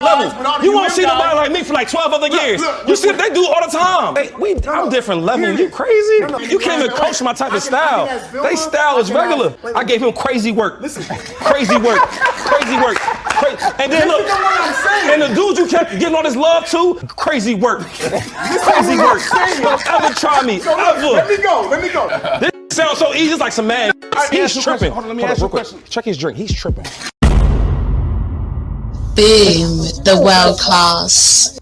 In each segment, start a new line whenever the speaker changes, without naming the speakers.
level. You won't see nobody like me for like 12 other years. You see what they do all the time. I'm different level. You crazy? You can't even coach my type of style. They style is regular. I gave him crazy work. Crazy work. Crazy work. And then look, and the dude you kept getting all this love to, crazy work. Crazy work. Don't ever try me. Ever.
Let me go.
This sounds so easy, it's like some man. He's tripping.
Hold on, let me ask you a question.
Check his drink. He's tripping.
Boom, the world class.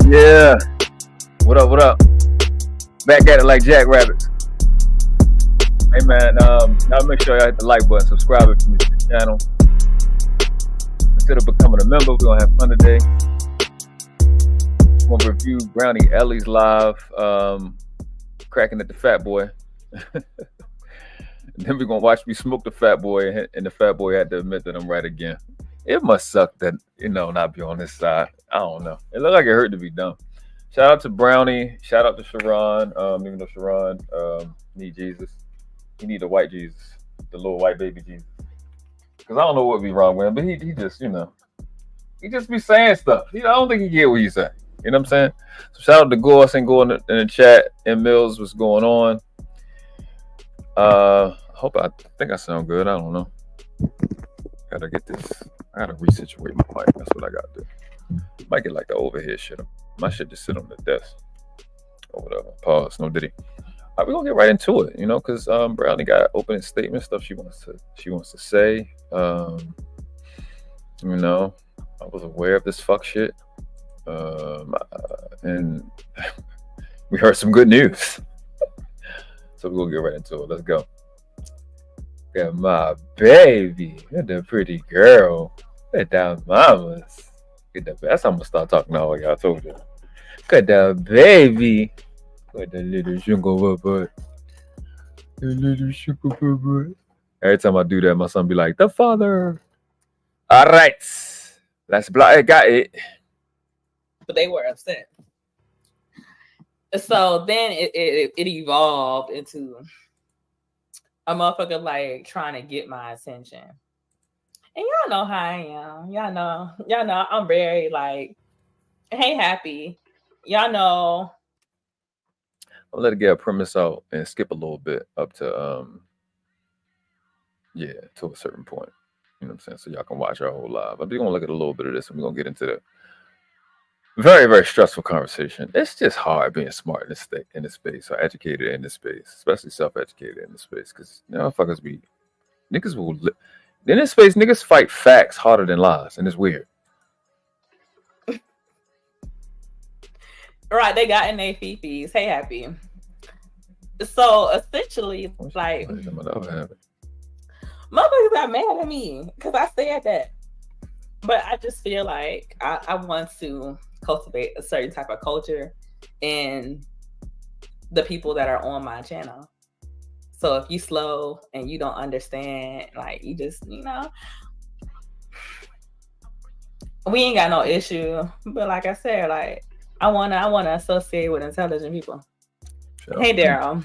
Yeah. What up? Back at it like jackrabbits. Hey man, now make sure y'all hit the like button, subscribe if you're new to the channel. Consider becoming a member. We're gonna have fun today. We're gonna review Brownie Ellie's live, cracking at the fat boy. Then we're gonna watch me smoke the fat boy, and the fat boy had to admit that I'm right again. It must suck that, not be on this side. I don't know. It looked like it hurt to be dumb. Shout out to Brownie. Shout out to Sharon. Even though Sharon need Jesus. He need a white Jesus. The little white baby Jesus. Because I don't know what would be wrong with him. But he just, he just be saying stuff. I don't think he get what he say. You know what I'm saying? So shout out to Gore. I seen Gore in the chat. And Mills, what's going on? I think I sound good. I don't know. Gotta get this. I gotta resituate my mic. That's what I gotta do. Might get like the overhead shit. My shit just sit on the desk or whatever. Pause. No diddy. All right, we're gonna get right into it, because Brownie got opening statement stuff she wants to say. I was aware of this fuck shit. And we heard some good news. So we're gonna get right into it. Let's go. Got my baby. Got that pretty girl. Got that mamas. Get that. That's how I'm gonna start talking now. Y'all told you. Got that baby. Got that little sugar butt. The little sugar butt. Every time I do that, my son be like, "The father." All right, let's block. I got it.
But they were upset. So then it evolved into a motherfucker like trying to get my attention. And y'all know how I am. Y'all know I'm very like, ain't happy. Y'all know.
I'll let it get a premise out and skip a little bit up to to a certain point. You know what I'm saying? So y'all can watch our whole live. I'm just gonna look at a little bit of this and we're gonna get into the very, very stressful conversation. It's just hard being smart in this space, or educated in this space, especially self-educated in this space, because fuckers niggas will in this space. Niggas fight facts harder than lies, and it's weird.
Right, they got in their fifis. Hey, happy. So essentially, like, motherfuckers got mad at me because I said that, but I just feel like I want to cultivate a certain type of culture in the people that are on my channel. So if you slow and you don't understand, like, you just, we ain't got no issue. But like I said, like, I wanna associate with intelligent people. Hey, Daryl.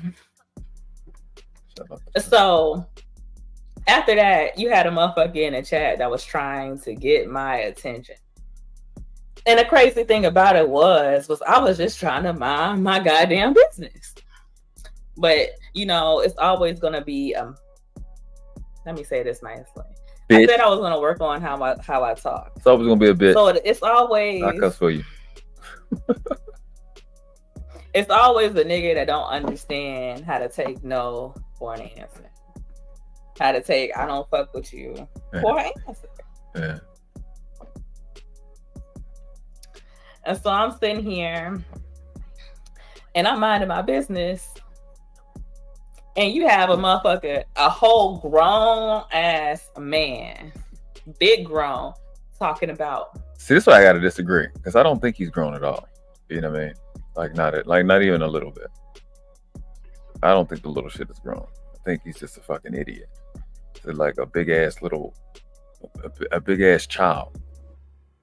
So after that, you had a motherfucker in the chat that was trying to get my attention. And the crazy thing about it was I was just trying to mind my goddamn business. But, it's always going to be, let me say this nicely. Bitch. I said I was going to work on how I talk.
It's always going to be a bitch.
So it's always.
I cuss for you.
It's always the nigga that don't understand how to take no for an answer. How to take, I don't fuck with you for an answer.
Yeah.
And so I'm sitting here and I'm minding my business. And you have a motherfucker, a whole grown ass man big grown, talking about.
See, this is why I gotta disagree, because I don't think he's grown at all. You know what I mean? Not even a little bit. I don't think the little shit is grown. I think he's just a fucking idiot. So like a big ass child.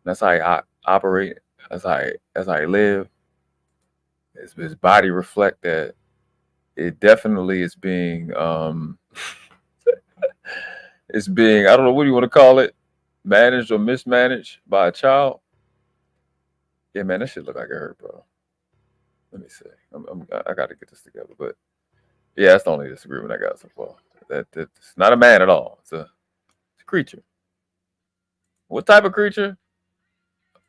That's how I operate. That's how I live. His body reflect that. It definitely is being it's being, I don't know what you want to call it, managed or mismanaged by a child. Yeah, man, that shit look like it hurt, bro. Let me see. I got to get this together, but yeah, that's the only disagreement I got so far. It's not a man at all. It's a creature. What type of creature?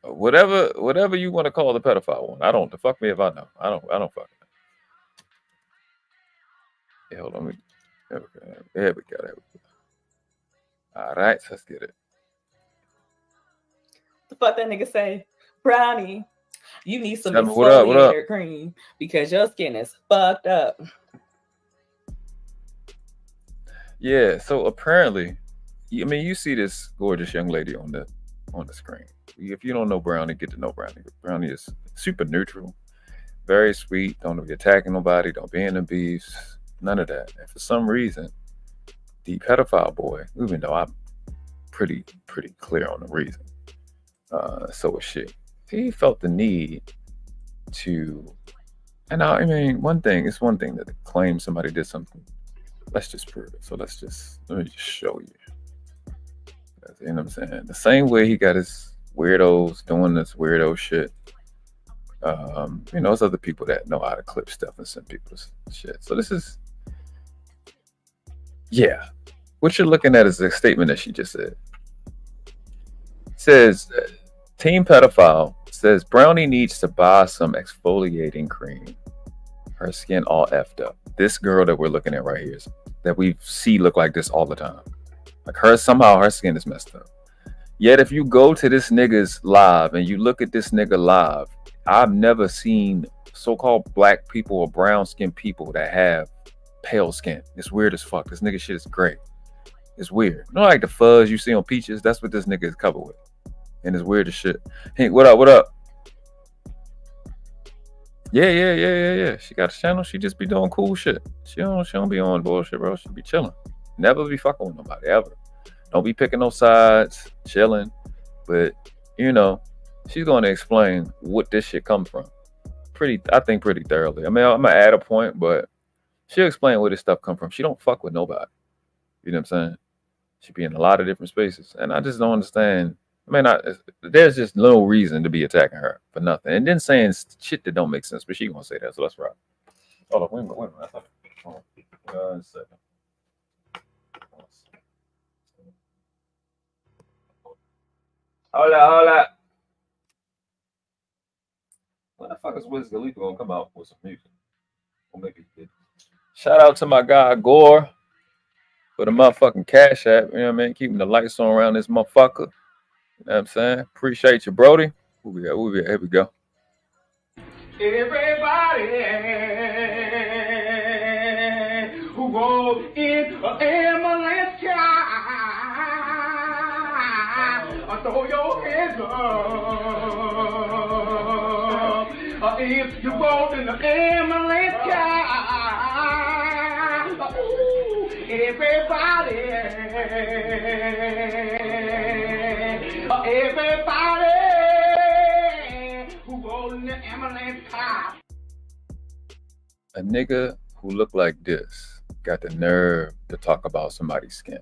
Whatever you want to call the pedophile one. I don't. The fuck me if I know. I don't fuck it. Yeah, hold on. There we go. All right, so let's get it.
The fuck that nigga say? Brownie, you need some
what up?
cream because your skin is fucked up.
Yeah, so apparently, I mean, you see this gorgeous young lady on the screen. If you don't know Brownie, get to know Brownie. Brownie is super neutral, very sweet, don't be attacking nobody, don't be in the beefs, none of that. And for some reason, the pedophile boy, even though I'm pretty clear on the reason, so is she. He felt the need to, and I mean, it's one thing to claim somebody did something. Let's just prove it. So let me just show you. You know what I'm saying? The same way he got his weirdos doing this weirdo shit. There's other people that know how to clip stuff and send people shit. So this is, yeah. What you're looking at is the statement that she just said. It says, Teen Pedophile says Brownie needs to buy some exfoliating cream. Her skin all effed up. This girl that we're looking at right here, that we see look like this all the time. Like somehow her skin is messed up. Yet if you go to this nigga's live and you look at this nigga live, I've never seen so-called black people or brown skinned people that have pale skin. It's weird as fuck. This nigga shit is great. It's weird. You know, like the fuzz you see on peaches? That's what this nigga is covered with. And it's weird as shit. Hey, what up? Yeah. She got a channel. She just be doing cool shit. She don't be on bullshit, bro. She be chilling. Never be fucking with nobody ever. Don't be picking no sides, chilling. But she's going to explain what this shit comes from. I think pretty thoroughly. I mean, I'm gonna add a point, but she'll explain where this stuff come from. She don't fuck with nobody. You know what I'm saying? She be in a lot of different spaces, and I just don't understand. I mean, there's just no reason to be attacking her for nothing, and then saying shit that don't make sense. But she gonna say that, so let's rock. Hold on, wait a minute. Hold on a second. Hold up. When the fuck is Wiz Khalifa gonna come out with some music? Or maybe he did. Shout out to my guy Gore for the motherfucking Cash App. You know what I mean? Keeping the lights on around this motherfucker. You know what I'm saying? Appreciate you, Brody. Here we go.
Everybody who goes in an ambulance car, throw your hands up. If you go in the ambulance car, everybody who goes in the ambulance car.
A nigga who look like this got the nerve to talk about somebody's skin.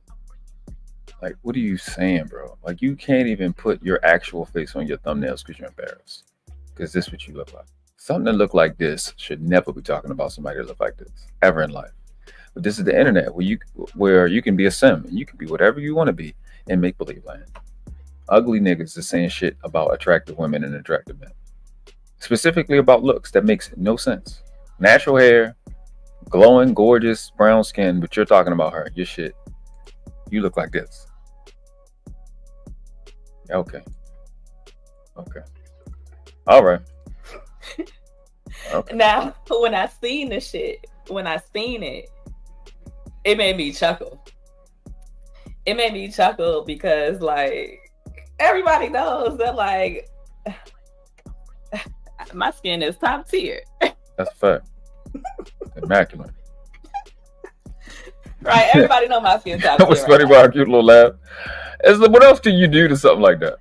Like, what are you saying, bro? Like, you can't even put your actual face on your thumbnails because you're embarrassed. Because this is what you look like. Something that look like this should never be talking about somebody that look like this ever in life. But this is the internet where you can be a sim and you can be whatever you want to be in make-believe land. Ugly niggas is saying shit about attractive women and attractive men. Specifically about looks that makes no sense. Natural hair, glowing, gorgeous, brown skin, but you're talking about her. Your shit. You look like this. Okay. All right. Okay.
Now, when I seen it, it made me chuckle. it made me chuckle because like everybody knows that like my skin is top tier.
That's a fact. Immaculate.
Right, everybody know my skin top tier.
What's funny about a cute little laugh? Is like, what else can you do to something like that?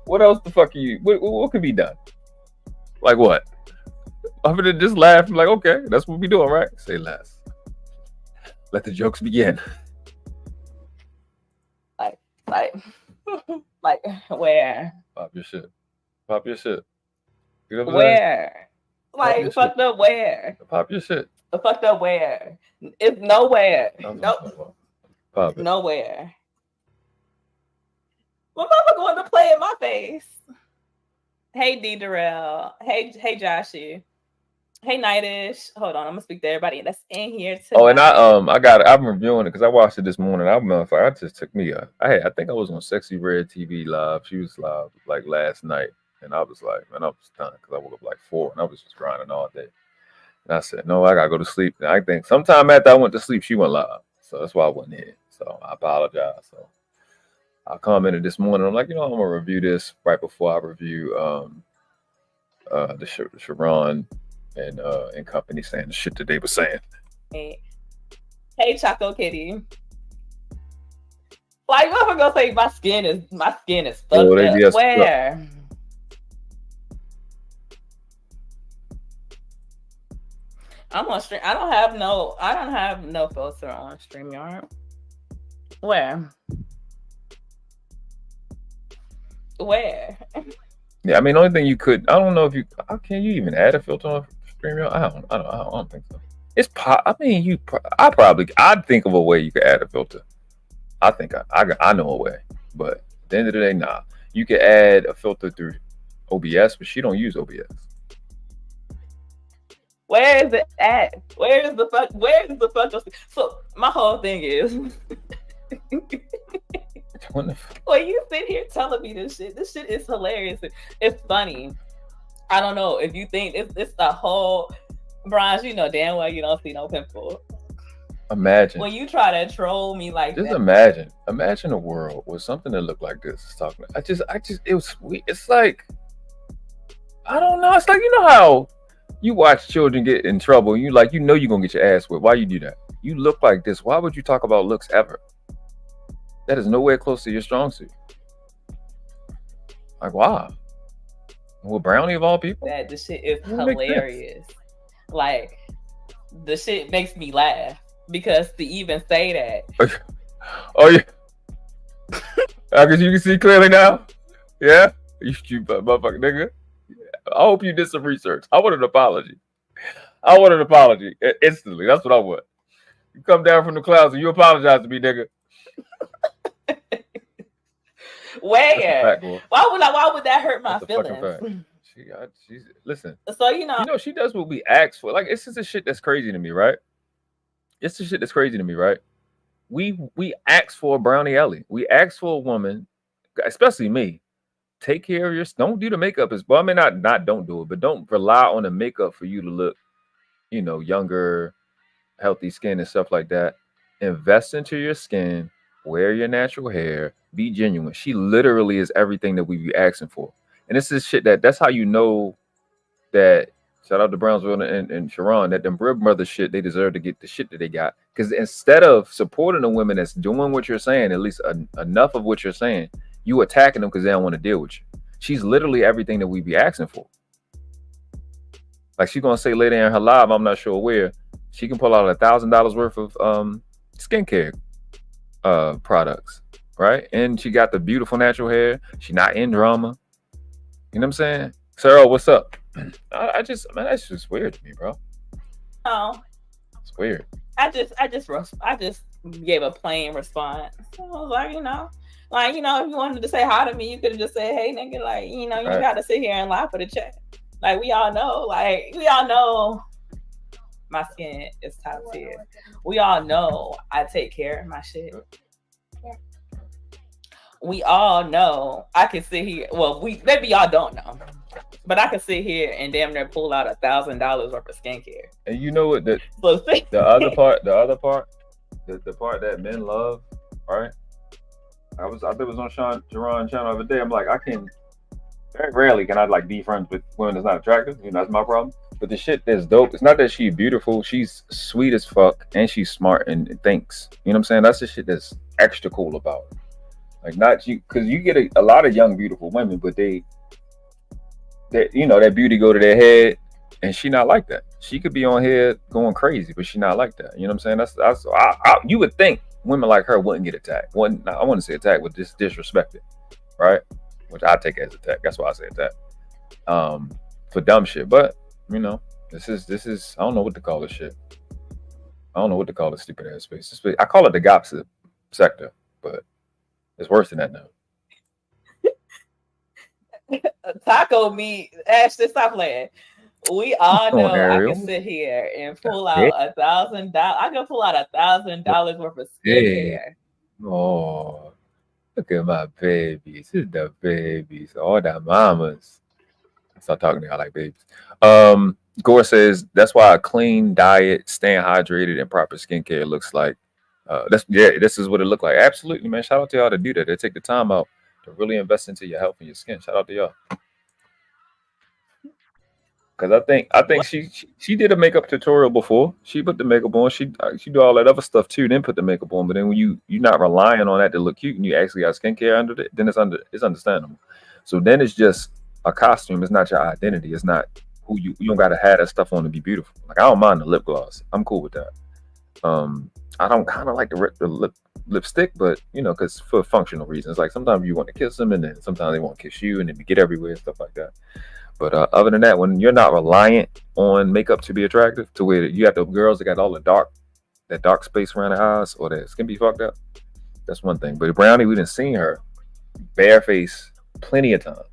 What else the fuck are you? What could be done? Like what? Other than just laugh, like okay, that's what we doing, right? Say less. Let the jokes begin.
Like where?
Pop your shit. Pop your shit. You know what I'm
Where?
saying?
Like fucked up where?
Pop your shit.
Fucked up where? It's nowhere.
Nope. Pop it.
Nowhere. My mother going to play in my face. Hey D Darrell. Hey Joshy. Hey Nightish. Hold on, I'm gonna speak to everybody that's in here too.
Oh, and I'm reviewing it because I watched it this morning. I just took me I think I was on Sexy Red TV live. She was live like last night, and I was like, man, I was done because I woke up like 4 and I was just grinding all day. And I said, no, I gotta go to sleep. And I think sometime after I went to sleep, she went live, so that's why I wasn't here. So I apologize. So I commented this morning. I'm like, I'm gonna review this right before I review the Sharon and company saying the shit that they were saying.
Hey Choco Kitty. Like I'm gonna say my skin is fucked up. Where? I'm on stream. I don't have no filter on StreamYard. Where?
Yeah, I mean, the only thing you could, I don't know if how can you even add a filter on StreamYard? I don't think so. I'd think of a way you could add a filter. I think I know a way, but at the end of the day, nah. You could add a filter through OBS, but she don't use OBS.
Where is it at? Where is the fuck? So my whole thing is when you sit here telling me this shit is hilarious. It's funny. I don't know if you think it's the whole Bronze, you know damn well you don't see no pimple.
Imagine
when you try to troll me like
just
that.
Imagine a world where something that looked like this is talking. It was sweet. It's like, I don't know. It's like, you know how you watch children get in trouble. You you're gonna get your ass whipped. Why you do that? You look like this. Why would you talk about looks ever? That is nowhere close to your strong suit. Like, wow. Well, Brownie of all people.
That the shit is hilarious. Like, the shit makes me laugh because to even say that.
Oh yeah. Because you can see clearly now. Yeah. You motherfucking nigga. I hope you did some research. I want an apology. Instantly. That's what I want. You come down from the clouds and you apologize to me, nigga.
Where? Why would that hurt my feelings?
She's listen.
So
she does what we ask for. Like, it's just the shit that's crazy to me, right? We ask for a Brownie Ellie. We ask for a woman, especially me. Take care of your. Don't do the makeup as well. I mean, not don't do it, but don't rely on the makeup for you to look, younger, healthy skin and stuff like that. Invest into your skin. Wear your natural hair. Be genuine. She literally is everything that we be asking for. And this is shit that's how you know that. Shout out to Brownsville and Sharon, that them Rib Brothers shit, they deserve to get the shit that they got. Because instead of supporting the women that's doing what you're saying, at least enough of what you're saying, you attacking them because they don't want to deal with you. She's literally everything that we be asking for. Like, she's gonna say later in her live, I'm not sure where, she can pull out $1,000 worth of skincare products, right? And she got the beautiful natural hair. She not in drama. You know what I'm saying? Sarah, what's up? That's just weird to me, bro.
Oh,
it's weird.
I just gave a plain response. So I was like, if you wanted to say hi to me, you could have just said, hey, nigga, you got to sit here and lie for the chat. Like, we all know my skin is top tier. We all know I take care of my shit. We all know I can sit here. Well, maybe y'all don't know, but I can sit here and damn near pull out $1,000 worth of skincare.
And you know what? The other part, the part that men love right? I think it was on Sharon channel the other day. I'm like, very rarely can I like be friends with women that's not attractive. You know, that's my problem. But the shit that's dope, it's not that she's beautiful. She's sweet as fuck and she's smart and thinks. You know what I'm saying? That's the shit that's extra cool about her. Like not you, because you get a lot of young beautiful women, but that beauty go to their head, and she not like that. She could be on here going crazy, but she not like that. You know what I'm saying? That's you would think women like her wouldn't get attacked. I wouldn't say attacked, but just disrespected, right? Which I take as attack. That's why I say attack. For dumb shit. But you know, this is I don't know what to call this shit. I don't know what to call this stupid ass space. I call it the gossip sector, but it's worse than that now.
Taco meat. Ashley, stop playing. We all know I can sit here and pull out $1,000. I can pull out $1,000 worth of skincare.
Oh, look at my babies. This is the babies. All the mamas. Stop talking to y'all like babies. Gore says that's why a clean diet, staying hydrated, and proper skincare looks like. This is what it looked like. Absolutely, man. Shout out to y'all to do that. They take the time out to really invest into your health and your skin. Shout out to y'all. Because I think she did a makeup tutorial before. She put the makeup on. She do all that other stuff too. Then put the makeup on. But then when you're not relying on that to look cute, and you actually got skincare under it, then it's understandable. So then it's just a costume. It's not your identity. It's not who you don't got to have that stuff on to be beautiful. Like I don't mind the lip gloss. I'm cool with that. I don't kind of like the lipstick, but you know, because for functional reasons. Like sometimes you want to kiss them, and then sometimes they want to kiss you, and then you get everywhere, stuff like that. But other than that, when you're not reliant on makeup to be attractive, to where you have the girls that got all that dark space around their eyes, or their skin be fucked up, that's one thing. But Brownie, we done seen her bareface plenty of times,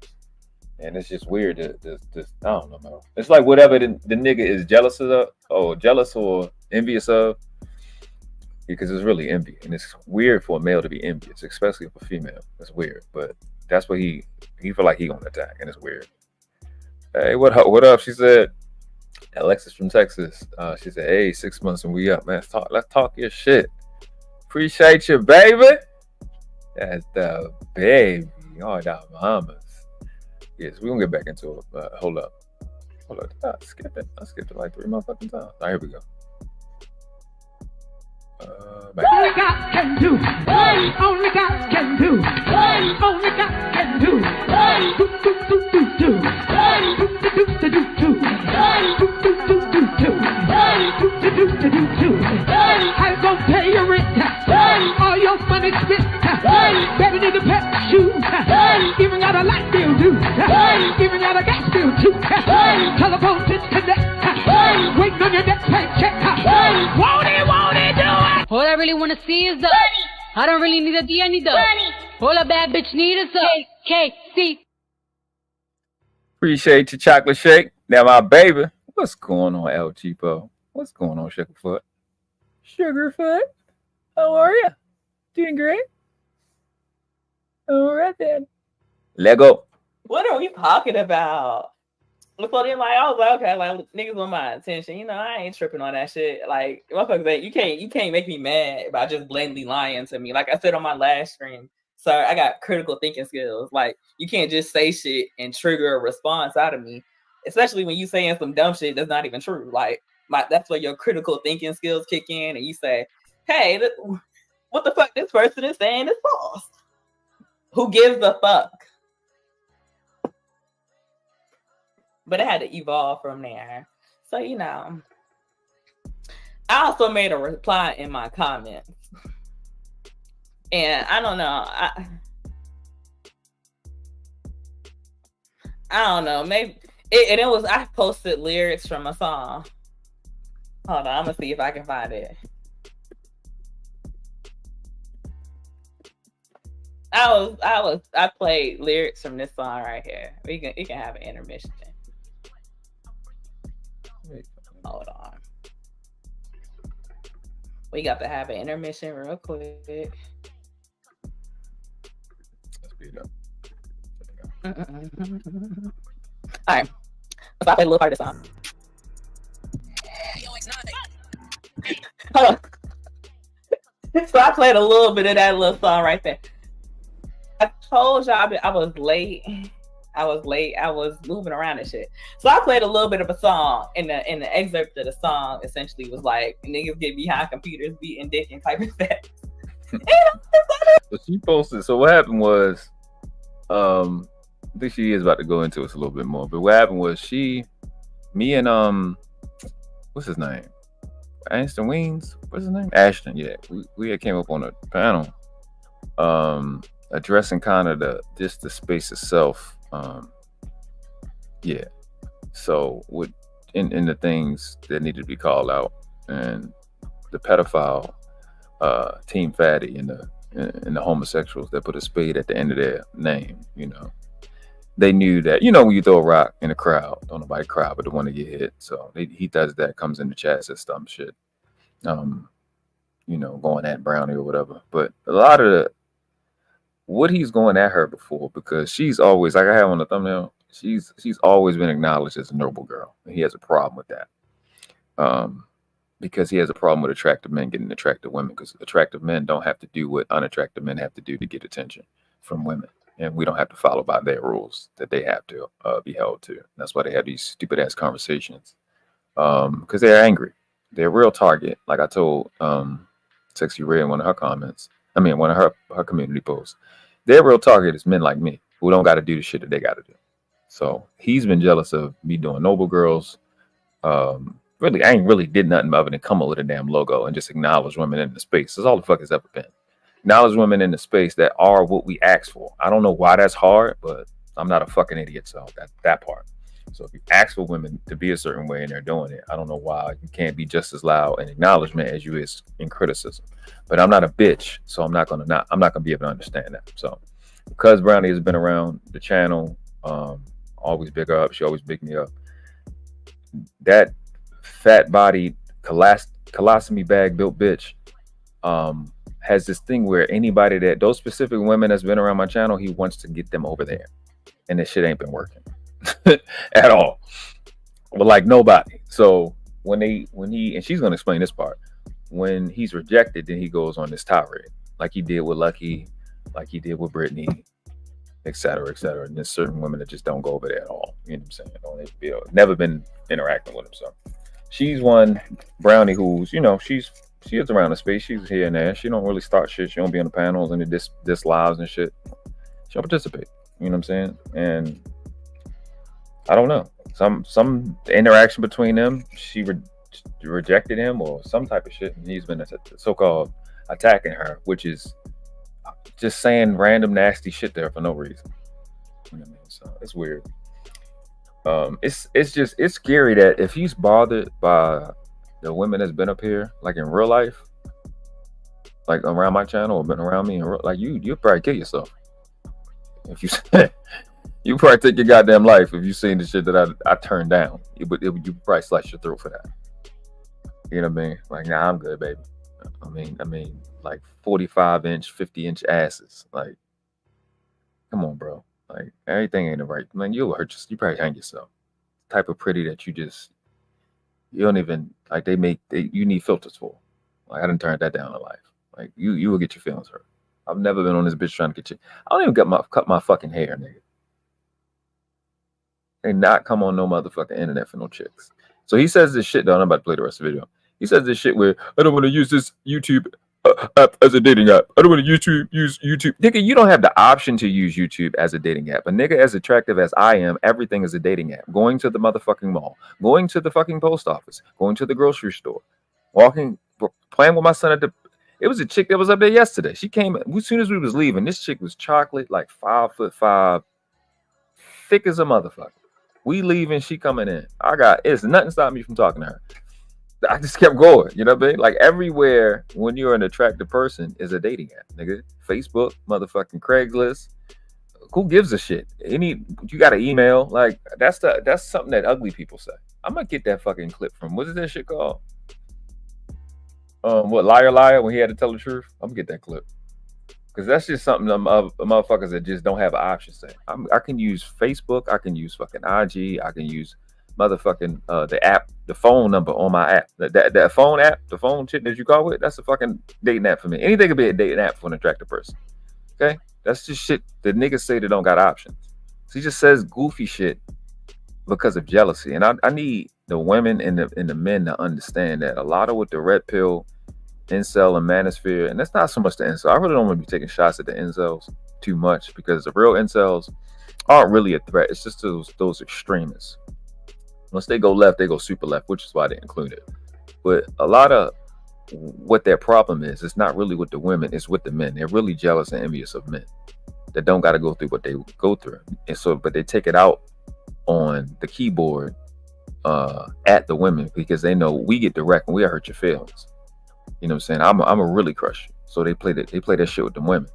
and it's just weird to I don't know, man. It's like whatever the nigga is jealous or envious of, because it's really envy, and it's weird for a male to be envious, especially for a female. It's weird, but that's what he feel like he gonna attack, and it's weird. Hey, what up? She said, Alexis from Texas. She said, hey, 6 months and we up, man. Let's talk your shit. Appreciate you, baby. That's the baby. Oh, that mamas. Yes, we're gonna get back into it. Hold up. I skipped it like 3 motherfucking times. All right, here we go.
Only God can do. Only God can do. Only God can do. I'm gonna pay your rent. All your money spent. Baby need a pair of shoes. Even got a light bill due. Even got a gas bill too. Telephone disconnect. Waiting on your next paycheck. Won't he do it?
All I really wanna see is the money. I don't really need a D, I need the money. All a bad bitch need is the KC.
Appreciate your chocolate shake. Now my baby. What's going on, El Cheapo? What's going on, Sugarfoot? Sugarfoot? How are you? Doing great? All right then. Lego.
What are we talking about? So then, like, I was like, okay, like niggas want my attention. You know, I ain't tripping on that shit. Like, motherfuckers, like, you can't make me mad by just blatantly lying to me. Like I said on my last stream, sir, I got critical thinking skills. Like, you can't just say shit and trigger a response out of me, especially when you saying some dumb shit that's not even true. Like, that's where your critical thinking skills kick in, and you say, hey, what the fuck this person is saying is false. Who gives a fuck? But it had to evolve from there. So, you know, I also made a reply in my comments. And I don't know. I don't know. Maybe I posted lyrics from a song. Hold on, I'm gonna see if I can find it. I played lyrics from this song right here. You can have an intermission. Hold on. We got to have an intermission real quick.
Let's speed up.
All right. So I played a little part of the song. Hold on. So I played a little bit of that little song right there. I told y'all I was late. I was moving around and shit. So I played a little bit of a song, and the excerpt of the song essentially was like, niggas get behind computers beating dick and type of that.
So she posted. So what happened was, I think she is about to go into this a little bit more. But what happened was me and what's his name? Ashton Weens. What's his name? Ashton. Yeah, we had came up on a panel, addressing kind of the space itself. Yeah. So in the things that needed to be called out, and the pedophile, Team Fatty, and the homosexuals that put a spade at the end of their name, you know, they knew that, you know, when you throw a rock in a crowd, don't nobody cry, but the one to get hit. So he does that, comes in the chat, says dumb shit, you know, going at Brownie or whatever. But a lot of what he's going at her before, because she's always, like I have on the thumbnail, she's always been acknowledged as a noble girl, and he has a problem with that. Because he has a problem with attractive men getting attractive women, because attractive men don't have to do what unattractive men have to do to get attention from women. And we don't have to follow by their rules that they have to be held to. That's why they have these stupid ass conversations. Because they're angry. They're a real target. Like I told Sexy Red in one of her comments. I mean, one of her community posts. Their real target is men like me, who don't got to do the shit that they got to do. So he's been jealous of me doing Noble Girls. Really, I ain't really did nothing other than come up with a damn logo and just acknowledge women in the space. That's all the fuck it's ever been. Acknowledge women in the space that are what we ask for. I don't know why that's hard, but I'm not a fucking idiot, so that part. So if you ask for women to be a certain way and they're doing it, I don't know why you can't be just as loud in acknowledgement as you is in criticism. But I'm not a bitch, so I'm not gonna be able to understand that. So because Brownie has been around the channel, always big her up. She always big me up. That fat bodied colostomy bag built bitch has this thing where anybody that those specific women that's been around my channel, he wants to get them over there, and this shit ain't been working at all. But like nobody. So when he and she's gonna explain this part, when he's rejected, then he goes on this tirade like he did with Lucky, like he did with Brittany, etc., etc. And there's certain women that just don't go over there at all. You know what I'm saying? Don't never been interacting with him. So she's one Brownie who's, you know, she is around the space. She's here and there. She don't really start shit. She don't be on the panels and the dis lives and shit. She don't participate. You know what I'm saying? And I don't know. Some interaction between them, she rejected him or some type of shit, and he's been so-called attacking her, which is just saying random nasty shit there for no reason. You know what I mean? So it's weird. It's scary that if he's bothered by the women that's been up here, like in real life, like around my channel or been around me, like you'll probably kill yourself. If you you probably take your goddamn life if you seen the shit that I turned down. You probably slice your throat for that. You know what I mean? Like, nah, I'm good, baby. I mean, like 45-inch, 50-inch asses. Like, come on, bro. Like, everything ain't right. Man, you'll hurt yourself. You probably hang yourself. Type of pretty that you don't even, like, you need filters for. Like, I done turned that down in life. Like, you will get your feelings hurt. I've never been on this bitch trying to get you. I don't even cut my fucking hair, nigga. They not come on no motherfucking internet for no chicks. So he says this shit, though. I'm about to play the rest of the video. He says this shit where I don't want to use this YouTube app as a dating app. I don't want to use YouTube. Nigga, you don't have the option to use YouTube as a dating app. A nigga as attractive as I am, everything is a dating app. Going to the motherfucking mall, going to the fucking post office, going to the grocery store, playing with my son at the. It was a chick that was up there yesterday. She came as soon as we was leaving. This chick was chocolate, like 5'5", thick as a motherfucker. We leaving, she coming in. It's nothing stopping me from talking to her. I just kept going, you know what I mean? Like everywhere when you're an attractive person is a dating app, nigga. Facebook, motherfucking Craigslist. Who gives a shit? You got an email? Like that's something that ugly people say. I'm gonna get that fucking clip from what is that shit called? What liar when he had to tell the truth? I'm gonna get that clip. Cause that's just something of motherfuckers that just don't have an option say. I can use Facebook, I can use fucking IG, I can use motherfucking the app, the phone number on my app. That phone app, the phone shit that you call it, that's a fucking dating app for me. Anything could be a dating app for an attractive person. Okay? That's just shit that niggas say they don't got options. So he just says goofy shit because of jealousy. And I need the women and the men to understand that a lot of what the red pill, incel, and manosphere, and that's not so much the incel. I really don't want to be taking shots at the incels too much, because the real incels aren't really a threat. It's just those extremists. Once they go left, they go super left, which is why they include it. But a lot of what their problem is, it's not really with the women, it's with the men. They're really jealous and envious of men that don't got to go through what they go through. And so, but they take it out on the keyboard at the women, because they know we get direct and we hurt your feelings. You know what I'm saying? I'm a really crush you. So they play that shit with them women.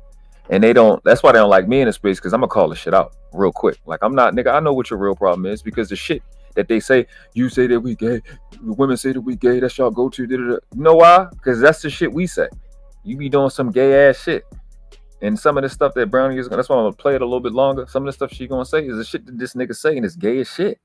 And they don't, that's why they don't like me in the space, because I'm gonna call the shit out real quick. Like, I'm not, nigga, I know what your real problem is, because the shit that they say, you say that we gay, the women say that we gay, that's y'all go to. You know why? Because that's the shit we say. You be doing some gay ass shit. And some of the stuff that Brownie is gonna, that's why I'm gonna play it a little bit longer. Some of the stuff she gonna say is the shit that this nigga saying is gay as shit.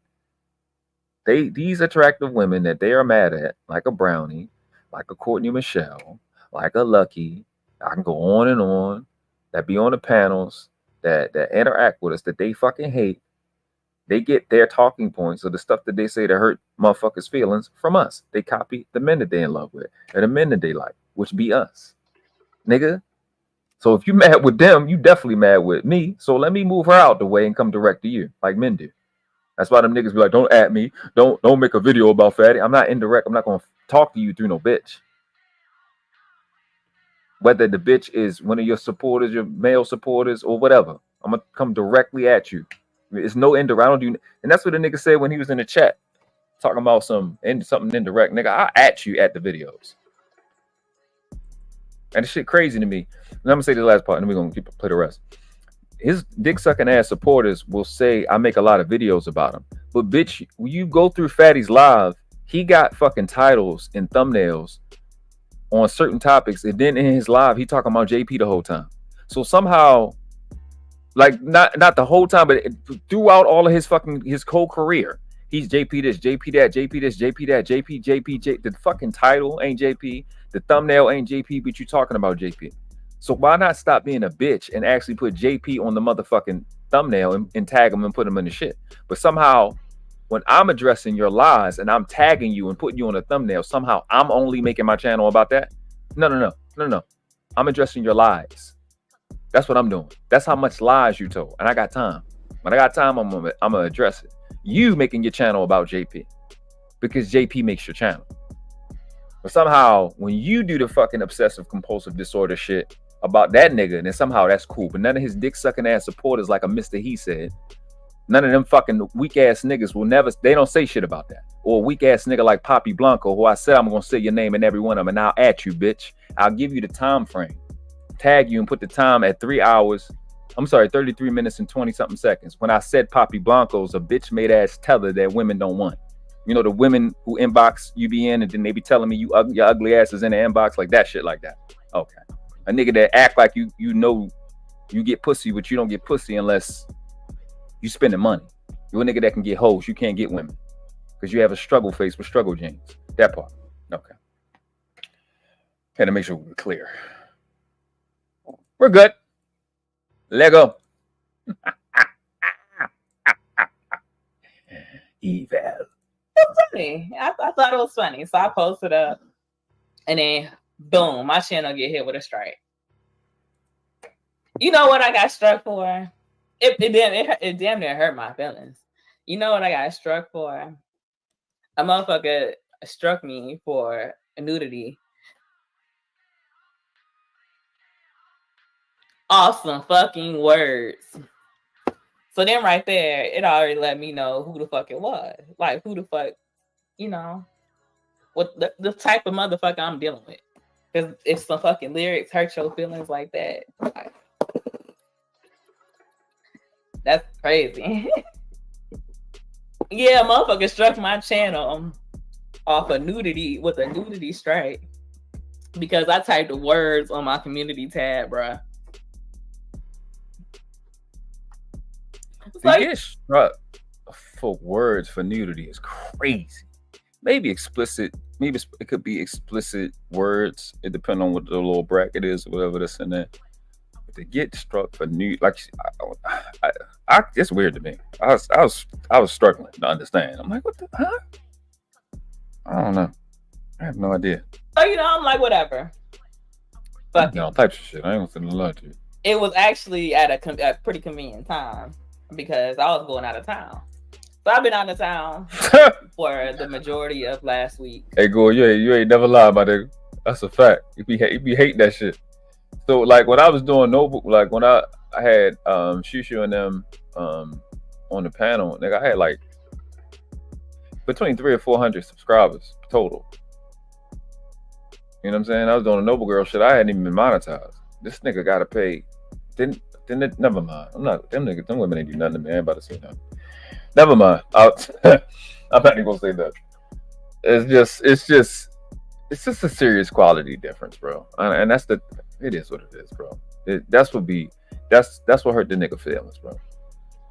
These attractive women that they are mad at, like a Brownie, like a Courtney Michelle, like a Lucky, I can go on and on, that be on the panels, that interact with us, that they fucking hate. They get their talking points of the stuff that they say to hurt motherfuckers' feelings from us. They copy the men that they in love with, and the men that they like, which be us. Nigga. So if you mad with them, you definitely mad with me. So let me move her out the way and come direct to you, like men do. That's why them niggas be like, don't at me. Don't make a video about fatty. I'm not indirect. I'm not going to talk to you through no bitch. Whether the bitch is one of your supporters, your male supporters, or whatever, I'm gonna come directly at you. It's no indirect. I don't do, and that's what the nigga said when he was in the chat, talking about something indirect. Nigga, I at you at the videos. And this shit crazy to me. And I'm gonna say the last part, and then we're gonna play the rest. His dick sucking ass supporters will say I make a lot of videos about him, but bitch, when you go through Fatty's live, he got fucking titles and thumbnails on certain topics, and then in his live he talking about JP the whole time. So somehow, like, not the whole time, but throughout all of his whole career, he's JP this, JP that, JP this, JP that, JP. The fucking title ain't JP, the thumbnail ain't JP, but you talking about JP. So why not stop being a bitch and actually put JP on the motherfucking thumbnail and tag him and put him in the shit? But somehow, when I'm addressing your lies and I'm tagging you and putting you on a thumbnail, somehow I'm only making my channel about that? No. I'm addressing your lies. That's what I'm doing. That's how much lies you told. And I got time. When I got time, I'm gonna address it. You making your channel about JP because JP makes your channel. But somehow, when you do the fucking obsessive compulsive disorder shit about that nigga, then somehow that's cool. But none of his dick sucking ass supporters, like a Mr. He said, none of them fucking weak ass niggas will never, they don't say shit about that. Or a weak ass nigga like Poppy Blanco, who I said I'm gonna say your name in every one of them, and I'll at you, bitch. I'll give you the time frame. Tag you and put the time at 33 minutes and 20 something seconds. When I said Poppy Blanco's a bitch made ass teller that women don't want. You know, the women who inbox you be in and then they be telling me your ugly ass is in the inbox, like that shit like that. Okay. A nigga that act like you know you get pussy, but you don't get pussy unless you spending money. You're a nigga that can get hoes, you can't get women. Because you have a struggle face with struggle genes. That part. Okay. Had to make sure we're clear. We're good. Lego. Evil.
It's funny. I thought it was funny. So I posted up and then boom, my channel get hit with a strike. You know what I got struck for? It damn near hurt my feelings. You know what I got struck for? A motherfucker struck me for nudity. Awesome fucking words. So then right there, it already let me know who the fuck it was. Like, who the fuck, you know, what the type of motherfucker I'm dealing with. Because if some fucking lyrics hurt your feelings like that, like, that's crazy. Yeah, motherfucker struck my channel off of nudity with a nudity strike because I typed the words on my community tab, bruh.
Like, get struck for words for nudity is crazy. Maybe explicit. Maybe it could be explicit words. It depends on what the little bracket is, or whatever that's in there. But to get struck for nude, like it's weird to me. I was struggling to understand. I'm like, what the huh? I don't know. I have no idea.
So I'm like, whatever. But
all types of shit. I ain't gonna say lie to you.
It was actually at a pretty convenient time because I was going out of town. So I've been out of town for the majority of last week.
Hey, Gore, you ain't never lied about that. That's a fact. You be hating that shit. So, like, when I was doing notebook, like, when I had Shushu and them on the panel, nigga, I had, like, between 300 or 400 subscribers total. You know what I'm saying? I was doing a Noble Girl shit. I hadn't even been monetized. This nigga got to pay. Never mind. I'm not, them women ain't do nothing to me. I ain't about to say nothing. Never mind. I'm not even gonna say that. It's just a serious quality difference, bro. And it is what it is, bro. That's what hurt the nigga feelings, bro.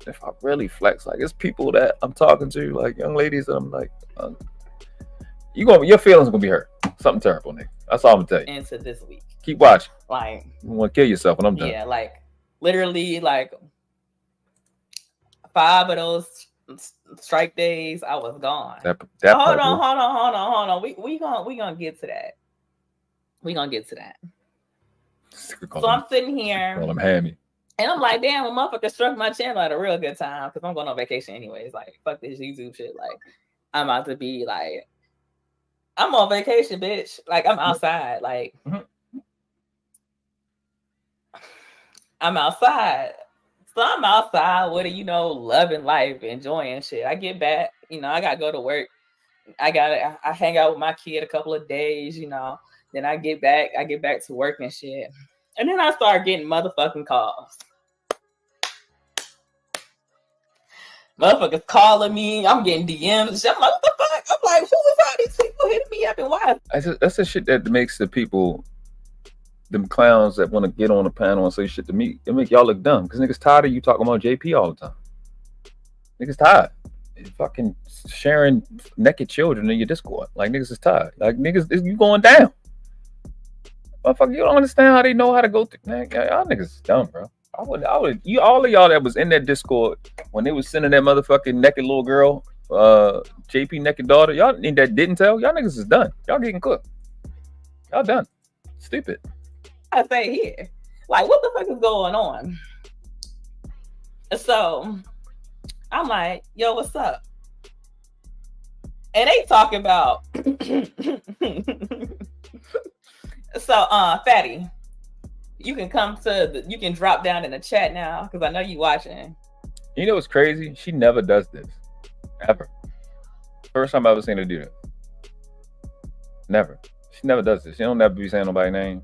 If I really flex, like, it's people that I'm talking to, like young ladies that I'm like, your feelings gonna be hurt. Something terrible, nigga. That's all I'm gonna tell you.
Into this week.
Keep watching.
Like,
you wanna kill yourself when I'm done.
Yeah, like literally, like 5 of those strike days, I was gone. Hold on. We gonna get to that. So I'm sitting here.
Call him Hammy.
And I'm like, damn, a motherfucker struck my channel at a real good time because I'm going on vacation anyways. Like, fuck this YouTube shit. Like, I'm about to be like, I'm on vacation, bitch. Like, I'm outside. Like, I'm outside. So I'm outside with it, loving life, enjoying shit. I get back, I gotta go to work. I hang out with my kid a couple of days, Then I get back to work and shit. And then I start getting motherfucking calls. Motherfuckers calling me. I'm getting DMs. I'm like, what the fuck? I'm like, who is all these people hitting me up and why?
That's the shit that makes the people, them clowns that want to get on the panel and say shit to me. It make y'all look dumb because niggas tired of you talking about JP all the time. Niggas tired. Fucking sharing naked children in your Discord. Like, niggas is tired. Like, niggas, you going down. Motherfucker, you don't understand how they know how to go through. Man, y'all niggas is dumb, bro. I would, all of y'all that was in that Discord when they was sending that motherfucking naked little girl, JP naked daughter, y'all that didn't tell, y'all niggas is done. Y'all getting cooked. Y'all done. Stupid.
I say here, like, what the fuck is going on? So I'm like, yo, what's up? And they talking about so Fatty, you can you can drop down in the chat now because I know you watching.
You know what's crazy? She never does this. Ever. First time I ever seen her do that. Never. She never does this. She don't never be saying nobody's name.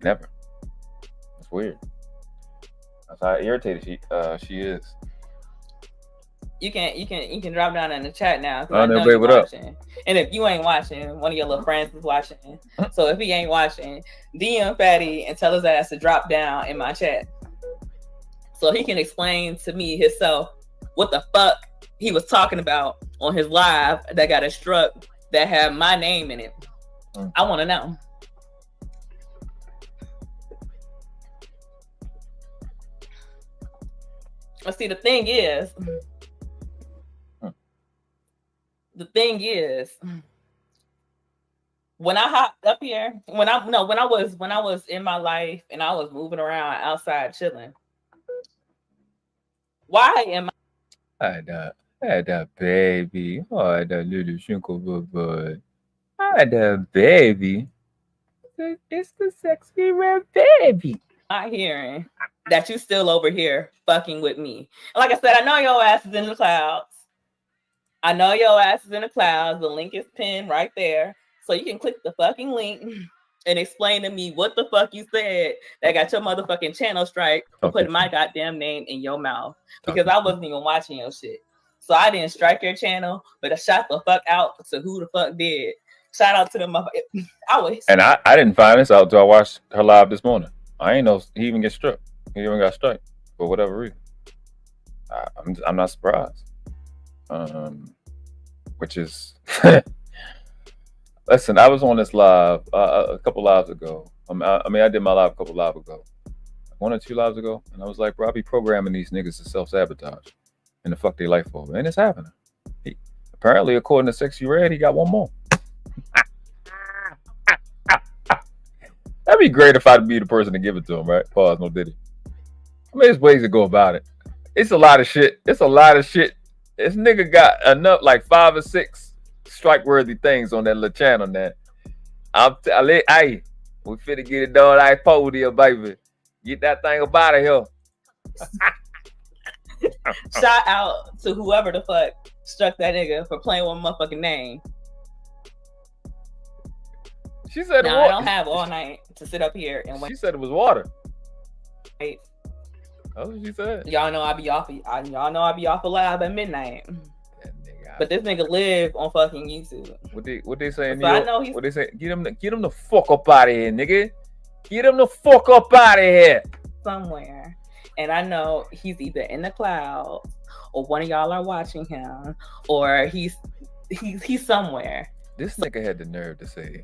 Never. It's weird. That's how irritated she is.
You can drop down in the chat now.
I know you're
watching. And if you ain't watching, one of your little friends is watching. So if he ain't watching, DM Fatty and tell his ass to drop down in my chat. So he can explain to me himself what the fuck he was talking about on his live that got struck that had my name in it. I want to know. Let's see, the thing is, when I hopped up here, when I was in my life and I was moving around outside chilling, why am
I had that baby. Oh, that little shrinkle boy. I had that baby. It's the sexy red baby.
I hearing that you still over here fucking with me? Like I said, I know your ass is in the clouds. The link is pinned right there. So you can click the fucking link and explain to me what the fuck you said that got your motherfucking channel strike for putting my goddamn name in your mouth. Because I wasn't even watching your shit. So I didn't strike your channel, but I shot the fuck out to who the fuck did. Shout out to the motherfucker.
And I didn't find this out until I watched her live this morning. I ain't know he even get struck. He even got struck for whatever reason. I'm not surprised. Which is, listen, I was on this live a couple lives ago. I did my live a couple lives ago, 1 or 2 lives ago, and I was like, bro, I be programming these niggas to self-sabotage and to fuck their life over, and it's happening. Apparently, according to Sexy Red, he got 1 more. That'd be great if I'd be the person to give it to him, right? Pause, no diddy. I mean, there's ways to go about it. It's a lot of shit. This nigga got enough, like 5 or 6 strike-worthy things on that little channel now. Hey, we finna get it done like podium, baby. Get that thing up out of here.
Shout out to whoever the fuck struck that nigga for playing one motherfucking name.
She said
now, I don't have all night to sit up here and wait.
She said it was water.
Wait.
That's what she said.
Y'all know I be off of live at midnight. But this nigga live on fucking YouTube.
What they saying?
So I know
what they say? Get him the fuck up out of here, nigga. Get him the fuck up out of here.
Somewhere. And I know he's either in the clouds or one of y'all are watching him or he's somewhere.
This nigga had the nerve to say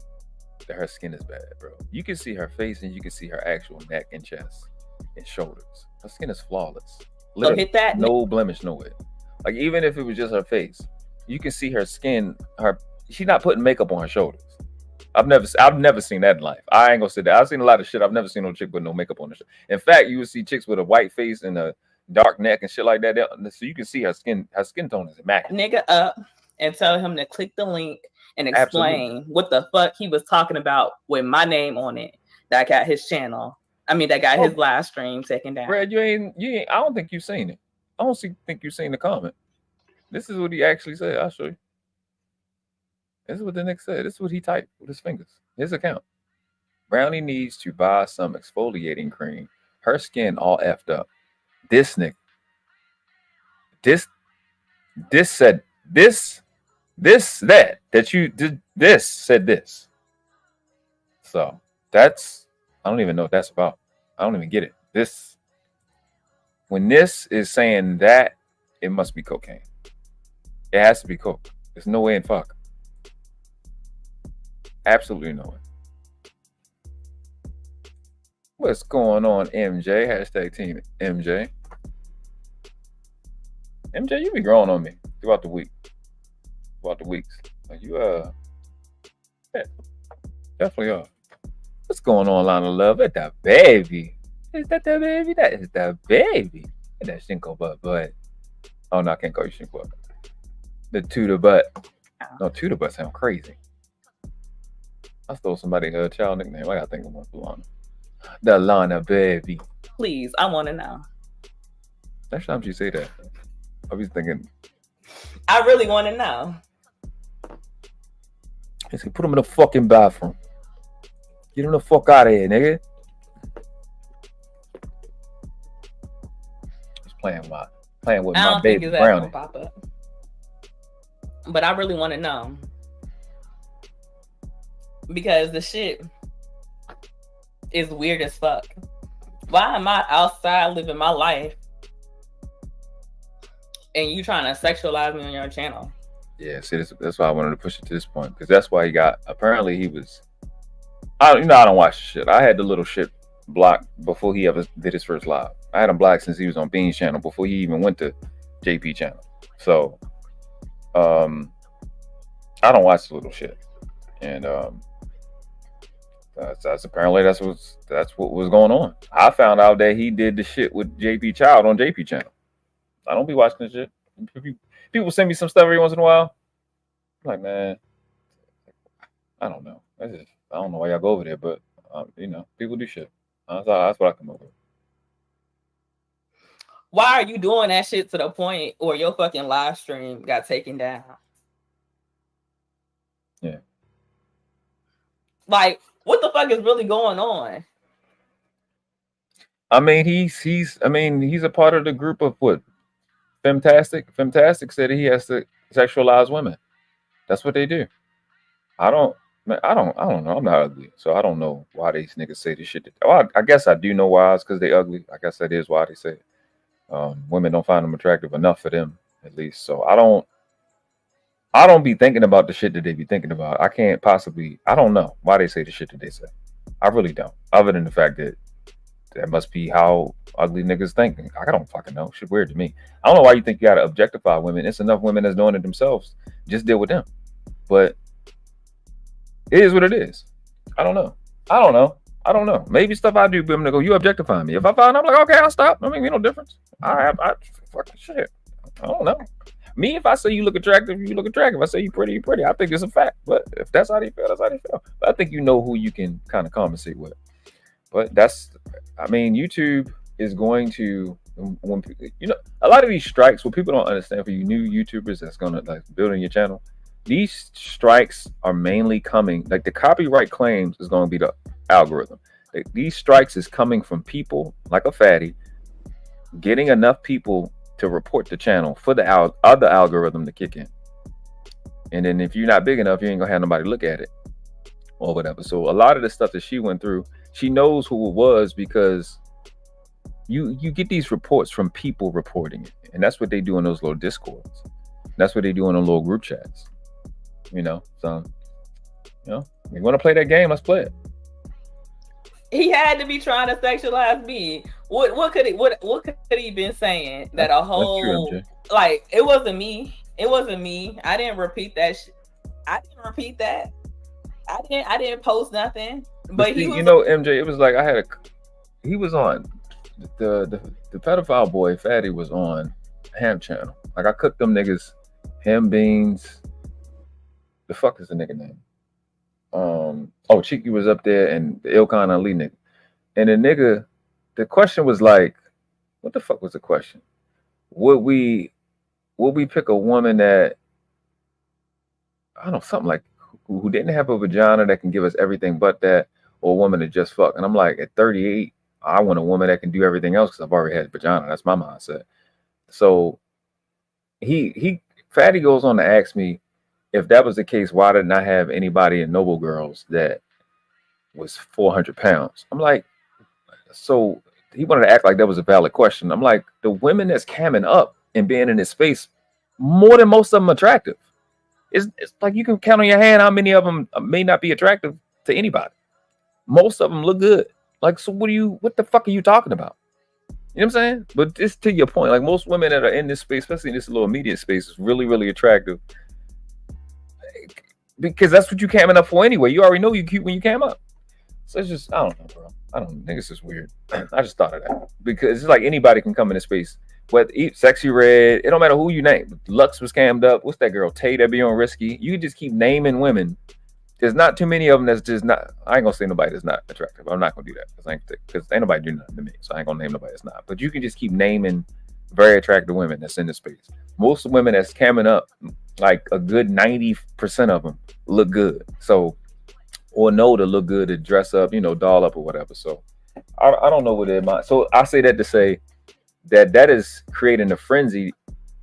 that her skin is bad, bro. You can see her face and you can see her actual neck and chest and shoulders. Her skin is flawless.
So hit that.
No blemish nowhere. Like even if it was just her face, you can see her skin. She's not putting makeup on her shoulders. I've never seen that in life. I ain't gonna say that. I've seen a lot of shit. I've never seen no chick with no makeup on her. In fact, you would see chicks with a white face and a dark neck and shit like that. So you can see her skin. Her skin tone is immaculate.
Nigga up and tell him to click the link and explain what the fuck he was talking about with my name on it. That got his channel. That got his live stream taken down.
Brad, you ain't. I don't think you've seen it. I don't think you've seen the comment. This is what he actually said. I'll show you. This is what the nigga said. This is what he typed with his fingers. His account. Brownie needs to buy some exfoliating cream. Her skin all effed up. This nigga. This said this. That you did this said this. So that's, I don't even know what that's about. I don't even get it. When this is saying that, it must be cocaine. It has to be coke. There's no way in fuck. Absolutely no way. What's going on, MJ? Hashtag team MJ. MJ, you be growing on me throughout the week. Throughout the weeks. Like you yeah, definitely are. What's going on, Lana Love? It's that baby. Is that the baby? That is the baby. And that Shinko butt. Oh no, I can't call you Shinko butt. The Tudor butt. No, Tudor butt sound crazy. I stole somebody's child nickname. I gotta think of one for Lana. The Lana baby.
Please, I want to know.
Next time you say that, I was thinking.
I really want to know.
He said, put him in the fucking bathroom. Get him the fuck out of here, nigga. Just playing with my baby Brownie.
Pop up. But I really want to know. Because the shit is weird as fuck. Why am I outside living my life and you trying to sexualize me on your channel?
Yeah, see, that's why I wanted to push it to this point. Because that's why apparently he was, I don't watch shit. I had the little shit blocked before he ever did his first live. I had him blocked since he was on Bean's channel, before he even went to JP channel. So, I don't watch the little shit. And, that's apparently that's what was going on. I found out that he did the shit with JP Child on JP channel. I don't be watching this shit. People send me some stuff every once in a while. I'm like, man, I don't know. I don't know why y'all go over there, but people do shit. That's what I come up with.
Why are you doing that shit to the point where your fucking live stream got taken down?
Yeah.
Like, what the fuck is really going on?
I mean, he's a part of the group of what? Femtastic. Femtastic said he has to sexualize women. That's what they do. I don't know. I'm not ugly, so I don't know why these niggas say this shit. I guess I do know why. It's because they ugly. I guess that is why they say it. Women don't find them attractive enough for them, at least. So I don't be thinking about the shit that they be thinking about. I don't know why they say the shit that they say. I really don't. Other than the fact that must be how ugly niggas think. I don't fucking know. Shit weird to me. I don't know why you think you gotta objectify women. It's enough women that's doing it themselves. Just deal with them. But it is what it is. I don't know. Maybe stuff I do, women go, you objectifying me. If I find, I'm like, okay, I'll stop. I mean, no difference. I fucking shit. I don't know. Me, if I say you look attractive, you look attractive. If I say you pretty, you pretty. I think it's a fact. But if that's how they feel, that's how they feel. But I think you know who you can kind of compensate with. But YouTube is going to, when a lot of these strikes, what people don't understand for you new YouTubers that's gonna like building your channel, these strikes are mainly coming, like the copyright claims is going to be the algorithm. These strikes is coming from people like a fatty getting enough people to report the channel for the other algorithm to kick in. And then if you're not big enough, you ain't gonna have nobody look at it or whatever. So a lot of the stuff that she went through, she knows who it was because you get these reports from people reporting it. And that's what they do in those little discords. That's what they do in the little group chats. So you want to play that game, let's play it.
He had to be trying to sexualize me. What could he been saying that a whole true, like it wasn't me. It wasn't me. I didn't repeat that shit. I didn't repeat that. I didn't post nothing. But he was,
MJ, it was like he was on the pedophile boy Fatty was on Ham Channel. Like I cooked them niggas ham beans. The fuck is the nigga name? Cheeky was up there and the Ilkan Ali nigga. And the question was like, what the fuck was the question? Would we pick a woman that, I don't know, something like who didn't have a vagina that can give us everything but that, or a woman that just fuck? And I'm like, at 38, I want a woman that can do everything else because I've already had a vagina. That's my mindset. So Fatty goes on to ask me, if that was the case, why didn't I have anybody in Noble Girls that was 400 pounds? I'm like, so he wanted to act like that was a valid question. I'm like, the women that's camming up and being in his space, more than most of them attractive. It's like you can count on your hand how many of them may not be attractive to anybody. Most of them look good. Like, so what the fuck are you talking about? You know what I'm saying? But just to your point, like most women that are in this space, especially in this little immediate space, is really, really attractive. Because that's what you camming up for anyway. You already know you cute when you cam up. So it's just, I don't know, bro. I don't think it's just weird. I just thought of that. Because it's like anybody can come into space. Whether Sexy Red, it don't matter who you name. Lux was cammed up. What's that girl? Tay that be on Risky. You just keep naming women. There's not too many of them that's just not, I ain't gonna say nobody that's not attractive. I'm not gonna do that. Because ain't nobody do nothing to me. So I ain't gonna name nobody that's not. But you can just keep naming very attractive women that's in the space. Most women that's camming up, like a good 90% of them look good. So, or know to look good, to dress up, doll up or whatever. So I don't know what it is. So I say that to say that is creating a frenzy,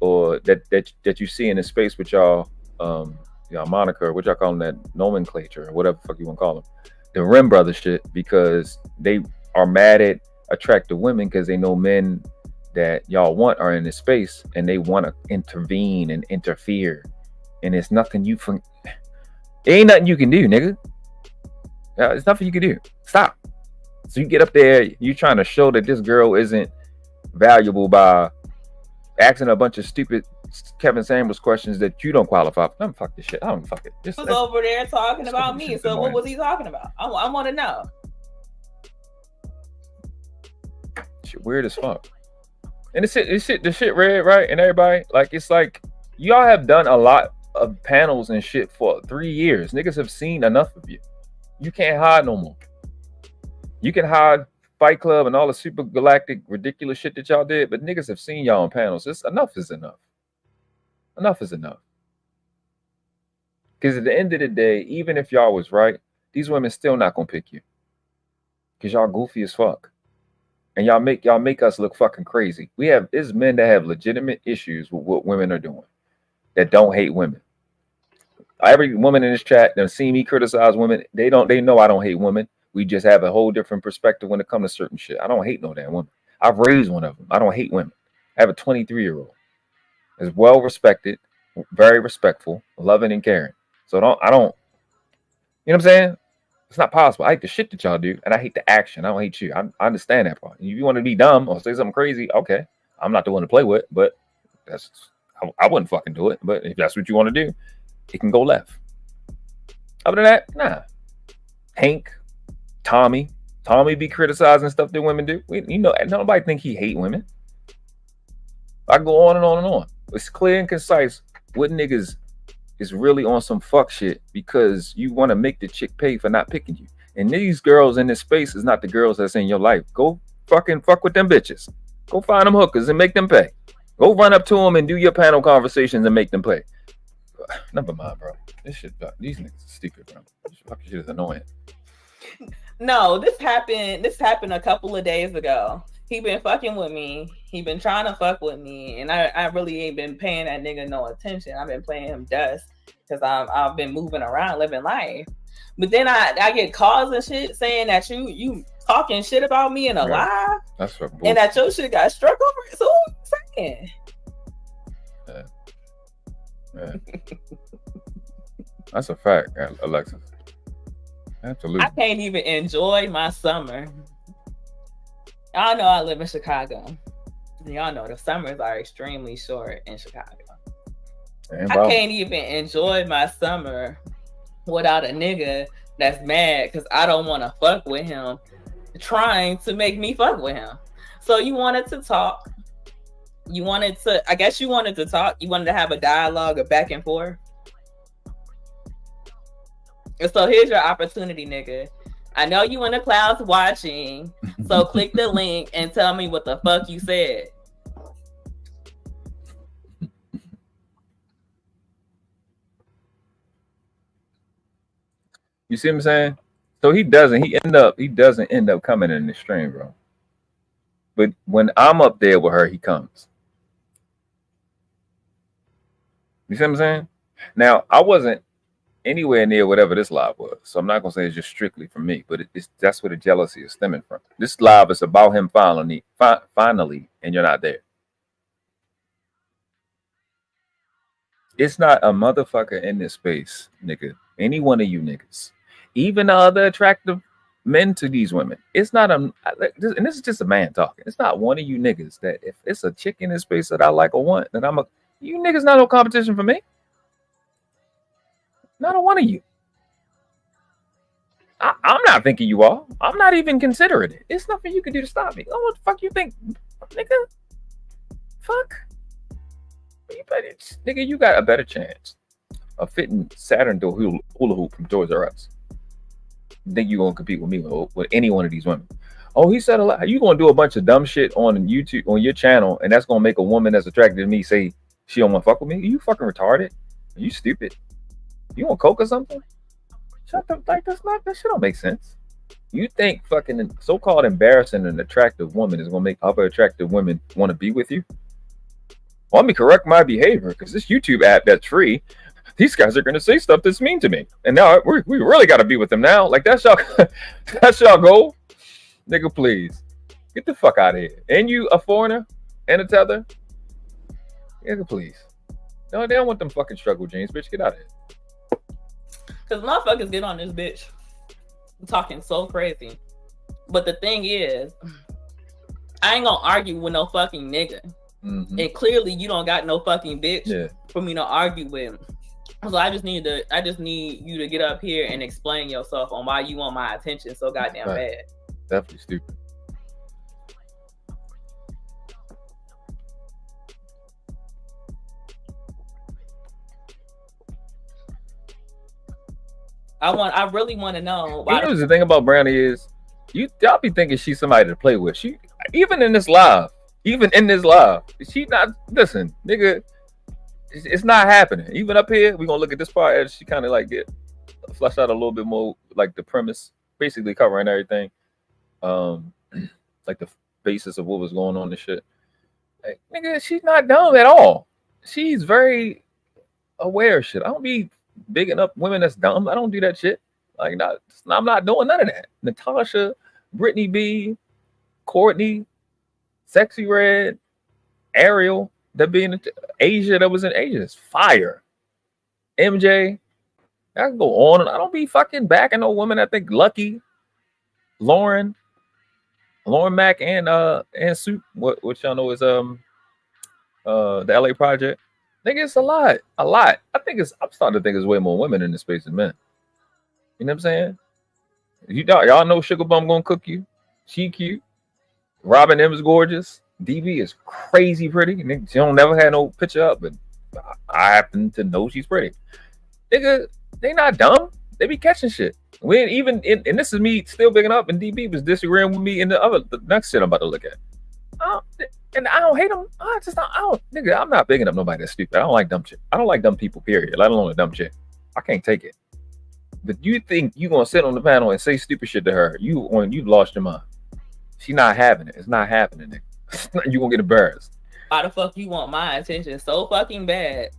or that you see in the space with y'all moniker, what y'all call them, that nomenclature or whatever the fuck you want to call them, the Rim Brothers shit, because they are mad at attractive women because they know men that y'all want are in this space and they want to intervene and interfere, and it's nothing it ain't nothing you can do, nigga. It's nothing you can do. Stop. So you get up there, you trying to show that this girl isn't valuable by asking a bunch of stupid Kevin Samuels questions that you don't qualify for. I'm fuck this shit. I don't fuck it.
He was over there talking about me. So what was he talking about? I want to know.
Shit weird as fuck. And the shit red, right? And everybody, like, it's like y'all have done a lot of panels and shit for 3 years. Niggas have seen enough of you. You can't hide no more. You can hide Fight Club and all the super galactic ridiculous shit that y'all did, but niggas have seen y'all on panels. Enough is enough. Enough is enough. Because at the end of the day, even if y'all was right, these women still not gonna pick you. Because y'all goofy as fuck. And y'all make us look fucking crazy. There's men that have legitimate issues with what women are doing, that don't hate women. Every woman in this chat that see me criticize women, they know I don't hate women. We just have a whole different perspective when it comes to certain shit. I don't hate no damn woman. I've raised one of them. I don't hate women. I have a 23-year-old. Is well respected, very respectful, loving and caring. So I don't, you know what I'm saying? It's not possible. I hate the shit that y'all do, and I hate the action. I don't hate you. I understand that part. If you want to be dumb or say something crazy, okay. I'm not the one to play with, but I wouldn't fucking do it. But if that's what you want to do, it can go left. Other than that, nah. Hank, Tommy be criticizing stuff that women do. Nobody think he hate women. I go on and on and on. It's clear and concise what niggas is really on some fuck shit because you want to make the chick pay for not picking you. And these girls in this space is not the girls that's in your life. Go fucking fuck with them bitches. Go find them hookers and make them pay. Go run up to them and do your panel conversations and make them pay. Never mind, bro. This shit, these niggas are stupid, bro. This fucking shit is annoying.
No, this happened a couple of days ago. He been fucking with me. He been trying to fuck with me, and I really ain't been paying that nigga no attention. I've been playing him dust because I've been moving around, living life. But then I get calls and shit saying that you talking shit about me in a lie,
that's what
and that your shit got struck over. So what are you saying?
Yeah. That's a fact, Alexis. Absolutely.
I can't even enjoy my summer. Y'all know I live in Chicago. Y'all know the summers are extremely short in Chicago. I can't even enjoy my summer without a nigga that's mad because I don't want to fuck with him, trying to make me fuck with him. So you wanted to talk. I guess you wanted to talk. You wanted to have a dialogue, a back and forth. And so here's your opportunity, nigga. I know you in the clouds watching, so click the link and tell me what the fuck you said.
You see what I'm saying? So he doesn't end up coming in the stream, bro. But when I'm up there with her, he comes. You see what I'm saying? Now, I wasn't anywhere near whatever this live was, so I'm not gonna say it's just strictly for me, but that's where the jealousy is stemming from. This live is about him finally, and you're not there. It's not a motherfucker in this space, nigga. Any one of you niggas, even the other attractive men to these women. It's not and this is just a man talking. It's not one of you niggas that if it's a chick in this space that I like or want, then you niggas not no competition for me. Not a one of you. I'm not thinking you are. I'm not even considering it. It's nothing you can do to stop me. Oh, what the fuck you think, nigga? Fuck. Nigga, you got a better chance of fitting Saturn to a hula hoop from Toys R Us. Think you gonna compete with me with any one of these women? Oh, he said a lot. You gonna do a bunch of dumb shit on YouTube on your channel, and that's gonna make a woman that's attracted to me say she don't want to fuck with me? Are you fucking retarded? Are you stupid? You want coke or something? Shut up! Like that shit don't make sense. You think fucking so-called embarrassing and attractive woman is gonna make other attractive women want to be with you? Well, let me correct my behavior because this YouTube app that's free, these guys are gonna say stuff that's mean to me, and now we really got to be with them now. Like that's y'all goal, nigga. Please get the fuck out of here. And you a foreigner and a tether, nigga. Please, no, they don't want them fucking struggle jeans, bitch. Get out of here.
Because motherfuckers get on this bitch talking so crazy. But the thing is, I ain't gonna argue with no fucking nigga. Mm-hmm. And clearly you don't got no fucking bitch for me to argue with. So I just need you to get up here and explain yourself on why you want my attention so goddamn bad.
Definitely stupid.
I really want to know why.
Here's the thing about Brownie is y'all be thinking she's somebody to play with. She even in this live, she not listen, nigga. It's not happening. Even up here, we're gonna look at this part as she kind of like get flesh out a little bit more, like the premise, basically covering everything, like the basis of what was going on and shit. Like, nigga, she's not dumb at all. She's very aware of shit. I don't be bigging up women that's dumb. I don't do that shit. Like, I'm not doing none of that. Natasha, Brittany B, Courtney, Sexy Red, Ariel that being in Asia, that was in Asia, is fire. MJ, I can go on, and I don't be fucking backing no woman. I think Lucky, Lauren Mack, and Soup, what y'all know is the LA Project. I think it's a lot. I think I'm starting to think it's way more women in the space than men. You know what I'm saying? Y'all know Sugar Bum gonna cook you. She cute. Robin M is gorgeous. DB is crazy pretty. She don't never had no picture up, but I happen to know she's pretty. Nigga, they not dumb. They be catching shit. And this is me still picking up, and DB was disagreeing with me in the next shit I'm about to look at. And I don't hate them. Nigga, I'm not bigging up nobody that's stupid. I don't like dumb shit. I don't like dumb people, period. Let alone a dumb shit. I can't take it. But you think you gonna sit on the panel and say stupid shit to her? You lost your mind. She not having it. It's not happening, nigga. You gonna get embarrassed.
Why the fuck you want my attention so fucking bad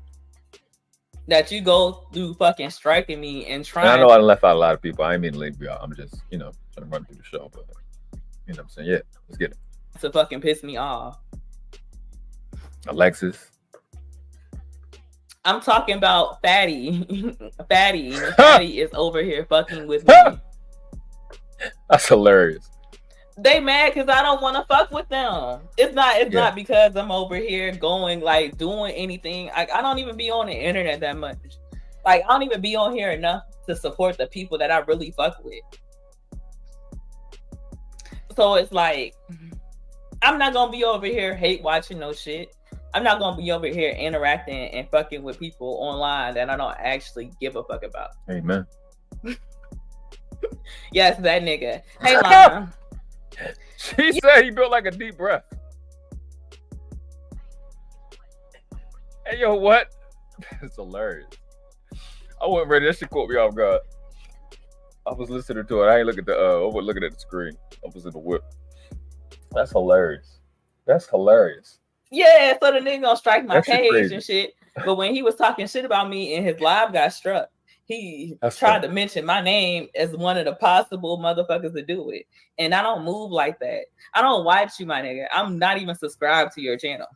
that you go through fucking striking me and trying?
And I know I left out a lot of people. I ain't mean to leave you out. I'm just, trying to run through the show. But you know what I'm saying? Yeah, let's get it.
To fucking piss me off.
Alexis.
I'm talking about Fatty. Fatty is over here fucking with me.
That's hilarious.
They mad because I don't want to fuck with them. It's not because I'm over here going like doing anything. I don't even be on the internet that much. Like I don't even be on here enough to support the people that I really fuck with. So it's like I'm not gonna be over here hate watching no shit. I'm not gonna be over here interacting and fucking with people online that I don't actually give a fuck about.
Amen.
Yes, that nigga. Hey, Lana.
She said he built like a deep breath. Hey, yo, what? It's hilarious. I wasn't ready. That shit caught me off guard. I was listening to it. I ain't looking at looking at the screen. I was in the whip. That's hilarious.
Yeah, so the nigga gonna strike my page and shit. But when he was talking shit about me and his live got struck, he tried to mention my name as one of the possible motherfuckers to do it. And I don't move like that. I don't watch you, my nigga. I'm not even subscribed to your channel.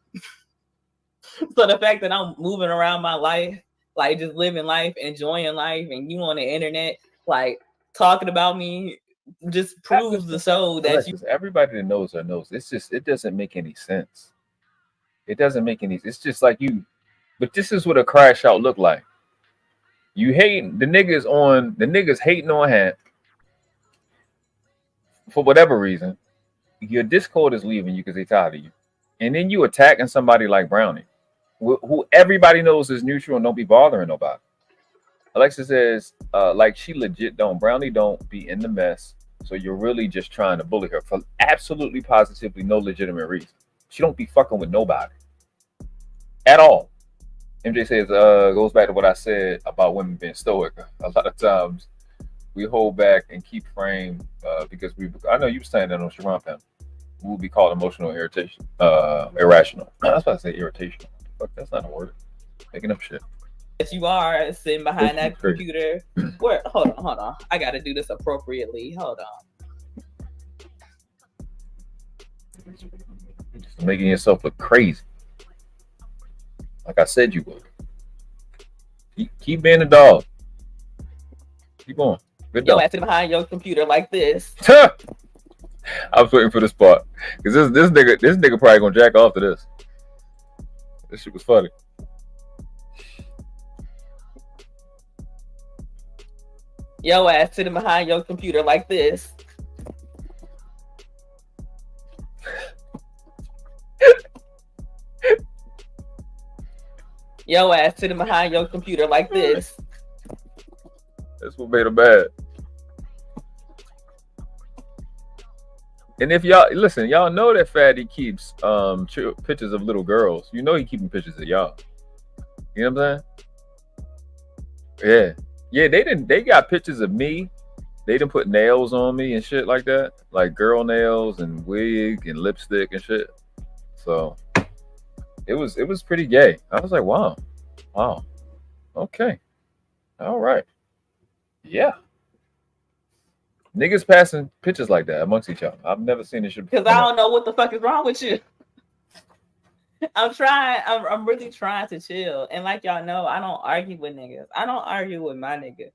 So the fact that I'm moving around my life, like just living life, enjoying life, and you on the internet, like talking about me, just proves the show that you.
Everybody that knows her knows. It doesn't make any sense. It doesn't make any. It's just like you. But this is what a crash out look like. You hating the niggas hating on him for whatever reason. Your Discord is leaving you because they tired of you, and then you attacking somebody like Brownie, who everybody knows is neutral and don't be bothering nobody. Alexa says, like she legit don't. Brownie don't be in the mess, so you're really just trying to bully her for absolutely positively no legitimate reason. She don't be fucking with nobody at all. MJ says, goes back to what I said about women being stoic. A lot of times we hold back and keep frame because I know you were saying that on Sharon panel. We will be called emotional irritation, irrational. That's why I say irritation. Fuck, that's not a word. Making up shit.
Yes, you are sitting behind that computer. Hold on. I gotta do this appropriately. Hold on.
Making yourself look crazy. Like I said you would. Keep being a dog. Keep going. Good dog.
Yo, sitting behind your computer like this.
I was waiting for this part. Because this nigga probably gonna jack off to this. This shit was funny.
Yo ass sitting behind your computer like this. Yo ass sitting behind your computer like this.
That's what made him mad. And if y'all listen, y'all know that Fatty keeps pictures of little girls. You know he keeping pictures of y'all. You know what I'm saying? Yeah. They got pictures of me. They didn't put nails on me and shit like that. Like girl nails and wig and lipstick and shit. So it was pretty gay. I was like, wow. Okay. All right. Yeah. Niggas passing pictures like that amongst each other. I've never seen this shit before.
Because I don't know what the fuck is wrong with you. I'm really trying to chill. And like y'all know, I don't argue with niggas. I don't argue with my nigga.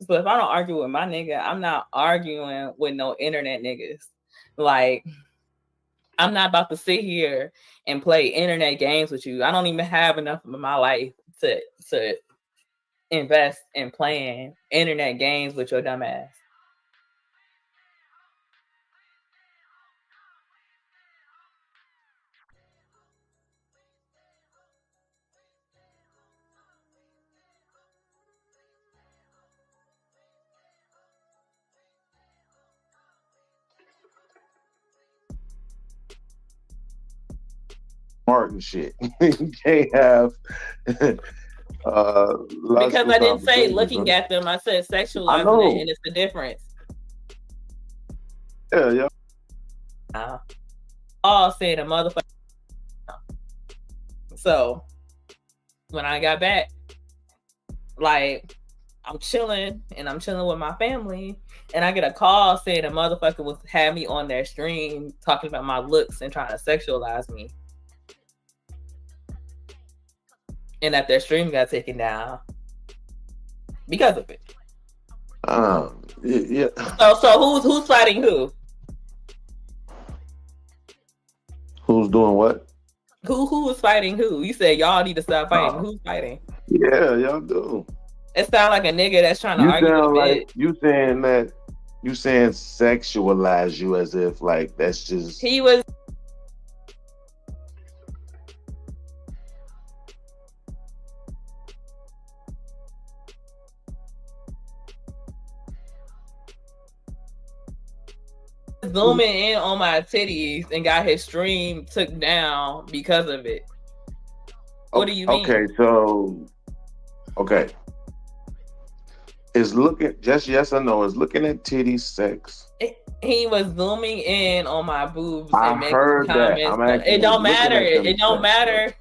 So if I don't argue with my nigga, I'm not arguing with no internet niggas. Like, I'm not about to sit here and play internet games with you. I don't even have enough of my life to invest in playing internet games with your dumb ass.
Smart and shit. You can't have
because I didn't say looking at them, I said sexualizing it, and it's the difference.
Yeah.
All said a motherfucker. So when I got back, like, I'm chilling with my family, and I get a call saying a motherfucker had me on their stream talking about my looks and trying to sexualize me. And that their stream got taken down because of it.
Yeah.
So who's fighting who?
Who's doing what?
Who is fighting who? You said y'all need to stop fighting. Who's fighting?
Yeah, y'all do.
It sounds like a nigga that's trying to argue.
Sound like you saying sexualize you as if like that's just
he was. Zooming in on my titties and got his stream took down because of it. What do you mean?
Okay. Is looking just yes or no? Is looking at titties sex?
He was zooming in on my boobs
I
and making
heard
comments.
That.
It don't matter. It don't matter.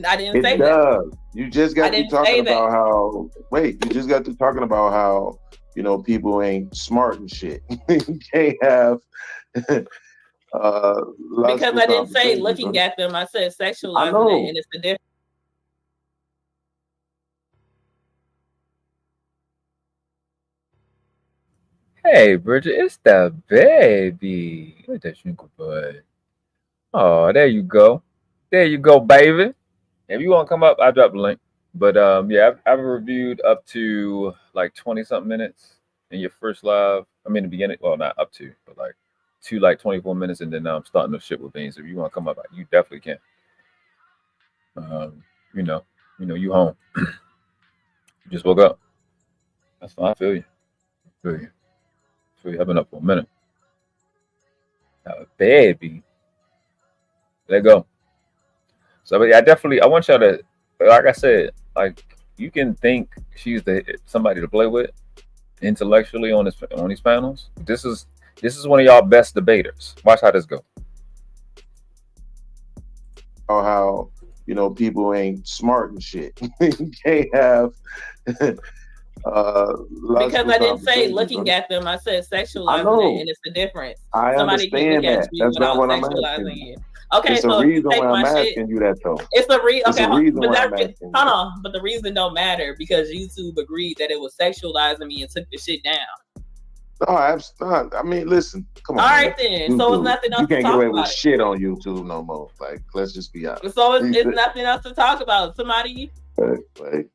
I didn't say
that.
That.
You just got to talking about how. Wait, you just got to talking about how people ain't smart and shit. You can't have.
Because I didn't say looking at them. I said sexualizing it, and it's the difference.
Hey, Bridget, it's the baby. Look at that shrinkle bud. Oh, there you go. There you go, baby. If you want to come up, I'll drop the link. But yeah, I've reviewed up to like 20-something minutes in your first live. I mean, the beginning. Well, not up to, but like to like 24 minutes, and then now I'm starting to shit with beans. If you want to come up, you definitely can. You home. You just woke up. That's fine. I feel you. I've been up for a minute. Baby. Let go. So yeah, I want y'all to, like I said, like you can think she's somebody to play with intellectually on these panels. This is one of y'all best debaters. Watch how this go.
Or how people ain't smart and shit. You can't have.
Because I didn't say looking at them, I said sexualizing it, and it's the difference.
Somebody can look at you without sexualizing you.
Okay,
it's
so
the reason why I'm asking you that though.
It's the reason. Okay,
hold
on. But the reason don't matter because YouTube agreed that it was sexualizing me and took the shit down.
No, I mean, listen, come on.
All right, then.
YouTube.
So it's nothing else.
You can't
to talk
get away
about
with shit on YouTube no more. Like, let's just be honest.
So it's nothing else to talk about. Somebody.
Like,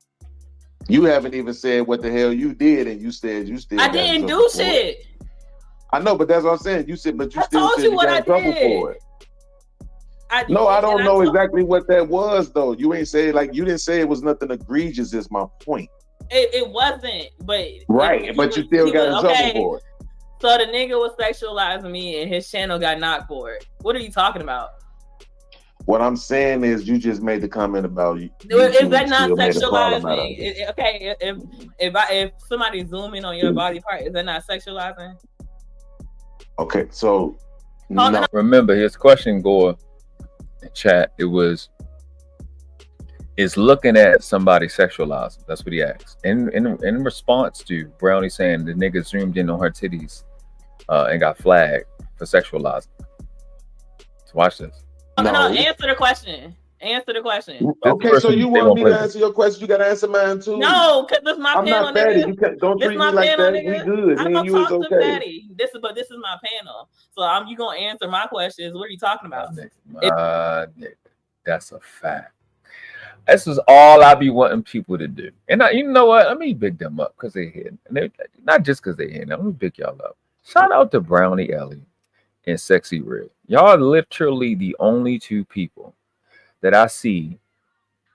you haven't even said what the hell you did, and you said you still.
I didn't do shit.
I know, but that's what I'm saying. You said, but you
I
still
told
said
you what
got
I
in trouble
did.
for it. I don't know exactly what that was, though. You ain't say you didn't say it was nothing egregious. Is my point.
It wasn't, but
right. But you still got in trouble for it.
So the nigga was sexualizing me, and his channel got knocked for it. What are you talking about?
What I'm saying is, you just made the comment about you.
Is that not sexualizing? Okay, if somebody's zooming on your body part, is that not sexualizing?
Okay, so
no. Remember his question, Gore. Chat. It was. Is looking at somebody sexualizing? That's what he asked. In response to Brownie saying the nigga zoomed in on her titties, and got flagged for sexualizing. So watch this.
No, answer the question. Answer the question.
Okay, so you want me to answer your question? You gotta answer mine too.
No, because this is my panel.
I'm not fatty. You don't treat me like that. We good. Me and you is okay.
This is my panel. So you gonna answer my questions. What are you talking about?
That's a fact. This is all I be wanting people to do. And you know what? Let me big them up because they're here. And not just because they're here. Let me big y'all up. Shout out to Brownie Ellie and Sexy Red. Y'all are literally the only two people that I see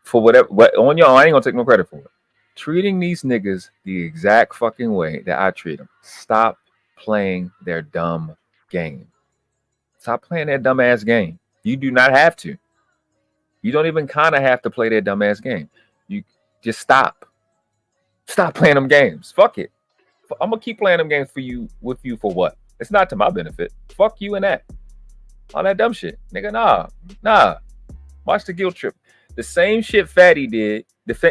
for whatever on y'all. I ain't gonna take no credit for it. Treating these niggas the exact fucking way that I treat them. Stop playing their dumb game. Stop playing that dumb ass game. You do not have to. You don't even kind of have to play that dumb ass game. You just stop. Stop playing them games. Fuck it. I'm gonna keep playing them games with you for what? It's not to my benefit. Fuck you and that. All that dumb shit. Nigga, nah. Watch the guilt trip. The same shit Fatty did,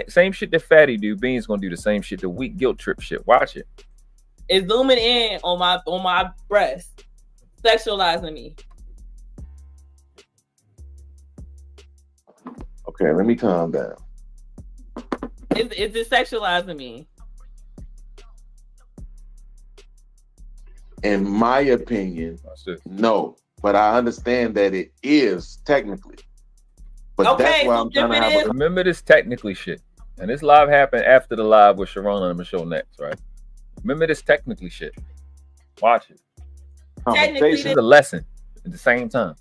same shit that Fatty do, Bean's gonna do the same shit, the weak guilt trip shit. Watch it.
It's zooming in on my breast, sexualizing me.
Okay, let me calm down.
Is it sexualizing me?
In my opinion, no. But I understand that it is technically. But
okay,
that's why I'm trying to have
remember this technically shit. And this live happened after the live with Sharon on the show next, right? Remember this technically shit. Watch it.
Technically,
this is a lesson at the same time.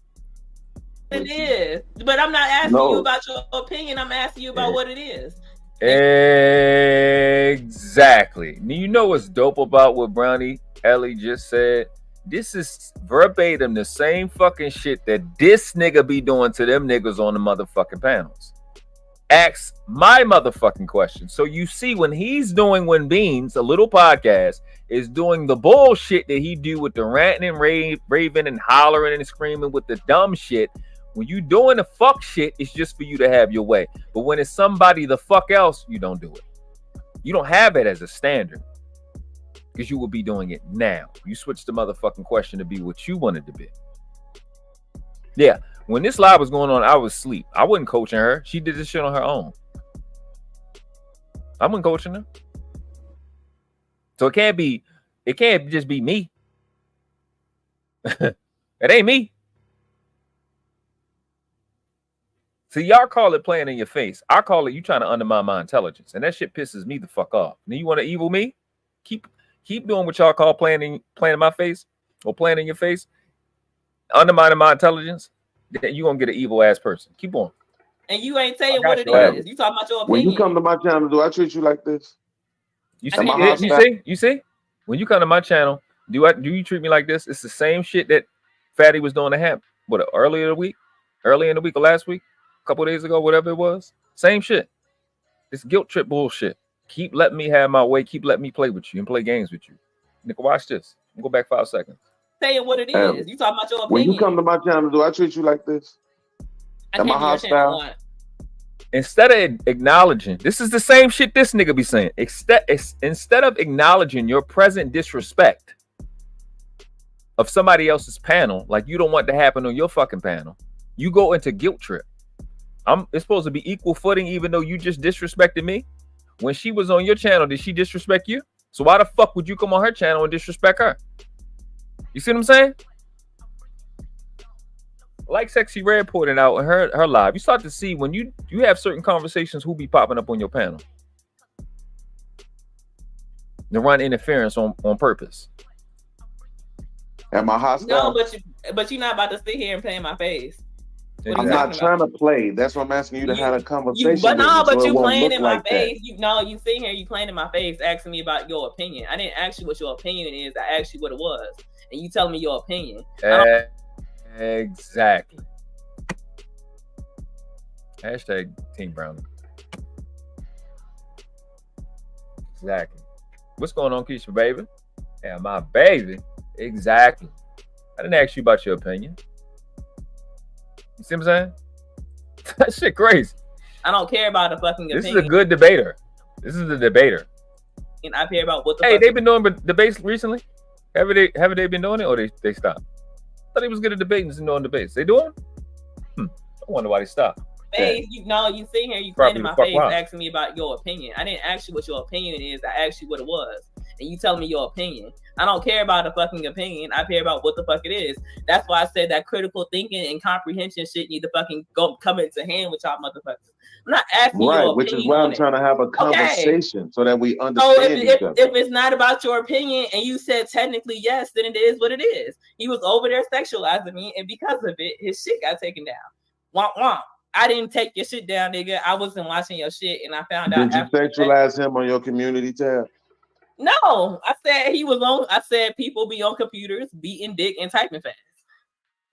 It is. But I'm not asking you about your opinion. I'm asking you about what it is.
Exactly. You know what's dope about what Brownie Ellie just said? This is verbatim the same fucking shit that this nigga be doing to them niggas on the motherfucking panels. Ask my motherfucking question. So you see when Beans, a little podcast, is doing the bullshit that he do with the ranting and raving and hollering and screaming with the dumb shit. When you doing the fuck shit, it's just for you to have your way. But when it's somebody the fuck else, you don't do it. You don't have it as a standard. Because you will be doing it now. You switch the motherfucking question to be what you wanted to be. Yeah. When this live was going on, I was asleep. I wasn't coaching her. She did this shit on her own. I wasn't coaching her. So it can't just be me. It ain't me. See, y'all call it playing in your face. I call it you trying to undermine my intelligence. And that shit pisses me the fuck off. Then you want to evil me? Keep doing what y'all call playing in my face or playing in your face, undermining my intelligence. Then you gonna get an evil ass person. Keep on.
And you ain't saying what it is. You talking about your opinion.
When you come to my channel, do I treat you like this?
You see? When you come to my channel, do you treat me like this? It's the same shit that Fatty was doing to him. Early in the week or last week, a couple days ago, whatever it was. Same shit. This guilt trip bullshit. Keep letting me have my way. Keep letting me play with you and play games with you. Nigga, watch this. Go back 5 seconds.
Saying what it is. You talking about your opinion.
When you come to my channel, do I treat you like this? Am I hostile?
Instead of acknowledging, this is the same shit this nigga be saying. Instead of acknowledging your present disrespect of somebody else's panel, like you don't want to happen on your fucking panel, you go into guilt trip. It's supposed to be equal footing, even though you just disrespected me. When she was on your channel, did she disrespect you? So why the fuck would you come on her channel and disrespect her? You see what I'm saying? Like Sexy Red pointed out in her live, you start to see when you have certain conversations who be popping up on your panel. They run interference on purpose.
Am I hostile?
No, but you're not about to sit here and play in my face.
I'm not trying to play. That's why I'm asking you to have a conversation.
But you playing in my face. You sitting here, you playing in my face, asking me about your opinion. I didn't ask you what your opinion is. I asked you what it was, and you telling me your opinion.
Exactly. Hashtag Team Brownie. Exactly. What's going on, Keisha, baby? Yeah, my baby. Exactly. I didn't ask you about your opinion. You see what I'm saying? That shit crazy.
I don't care about a fucking opinion.
This is a good debater. This is a debater.
And I care about what the
Hey, they've been doing debates recently? Have they been doing it or they stopped? I thought he was good at debating and doing debates. They doing? I wonder why they stopped.
Face, you sit here, you playing in my face, asking me about your opinion. I didn't ask you what your opinion is. I asked you what it was, and you telling me your opinion. I don't care about a fucking opinion. I care about what the fuck it is. That's why I said that critical thinking and comprehension shit need to fucking come into hand with y'all motherfuckers. I'm not asking your opinion,
which is why I'm trying to have a conversation so that we understand each other.
If it's not about your opinion and you said technically yes, then it is what it is. He was over there sexualizing me, and because of it, his shit got taken down. Womp womp. I didn't take your shit down, nigga. I wasn't watching your shit, and I found out.
Did you sexualize him on your community tab?
No, I said he was on. I said people be on computers, beating dick and typing fast.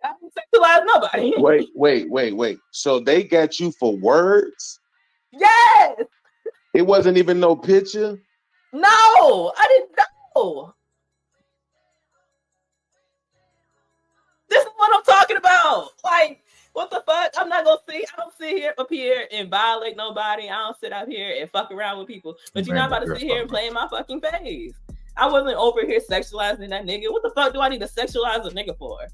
I didn't sexualize nobody.
Wait. So they got you for words?
Yes.
It wasn't even no picture?
No, I didn't know. This is what I'm talking about. Like, what the fuck? I'm not gonna I don't sit up here and violate nobody. I don't sit up here and fuck around with people. But you're not about to sit here and play in my fucking face. I wasn't over here sexualizing that nigga. What the fuck do I need to sexualize a nigga for?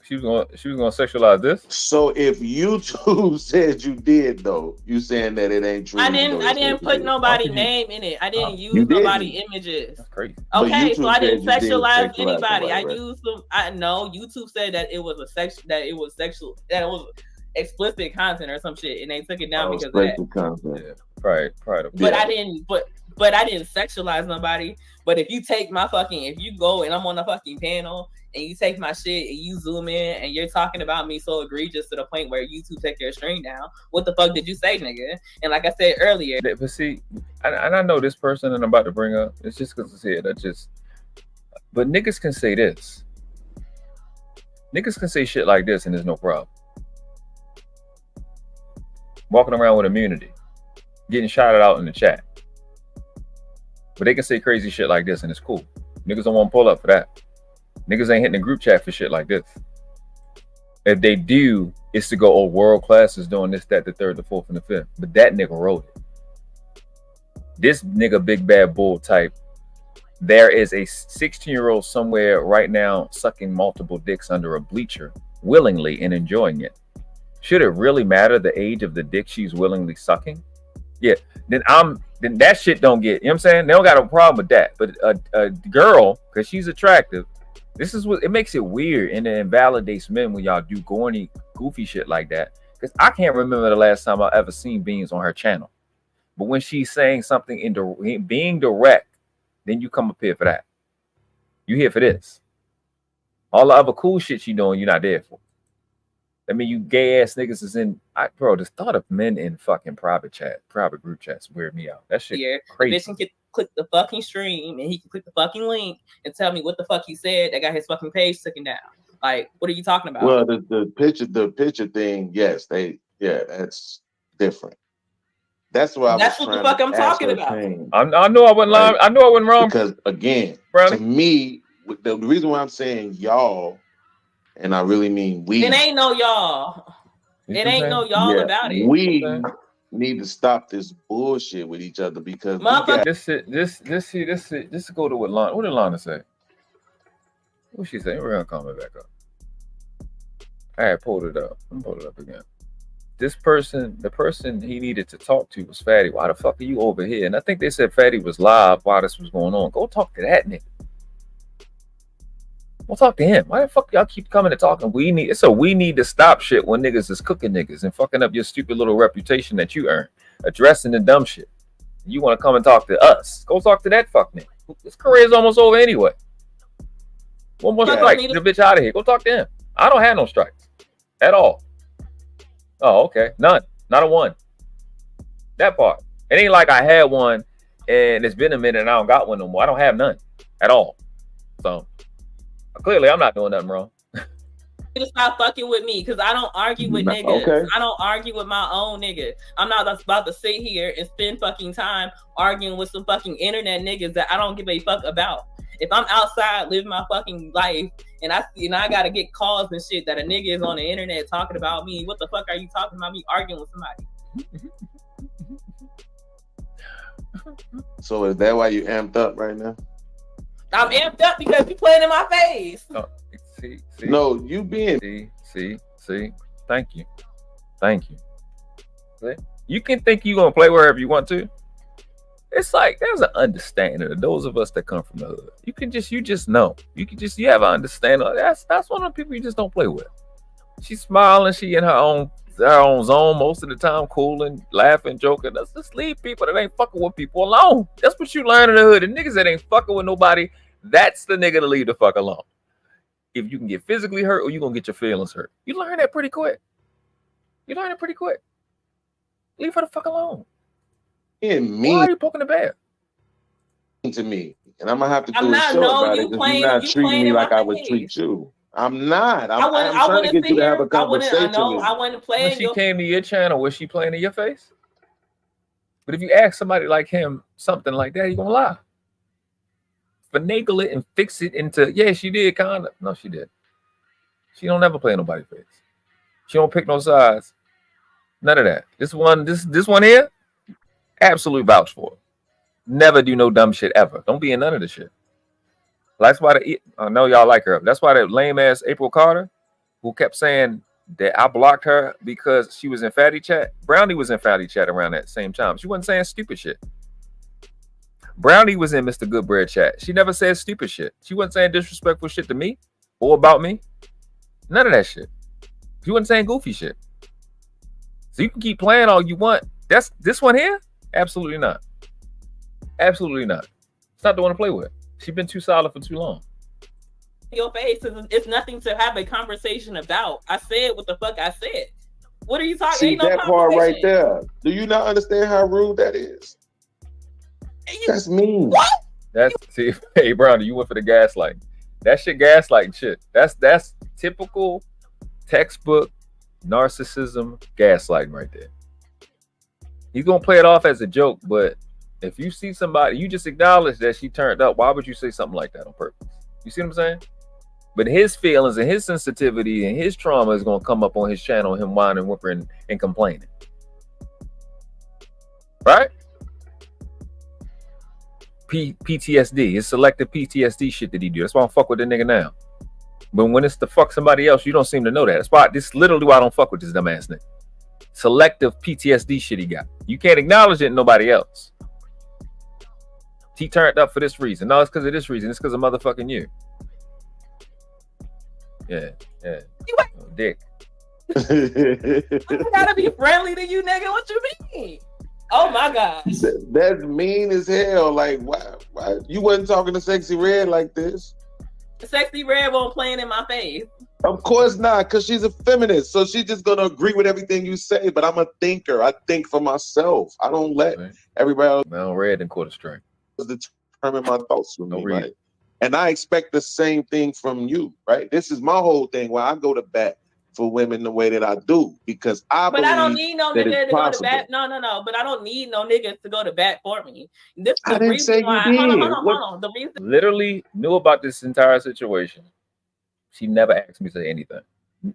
She was gonna sexualize this.
So if YouTube said you did, though, you saying that it ain't true.
I didn't put nobody's name in it. I didn't use nobody's images.
That's crazy.
Okay, so I didn't sexualize anybody. I used them. I know YouTube said that it was that it was explicit content or some shit, and they took it down because of that.
Content.
Yeah, right.
But I didn't. But I didn't sexualize nobody. But if you take my fucking, if you go and I'm on a fucking panel and you take my shit and you zoom in and you're talking about me so egregious to the point where YouTube take your string down, what the fuck did you say, nigga? And like I said earlier,
but see, and I know this person and I'm about to bring up. It's just because it's here. But niggas can say this. Niggas can say shit like this and there's no problem. Walking around with immunity, getting shouted out in the chat. But they can say crazy shit like this and it's cool. Niggas don't want to pull up for that. Niggas ain't hitting the group chat for shit like this. If they do, it's to go, oh, world class is doing this, that, the third, the fourth, and the fifth. But that nigga wrote it. This nigga big bad bull type. There is a 16-year-old somewhere right now sucking multiple dicks under a bleacher willingly and enjoying it. Should it really matter the age of the dick she's willingly sucking? Yeah, then that shit don't get, you know what I'm saying? They don't got a problem with that. But a girl, because she's attractive, this is what it makes it weird and it invalidates men when y'all do corny, goofy shit like that. Because I can't remember the last time I ever seen Beans on her channel. But when she's saying something in being direct, then you come up here for that. You here for this. All the other cool shit she doing, you're not there for. I mean, you gay ass niggas is in, bro, the thought of men in fucking private group chats weird me out. That shit crazy.
The bitch can click the fucking stream and he can click the fucking link and tell me what the fuck he said that got his fucking page taken down. Like, what are you talking about?
Well, the picture thing, yes, that's different. That's why
that's what the fuck I'm talking about.
I know I wasn't lying. I know I wasn't wrong.
Because again,
Brownie,
to me, the reason why I'm saying y'all, and I really mean we.
It ain't no y'all. It ain't no y'all about it.
We need to stop this bullshit with each other because
this go to what Lana. What did Lana say? What she say? We're gonna comment back up. All right, pulled it up. I'm pulled it up again. This person, the person he needed to talk to was Fatty. Why the fuck are you over here? And I think they said Fatty was live while this was going on. Go talk to that nigga. We'll talk to him. Why the fuck y'all keep coming and talking? We need to stop shit when niggas is cooking niggas and fucking up your stupid little reputation that you earn. Addressing the dumb shit. You want to come and talk to us. Go talk to that fuck nigga. His career's almost over anyway. One more strike. Get the bitch out of here. Go talk to him. I don't have no strikes. At all. Oh, okay. None. Not a one. That part. It ain't like I had one and it's been a minute and I don't got one no more. I don't have none. At all. So clearly, I'm not doing nothing wrong.
You stop fucking with me because I don't argue with niggas. Okay. I don't argue with my own nigga. I'm not about to sit here and spend fucking time arguing with some fucking internet niggas that I don't give a fuck about. If I'm outside living my fucking life and I gotta get calls and shit that a nigga is on the internet talking about me, what the fuck are you talking about me arguing with somebody?
So is that why you amped up right now?
I'm amped up because you playing in my face.
Oh, see.
No, you being.
See. See, thank you. See? You can think you're gonna play wherever you want to. It's like there's an understanding of those of us that come from the hood. You just know. You have an understanding. That's one of the people you just don't play with. She's smiling. She in her own zone most of the time, cooling, laughing, joking. Let's just leave people that ain't fucking with people alone. That's what you learn in the hood. The niggas that ain't fucking with nobody, that's the nigga to leave the fuck alone. If you can get physically hurt or you gonna get your feelings hurt, you learn that pretty quick. Leave her the fuck alone.
And me,
why are you poking the bear?
To me, and I'm gonna have to do a show about it because you're not treating me like I would treat you. I'm not. I'm trying to get you to have a conversation.
I want to play.
When she came to your channel, was she playing in your face? But if you ask somebody like him something like that, you gonna lie. Finagle it and fix it into, yeah, she did kind of. No, she did. She don't ever play in nobody's face. She don't pick no sides. None of that. This one here, absolute vouch for. Never do no dumb shit ever. Don't be in none of this shit. That's why I know y'all like her. That's why that lame ass April Carter, who kept saying that I blocked her because she was in Fatty Chat. Brownie was in Fatty Chat around that same time. She wasn't saying stupid shit. Brownie was in Mr. Goodbread Chat. She never said stupid shit. She wasn't saying disrespectful shit to me or about me. None of that shit. She wasn't saying goofy shit. So you can keep playing all you want. That's this one here? Absolutely not. Absolutely not. It's not the one to play with. She's been too solid for too long.
Your face it's nothing to have a conversation about. I said what the fuck I said. What are you talking?
See that part right there? Do you not understand how rude that is? That's mean.
What?
See, hey Brownie, you went for the gaslighting. That shit gaslighting shit. That's typical textbook narcissism gaslighting right there. He's gonna play it off as a joke, but if you see somebody, you just acknowledge that she turned up. Why would you say something like that on purpose? You see what I'm saying? But his feelings and his sensitivity and his trauma is gonna come up on his channel, him whining, whimpering, and complaining. Right? PTSD. It's selective PTSD shit that he do. That's why I don't fuck with the nigga now. But when it's to fuck somebody else, you don't seem to know that. That's why this is literally why I don't fuck with this dumbass nigga. Selective PTSD shit he got. You can't acknowledge it in nobody else. He turned up for this reason. No, it's because of this reason. It's because of motherfucking you. Yeah. Oh, dick.
I gotta be friendly to you, nigga. What you mean? Oh my god.
That's mean as hell. Like, why you wasn't talking to Sexy Red like this?
Sexy Red won't play in my face.
Of course not, because she's a feminist. So she's just gonna agree with everything you say. But I'm a thinker. I think for myself. I don't let everybody else
now red and quarter string
determine my thoughts for me,
reason.
right? And I expect the same thing from you, right? This is my whole thing where I go to bat for women the way that I do because I
But I don't need no nigga to go to bat. No. But I don't need no nigga to go to bat for me. This is the reason why. Hold on. The reason.
Literally knew about this entire situation. She never asked me to say anything.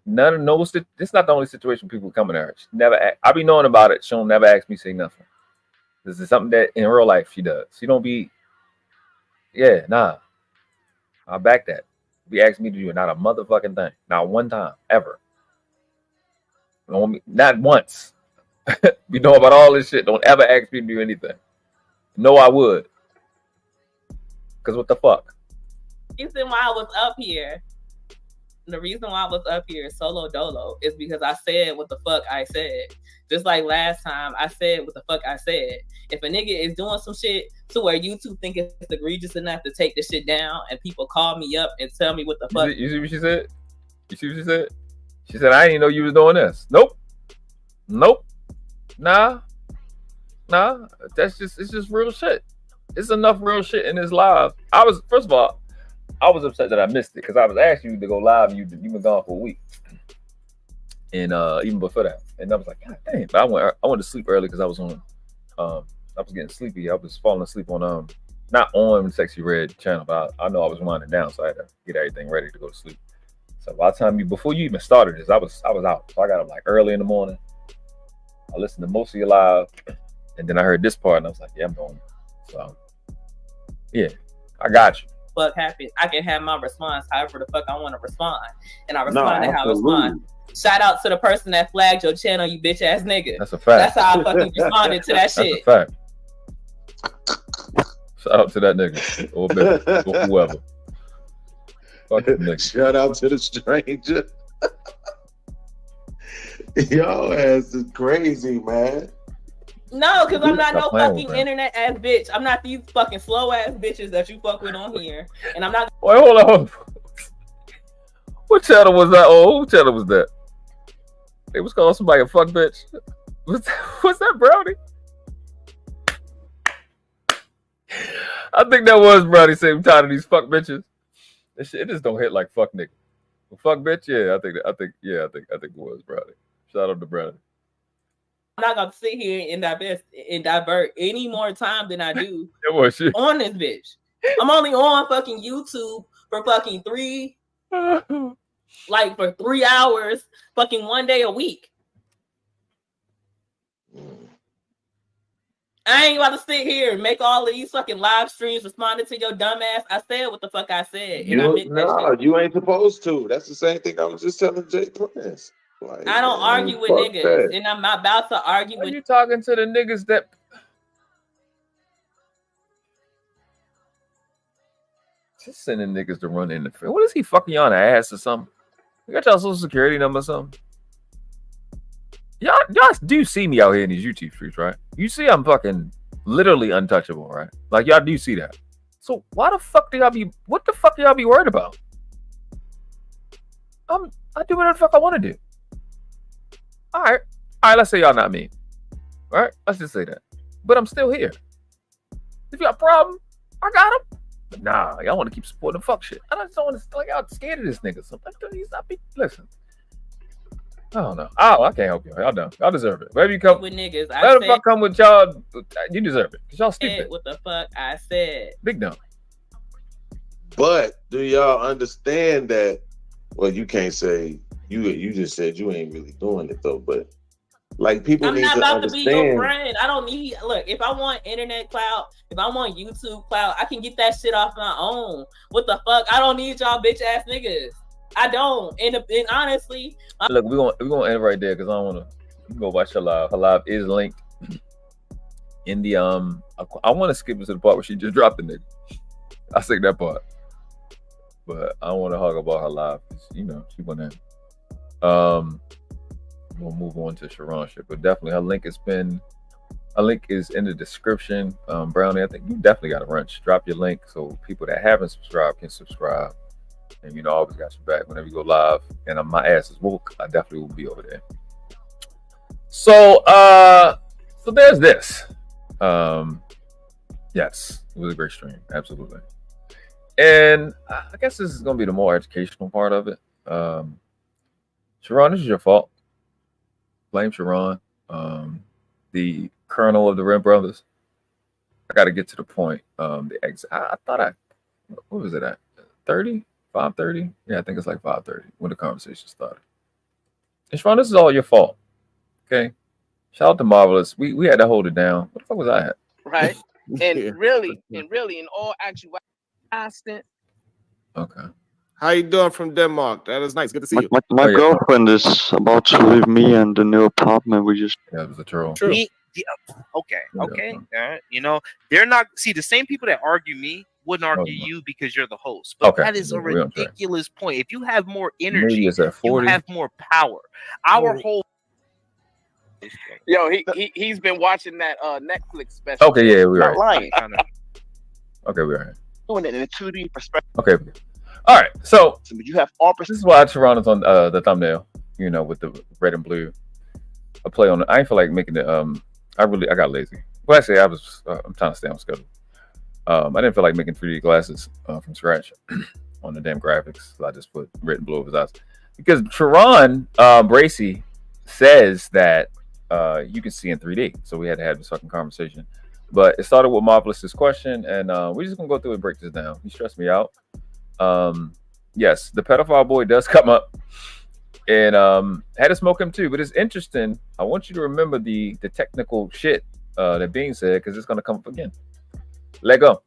None of those. This is not the only situation people coming at her. She never. I be knowing about it. She'll never ask me to say nothing. This is something that in real life she does. She don't be. Yeah, nah. I'll back that. Be asking me to do it, not a motherfucking thing, not one time ever. Not once. You know about all this shit. Don't ever ask me to do anything. No, I would. Cause what the fuck?
The reason why I was up here solo dolo is because I said what the fuck I said. Just like last time, I said what the fuck I said. If a nigga is doing some shit to where you two think it's egregious enough to take the shit down, and people call me up and tell me what the fuck.
You see what she said? You see what she said? She said, I didn't know you was doing this. Nope. Nah. It's just real shit. It's enough real shit in this live. First of all, I was upset that I missed it because I was asking you to go live and you've been gone for a week. And even before that. And I was like, God damn. But I went to sleep early because I was on I was getting sleepy. I was falling asleep on not on Sexy Red channel, but I know I was winding down, so I had to get everything ready to go to sleep. So by the time before you even started this, I was out. So I got up like early in the morning. I listened to most of your live, and then I heard this part, and I was like, yeah, I'm going. So yeah, I got you.
fuck happened, I can have my response however the fuck I want to respond, and I respond to how I respond. Shout out to the person that flagged your channel, you bitch ass nigga.
That's a fact.
That's how I fucking responded to that shit.
That's a fact. Shout out to that nigga or bitch or whoever. Fuck that nigga.
Shout out to the stranger. Yo, ass is crazy, man.
No, because I'm not no fucking internet ass bitch. I'm not these fucking slow ass bitches that you fuck with on here. And I'm not.
Wait, hold on. What channel was that? Oh, what channel was that? They was calling somebody a fuck bitch. What's that, Brownie? I think that was Brownie saying I'm tired of these fuck bitches. This shit, it just don't hit like fuck nigga. Fuck bitch, yeah, I think it was Brownie. Shout out to Brownie.
I'm not gonna sit here and divert any more time than I do on this bitch. I'm only on fucking YouTube for fucking 3 hours, fucking 1 day a week. I ain't about to sit here and make all of these fucking live streams responding to your dumb ass. I said what the fuck I said.
You ain't supposed to. That's the same thing I was just telling Jay Prince. Like,
I don't argue with niggas, and I'm not about to argue with.
You talking to the niggas that? Just sending niggas to run in the field. What is he fucking you on the ass or something? You got y'all social security number or something? Y'all do see me out here in these YouTube streets, right? You see I'm fucking literally untouchable, right? Like y'all do see that. So why the fuck do y'all be? What the fuck do y'all be worried about? I do whatever the fuck I want to do. All right. Let's say y'all not me. All right. Let's just say that. But I'm still here. If you got a problem, I got them. But nah, y'all want to keep supporting the fuck shit. I just don't want to like y'all scared of this nigga. So he's not be. Listen. I don't know. I can't help you. Y'all done. Y'all deserve it. Wherever you come
with niggas,
let the fuck come with y'all. You deserve it. Cause y'all stupid.
What the fuck I said.
Big dumb.
But do y'all understand that? Well, you can't say you just said you ain't really doing it though, but like people need to understand. I'm not about to be your friend. I don't need if I want internet clout, if I want YouTube clout, I can get that shit off my own. What the fuck? I don't need y'all bitch ass niggas. I don't. And honestly,
look, we're gonna end right there because I don't wanna you can go watch her live. Her live is linked in the I wanna skip it to the part where she just dropped the nigga. I think that part. But I don't want to talk about her live. You know, she went in. We'll move on to Sharon shit. But definitely her link is in the description. Brownie, I think you definitely got to wrench. Drop your link so people that haven't subscribed can subscribe. And you know, I always got your back whenever you go live. And my ass is woke. I definitely will be over there. So there's this. Yes, it was a great stream. Absolutely. And I guess this is going to be the more educational part of it. Sharon, this is your fault. Blame Sharon, the colonel of the Red Brothers. I got to get to the point. I thought what was it at? 5:30? Yeah, I think it's like 5:30 when the conversation started. And Sharon, this is all your fault. Okay? Shout out to Marvelous. We had to hold it down. What the fuck was I at?
Right. And really, in all actuality, constant.
Okay.
How you doing from Denmark? That is nice. Good to see you.
My girlfriend is about to leave me and the new apartment we just.
Yeah, it was a troll.
Okay. You know, they're not. See, the same people that argue me wouldn't argue you because you're the host. But that is a ridiculous point. If you have more energy, you have more power. Our whole.
Yo, he's been watching that Netflix special.
Okay, yeah, we are.
Not lying.
Okay, we are.
Doing it in a 2D perspective.
Okay. All right. So
you have all.
This is why Sharon is on the thumbnail. You know, with the red and blue. I play on it. I ain't feel like making it. I got lazy. Well, actually, I'm trying to stay on schedule. I didn't feel like making 3D glasses from scratch on the damn graphics. So I just put red and blue over his eyes because Sharon Bracey says that you can see in 3D. So we had to have this fucking conversation. But it started with Marvelous's question, and we're just gonna go through and break this down. He stressed me out. Yes, the pedophile boy does come up, and had to smoke him too. But it's interesting. I want you to remember the technical shit that being said because it's gonna come up again. Let go.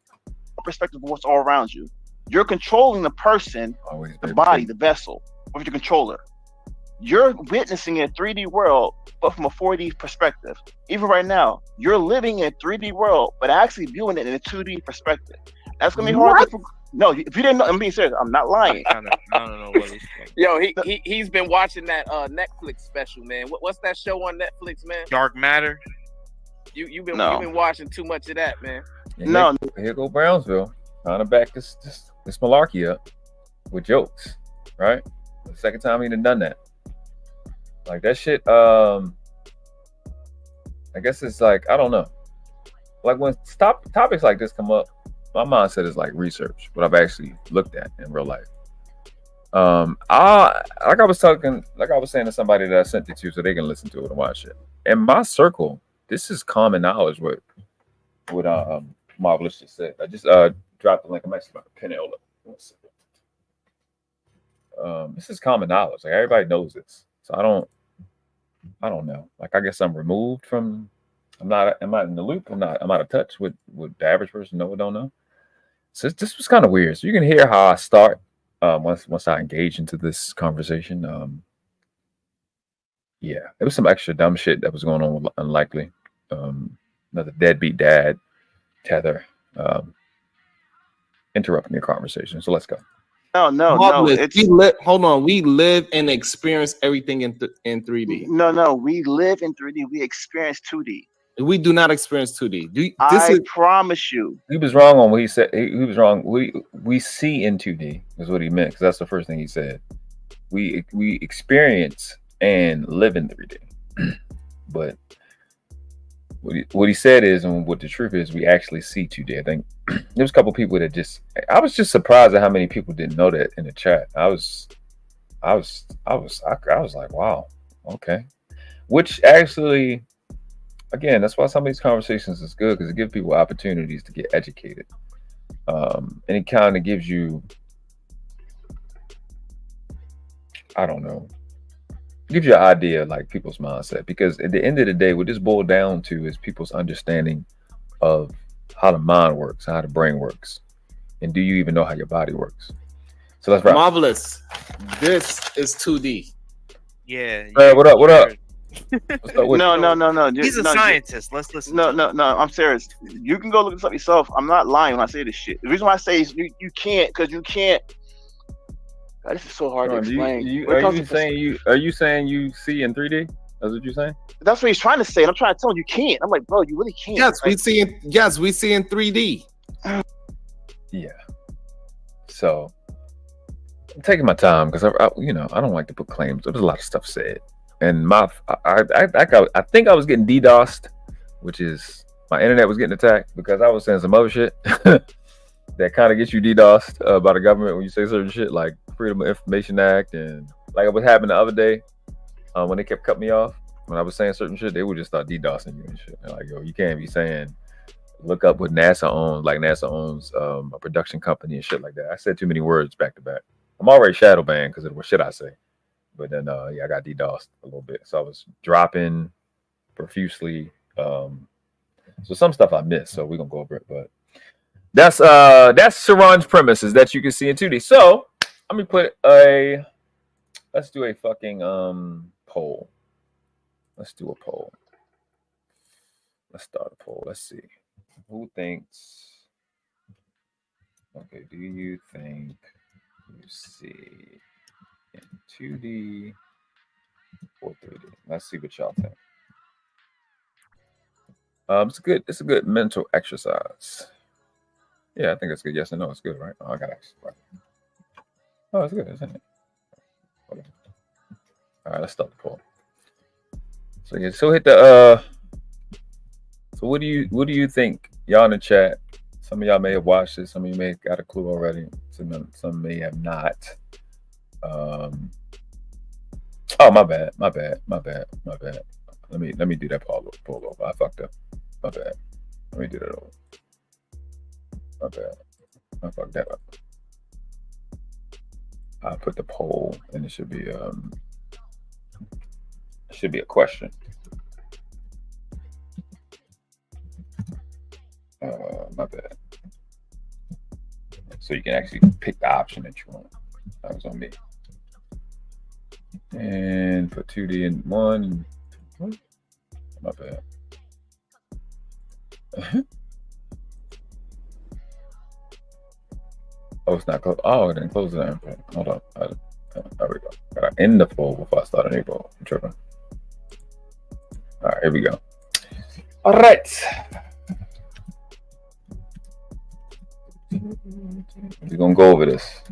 Perspective of what's all around you. You're controlling the person, the body, the vessel with your controller. You're witnessing a 3D world, but from a 4D perspective. Even right now, you're living in a 3D world, but actually viewing it in a 2D perspective. That's gonna be hard. No, if you didn't know, I'm being serious. I'm not lying.
I don't know what he's saying.
Yo, he's been watching that Netflix special, man. What's that show on Netflix, man?
Dark Matter.
You've been watching too much of that, man.
Yeah, here go Brownsville trying to back this malarkey up with jokes, right? The second time he done that. Like that shit. I guess it's like, I don't know. Like when topics like this come up, my mindset is like research, what I've actually looked at in real life. I was saying to somebody that I sent it to so they can listen to it and watch it. In my circle, this is common knowledge. What Marvelous just said. I just dropped the link. I'm actually about to pin it over. This is common knowledge. Like everybody knows this. So I don't know. Like I guess I'm removed from. I'm not in the loop. I'm out of touch with the average person know or don't know. So this was kind of weird. So you can hear how I start once I engage into this conversation. Yeah, there was some extra dumb shit that was going on with Unlikely. Another deadbeat dad, Tether, interrupting the conversation. So let's go.
No.
Hold on. We live and experience everything in 3D.
No. We live in 3D. We experience 2D.
We do not experience 2D.
I promise you.
He was wrong on what he said. He was wrong. We see in 2D is what he meant, because that's the first thing he said. We experience and live in 3D. But what he said is, and what the truth is, we actually see 2D. I think there was a couple people that I was just surprised at how many people didn't know that in the chat. I was like, wow, okay. Which actually, again, that's why some of these conversations is good, because it gives people opportunities to get educated. And it kind of gives you, I don't know, gives you an idea of like people's mindset, because at the end of the day, what this boils down to is people's understanding of how the mind works, how the brain works, and do you even know how your body works? So that's right.
Marvelous. This is 2D.
Yeah.
What up?
No.
He's a scientist. Let's listen.
No. I'm serious. You can go look this up yourself. I'm not lying when I say this shit. The reason why I say is you can't, because you can't. God, this is so hard to explain.
Are you saying you see in 3D? That's what you're saying?
That's what he's trying to say. And I'm trying to tell him you can't. I'm like, bro, you really can't.
Yes, we see in 3D.
Yeah. So I'm taking my time, because I don't like to put claims. There's a lot of stuff said, and I think I was getting DDoSed, which is my internet was getting attacked because I was saying some other shit that kind of gets you DDoSed by the government when you say certain shit like Freedom of Information Act, and like what happened the other day when they kept cutting me off when I was saying certain shit. They would just start DDoSing you and shit. They're like, yo, you can't be saying, look up what NASA owns. Like NASA owns a production company and shit like that. I said too many words back to back. I'm already shadow banned because of what shit I say. But then I got DDoSed a little bit, so I was dropping profusely. So some stuff I missed, so we're gonna go over it. But that's Sharon's premises that you can see in 2D. So let me let's do a fucking poll. Let's do a poll. Let's start a poll. Let's see. Who thinks? Okay, do you think you see in 2D or 3D? Let's see what y'all think. It's a good mental exercise. Yeah, I think it's good. Yes or no, it's good, right? Oh, I got actually. Oh, it's good, isn't it? Okay. All right, let's start the poll. So yeah, so hit the So what do you think, y'all in the chat? Some of y'all may have watched it. Some of you may have got a clue already. Some may have not. Oh, my bad. Let me do that poll over. I fucked up. My bad. Let me do that over. My bad. I fucked that up. I put the poll, and it should be a question. My bad. so you can actually pick the option that you want. That was on me. And put 2D in 1. My bad. Oh, it's not closed. Oh, it didn't close the input. Hold on. There we go. Gotta end the poll before I start a new poll. I'm tripping. All right, here we go. All right. We're gonna go over this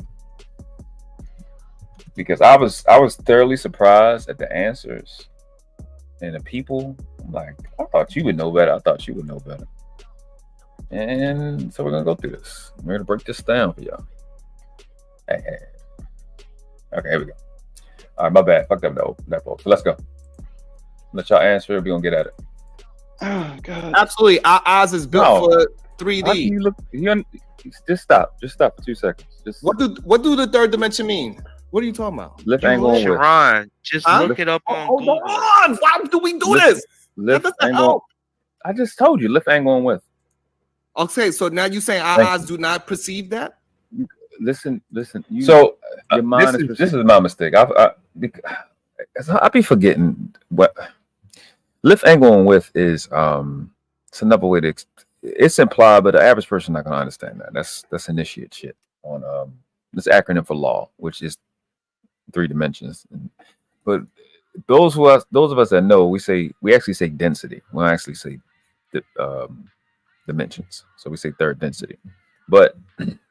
because I was thoroughly surprised at the answers and the people. I'm like, I thought you would know better. I thought you would know better. And so we're gonna go through this. We're gonna break this down for y'all. Hey. Okay, here we go. All right, my bad. Fucked up that poll. So let's go. Let y'all answer. We're gonna get at it.
Oh God!
Absolutely, our eyes is built for 3D.
How can you look? Just stop. Just stop for 2 seconds.
What do the third dimension mean? What are you talking about?
Lift angle and width.
Sharon, just look it up on Google.
On. Why do we do this?
Lift angle. I just told you lift angle and width.
Okay, so now you saying our eyes do not perceive that?
Listen. So your mind this is my mistake. I be forgetting what lift angle and width is. It's another way to. It's implied, but the average person not gonna understand that. That's initiate shit on this acronym for law, which is 3 dimensions. But those of us that know, we actually say density. We don't actually say dimensions. So we say third density. But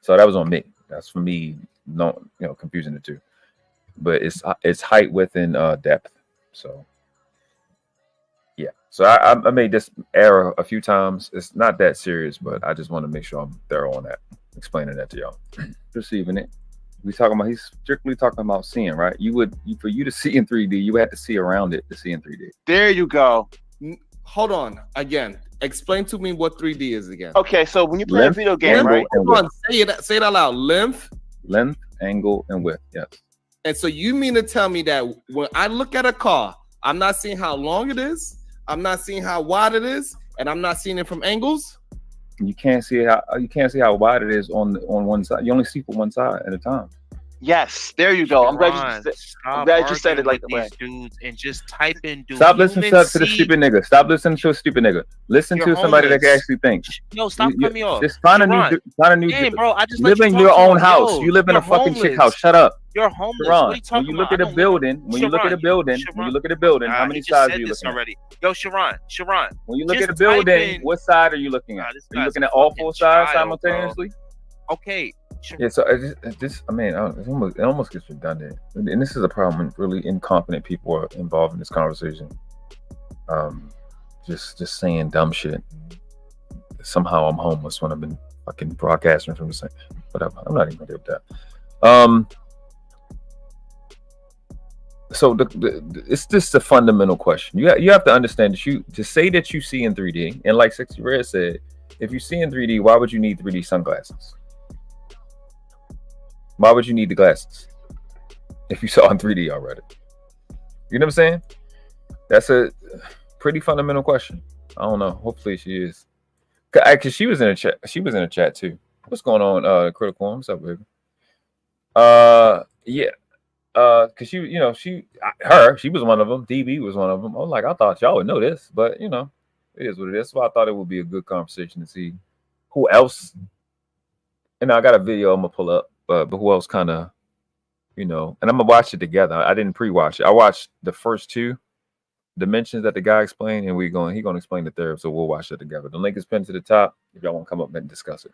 so that was on me. That's for me. No, confusing the two. But it's height, width, and depth. So. Yeah, so I made this error a few times. It's not that serious, but I just want to make sure I'm thorough on that, explaining that to y'all. Perceiving it. He's strictly talking about seeing, right? For you to see in 3D, you had to see around it to see in 3D.
There you go.
Hold on. Again, explain to me what 3D is again.
Okay, so when you play a video game, right?
Hold on, say it out loud. Length,
angle, and width. Yes.
And so you mean to tell me that when I look at a car, I'm not seeing how long it is, I'm not seeing how wide it is, and I'm not seeing it from angles?
You can't see how wide it is on one side. You only see from one side at a time.
Yes, there you go. I'm glad you said it like that way.
Dudes and just type in.
Stop listening to the stupid nigga. Stop listening to a stupid nigga. Listen to somebody that can actually think.
Yo, stop cutting me off.
Just find a new.
Damn, bro, I just
live in your own house. You live in a fucking chick house. Shut up.
You're homeless.
Sharon,
what are you talking
when you look at a building, how many sides are you looking at?
Already. Yo, Sharon.
When you look at a building, what side are you looking at? Are you looking at all 4 sides simultaneously?
Bro. Okay.
Yeah, so it almost gets redundant, and this is a problem when really incompetent people are involved in this conversation. Just saying dumb shit. Somehow I'm homeless when I've been fucking broadcasting from the same. Whatever. I'm not even gonna deal with that. So it's just a fundamental question. You have to understand that to say that you see in 3D, and like 60 Red said, if you see in 3D, why would you need 3D sunglasses? Why would you need the glasses if you saw in 3D already? You know what I'm saying? That's a pretty fundamental question. I don't know. Hopefully she is. Cause she was in a chat. She was in a chat too. What's going on, Critical? What's up, baby? Yeah. Cause she was one of them. DB was one of them. I was like, I thought y'all would know this, but it is what it is. So I thought it would be a good conversation to see who else. And I got a video I'm gonna pull up, but who else kind of, and I'm gonna watch it together. I didn't pre-watch it. I watched the first 2 dimensions that the guy explained, and he's gonna explain the third. So we'll watch it together. The link is pinned to the top if y'all want to come up and discuss it.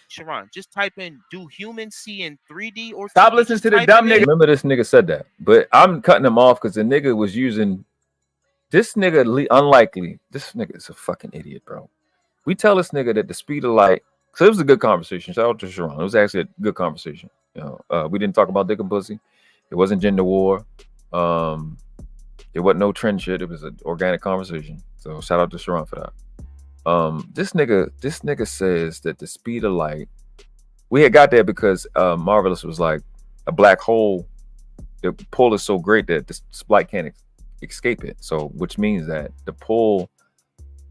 Sharon, just type in, do humans see in 3D or 2D?
Stop listening to the dumb nigga. Remember this nigga said that, but I'm cutting him off because the nigga was using this nigga unlikely. This nigga is a fucking idiot, bro. We tell this nigga that the speed of light. So it was a good conversation. Shout out to Sharon. It was actually a good conversation. We didn't talk about dick and pussy. It wasn't gender war. It wasn't no trend shit. It was an organic conversation. So shout out to Sharon for that. This nigga says that the speed of light. We had got there because Marvelous was like a black hole. The pull is so great that the light can't escape it. So which means that the pull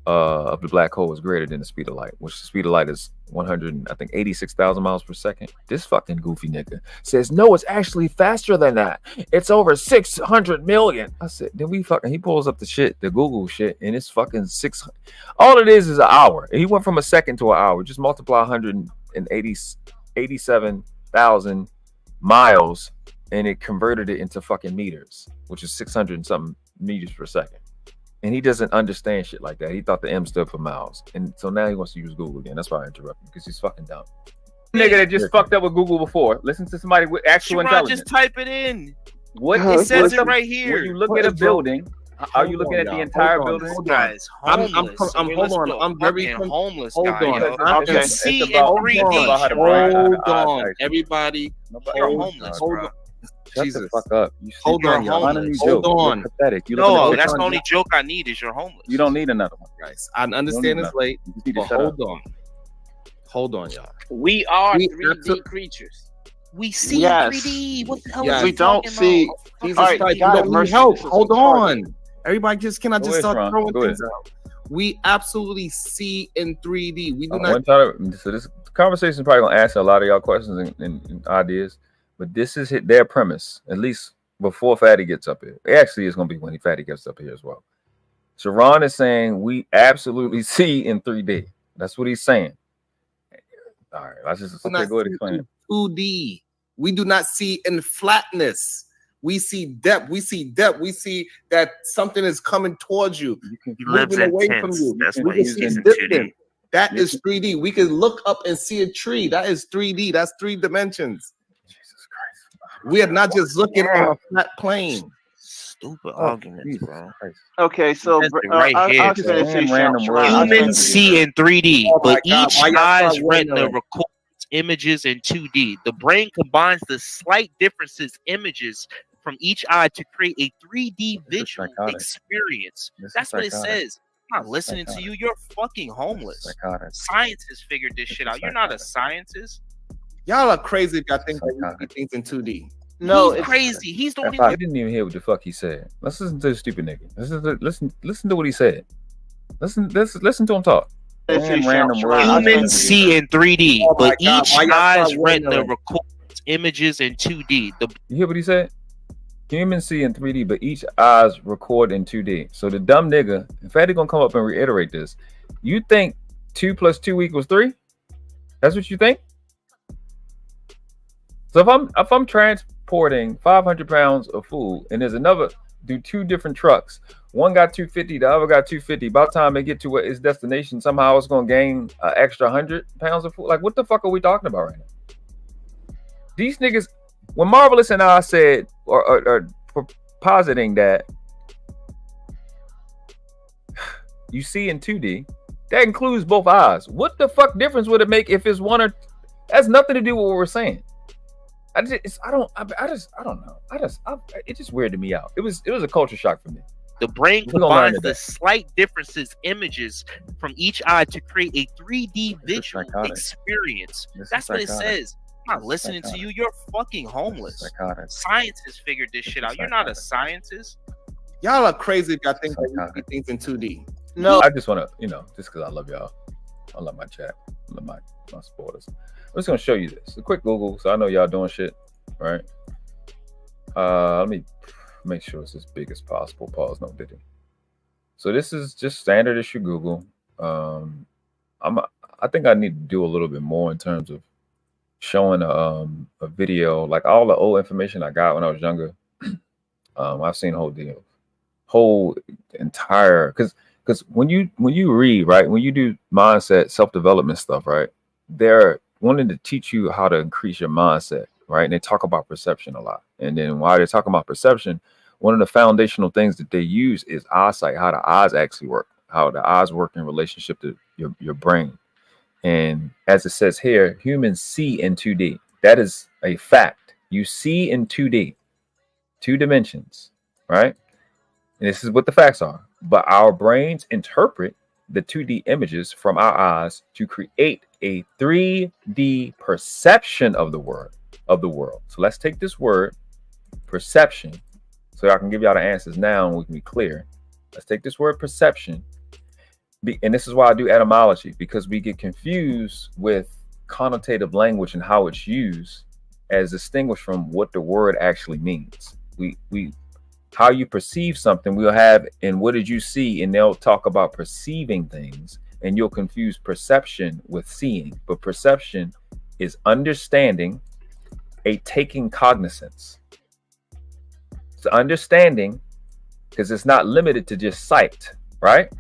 of the black hole is greater than the speed of light, which the speed of light is 86,000 miles per second. This fucking goofy nigga says, no, it's actually faster than that. It's over 600 million. I said, then he pulls up the shit, the Google shit, and it's fucking 600. All it is an hour. He went from a second to an hour. Just multiply 187,000 miles, and it converted it into fucking meters, which is 600 and something meters per second. And he doesn't understand shit like that. He thought the M stood for miles. And so now he wants to use Google again. That's why I interrupted him, because he's fucking dumb. Nigga that just fucked up with Google before. Listen to somebody with actual intelligence.
Just type it in.
What
it says it right here.
When you look at a building, are you looking at the entire building?
Guys, homeless.
Hold on. I'm very
homeless.
Hold on.
Okay. See in 3D.
Hold on. Everybody.
You're homeless, bro.
Shut the fuck up.
Hold on. Hold on.
Pathetic.
No, that's the only joke I need is you're homeless.
You don't need another one,
guys. I understand it's late, but hold on. Hold on, y'all.
We are 3D creatures. We see 3D. What the hell is
we don't see.
Jesus Christ, we need help. Hold on. Everybody just cannot just start throwing things out. We absolutely see in 3D. We do not.
So this conversation is probably gonna answer a lot of y'all questions and ideas. But this is their premise, at least before Fatty gets up here. It actually is going to be when Fatty gets up here as well. Sharon is saying we absolutely see in 3D. That's what he's saying. All right, let's just go ahead and explain it.
2D. We do not see in flatness. We see depth. We see depth. We see that something is coming towards you. Moving away from you.
That's what he's in
2D. That is 3D. We can look up and see a tree. That is 3D. That's 3 dimensions. We are not just looking on a flat plane.
Stupid arguments, bro.
Okay, so
right here, humans see in 3D, but each eye's retina records images in 2D. The brain combines the slight differences images from each eye to create a 3D visual experience. That's what it says. I'm not listening to you. You're fucking homeless. Scientists figured this shit out. You're not a scientist.
Y'all are crazy if y'all think that we see things in 2D.
No,
he's crazy. He's the only
I didn't even hear what the fuck he said. Let's listen to the stupid nigga. Listen to what he said. Listen to him talk.
Humans see in 3D, but each eye's retina records images in 2D.
You hear what he said? Humans see in 3D, but each eyes record in 2D. So the dumb nigga, in fact, he's gonna come up and reiterate this. You think 2 + 2 = 3? That's what you think? So if I'm transporting 500 pounds of food and there's two different trucks, one got 250, the other got 250. By the time they get to its destination, somehow it's gonna gain an extra 100 pounds of food. Like, what the fuck are we talking about right now? These niggas, when Marvelous and I said or positing that you see in 2D, that includes both eyes. What the fuck difference would it make if it's one or? That's nothing to do with what we're saying. It just weirded me out. It was a culture shock for me.
The brain combines the slight differences images from each eye to create a 3D visual experience. That's what it says. I'm not listening to you. You're fucking homeless. Scientists figured this shit out. You're not a scientist.
Y'all are crazy if y'all think that we see things in 2D.
No, I just want to, just because I love y'all. I love my chat. I love my supporters. I'm just gonna show you this. A quick Google, so I know y'all doing shit, right? Let me make sure it's as big as possible. Pause, no diddy. So this is just standard issue Google. I think I need to do a little bit more in terms of showing a video, like all the old information I got when I was younger. I've seen whole entire, because when you read, right, when you do mindset self-development stuff, right, they're wanting to teach you how to increase your mindset, right? And they talk about perception a lot. And then while they're talking about perception, one of the foundational things that they use is eyesight, how the eyes actually work, how the eyes work in relationship to your brain. And as it says here, humans see in 2D. That is a fact. You see in 2D, 2 dimensions, right? And this is what the facts are. But our brains interpret the 2D images from our eyes to create a 3D perception of the world. So let's take this word, perception, so I can give y'all the answers now and we can be clear. Let's take this word perception And this is why I do etymology, because we get confused with connotative language and how it's used as distinguished from what the word actually means. We how you perceive something, we'll have, and what did you see? And they'll talk about perceiving things, and you'll confuse perception with seeing. But perception is understanding, a taking cognizance. It's understanding, because it's not limited to just sight, right?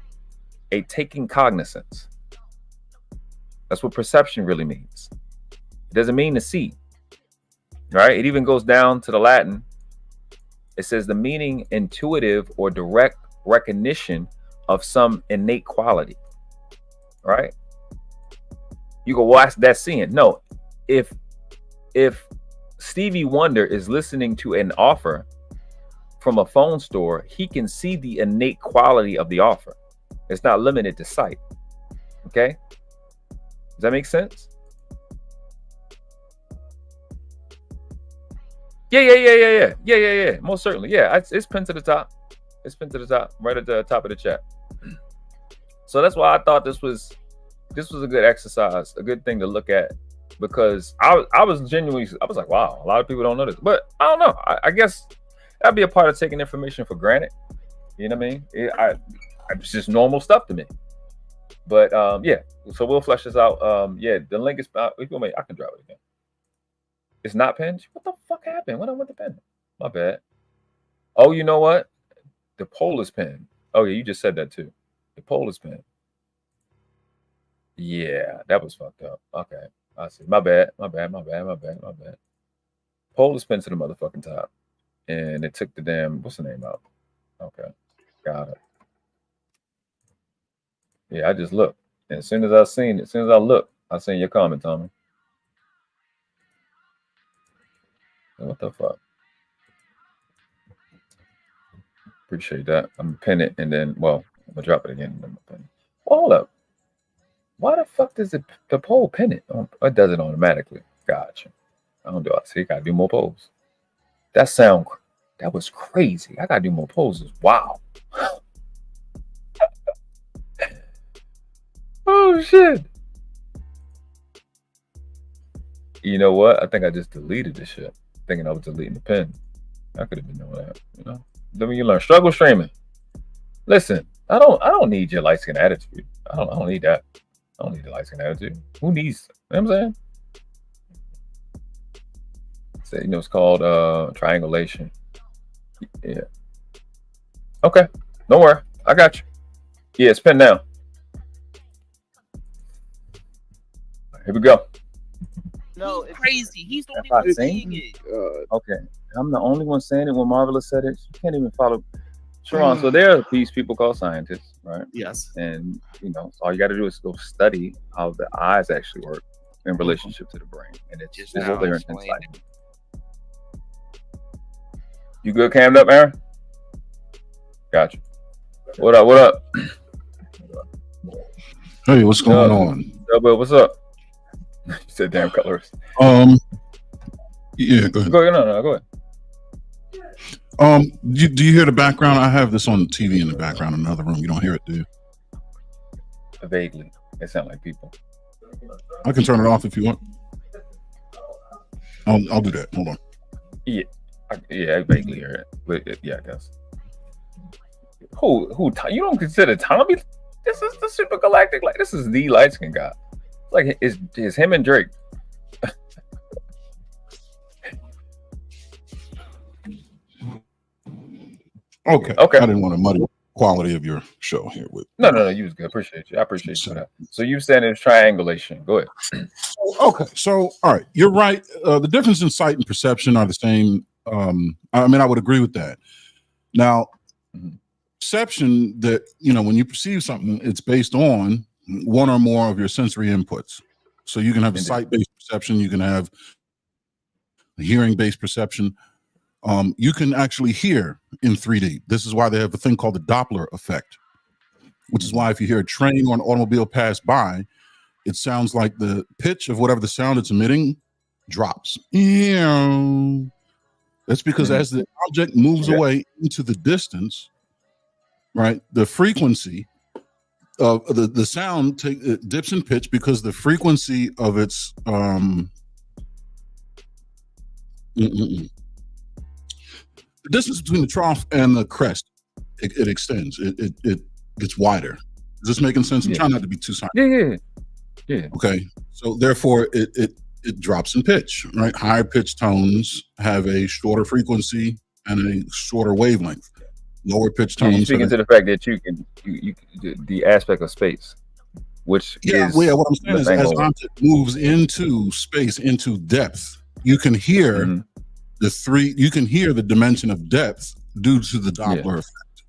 A taking cognizance. That's what perception really means. It doesn't mean to see, right? It even goes down to the Latin. It says the meaning intuitive or direct recognition of some innate quality, right? You go, well, that's seeing. No, if Stevie Wonder is listening to an offer from a phone store, he can see the innate quality of the offer. It's not limited to sight. Okay? Does that make sense? Yeah. Most certainly. Yeah, it's pinned to the top. It's pinned to the top, right at the top of the chat. So that's why I thought this was a good exercise, a good thing to look at, because I was genuinely, I was like, wow, a lot of people don't know this, but I don't know. I guess that'd be a part of taking information for granted. You know what I mean? It's just normal stuff to me. But yeah, so we'll flesh this out. Yeah, the link is. I can drop it again. It's not pinned. What the fuck happened? When I went to pin? My bad. Oh, you know what? The poll is pinned. Oh yeah, you just said that too. The poll is pinned. Yeah, that was fucked up. Okay, I see. My bad. Poll is pinned to the motherfucking top, and it took the damn, what's the name out? Okay, got it. Yeah, I just looked. And as soon as I looked, I seen your comment, Tommy. What the fuck? Appreciate that. I'm gonna pin it, and then, well, I'm gonna drop it again. And then I'm gonna pin it. Hold up. Why the fuck does the poll pin it? Oh, it does it automatically. Gotcha. I don't do it. See, I gotta do more polls. That was crazy. I gotta do more polls. Wow. Oh shit. You know what? I think I just deleted this shit, thinking I was deleting the pin. I could have been doing that, you know. Then when you learn struggle streaming. Listen, I don't need your light skin attitude. I don't need that. I don't need the light skin attitude. Who needs, you know what I'm saying? So, you know, it's called triangulation. Yeah. Okay. Don't worry. I got you. Yeah, it's pinned down. Here we go.
No, it's crazy. He's the only one saying it.
Okay. I'm the only one saying it when Marvelous said it. You can't even follow. Sharon, so there are these people called scientists, right?
Yes.
And, you know, all you got to do is go study how the eyes actually work in relationship to the brain. And it's just clear and concise. You good, cammed up, Aaron? Gotcha. What up?
Hey, what's going on?
What's up? You said damn colorist.
Yeah, go ahead.
Go ahead.
Do you hear the background? I have this on the TV in the background in another room. You don't hear it, do you?
Vaguely. It sounds like people.
I can turn it off if you want. I'll do that. Hold on.
Yeah, I vaguely hear it. But yeah, I guess. Who? You don't consider Tommy? This is the super galactic. Like, this is the light skin guy. Like, it's him and Drake.
Okay. I didn't want to muddy the quality of your show here with.
No. You was good. Appreciate you. I appreciate you for that. So you said it's triangulation. Go ahead.
Okay. So, all right. You're right. The difference in sight and perception are the same. I mean, I would agree with that. Now, perception, that, you know, when you perceive something, it's based on one or more of your sensory inputs. So you can have a sight-based perception. You can have a hearing-based perception. You can actually hear in 3D. This is why they have a thing called the Doppler effect, which is why if you hear a train or an automobile pass by, it sounds like the pitch of whatever the sound it's emitting drops. That's because as the object moves away into the distance, right, the frequency the sound dips in pitch because the frequency of its the distance between the trough and the crest, it extends. It gets wider. Is this making sense? I'm trying not to be too silent.
Yeah.
Okay. So therefore, it drops in pitch, right? Higher pitch tones have a shorter frequency and a shorter wavelength. Lower pitch tones.
You're speaking to the fact that you the aspect of space, which is
what I'm saying is, as object moves into space, into depth, you can hear you can hear the dimension of depth due to the Doppler effect.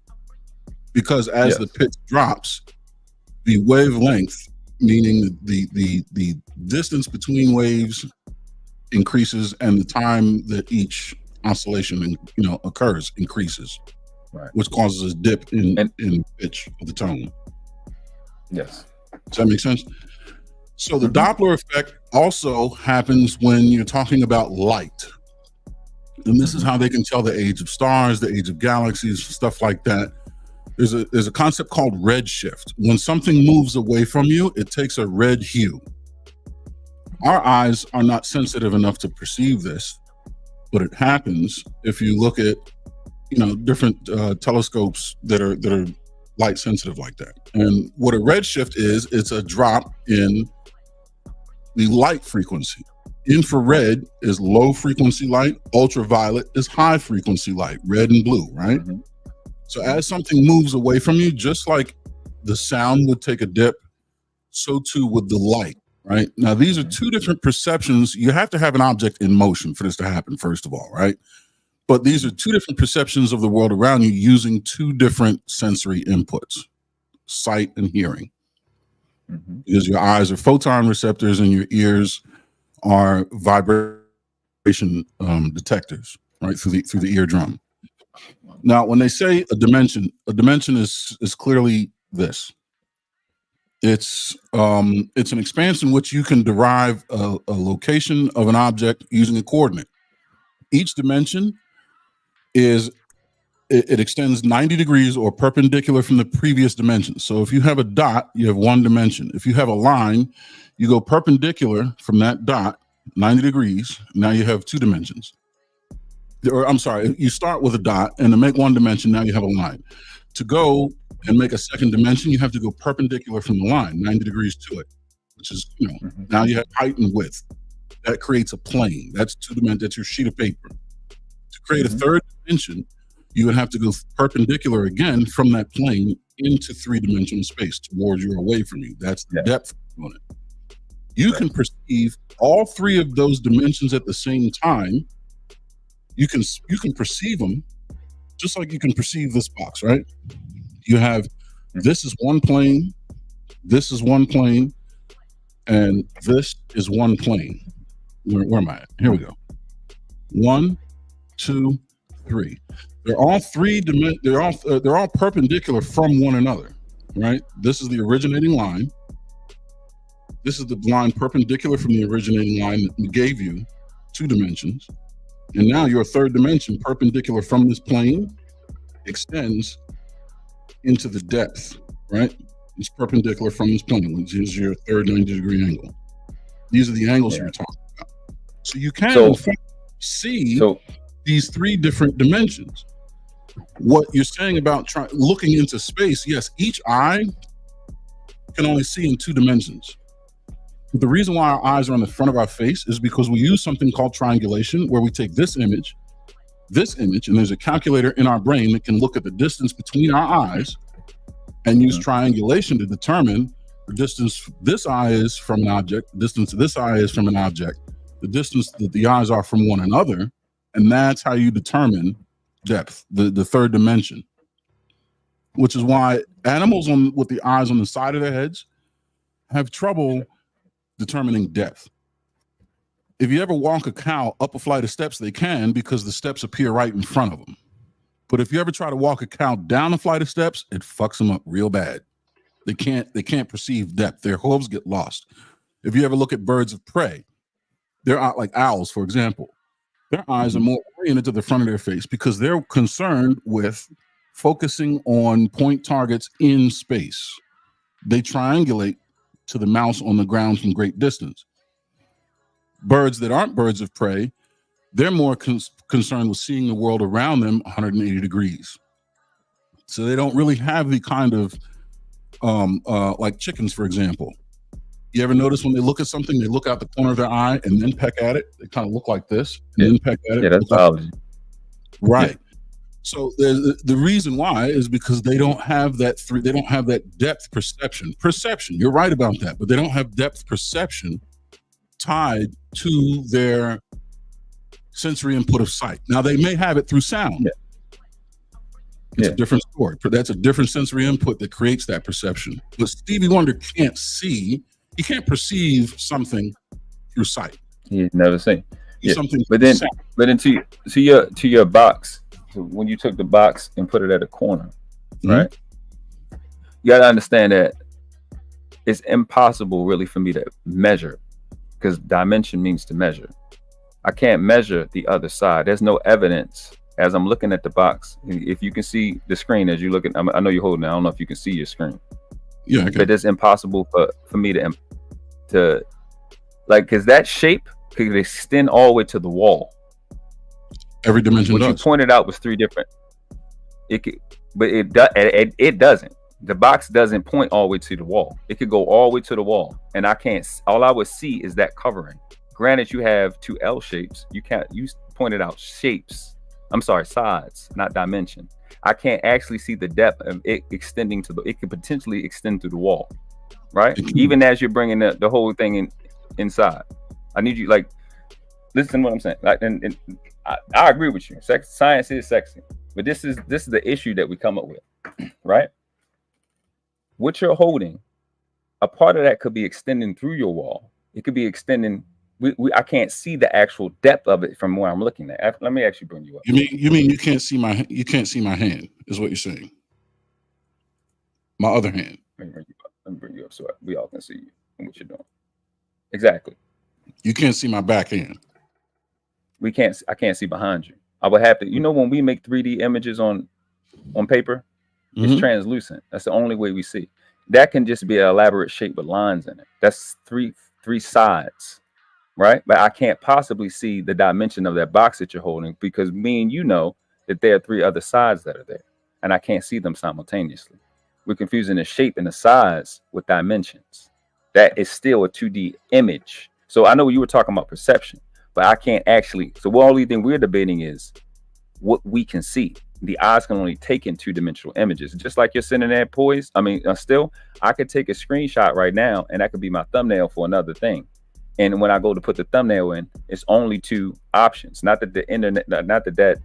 Because as the pitch drops, the wavelength, meaning the distance between waves, increases, and the time that each oscillation occurs increases, which causes a dip in pitch of the tone.
Yes.
Does that make sense? So the Doppler effect also happens when you're talking about light. And this is how they can tell the age of stars, the age of galaxies, stuff like that. There's a concept called redshift. When something moves away from you, it takes a red hue. Our eyes are not sensitive enough to perceive this, but it happens if you look at different telescopes that are light sensitive like that. And what a redshift is, it's a drop in the light frequency. Infrared is low frequency light, ultraviolet is high frequency light, red and blue, right? So as something moves away from you, just like the sound would take a dip, so too would the light, right? Now, these are two different perceptions. You have to have an object in motion for this to happen, first of all, right? But these are two different perceptions of the world around you using two different sensory inputs, sight and hearing. Because your eyes are photon receptors and your ears are vibration detectors, right, through the eardrum. Now, when they say a dimension is clearly this. It's an expanse in which you can derive a location of an object using a coordinate. Each dimension it extends 90 degrees or perpendicular from the previous dimension. So if you have a dot, you have one dimension. If you have a line, you go perpendicular from that dot 90 degrees. Now you have two dimensions. Or I'm sorry, you start with a dot, and to make one dimension, now you have a line. To go and make a second dimension, you have to go perpendicular from the line 90 degrees to it, which is, now you have height and width. That creates a plane. That's two dimensions. That's your sheet of paper. To create a third dimension, you would have to go perpendicular again from that plane into three-dimensional space towards you or away from you. That's the depth component. You can perceive all three of those dimensions at the same time. You can perceive them just like you can perceive this box, right? You have, this is one plane, this is one plane, and this is one plane. Where am I at? Here we go. 1, 2, 3. They're all they're all perpendicular from one another, right? This is the originating line. This is the line perpendicular from the originating line that gave you two dimensions. And now your third dimension, perpendicular from this plane, extends into the depth, right? It's perpendicular from this plane, which is your third 90-degree angle. These are the angles you're talking about. So you can see these three different dimensions. What you're saying about looking into space, yes, each eye can only see in two dimensions. But the reason why our eyes are on the front of our face is because we use something called triangulation, where we take this image, and there's a calculator in our brain that can look at the distance between our eyes and use triangulation to determine the distance this eye is from an object, the distance this eye is from an object, the distance that the eyes are from one another, and that's how you determine depth, the third dimension. Which is why animals with the eyes on the side of their heads have trouble determining depth. If you ever walk a cow up a flight of steps, they can, because the steps appear right in front of them. But if you ever try to walk a cow down a flight of steps, it fucks them up real bad. They can't perceive depth. Their hooves get lost. If you ever look at birds of prey, they're out like owls, for example. Their eyes are more oriented to the front of their face because they're concerned with focusing on point targets in space. they triangulate to the mouse on the ground from great distance. Birds that aren't birds of prey, they're more concerned with seeing the world around them 180 degrees. So they don't really have the kind of, like chickens, for example. You ever notice when they look at something, they look out the corner of their eye and then peck at it? They kind of look like this and then peck at it.
Yeah, that's biology.
Right. So the reason why is because they don't have that they don't have that depth perception. You're right about that, but they don't have depth perception tied to their sensory input of sight. Now they may have it through sound.
Yeah.
It's a different story. That's a different sensory input that creates that perception. But Stevie Wonder can't see. He can't perceive something through sight.
He's never seen. Yeah.
Something,
but then to your box. So when you took the box and put it at a corner, right? You got to understand that it's impossible, really, for me to measure, because dimension means to measure. I can't measure the other side. There's no evidence. As I'm looking at the box, if you can see the screen as you look at, I know you're holding it. I don't know if you can see your screen.
Yeah, okay.
But it's impossible for me to like, because that shape could extend all the way to the wall.
Every dimension.
What you pointed out was 3 different. It could, but it doesn't. The box doesn't point all the way to the wall. It could go all the way to the wall, and I can't. All I would see is that covering. Granted, you have 2 L shapes. You pointed out shapes. I'm sorry, sides, not dimension. I can't actually see the depth of it extending to it could potentially extend through the wall, right? Even as you're bringing the whole thing inside. I need you, like, listen to what I'm saying. Like, and I agree with you. Science is sexy, but this is the issue that we come up with, right? What you're holding, a part of that could be extending through your wall. It could be extending. I can't see the actual depth of it from where I'm looking at. Let me actually bring you up.
You mean you can't see my hand is what you're saying? My other hand.
Let me bring you up so we all can see you and what you're doing. Exactly.
You can't see my back hand.
I can't see behind you. I would have to. You know, when we make 3D images on paper, it's translucent. That's the only way we see. That can just be an elaborate shape with lines in it. That's three sides. Right, but I can't possibly see the dimension of that box that you're holding, because me and you know that there are 3 other sides that are there, and I can't see them simultaneously. We're confusing the shape and the size with dimensions. That is still a 2D image. So I know you were talking about perception, but I can't actually. So the only thing we're debating is what we can see. The eyes can only take in 2-dimensional images. Just like you're sitting there poised. I mean, still, I could take a screenshot right now, and that could be my thumbnail for another thing. And when I go to put the thumbnail in, it's only 2 options. Not that the internet, not that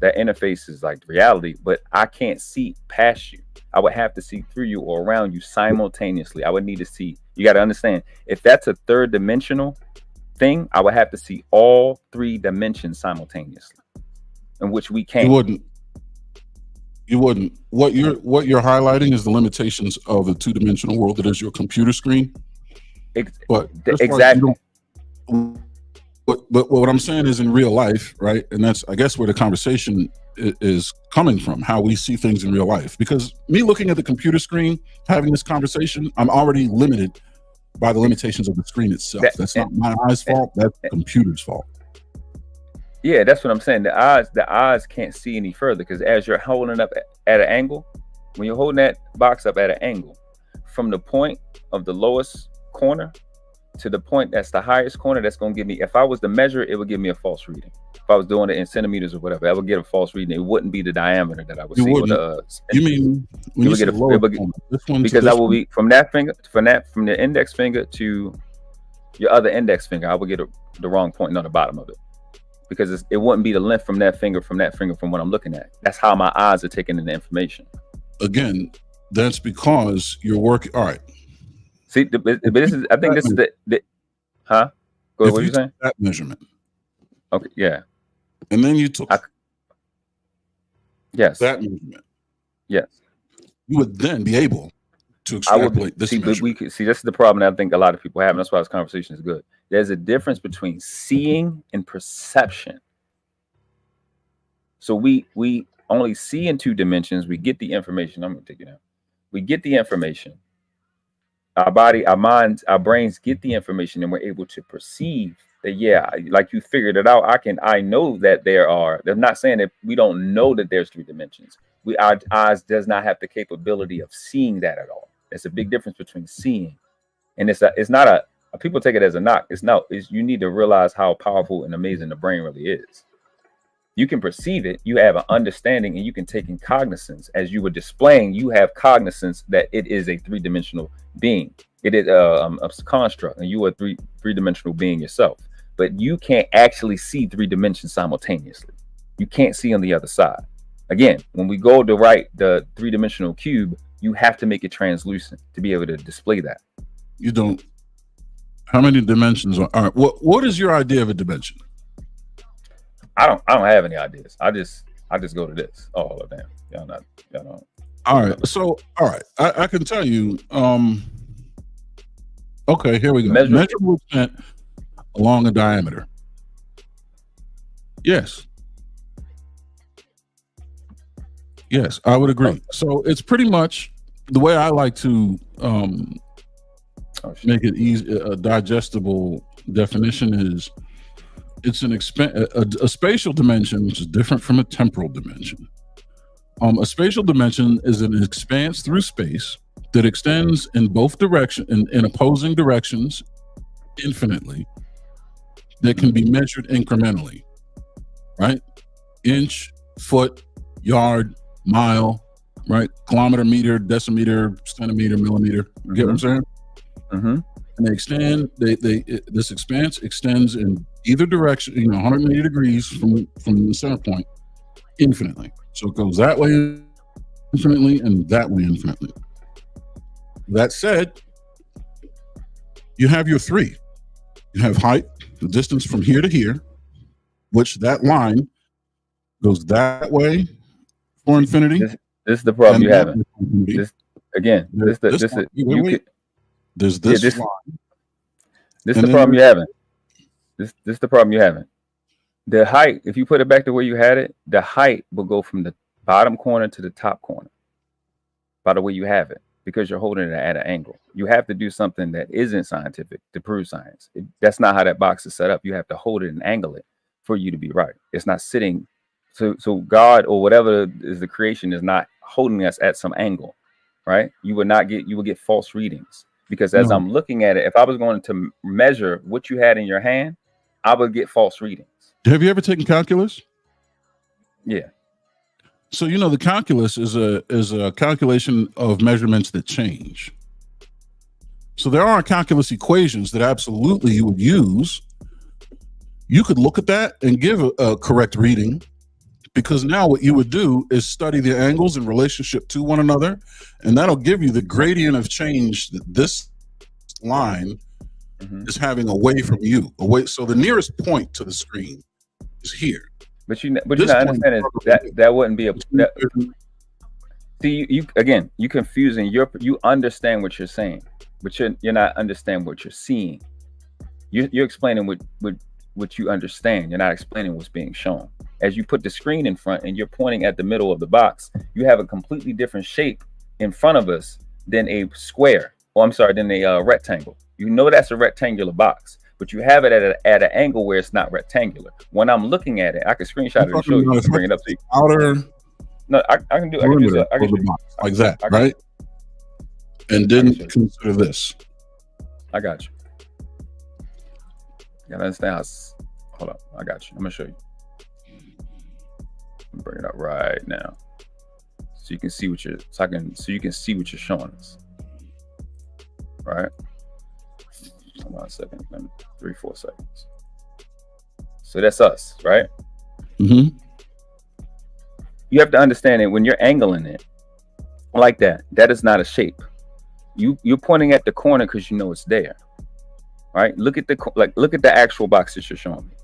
interface is like reality, but I can't see past you. I would have to see through you or around you simultaneously. I would need to see. You got to understand, if that's a 3rd dimensional thing, I would have to see all 3 dimensions simultaneously, in which we can't.
You wouldn't. What you're highlighting is the limitations of the 2-dimensional world that is your computer screen. But
exactly.
But what I'm saying is, in real life, right? And that's, I guess, where the conversation is coming from, how we see things in real life. Because me looking at the computer screen, having this conversation, I'm already limited by the limitations of the screen itself. That's not my eyes' fault. That's the computer's fault.
Yeah, that's what I'm saying. The eyes can't see any further, because as you're holding it up at an angle, when you're holding that box up at an angle, from the point of the lowest corner to the point that's the highest corner, that's going to give me, if I was to measure it, it would give me a false reading. If I was doing it in centimeters or whatever, I would get a false reading. It wouldn't be the diameter that I would see.
You mean when you say lower corner,
because I will be from the index finger to your other index finger, I would get the wrong point on the bottom of it, because it wouldn't be the length from that finger from what I'm looking at. That's how my eyes are taking in the information.
Again, that's because you're working. All right.
See, but this is. I think this is the. Huh? Go ahead. What are you saying?
That measurement.
Okay. Yeah.
And then you took.
Yes.
That measurement.
Yes.
You would then be able to extrapolate this.
But we could see. This is the problem that I think a lot of people have, and that's why this conversation is good. There's a difference between seeing and perception. So we only see in 2 dimensions. We get the information. I'm gonna take it out. We get the information. Our body, our minds, our brains get the information, and we're able to perceive that, yeah, like you figured it out. I know that there are. They're not saying that we don't know that there's 3 dimensions. Our eyes does not have the capability of seeing that at all. It's a big difference between seeing, and it's not a. People take it as a knock. You need to realize how powerful and amazing the brain really is. You can perceive it, you have an understanding, and you can take in cognizance. As you were displaying, you have cognizance that it is a 3-dimensional being. It is a construct, and you are a three-dimensional being yourself. But you can't actually see 3 dimensions simultaneously. You can't see on the other side. Again, when we go to write the 3-dimensional cube, you have to make it translucent to be able to display that.
You don't. How many dimensions are? All right. What is your idea of a dimension?
I don't have any ideas. I just go to this. Oh damn. Y'all don't.
All right. So I can tell you. Okay, here we go. Measurable extent along a diameter. Yes. Yes, I would agree. So it's pretty much the way I like to make it easy. A digestible definition is it's a spatial dimension, which is different from a temporal dimension. A spatial dimension is an expanse through space that extends in both directions, in opposing directions, infinitely, that can be measured incrementally, right? Inch, foot, yard, mile, right? Kilometer, meter, decimeter, centimeter, millimeter. You get what I'm saying?
Mm-hmm.
And they extend. This expanse extends in either direction, 180 degrees from the center point, infinitely. So it goes that way infinitely and that way infinitely. That said, you have your 3. You have height, the distance from here to here, which that line goes that way for infinity.
This is the problem you having. This line.
This is the problem
you're having. This is the problem you're having. The height, if you put it back to where you had it, the height will go from the bottom corner to the top corner by the way you have it, because you're holding it at an angle. You have to do something that isn't scientific to prove science. That's not how that box is set up. You have to hold it and angle it for you to be right. It's not sitting. So God or whatever is the creation is not holding us at some angle, right? You would get false readings, because as I'm looking at it, if I was going to measure what you had in your hand, I would get false readings.
Have you ever taken calculus?
Yeah.
So the calculus is a calculation of measurements that change. So there are calculus equations that absolutely you would use. You could look at that and give a correct reading, because now what you would do is study the angles in relationship to one another, and that'll give you the gradient of change that this line is having away from you. So the nearest point to the screen is here.
But you not understand that wouldn't be see, you confusing. You understand what you're saying, but you're not understanding what you're seeing. You're explaining what you understand. You're not explaining what's being shown. As you put the screen in front and you're pointing at the middle of the box, you have a completely different shape in front of us than a square. Than a rectangle. That's a rectangular box, but you have it at an angle where it's not rectangular. When I'm looking at it, I can screenshot it and show you. Bring it up to you.
Outer.
No, I can do
like that, right? And then consider this.
I got you. You gotta understand how. Hold up, I got you. I'm gonna show you. I'm bring it up right now, so you can see what you're showing us. Right. Hold on a second. 3-4 seconds. So that's us, right?
Mm-hmm.
You have to understand it when you're angling it like that. That is not a shape. You're pointing at the corner because you know it's there, right? Look at the actual box that you're showing me.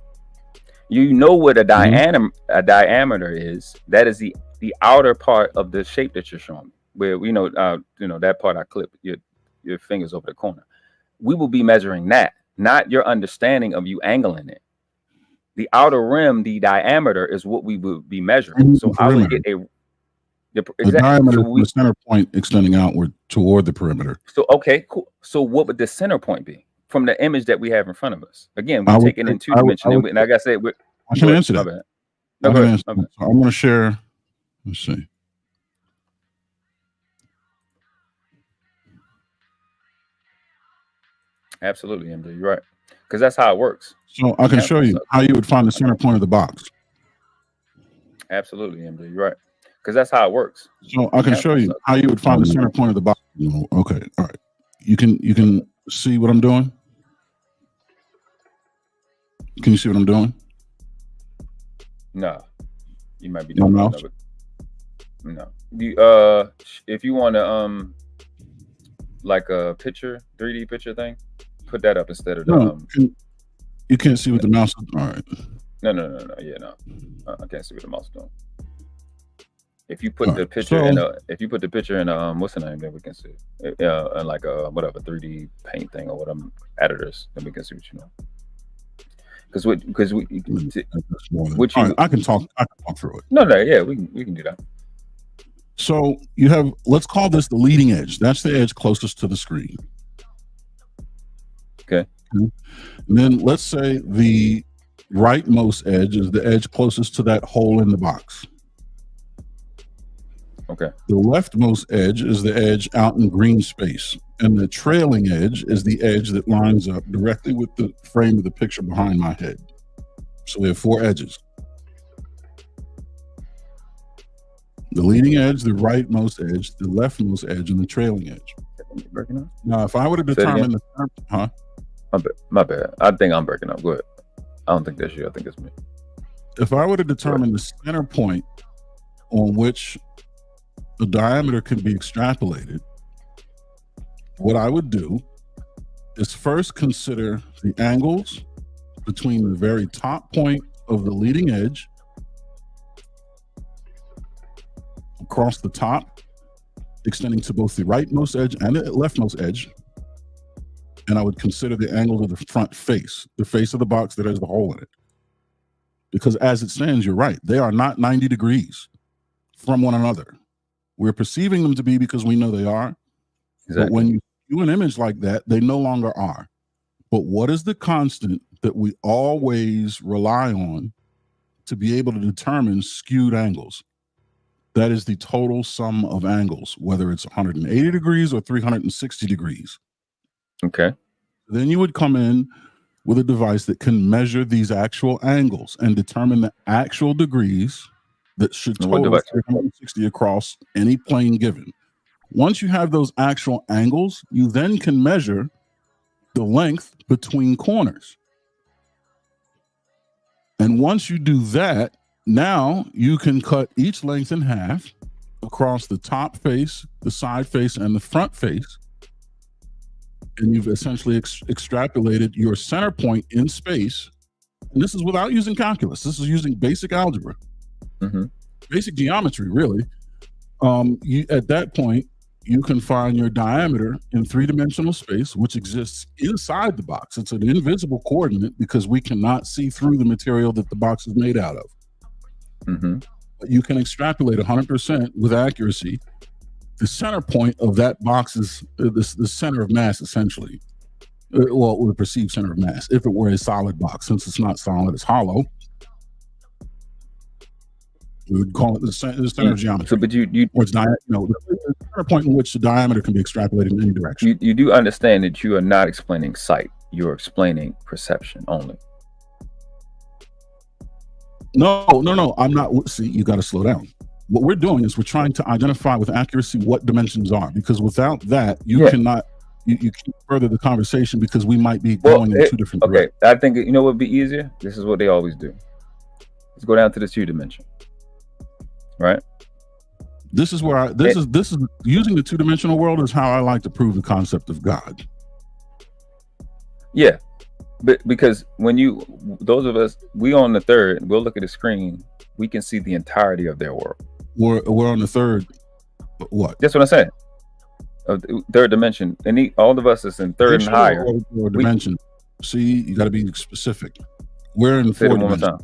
You know what a diameter is. That is the outer part of the shape that you're showing me. Where that part I clip your fingers over the corner. We will be measuring that, not your understanding of you angling it. The outer rim, the diameter, is what we will be measuring. So I would get
The diameter from the center point extending outward toward the perimeter.
So okay, cool. So what would the center point be from the image that we have in front of us? Again, we take it in 2 dimensions. And like I said,
I can answer that.
No, go ahead.
So I'm going to share. Let's see.
Absolutely, MJ. You're right. Because that's how it works.
So I can show you how you would find the center point of the box.
Absolutely, MJ. You're right. Because that's how it works.
So I can show you how you would find the center point of the box. Okay. All right. You can see what I'm doing? Can you see what I'm doing?
No. You might be doing
no.
No. You if you want to like a picture, 3D picture thing, put that up instead of the
you can't see what the mouse is. All right.
No. Yeah, no. I can't see what the mouse is doing. If you put the picture in what's the name, then we can see it. Like a whatever 3D paint thing or whatever editors, then we can see what you know.
I can talk through it.
No, yeah, we can do that.
So you have, let's call this the leading edge. That's the edge closest to the screen.
Okay.
And then let's say the rightmost edge is the edge closest to that hole in the box.
Okay.
The leftmost edge is the edge out in green space, and the trailing edge is the edge that lines up directly with the frame of the picture behind my head. So we have 4 edges. The leading edge, the rightmost edge, the leftmost edge, and the trailing edge. Now, if I were to determine the center,
my bad. I think I'm breaking up. Go ahead. I don't think that's you. I think it's me.
If I were to determine the center point on which the diameter can be extrapolated, what I would do is first consider the angles between the very top point of the leading edge across the top, extending to both the rightmost edge and the leftmost edge. And I would consider the angles of the front face, the face of the box that has the hole in it. Because as it stands, you're right. They are not 90 degrees from one another. We're perceiving them to be because we know they are. Exactly. But when you do an image like that, they no longer are. But what is the constant that we always rely on to be able to determine skewed angles? That is the total sum of angles, whether it's 180 degrees or 360 degrees.
Okay.
Then you would come in with a device that can measure these actual angles and determine the actual degrees that should total 360 across any plane given. Once you have those actual angles, you then can measure the length between corners. And once you do that, now you can cut each length in half across the top face, the side face, and the front face. And you've essentially extrapolated your center point in space. And this is without using calculus. This is using basic algebra.
Mm-hmm.
Basic geometry, really. At that point, you can find your diameter in 3-dimensional space, which exists inside the box. It's an invisible coordinate because we cannot see through the material that the box is made out of.
Mm-hmm.
But you can extrapolate 100% with accuracy the center point of that box is the center of mass, essentially. Well, the perceived center of mass. If it were a solid box, since it's not solid, it's hollow. We would call it the center of geometry.
So, but
or it's the center point in which the diameter can be extrapolated in any direction.
You do understand that you are not explaining sight; you're explaining perception only.
No. I'm not. See, you got to slow down. What we're doing is we're trying to identify with accuracy what dimensions are, because without that, you cannot. You can't further the conversation because we might be going in 2 different directions.
Okay, I think you know what would be easier. This is what they always do. Let's go down to the 2 dimension. Right.
This is where this is using the 2-dimensional world is how I like to prove the concept of God.
Yeah, but because when those of us, we on the 3rd, we'll look at the screen, we can see the entirety of their world.
We're on the 3rd. What?
That's what I'm saying. Of the 3rd dimension, and all of us is in 3rd and higher.
Dimension. See, you got to be specific. We're in 4th dimension.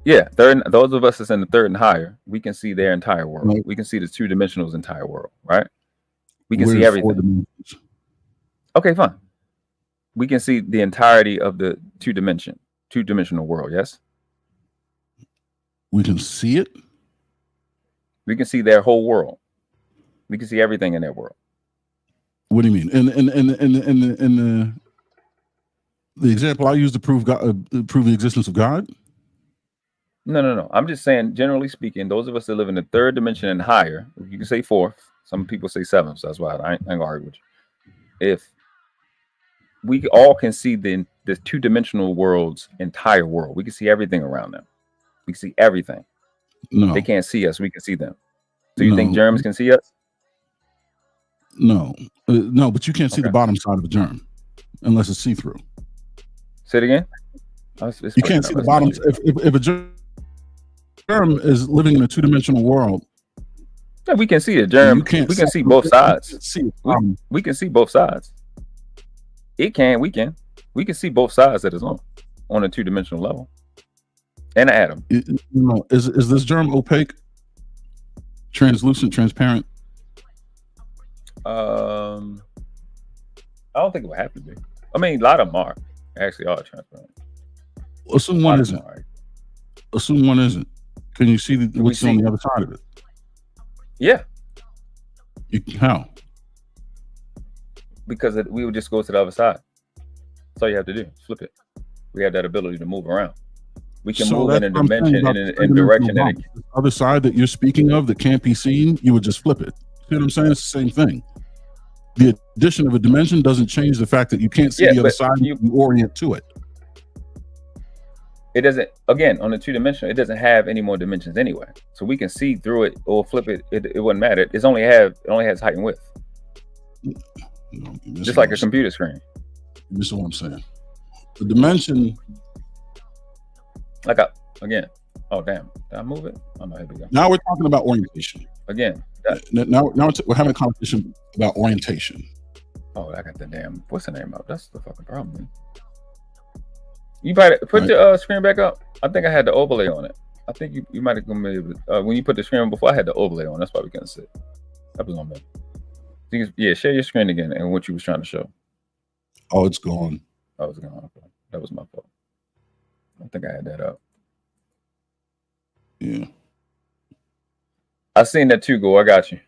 Yeah, those of us that's in the third and higher, we can see their entire world. Right. We can see the 2-dimensional's entire world, right? We can see everything. Okay, fine. We can see the entirety of the two-dimensional world, yes?
We can see it?
We can see their whole world. We can see everything in their world.
What do you mean? In the example I used to prove prove the existence of God?
No. I'm just saying, generally speaking, those of us that live in the third dimension and higher, you can say fourth. Some people say seventh, so that's why I ain't gonna argue with you. If we all can see the two-dimensional world's entire world, we can see everything around them. We can see everything.
No,
they can't see us. We can see them. So you think germs can see us?
No, no, but you can't see the bottom side of a germ unless it's see-through.
Say it again.
You can't see the bottom. If a germ is living in a two-dimensional world,
yeah, we can see a germ. We can see both sides. We can see both sides. We can see both sides that is on a two-dimensional level. And an atom.
Is this germ opaque, translucent, transparent?
I don't think it would have to be. I mean, a lot of them are actually all transparent.
Assume one isn't. Assume one isn't. Can you see what's on the other side of it?
Yeah.
How?
Because we would just go to the other side. That's all you have to do. Flip it. We have that ability to move around. We can move in a dimension in direction.
The other side that you're speaking of that can't be seen, you would just flip it. See what I'm saying? It's the same thing. The addition of a dimension doesn't change the fact that you can't see the other side. You orient to it.
It doesn't. Again, on the two-dimensional, it doesn't have any more dimensions anyway. So we can see through it or flip it. It wouldn't matter. It only has height and width.
No,
just like a computer screen.
This is what I'm saying. The dimension.
Again. Oh damn! Did I move it? Oh no, here we go.
Now we're talking about orientation.
Again.
Now we're having a conversation about orientation.
Oh, I got the damn. What's the name of? That's the fucking problem. Man. You might put the screen back up. I think I had the overlay on it. I think you might have come when you put the screen on before. I had the overlay on. That's why we couldn't see. That was on me. Yeah, share your screen again and what you was trying to show.
Oh, it's gone.
Oh, it's gone. Okay. That was my fault. I think I had that up.
Yeah.
I seen that too, Go. I got you.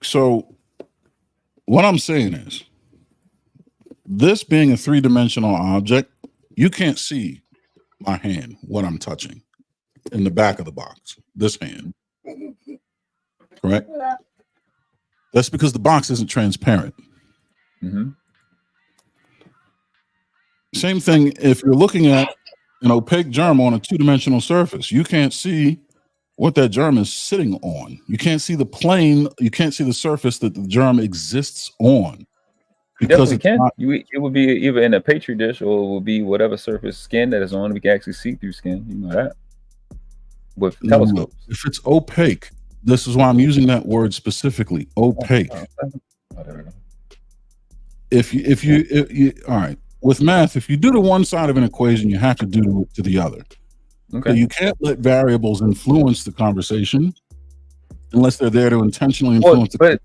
So what I'm saying is, this being a three-dimensional object, you can't see my hand, what I'm touching in the back of the box, this hand. Correct? That's because the box isn't transparent.
Mm-hmm.
Same thing if you're looking at an opaque germ on a two-dimensional surface. You can't see what that germ is sitting on. You can't see the plane. You can't see the surface that the germ exists on.
Because it would be either in a petri dish or it will be whatever surface skin that is on. We can actually see through skin. You know that with telescopes.
No. If it's opaque, this is why I'm using that word specifically. Opaque. If you all right. With math, if you do to one side of an equation, you have to do to the other. Okay. So you can't let variables influence the conversation unless they're there to intentionally influence
that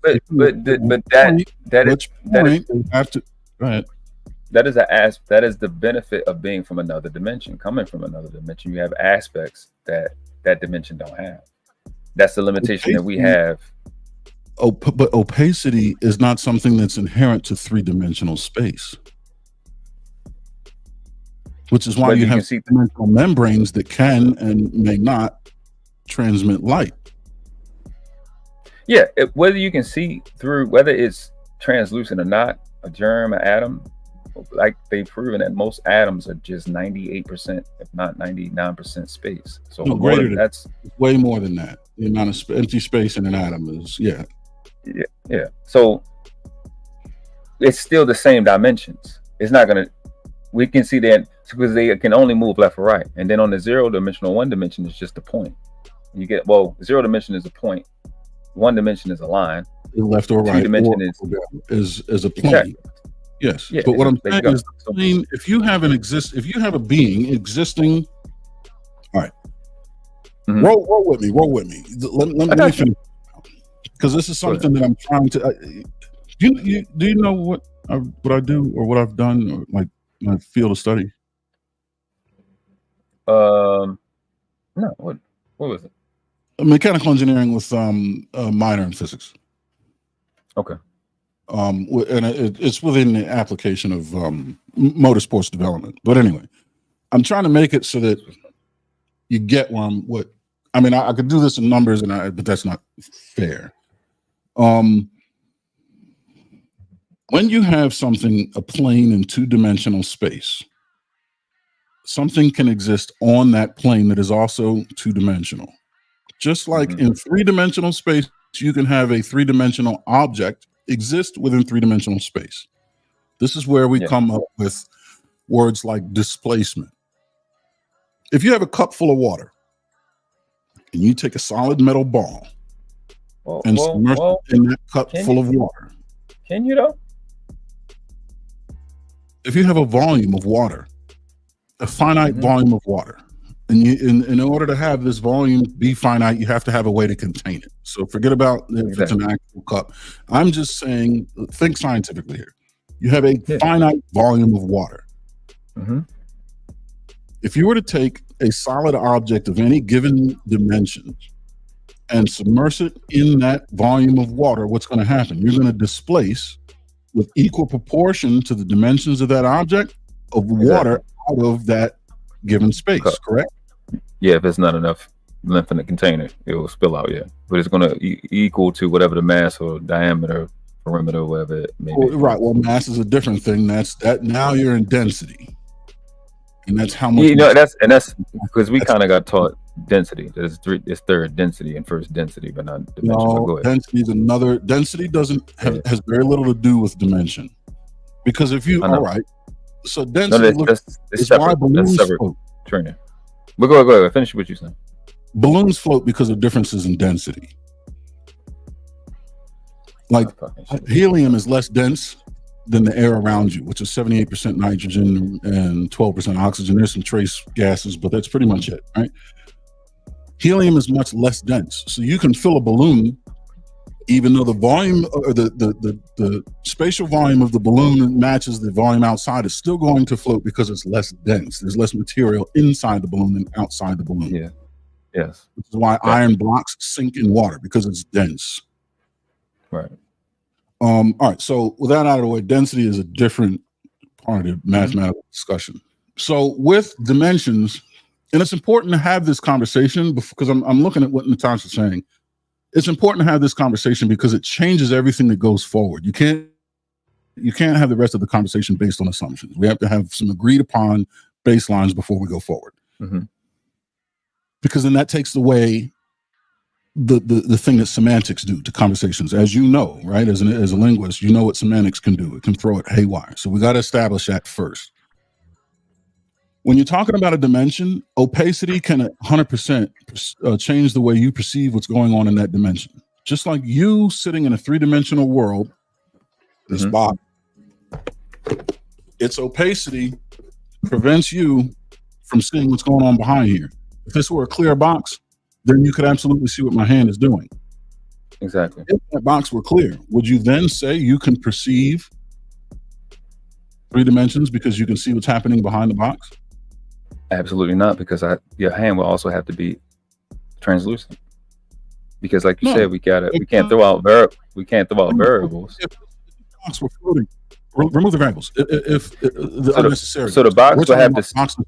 is the benefit of being from another dimension. Coming from another dimension, you have aspects that dimension don't have. That's the limitation that we have.
But opacity is not something that's inherent to three-dimensional space. Which is why you have three-dimensional membranes that can and may not transmit light.
Yeah, whether you can see through, whether it's translucent or not, a germ, an atom, like they've proven that most atoms are just 98%, if not 99% space. So
that's way more than that. The amount of empty space in an atom is, yeah.
So it's still the same dimensions. It's not gonna. We can see that because they can only move left or right, and then on the zero-dimensional, one dimension is just a point. You get zero dimension is a point. One dimension is a line.
Left or right.
Two dimension
is a plane.
Exactly.
Yes,
Yeah,
but what I'm
there
saying
you go.
is, the plane, if you have a being existing, all right, roll with me. Let me finish, because this is something that I'm trying to. Do you know what I do or what I've done, or like my field of study?
No, what was it?
Mechanical engineering with a minor in physics.
Okay.
And it's within the application of motorsports development. But anyway, I'm trying to make it so that you get I could do this in numbers, but that's not fair. When you have a plane in two-dimensional space, something can exist on that plane that is also two-dimensional. Just like in three-dimensional space, you can have a three-dimensional object exist within three-dimensional space. This is where we come up with words like displacement. If you have a cup full of water and you take a solid metal ball and submerge it in that cup full of water.
Can you though?
If you have a volume of water, a finite volume of water, and in order to have this volume be finite, you have to have a way to contain it. So forget about if it's an actual cup. I'm just saying, think scientifically here. You have a finite volume of water. If you were to take a solid object of any given dimension and submerge it in that volume of water, what's going to happen? You're going to displace, with equal proportion to the dimensions of that object, of water out of that given space, correct?
Yeah, if it's not enough length in the container, it will spill out, but it's going to equal to whatever the mass or diameter, perimeter, whatever it may be.
Right, well, mass is a different thing. Now you're in density. And that's how much.
That's because we kind of got taught density. There's third density and first density, but not dimension.
No,
go ahead.
Density is another. Density has very little to do with dimension, because if you so density is why balloons float.
Training. But go ahead. Finish what you're saying.
Balloons float because of differences in density. Like helium is less dense than the air around you, which is 78% nitrogen and 12% oxygen. There's some trace gases, but that's pretty much it, right? Helium is much less dense. So you can fill a balloon, even though the volume or the spatial volume of the balloon matches the volume outside, it's still going to float because it's less dense. There's less material inside the balloon than outside the balloon.
Yeah. Yes.
Which is why iron blocks sink in water, because it's dense.
Right.
All right. So with that out of the way, density is a different part of the mathematical discussion. So with dimensions, and it's important to have this conversation because I'm looking at what Natasha's saying. It's important to have this conversation because it changes everything that goes forward. You can't have the rest of the conversation based on assumptions. We have to have some agreed upon baselines before we go forward. Because then that takes away the thing that semantics do to conversations, as you know, right? As a linguist, you know what semantics can do. It can throw it haywire. So we got to establish that first. When you're talking about a dimension, opacity can 100% change the way you perceive what's going on in that dimension. Just like you sitting in a three-dimensional world, this box, its opacity prevents you from seeing what's going on behind here. If this were a clear box, then you could absolutely see what my hand is doing.
Exactly.
If that box were clear, would you then say you can perceive three dimensions because you can see what's happening behind the box?
Absolutely not, because your hand will also have to be translucent. Because, like you said, we can't throw out variables.
If the box were floating, remove the variables. If the unnecessary.
So the box will have to.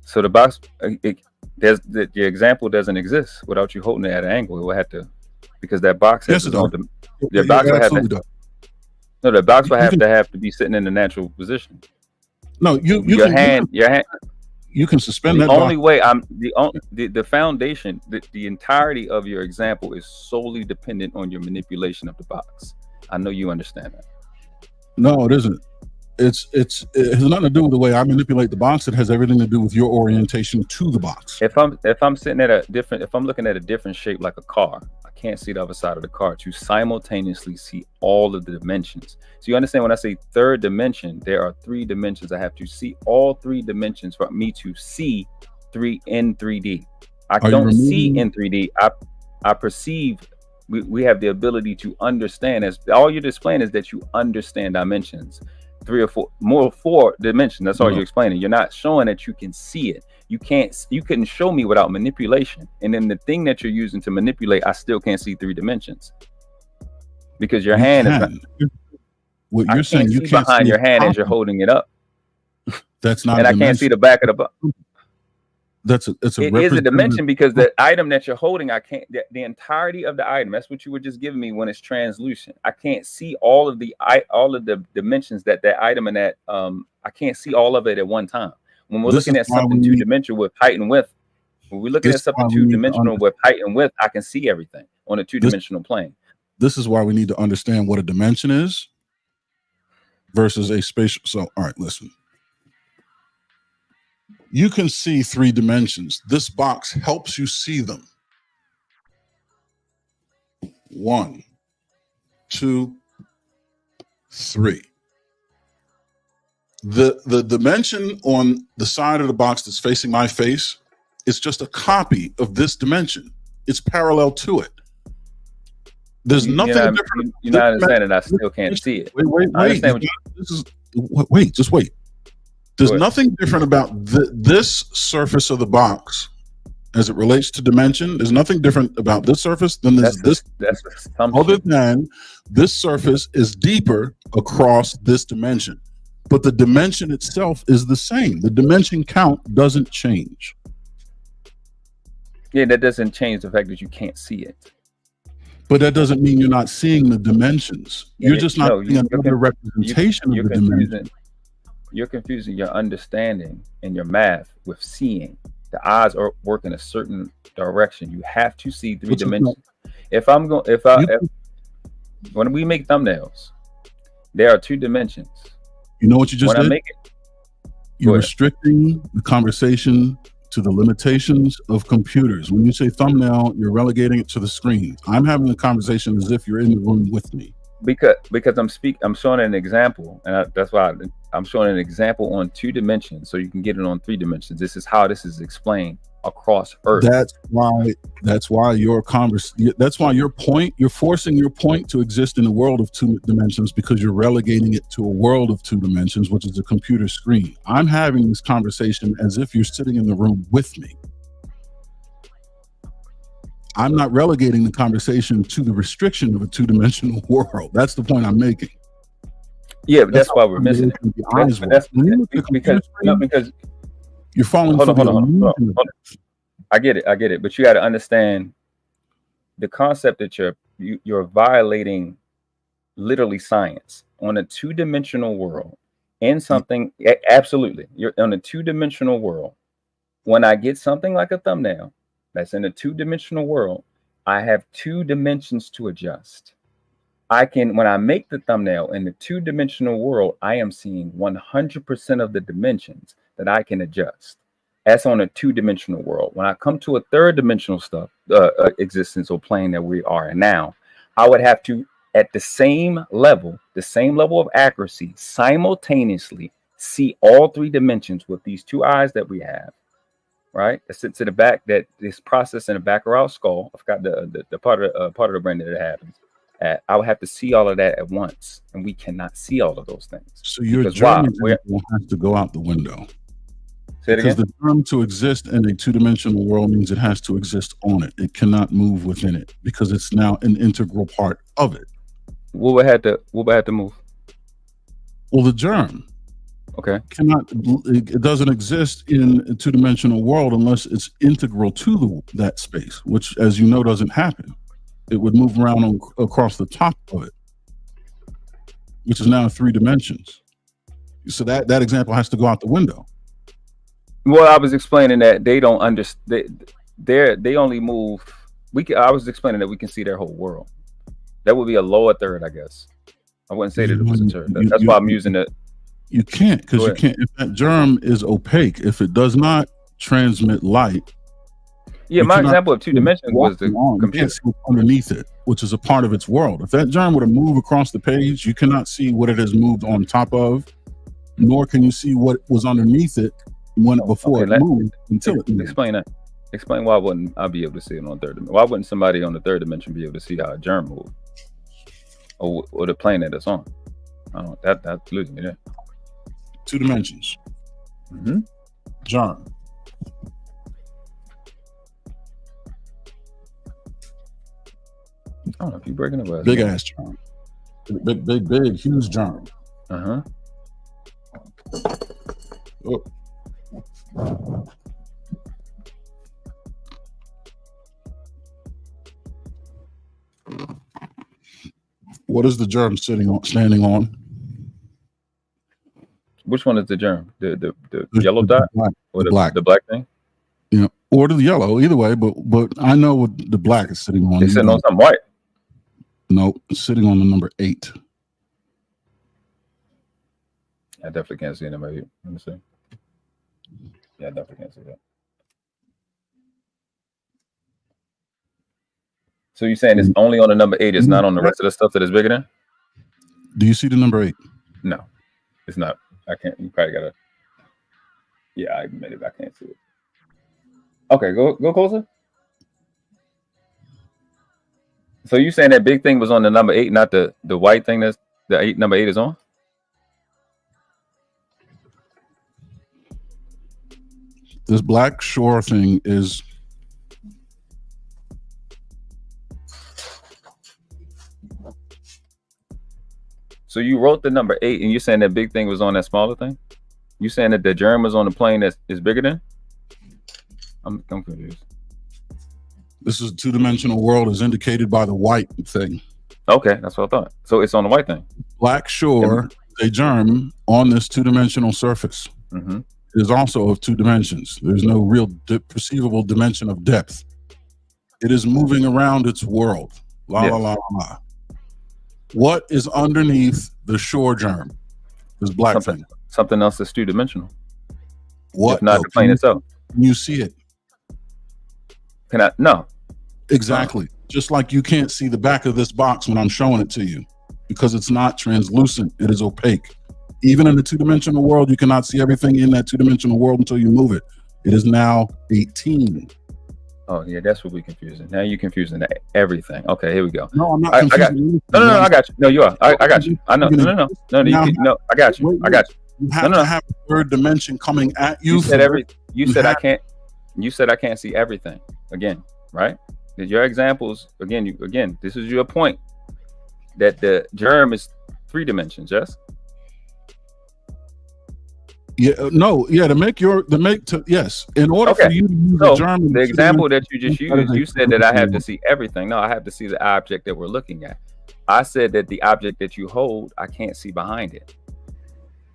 So the box, the example doesn't exist without you holding it at an angle. It will have to, because that box has the box will have to. No, the box will have to be sitting in the natural position.
No, your hand. You can suspend that.
The only way the foundation, the entirety of your example is solely dependent on your manipulation of the box. I know you understand that.
No, it isn't. It has nothing to do with the way I manipulate the box. It has everything to do with your orientation to the box.
If I'm looking at a different shape like a car, I can't see the other side of the card. You simultaneously see all of the dimensions. So you understand when I say third dimension, there are 3 dimensions. I have to see all 3 dimensions for me to see 3 in 3D. I don't see in 3D. I perceive. We have the ability to understand. As all you're displaying is that you understand dimensions. 3 or 4 dimensions. That's all you're explaining. You're not showing that you can see it. You couldn't show me without manipulation. And then the thing that you're using to manipulate, I still can't see 3 dimensions. Because your hand is not,
what you're saying, you can't
behind
see
your hand as you're holding it up.
That's not
and I can't see the back of the book. It is a dimension because the item that you're holding, I can't, the entirety of the item, that's what you were just giving me when it's translucent. I can't see all of the dimensions that item and that I can't see all of it at one time. When we're looking at something 2-dimensional with height and width, when we're looking at something 2-dimensional with height and width, I can see everything on a 2-dimensional plane.
This is why we need to understand what a dimension is versus a spatial. So, all right, listen. You can see 3 dimensions. This box helps you see them. 1, 2, 3. The dimension on the side of the box that's facing my face is just a copy of this dimension. It's parallel to it. There's nothing different.
You're not understanding. I still can't see it.
Wait. Just wait. There's nothing different about this surface of the box as it relates to dimension. There's nothing different about this surface than this. Other than this surface is deeper across this dimension. But the dimension itself is the same. The dimension count doesn't change.
Yeah, that doesn't change the fact that you can't see it.
But that doesn't mean you're not seeing the dimensions. You're just not seeing another representation of the dimension.
You're confusing your understanding and your math with seeing. The eyes are work in a certain direction. You have to see 3 dimensions. When we make thumbnails, there are 2 dimensions.
You know what you just did? You're restricting the conversation to the limitations of computers. When you say thumbnail, you're relegating it to the screen. I'm having a conversation as if you're in the room with me.
Because I'm showing an example, and that's why I'm showing an example on 2 dimensions, so you can get it on 3 dimensions. This is how this is explained across Earth.
That's why you're forcing your point to exist in a world of 2 dimensions because you're relegating it to a world of 2 dimensions, which is a computer screen. I'm having this conversation as if you're sitting in the room with me. I'm not relegating the conversation to the restriction of a 2-dimensional world. That's the point I'm making.
Yeah, but that's why we're missing it. Because
you're falling.
Hold on. I get it. But you got to understand the concept that you're violating literally science on a 2-dimensional world in something. Absolutely, you're on a 2-dimensional world. When I get something like a thumbnail that's in a 2-dimensional world, I have 2 dimensions to adjust. When I make the thumbnail in the 2-dimensional world, I am seeing 100% of the dimensions that I can adjust. That's on a 2-dimensional world. When I come to a 3rd-dimensional existence or plane that we are in now, I would have to, at the same level of accuracy, simultaneously see all 3 dimensions with these 2 eyes that we have. Right, it sits in the back. That this process in the back of our skull. I forgot the part of the brain that it happens. I would have to see all of that at once, and we cannot see all of those things.
So your German example has to go out the window.
Say it again?
Because the term to exist in a 2-dimensional world means it has to exist on it. It cannot move within it because it's now an integral part of it.
What would have to move?
Well, the germ.
Okay.
It doesn't exist in a 2-dimensional world unless it's integral to that space, which, as you know, doesn't happen. It would move around across the top of it, which is now 3 dimensions. So that example has to go out the window.
Well, I was explaining that they don't understand. They only move. I was explaining that we can see their whole world. That would be a lower third, I guess. I wouldn't say that it was a third. That's why I'm using it.
You can't, because you can't. If that germ is opaque, if it does not transmit light,
Yeah, my example of 2 dimensions was the
computer. You can't see what's underneath it, which is a part of its world. If that germ were to move across the page, you cannot see what it has moved on top of, nor can you see what was underneath it before it moved until it moved.
Explain that. Explain why wouldn't I be able to see it on third dimension? Why wouldn't somebody on the third dimension be able to see how a germ moves, or the plane that it's on? I don't. That's losing me there.
2 dimensions. Germ.
I don't know if you're breaking it.
Big ass germ. Big, huge germ.
Oh.
What is the germ standing on?
Which one is the germ? The yellow dot or the black thing?
Yeah, or the yellow. Either way, but I know what the black is sitting on.
It's sitting on something white.
No, it's sitting on the number 8.
I definitely can't see number 8. Let me see. Yeah, I definitely can't see that. So you're saying it's only on the number 8, it's not on the rest of the stuff that is bigger than?
Do you see the number 8?
No, it's not. I can't. You probably gotta. Yeah, I admit it. I can't see it. Okay, go closer. So you saying that big thing was on the number 8, not the white thing that's the number 8 is on?
This black shore thing is.
So you wrote the number 8, and you're saying that big thing was on that smaller thing? You saying that the germ was on the plane that is bigger than? I'm confused.
This is a 2-dimensional world as indicated by the white thing.
Okay, that's what I thought. So it's on the white thing.
Black shore, a germ on this 2-dimensional surface. It is also of 2 dimensions. There's no real perceivable dimension of depth. It is moving around its world. La la la la. What is underneath the shore germ? This black thing.
Something else that's 2-dimensional.
What?
If not the plane itself.
Can you see it?
Can I? No.
Exactly. Just like you can't see the back of this box when I'm showing it to you, because it's not translucent. It is opaque. Even in the 2-dimensional world, you cannot see everything in that 2-dimensional world until you move it. It is now 18.
Oh yeah, that's what we're confusing. Now you're confusing everything. Okay, here we go.
No, I'm not
I got you. No, I got you. No, you are. I got you. I know. No. I got you. I got you.
You have to have a third dimension coming at you.
You said I can't. You said I can't see everything. Again, right? Your examples. Again. This is your point that the germ is 3 dimensions. Yes.
Yeah, no, yeah, yes. In order for you to use the germ,
the example that you just used, you said that I have to see everything. No, I have to see the object that we're looking at. I said that the object that you hold, I can't see behind it.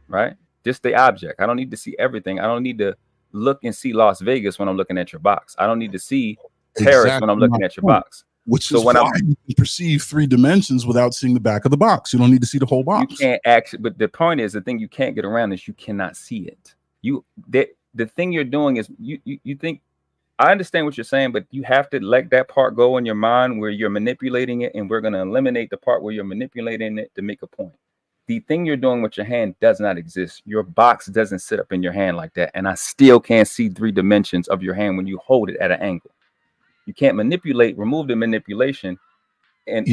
Right? Just the object. I don't need to see everything. I don't need to look and see Las Vegas when I'm looking at your box. I don't need to see Paris when I'm looking at your box.
Which is why you can perceive 3 dimensions without seeing the back of the box. You don't need to see the whole box.
You can't actually, but the point is, the thing you can't get around is you cannot see it. The thing you're doing is you think, I understand what you're saying, but you have to let that part go in your mind where you're manipulating it, and we're going to eliminate the part where you're manipulating it to make a point. The thing you're doing with your hand does not exist. Your box doesn't sit up in your hand like that, and I still can't see 3 dimensions of your hand when you hold it at an angle. You can't remove the manipulation, and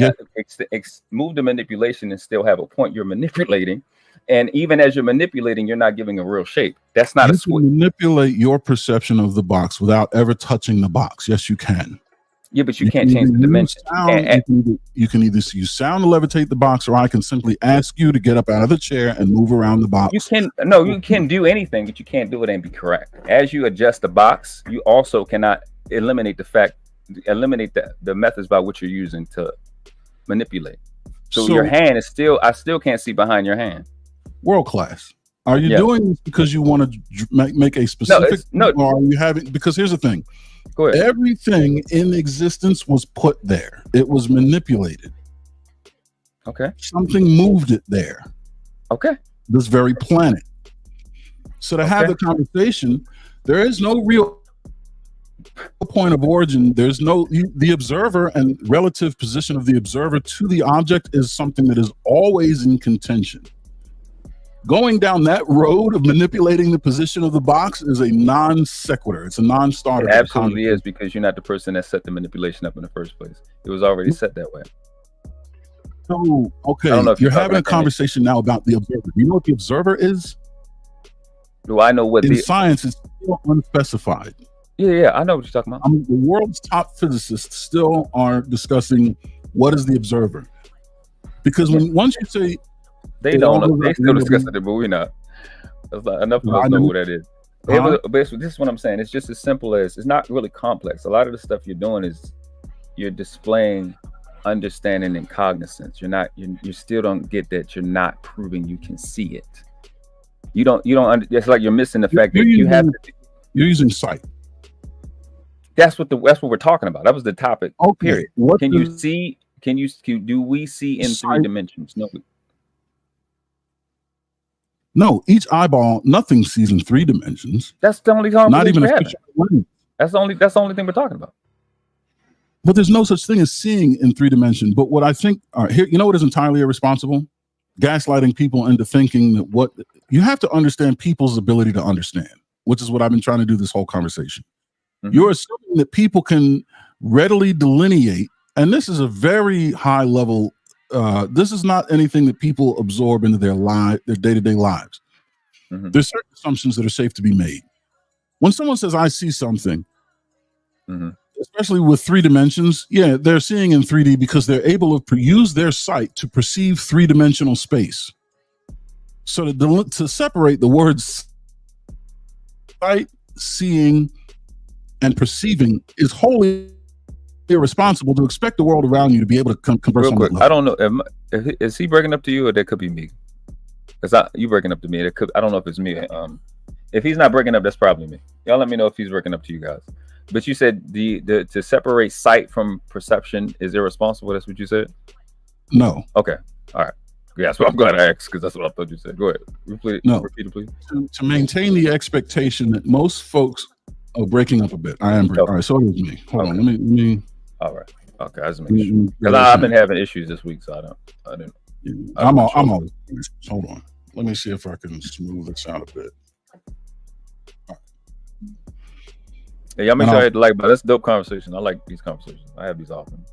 move the manipulation and still have a point you're manipulating. And even as you're manipulating, you're not giving a real shape. That's not
you can manipulate your perception of the box without ever touching the box. Yes, you can.
Yeah, but you can't change the dimension.
You can either use sound to levitate the box, or I can simply ask you to get up out of the chair and move around the box.
You can do anything, but you can't do it and be correct. As you adjust the box, you also cannot eliminate the methods by which you're using to manipulate. So your hand is I still can't see behind your hand.
World class. Are you doing this because you want to make a specific? Or are you having? Because here's the thing.
Go ahead.
Everything in existence was put there. It was manipulated.
Okay.
Something moved it there.
Okay.
This very planet. So to have the conversation, there is no real. point of origin. There's no the observer and relative position of the observer to the object is something that is always in contention. Going down that road of manipulating the position of the box is a non sequitur. It's a non-starter.
It absolutely is, because you're not the person that set the manipulation up in the first place. It was already set that way.
So, okay, you're having a conversation now about the observer. Do you know what the observer is?
Do I know what
in science is still unspecified?
Yeah, I know what you're talking about.
The world's top physicists still are discussing what is the observer, because once you say
they don't know, they still discussing it, but we're not. Enough of us know who that is. But this is what I'm saying. It's just as simple as, it's not really complex. A lot of the stuff you're doing is you're displaying understanding and cognizance. You still don't get that. You're not proving you can see it. You don't. It's like you're missing the fact that you have.
You're using sight.
That's what we're talking about. That was the topic. Okay. Period. Can you see? Do we see in 3 dimensions? No.
No, each eyeball, nothing sees in 3 dimensions.
That's the only conversation.
Not even a
picture. That's the only thing we're talking about.
But there's no such thing as seeing in 3 dimensions. But what I think, here, you know what is entirely irresponsible? Gaslighting people into thinking that you have to understand people's ability to understand, which is what I've been trying to do this whole conversation. Mm-hmm. You're assuming that people can readily delineate, and this is a very high level. This is not anything that people absorb into their day-to-day lives. Mm-hmm. There's certain assumptions that are safe to be made. When someone says, I see something, especially with 3 dimensions, yeah, they're seeing in 3D because they're able to use their sight to perceive 3-dimensional space. So to separate the words sight, seeing, and perceiving is wholly irresponsible to expect the world around you to be able to converse on that level.
I don't know. Is he breaking up to you, or that could be me? Because you breaking up to me. I don't know if it's me. If he's not breaking up, that's probably me. Y'all let me know if he's breaking up to you guys. But you said to separate sight from perception is irresponsible. That's what you said?
No.
Okay. All right. Yeah, that's what I'm glad I asked, because that's what I thought you said. Go ahead. Repeat it, please.
To maintain the expectation that most folks are breaking up a bit. I am. Okay. All right. So it was me. Hold on. Let me.
All right. Okay. I just make sure, because I've been having issues this week, so I didn't.
I'm always. Hold on. Let me see if I can smooth this out a bit.
Yeah, y'all make sure but that's a dope conversation. I like these conversations. I have these often.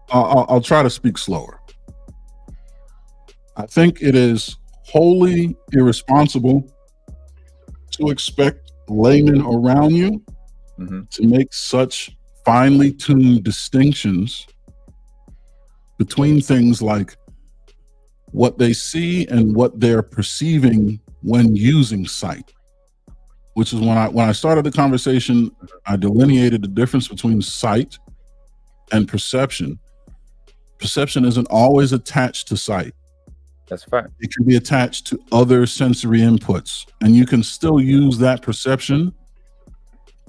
I'll try to speak slower. I think it is wholly irresponsible to expect laymen around you to make such finely tuned distinctions between things like what they see and what they're perceiving when using sight. Which is when I started the conversation, I delineated the difference between sight and perception. Perception isn't always attached to sight.
That's a fact.
It can be attached to other sensory inputs, and you can still use that perception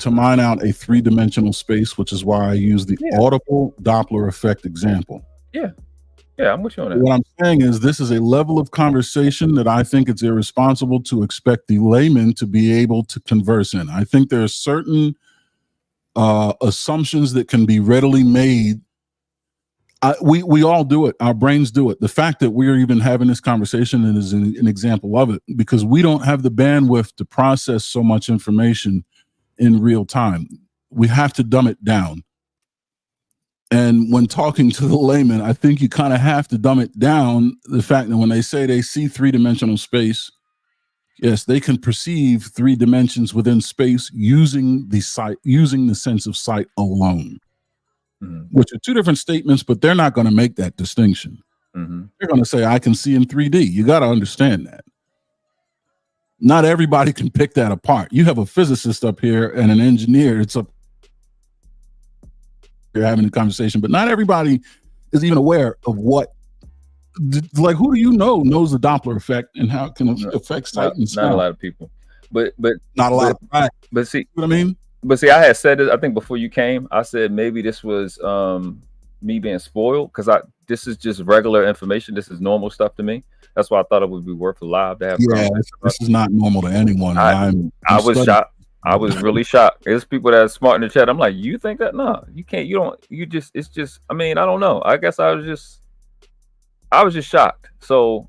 to mine out a 3-dimensional space, which is why I use the audible Doppler effect example.
Yeah, I'm with you on that.
What I'm saying is this is a level of conversation that I think it's irresponsible to expect the layman to be able to converse in. I think there are certain assumptions that can be readily made. We all do it. Our brains do it. The fact that we're even having this conversation is an example of it, because we don't have the bandwidth to process so much information in real time. We have to dumb it down. And when talking to the layman, I think you kind of have to dumb it down. The fact that when they say they see 3-dimensional space, yes, they can perceive 3 dimensions within space using the sight, using the sense of sight alone, which are 2 different statements, but they're not going to make that distinction. They're going to say, I can see in 3D. You got to understand that. Not everybody can pick that apart. You have a physicist up here and an engineer. It's up. You're having a conversation, but not everybody is even aware of what, like, who do you know knows the Doppler effect and how it can affect sight and smell?
Not a lot of people, but
not a lot of practice.
But see,
what I mean?
But see, I had said it, I think before you came, I said maybe this was me being spoiled, because this is just regular information. This is normal stuff to me. That's why I thought it would be worth a live to have.
Yeah, this is not normal to anyone.
I was shocked. I was really shocked. There's people that are smart in the chat. I'm like, you think that? No, you can't. You don't. You just. It's just. I mean, I don't know. I guess I was just shocked. So,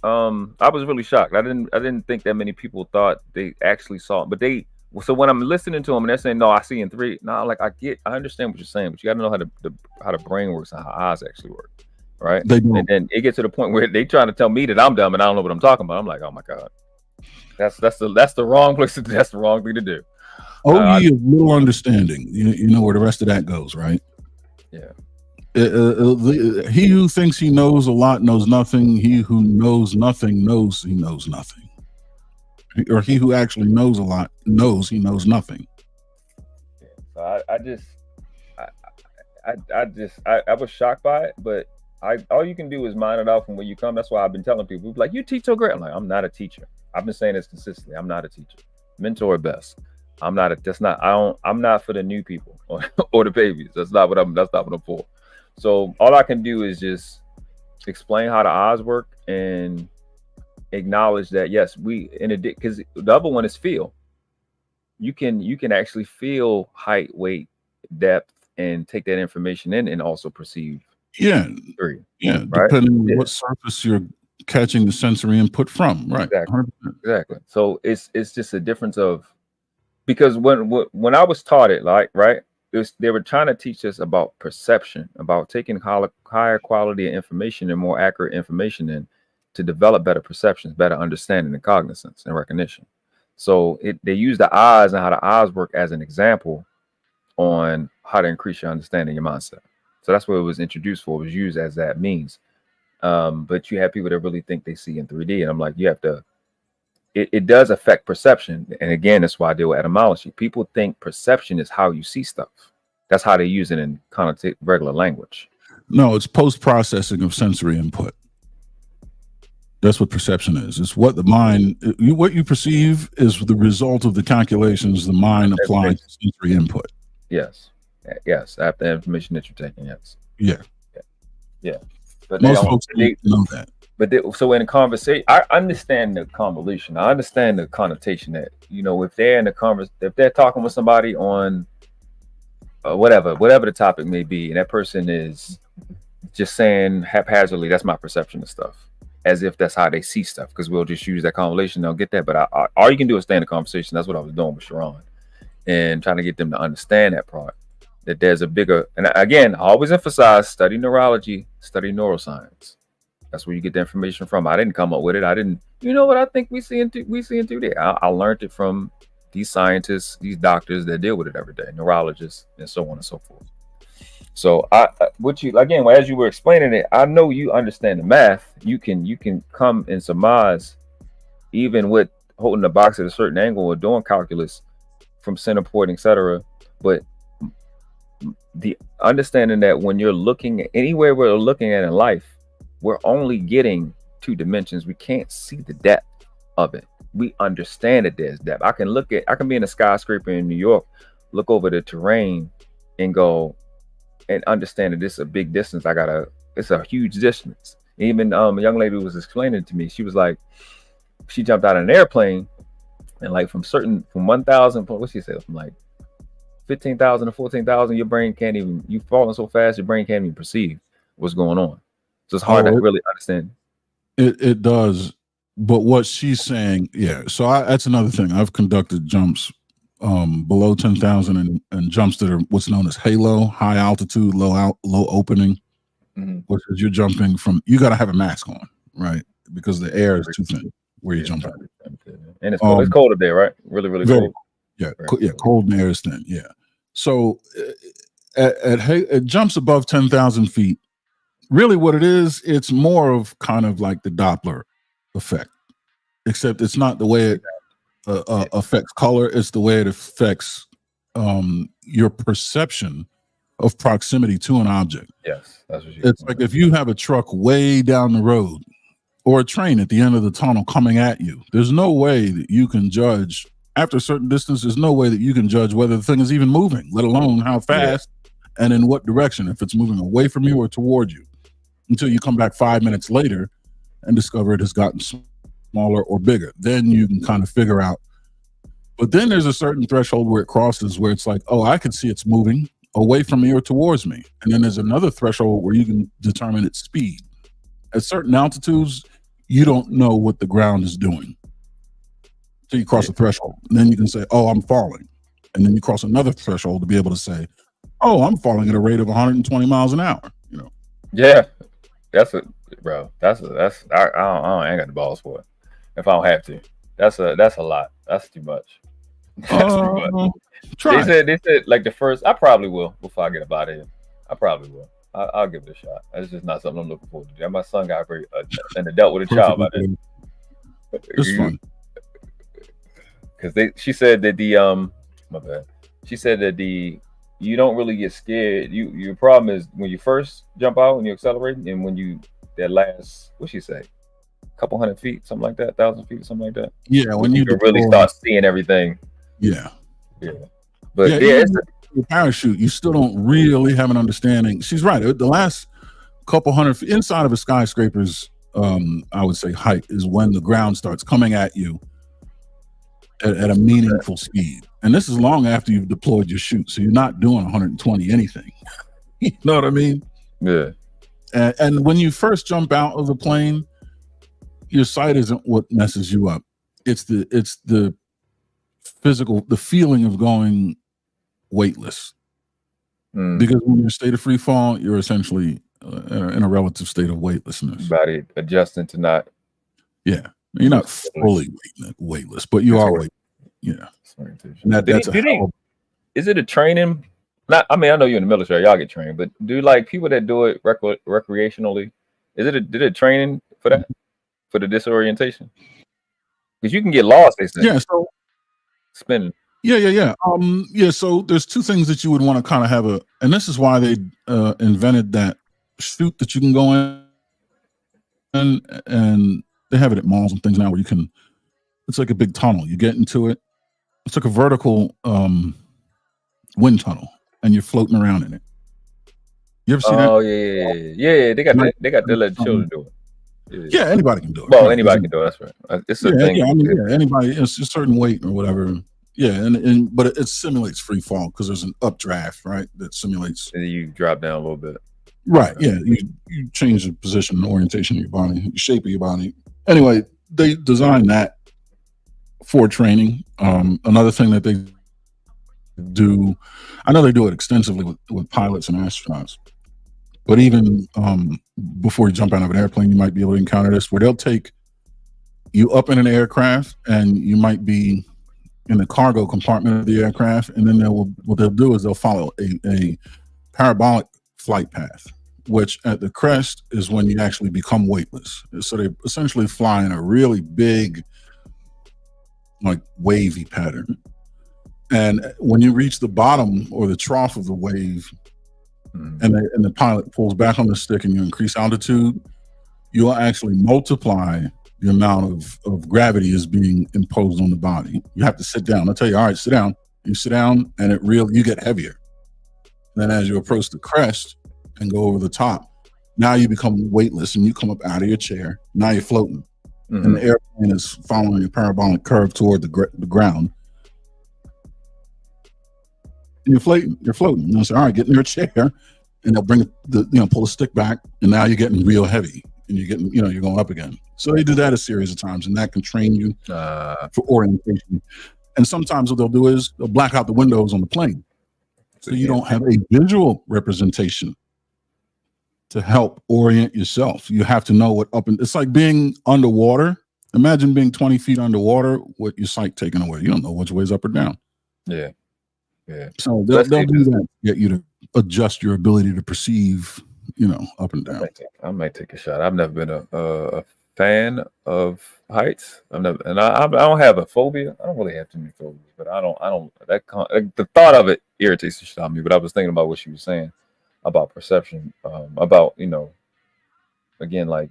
I was really shocked. I didn't think that many people thought they actually saw it. But they. So when I'm listening to them and they're saying, no, I see in 3. No, like I understand what you're saying, but you got to know how the brain works and how eyes actually work, right? And then it gets to the point where they trying to tell me that I'm dumb and I don't know what I'm talking about. I'm like, oh my god. That's the wrong place to do. That's the wrong thing to do.
Of little understanding. You know where the rest of that goes, right?
Yeah.
He who thinks he knows a lot knows nothing. He who knows nothing knows he knows nothing. Or he who actually knows a lot knows he knows nothing.
Yeah. So I was shocked by it, but all you can do is mind it out from where you come. That's why I've been telling people, like, you teach so great. I'm like, I'm not a teacher. I've been saying this consistently. I'm not a teacher. Mentor at best. I'm not for the new people or the babies. That's not what I'm for. So all I can do is just explain how the eyes work and acknowledge that yes, because the other one is feel. You can actually feel height, weight, depth, and take that information in and also perceive.
Yeah.
Right?
Depending on what surface you're catching the sensory input from, right?
Exactly. So it's just a difference of, because when I was taught it, like, right, they were trying to teach us about perception, about taking higher quality of information and more accurate information in to develop better perceptions, better understanding and cognizance and recognition. So they use the eyes and how the eyes work as an example on how to increase your understanding, your mindset. So that's what it was introduced for. It was used as that means. But you have people that really think they see in 3D, and I'm like, you have to. It does affect perception, and again, that's why I deal with etymology. People think perception is how you see stuff. That's how they use it in connotative regular language.
No, it's post-processing of sensory input. That's what perception is. It's what the mind, what you perceive is the result of the calculations the mind applies to sensory input.
Yes. After the information that you're taking, yes.
Yeah.
But
most folks don't know that.
But so in a conversation, I understand the convolution. I understand the connotation that, if they're in the if they're talking with somebody on whatever the topic may be, and that person is just saying haphazardly, that's my perception of stuff, as if that's how they see stuff, because we'll just use that convolution, they'll get that. But all you can do is stay in the conversation. That's what I was doing with Sharon, and trying to get them to understand that part, that there's a bigger, and again, I always emphasize, study neurology, study neuroscience. That's where you get the information from. I didn't come up with it. I didn't, what I think we see in 2D. I learned it from these scientists, these doctors that deal with it every day, neurologists, and so on and so forth. So as you were explaining it, I know you understand the math. You can come and surmise, even with holding the box at a certain angle or doing calculus from center point, etc. But the understanding that when you're looking at anywhere we're looking at in life, we're only getting 2 dimensions. We can't see the depth of it. We understand that there's depth. I can be in a skyscraper in New York, look over the terrain and go and understand that this is a big distance. It's a huge distance. Even a young lady was explaining to me, she was like, she jumped out of an airplane and like from 1,000, what's she said, from like 15,000 to 14,000, your brain can't even, you falling so fast, your brain can't even perceive what's going on. So it's hard to really understand.
It does. But what she's saying, so that's another thing. I've conducted jumps below 10,000 and jumps that are what's known as halo, high altitude, low opening, which is you're jumping from, you got to have a mask on, right? Because the air is too thin where you jump out.
And it's cold. It's cold up there, right? Really, really cold.
Cold and air is thin. Yeah. So at jumps above 10,000 feet, really what it is, it's more of kind of like the Doppler effect, except it's not the way it affects color, it's the way it affects your perception of proximity to an object.
Yes, that's what
it's like if you have a truck way down the road or a train at the end of the tunnel coming at you, there's no way that you can judge after a certain distance. There's no way that you can judge whether the thing is even moving, let alone how fast and in what direction, if it's moving away from you or toward you, until you come back 5 minutes later and discover it has gotten smaller or bigger. Then you can kind of figure out. But then there's a certain threshold where it crosses where it's like, oh, I can see it's moving away from me or towards me. And then there's another threshold where you can determine its speed. At certain altitudes, you don't know what the ground is doing. So you cross a threshold. And then you can say, oh, I'm falling. And then you cross another threshold to be able to say, oh, I'm falling at a rate of 120 miles an hour. You know?
Yeah. That's it, bro. I ain't got the balls for it. If I don't have to. That's a lot. That's too much. That's too much.
Try.
They said like the first. I probably will before I get up out of here. I probably will. I'll give it a shot. It's just not something I'm looking forward to do. My son got an adult with a child by then.
It's fun.
Because she said that my bad. She said that you don't really get scared. Your problem is when you first jump out and you accelerate, and when that last, what'd she say? Couple hundred feet, something like that, 1,000 feet, something like that.
Yeah, when you
really start seeing everything.
Yeah.
But
it's a parachute. You still don't really have an understanding. She's right. The last couple hundred feet inside of a skyscraper's, I would say, height is when the ground starts coming at you at a meaningful speed. And this is long after you've deployed your chute, so you're not doing 120 anything. You know what I mean?
Yeah.
And when you first jump out of the plane, your sight isn't what messes you up. It's the physical, the feeling of going weightless. Because when you're in a state of free fall, you're essentially in a relative state of weightlessness.
Body adjusting to not.
Yeah, you're not fully weightless, but you are weightless. Yeah. And
is it a training? I know you're in the military, y'all get trained, but do like people that do it recreationally? Did it training for that? For the disorientation? Because you can get lost, they say.
Yeah, so
spinning.
Yeah. So there's two things that you would want to kind of have and this is why they invented that chute that you can go in, and they have it at malls and things now where it's like a big tunnel. You get into it. It's like a vertical wind tunnel, and you're floating around in it. You ever see that?
Oh yeah. They got to let children do it.
Yeah, anybody can do it.
Well, anybody can do it. That's right. It's a thing.
Anybody. It's a certain weight or whatever. Yeah, but it simulates free fall because there's an updraft, right? That simulates.
And you drop down a little bit.
Right. Yeah. You change the position and orientation of your body, the shape of your body. Anyway, they designed that for training. Another thing that they do, I know they do it extensively with pilots and astronauts. But even before you jump out of an airplane, you might be able to encounter this, where they'll take you up in an aircraft, and you might be in the cargo compartment of the aircraft, and then what they'll do is they'll follow a parabolic flight path, which at the crest is when you actually become weightless. So they essentially fly in a really big, like wavy pattern. And when you reach the bottom or the trough of the wave, and the pilot pulls back on the stick and you increase altitude, you'll actually multiply the amount of gravity is being imposed on the body. You have to sit down. I'll tell you, all right, sit down. You sit down, and you get heavier. And then as you approach the crest and go over the top, now you become weightless and you come up out of your chair. Now you're floating. And the airplane is following a parabolic curve toward the ground. And you're floating. And they'll say, all right, get in your chair, and they'll bring pull the stick back, and now you're getting real heavy, and you're going up again. So they do that a series of times, and that can train you for orientation. And sometimes what they'll do is they'll black out the windows on the plane, so you don't have a visual representation to help orient yourself. You have to know it's like being underwater. Imagine being 20 feet underwater with your sight taken away. You don't know which way is up or down.
Yeah.
So they'll do that to get you to adjust your ability to perceive, up and down.
I might take a shot. I've never been a fan of heights. I don't have a phobia. I don't really have too many phobias, but the thought of it irritates the shit out of me. But I was thinking about what she was saying about perception, about again, like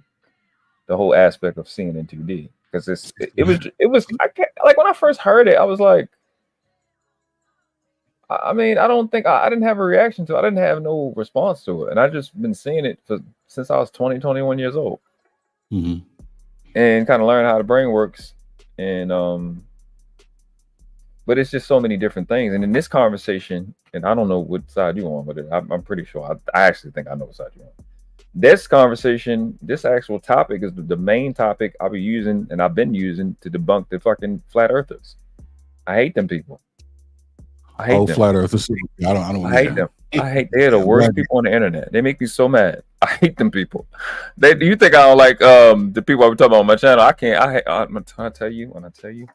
the whole aspect of seeing in 2D, because it was like when I first heard it, I was like, I mean, I don't think I didn't have a reaction to it. I didn't have no response to it. And I've just been seeing it since I was 21 years old. And kind of learn how the brain works. And But it's just so many different things. And in this conversation, and I don't know what side you're on, but I'm pretty sure. I actually think I know what side you're on. This conversation, this actual topic is the main topic I'll be using, and I've been using to debunk the fucking flat earthers. I hate them people. I hate them.
Flat earthers.
I hate them. They're the worst people on the internet. They make me so mad. I hate them people. You think I don't like the people I was talking about on my channel? I'm trying to tell you, when I tell you,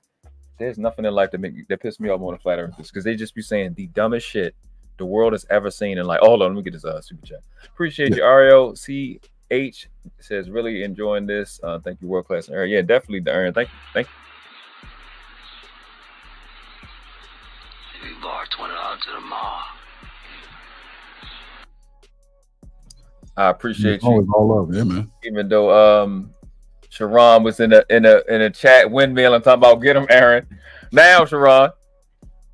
there's nothing in life that piss me off more than flat earthers, because they just be saying the dumbest shit the world has ever seen. And like, hold on, let me get this super chat. Appreciate you, Ariel. CH says, really enjoying this. Thank you, world class. Yeah, definitely, the Aaron. Thank you.
Big bar, $20 to the mall.
I appreciate you.
All over, yeah, man.
Even though Sharon was in a chat windmill and talking about get him, Aaron. Now, Sharon.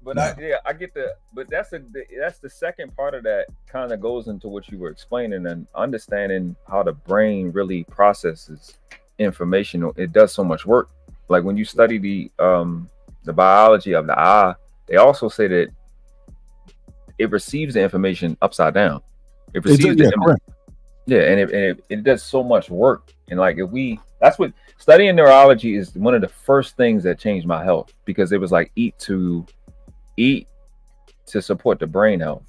But I get but that's the second part of that kind of goes into what you were explaining and understanding how the brain really processes information. It does so much work. Like when you study the biology of the eye, they also say that it receives the information upside down. It receives and it does so much work. And like that's what studying neurology is, one of the first things that changed my health, because it was like eat to support the brain health,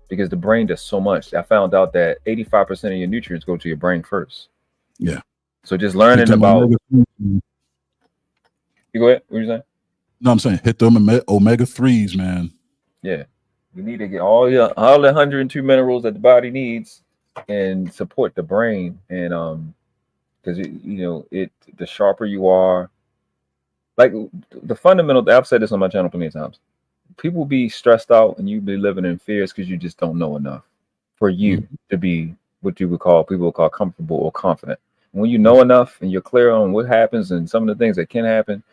because the brain does so much. I found out that 85% of your nutrients go to your brain first.
Yeah.
So just learning about. You go ahead. What are you saying?
No, I'm saying hit them omega-3s, man.
Yeah. You need to get all the 102 minerals that the body needs and support the brain. And because the sharper you are, like the fundamental, I've said this on my channel plenty of times. People be stressed out and you be living in fears because you just don't know enough for you to be what people would call comfortable or confident. And when you know enough and you're clear on what happens and some of the things that can happen,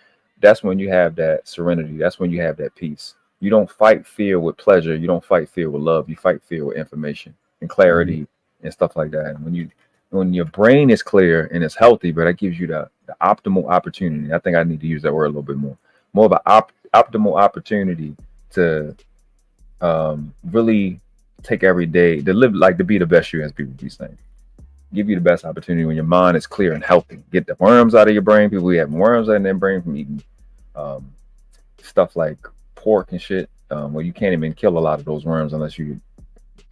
that's when you have that serenity. That's when you have that peace. You don't fight fear with pleasure. You don't fight fear with love. You fight fear with information and clarity and stuff like that. And when your brain is clear and it's healthy, but that gives you the optimal opportunity. I think I need to use that word a little bit more of an optimal opportunity to really take every day to live, like to be the best you, as people be saying. Give you the best opportunity when your mind is clear and healthy. Get the worms out of your brain. People have worms in their brain from eating stuff like pork and shit, where you can't even kill a lot of those worms unless you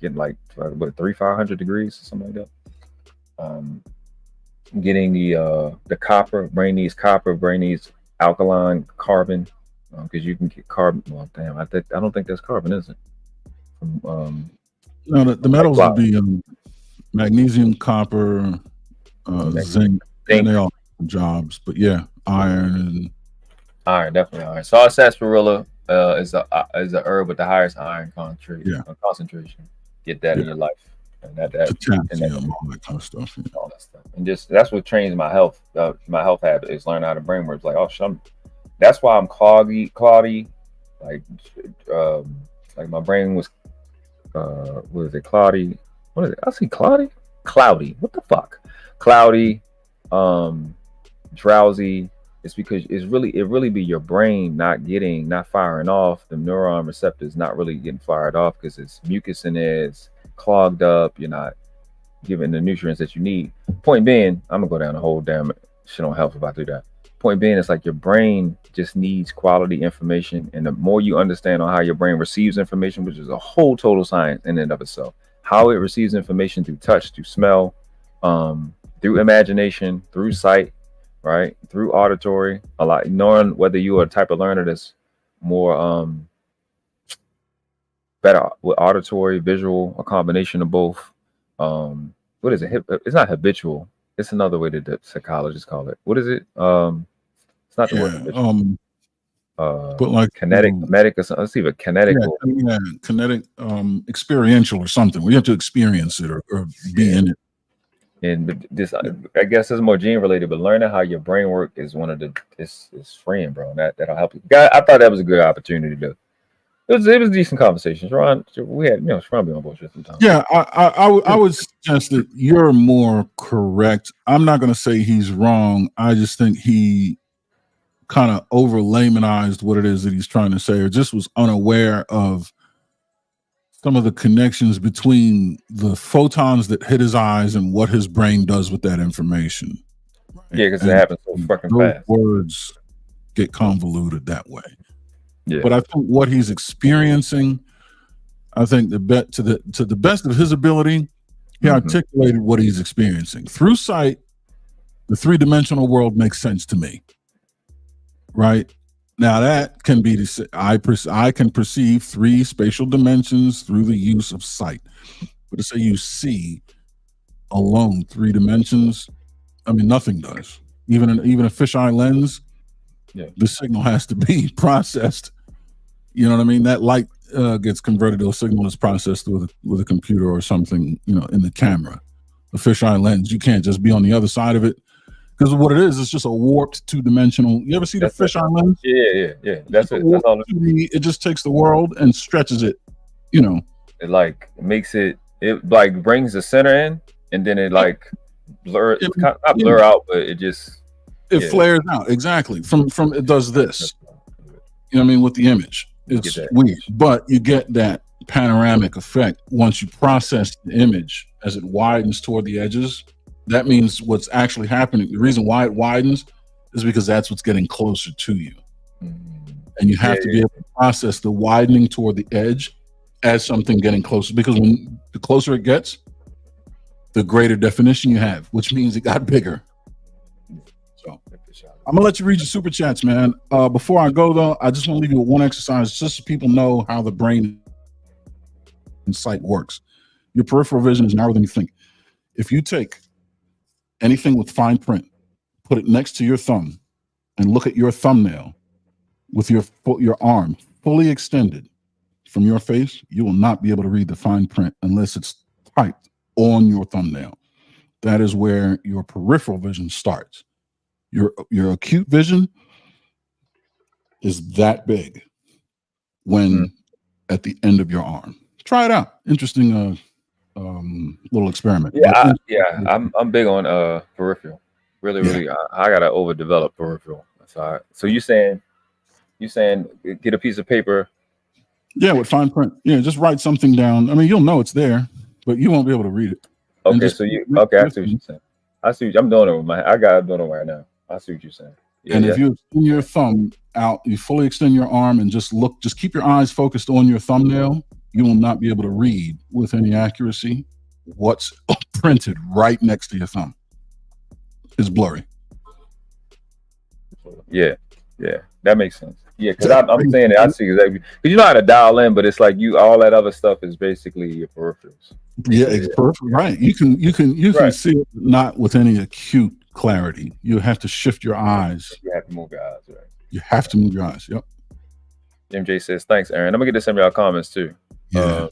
get like 300-500 degrees or something like that. Getting the copper, brain needs copper, brain needs alkaline carbon, because you can get carbon. Well, damn, I don't think that's carbon, is it?
No, the metals would be magnesium, copper, zinc, and they all have jobs. But yeah, iron,
definitely iron. Saw sarsaparilla is a herb with the highest iron concentration. Get that in your life, and
potassium, all that kind of stuff. Yeah.
All that stuff, and just that's what trains my health. My health habit is learn how the brain works. Like, that's why I'm cloudy. Like my brain was what is it? Cloudy. What is it? I see cloudy. What the fuck? Cloudy, drowsy. It's because it really be your brain not firing off, the neuron receptors not really getting fired off because it's mucus in there, it's clogged up, you're not giving the nutrients that you need. Point being, I'm gonna go down the whole damn shit on health if I do that. Point being, it's like your brain just needs quality information, and the more you understand on how your brain receives information, which is a whole total science in and of itself, how it receives information through touch, through smell, through imagination, through sight, right, through auditory, a lot, knowing whether you are a type of learner that's more better with auditory, visual, a combination of both. What is it? It's not habitual. It's another way that the psychologists call it. What is it? It's not the word habitual.
But like
kinetic, or something. Let's see if kinetic.
Kinetic, experiential or something. We have to experience it or be in it.
And this, I guess, is more gene related. But learning how your brain works is one of the it's freeing, bro. That'll help you. I thought that was a good opportunity to. It was a decent conversation. Ron, we had, Ron be on bullshit sometimes.
Yeah, I would suggest that you're more correct. I'm not going to say he's wrong. I just think he kind of over laymanized what it is that he's trying to say, or just was unaware of some of the connections between the photons that hit his eyes and what his brain does with that information.
Yeah, because it happens so fucking fast.
Words get convoluted that way.
Yeah.
But I think what he's experiencing, I think to the best of his ability, he articulated what he's experiencing. Through sight, the three-dimensional world makes sense to me. Right? Now that can be, I can perceive three spatial dimensions through the use of sight. But to say you see alone 3 dimensions, I mean, nothing does. Even a fisheye lens, the signal has to be processed. You know what I mean? That light gets converted to a signal that's processed with a computer or something, you know, in the camera. The fisheye lens, you can't just be on the other side of it. Because what it is, it's just a warped 2-dimensional. You ever see the fisheye lens?
Yeah. That's it. That's all.
It just takes the world and stretches it, you know.
It like makes it like brings the center in, and then it like blur out, but it just
flares out. Exactly. From it does this. You know what I mean, with the image. It's weird. But you get that panoramic effect once you process the image as it widens toward the edges. That means what's actually happening. The reason why it widens is because that's what's getting closer to you. And you have to be able to process the widening toward the edge as something getting closer, because when the closer it gets, the greater definition you have, which means it got bigger. So I'm gonna let you read your super chats, man. Before I go though, I just want to leave you with one exercise just so people know how the brain and sight works. Your peripheral vision is narrower than you think. If you take anything with fine print, put it next to your thumb, and look at your thumbnail with your arm fully extended from your face, you will not be able to read the fine print unless it's typed on your thumbnail. That is where your peripheral vision starts. Your acute vision is that big when at the end of your arm. Try it out. Interesting little experiment.
I'm big on peripheral. Really, I got an overdeveloped peripheral. So you saying get a piece of paper?
Yeah, with fine print. Yeah, just write something down. I mean, you'll know it's there, but you won't be able to read it.
Okay, I see what you're saying. I'm doing it with I'm doing it right now. I see what you're saying.
If you extend your thumb out, you fully extend your arm and just keep your eyes focused on your thumbnail, you will not be able to read with any accuracy what's printed right next to your thumb. It's blurry.
Yeah, that makes sense. Yeah, because I'm saying that I see exactly, because you know how to dial in, but it's like all that other stuff is basically your peripherals.
Yeah, it's peripheral, right? You can see it not with any acute clarity. You have to shift your eyes.
You have to move your eyes, right?
You have to move your eyes. Yep.
MJ says, "Thanks, Aaron." I'm gonna get this in y'all comments too.
Yeah.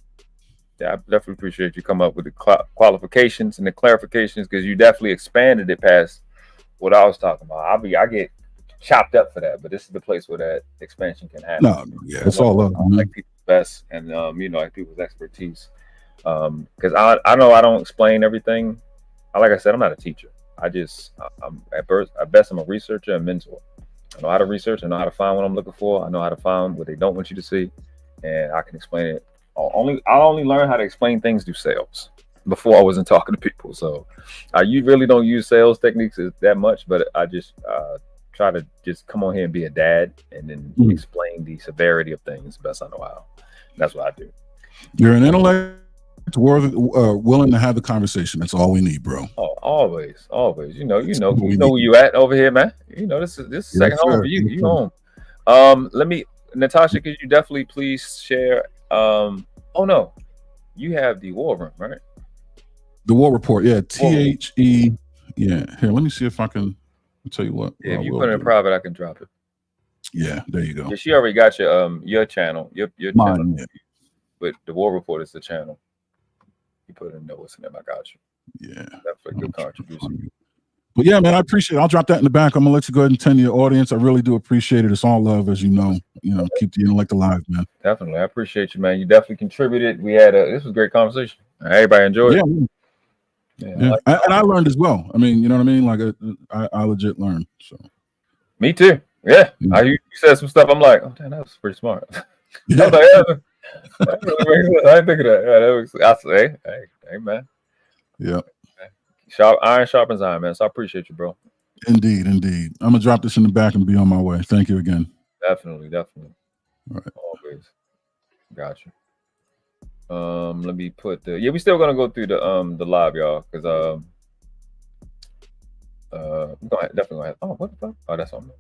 I definitely appreciate you come up with the qualifications and the clarifications, because you definitely expanded it past what I was talking about. I get chopped up for that, but this is the place where that expansion can happen.
No, yeah, it's all up.
Like people's best and like people's expertise. Because I know I don't explain everything. Like I said, I'm not a teacher. I'm at best I'm a researcher and mentor. I know how to research. I know how to find what I'm looking for. I know how to find what they don't want you to see, and I can explain it. I only learned how to explain things through sales. Before I wasn't talking to people, so you really don't use sales techniques that much. But I just try to just come on here and be a dad, and then explain the severity of things best I know how. That's what I do.
You're an intellect willing to have the conversation. That's all we need, bro.
Oh, always. You know where you at over here, man. You know this is second home for you. You home. Let me, Natasha, could you definitely please share? Oh no, you have the War Room, right?
The War Report, yeah. THE. Yeah. Here, let me see if I can. I'll tell you what.
Yeah, if you put it in private, I can drop it.
Yeah, there you go.
Yeah, she already got your channel, your
Mine,
channel.
yeah.
But the War Report is the channel. You put it in notes and then I got you.
Yeah.
That's a good contribution.
But yeah, man, I appreciate it. I'll drop that in the back. I'm gonna let you go ahead and tend to your audience. I really do appreciate it. It's all love, as you know. Keep the intellect alive, man.
Definitely. I appreciate you, man. You definitely contributed. We had this was a great conversation. Everybody enjoyed it.
Yeah. And I learned as well. I mean, you know what I mean? Like I legit learned. So
me too. Yeah, you said some stuff. I'm like, oh, damn, that was pretty smart.
Yeah.
I was like, yeah, I didn't think of that. Yeah, that was, I say, hey, man.
Yeah.
Iron sharpens iron, man. So I appreciate you, bro.
Indeed. I'm gonna drop this in the back and be on my way. Thank you again.
Definitely.
All right.
Always. Got you. Let me put we still gonna go through the live, y'all, because definitely gonna have, oh, what the fuck? Oh, that's on me.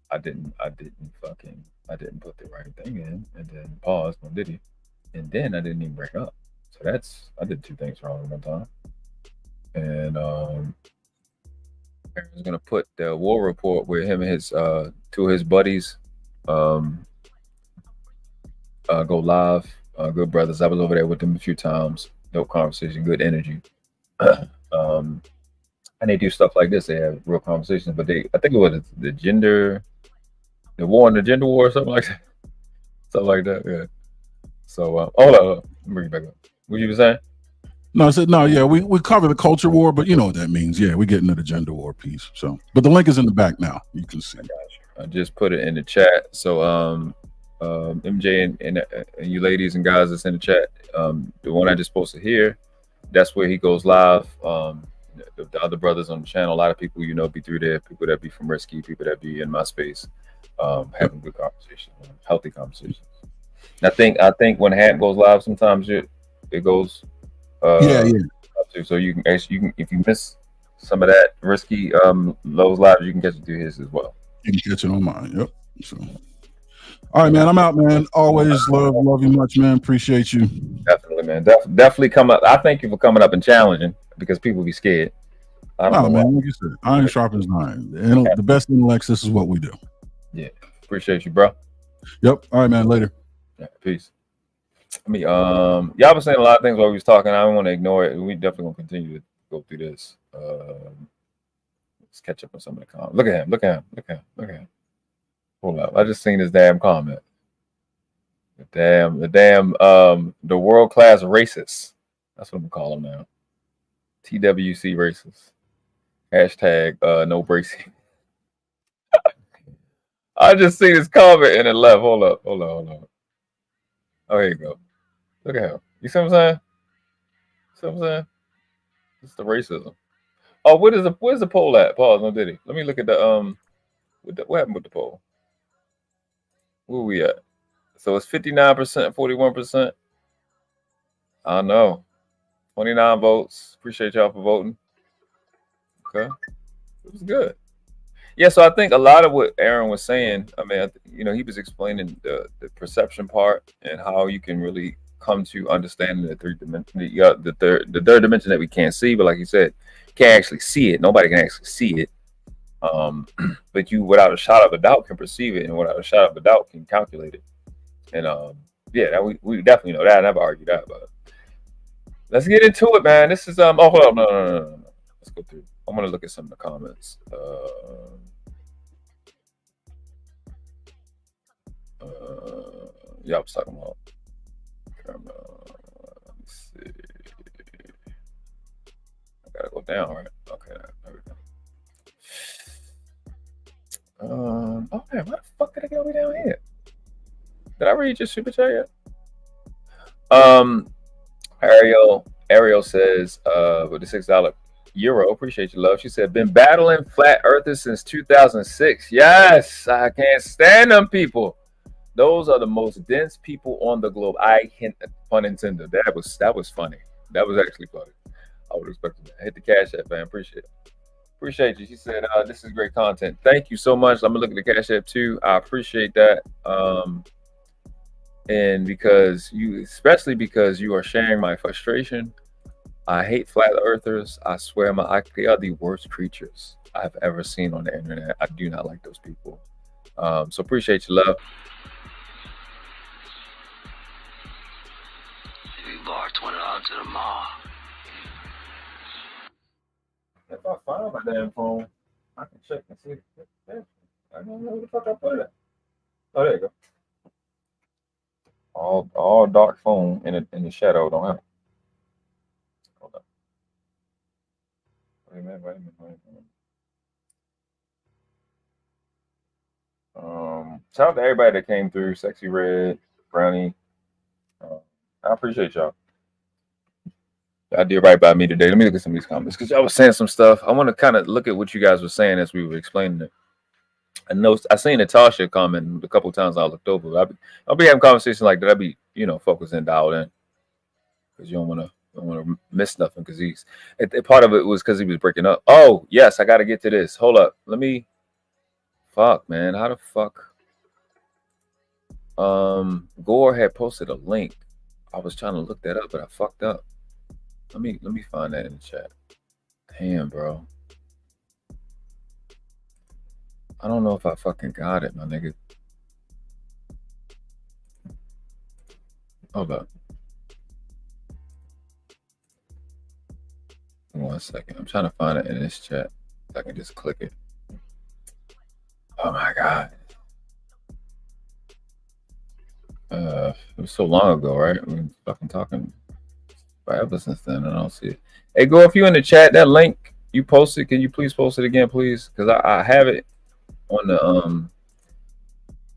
I didn't put the right thing in, and then pause, no did he? And then I didn't even break up. So I did two things wrong at one time. And Aaron's gonna put the war report with him and his two of his buddies go live. Good brothers. I was over there with them a few times. Dope conversation, good energy. And they do stuff like this. They have real conversations, but I think it was the war and the gender war or something like that. Something like that, yeah. So hold on, let me bring you back up. What you were saying?
No, I said no. Yeah, we cover the culture war, but you know what that means. Yeah, we get into the gender war piece. So, but the link is in the back now. You can see.
I just put it in the chat. So MJ and you ladies and guys that's in the chat, the one I just posted here, that's where he goes live. The other brothers on the channel, a lot of people be through there, people that be from Risky, people that be in my space, having good conversations, healthy conversations. And I think when Hamp goes live, sometimes it goes
yeah.
So you can if you miss some of that Risky those lives, you can catch it through his as well.
You can catch it on mine. Yep. So all right, man. I'm out, man. Always love you much, man. Appreciate you.
Definitely, man. Definitely come up. I thank you for coming up and challenging because people be scared. I don't know,
man. Like you said, iron sharpens iron. The best intellects. This is what we do.
Yeah. Appreciate you, bro.
Yep. All right, man. Later.
Yeah, peace. Y'all been saying a lot of things while we was talking. I don't want to ignore it. We definitely gonna continue to go through this. Let's catch up on some of the comments. Look at him. Hold up. I just seen this damn comment. The world class racists. That's what I'm gonna call them now. TWC racists. Hashtag no Bracey. I just see this comment and it left. Hold up. Oh, here you go. Look at him. You see what I'm saying? It's the racism. Oh, where's the poll at? Pause, no diddy. Let me look at the what happened with the poll? Where we at? So it's 59%, 41%. I don't know. 29 votes. Appreciate y'all for voting. Okay. It was good. Yeah, so I think a lot of what Aaron was saying, I mean, he was explaining the perception part and how you can really come to understanding the third dimension, the third dimension that we can't see, but like you said, can't actually see it. Nobody can actually see it. But you, without a shot of a doubt, can perceive it, and without a shot of a doubt, can calculate it. And we definitely know that. I never argue that, but let's get into it, man. This is hold on, no. Let's go through. I'm gonna look at some of the comments. I was talking about. Let me see. I gotta go down, right? Okay, there we go. Oh man, why the fuck did it get me down here? Did I read your super chat yet? Ariel says, with the $6 euro, appreciate your love. She said, been battling flat earthers since 2006. Yes, I can't stand them people. Those are the most dense people on the globe. Pun intended. That was funny. That was actually funny. I would expect that. Hit the cash app, man. Appreciate it. Appreciate you. She said, this is great content. Thank you so much. I'm gonna look at the cash app too. I appreciate that. And especially because you are sharing my frustration. I hate flat earthers. I swear they are the worst creatures I've ever seen on the internet. I do not like those people. So appreciate your love.
We barked one out to the mall.
If I find my damn phone, I can check and see. I don't know where the fuck I put it. Oh, there you go. All dark phone in the shadow don't have. Hold up. Wait a minute. Shout out to everybody that came through. Sexy Red, Brownie. I appreciate y'all. I did right by me today. Let me look at some of these comments because I was saying some stuff. I want to kind of look at what you guys were saying as we were explaining it. I know I seen Natasha comment a couple times. I looked over. I'll be having conversations like that. I'll be, focused and dialed in because you don't want to miss nothing. Because part of it was because he was breaking up. Oh yes, I got to get to this. Hold up, let me. Fuck, man, how the fuck? Gore had posted a link. I was trying to look that up, but I fucked up. Let me find that in the chat. Damn, bro. I don't know if I fucking got it, my nigga. Hold up. 1 second. I'm trying to find it in this chat. I can just click it. Oh my god. It was so long ago, right? We've been fucking talking forever since then. I don't see it. Hey, go if you in the chat, that link you posted, can you please post it again, please? Because I have it on the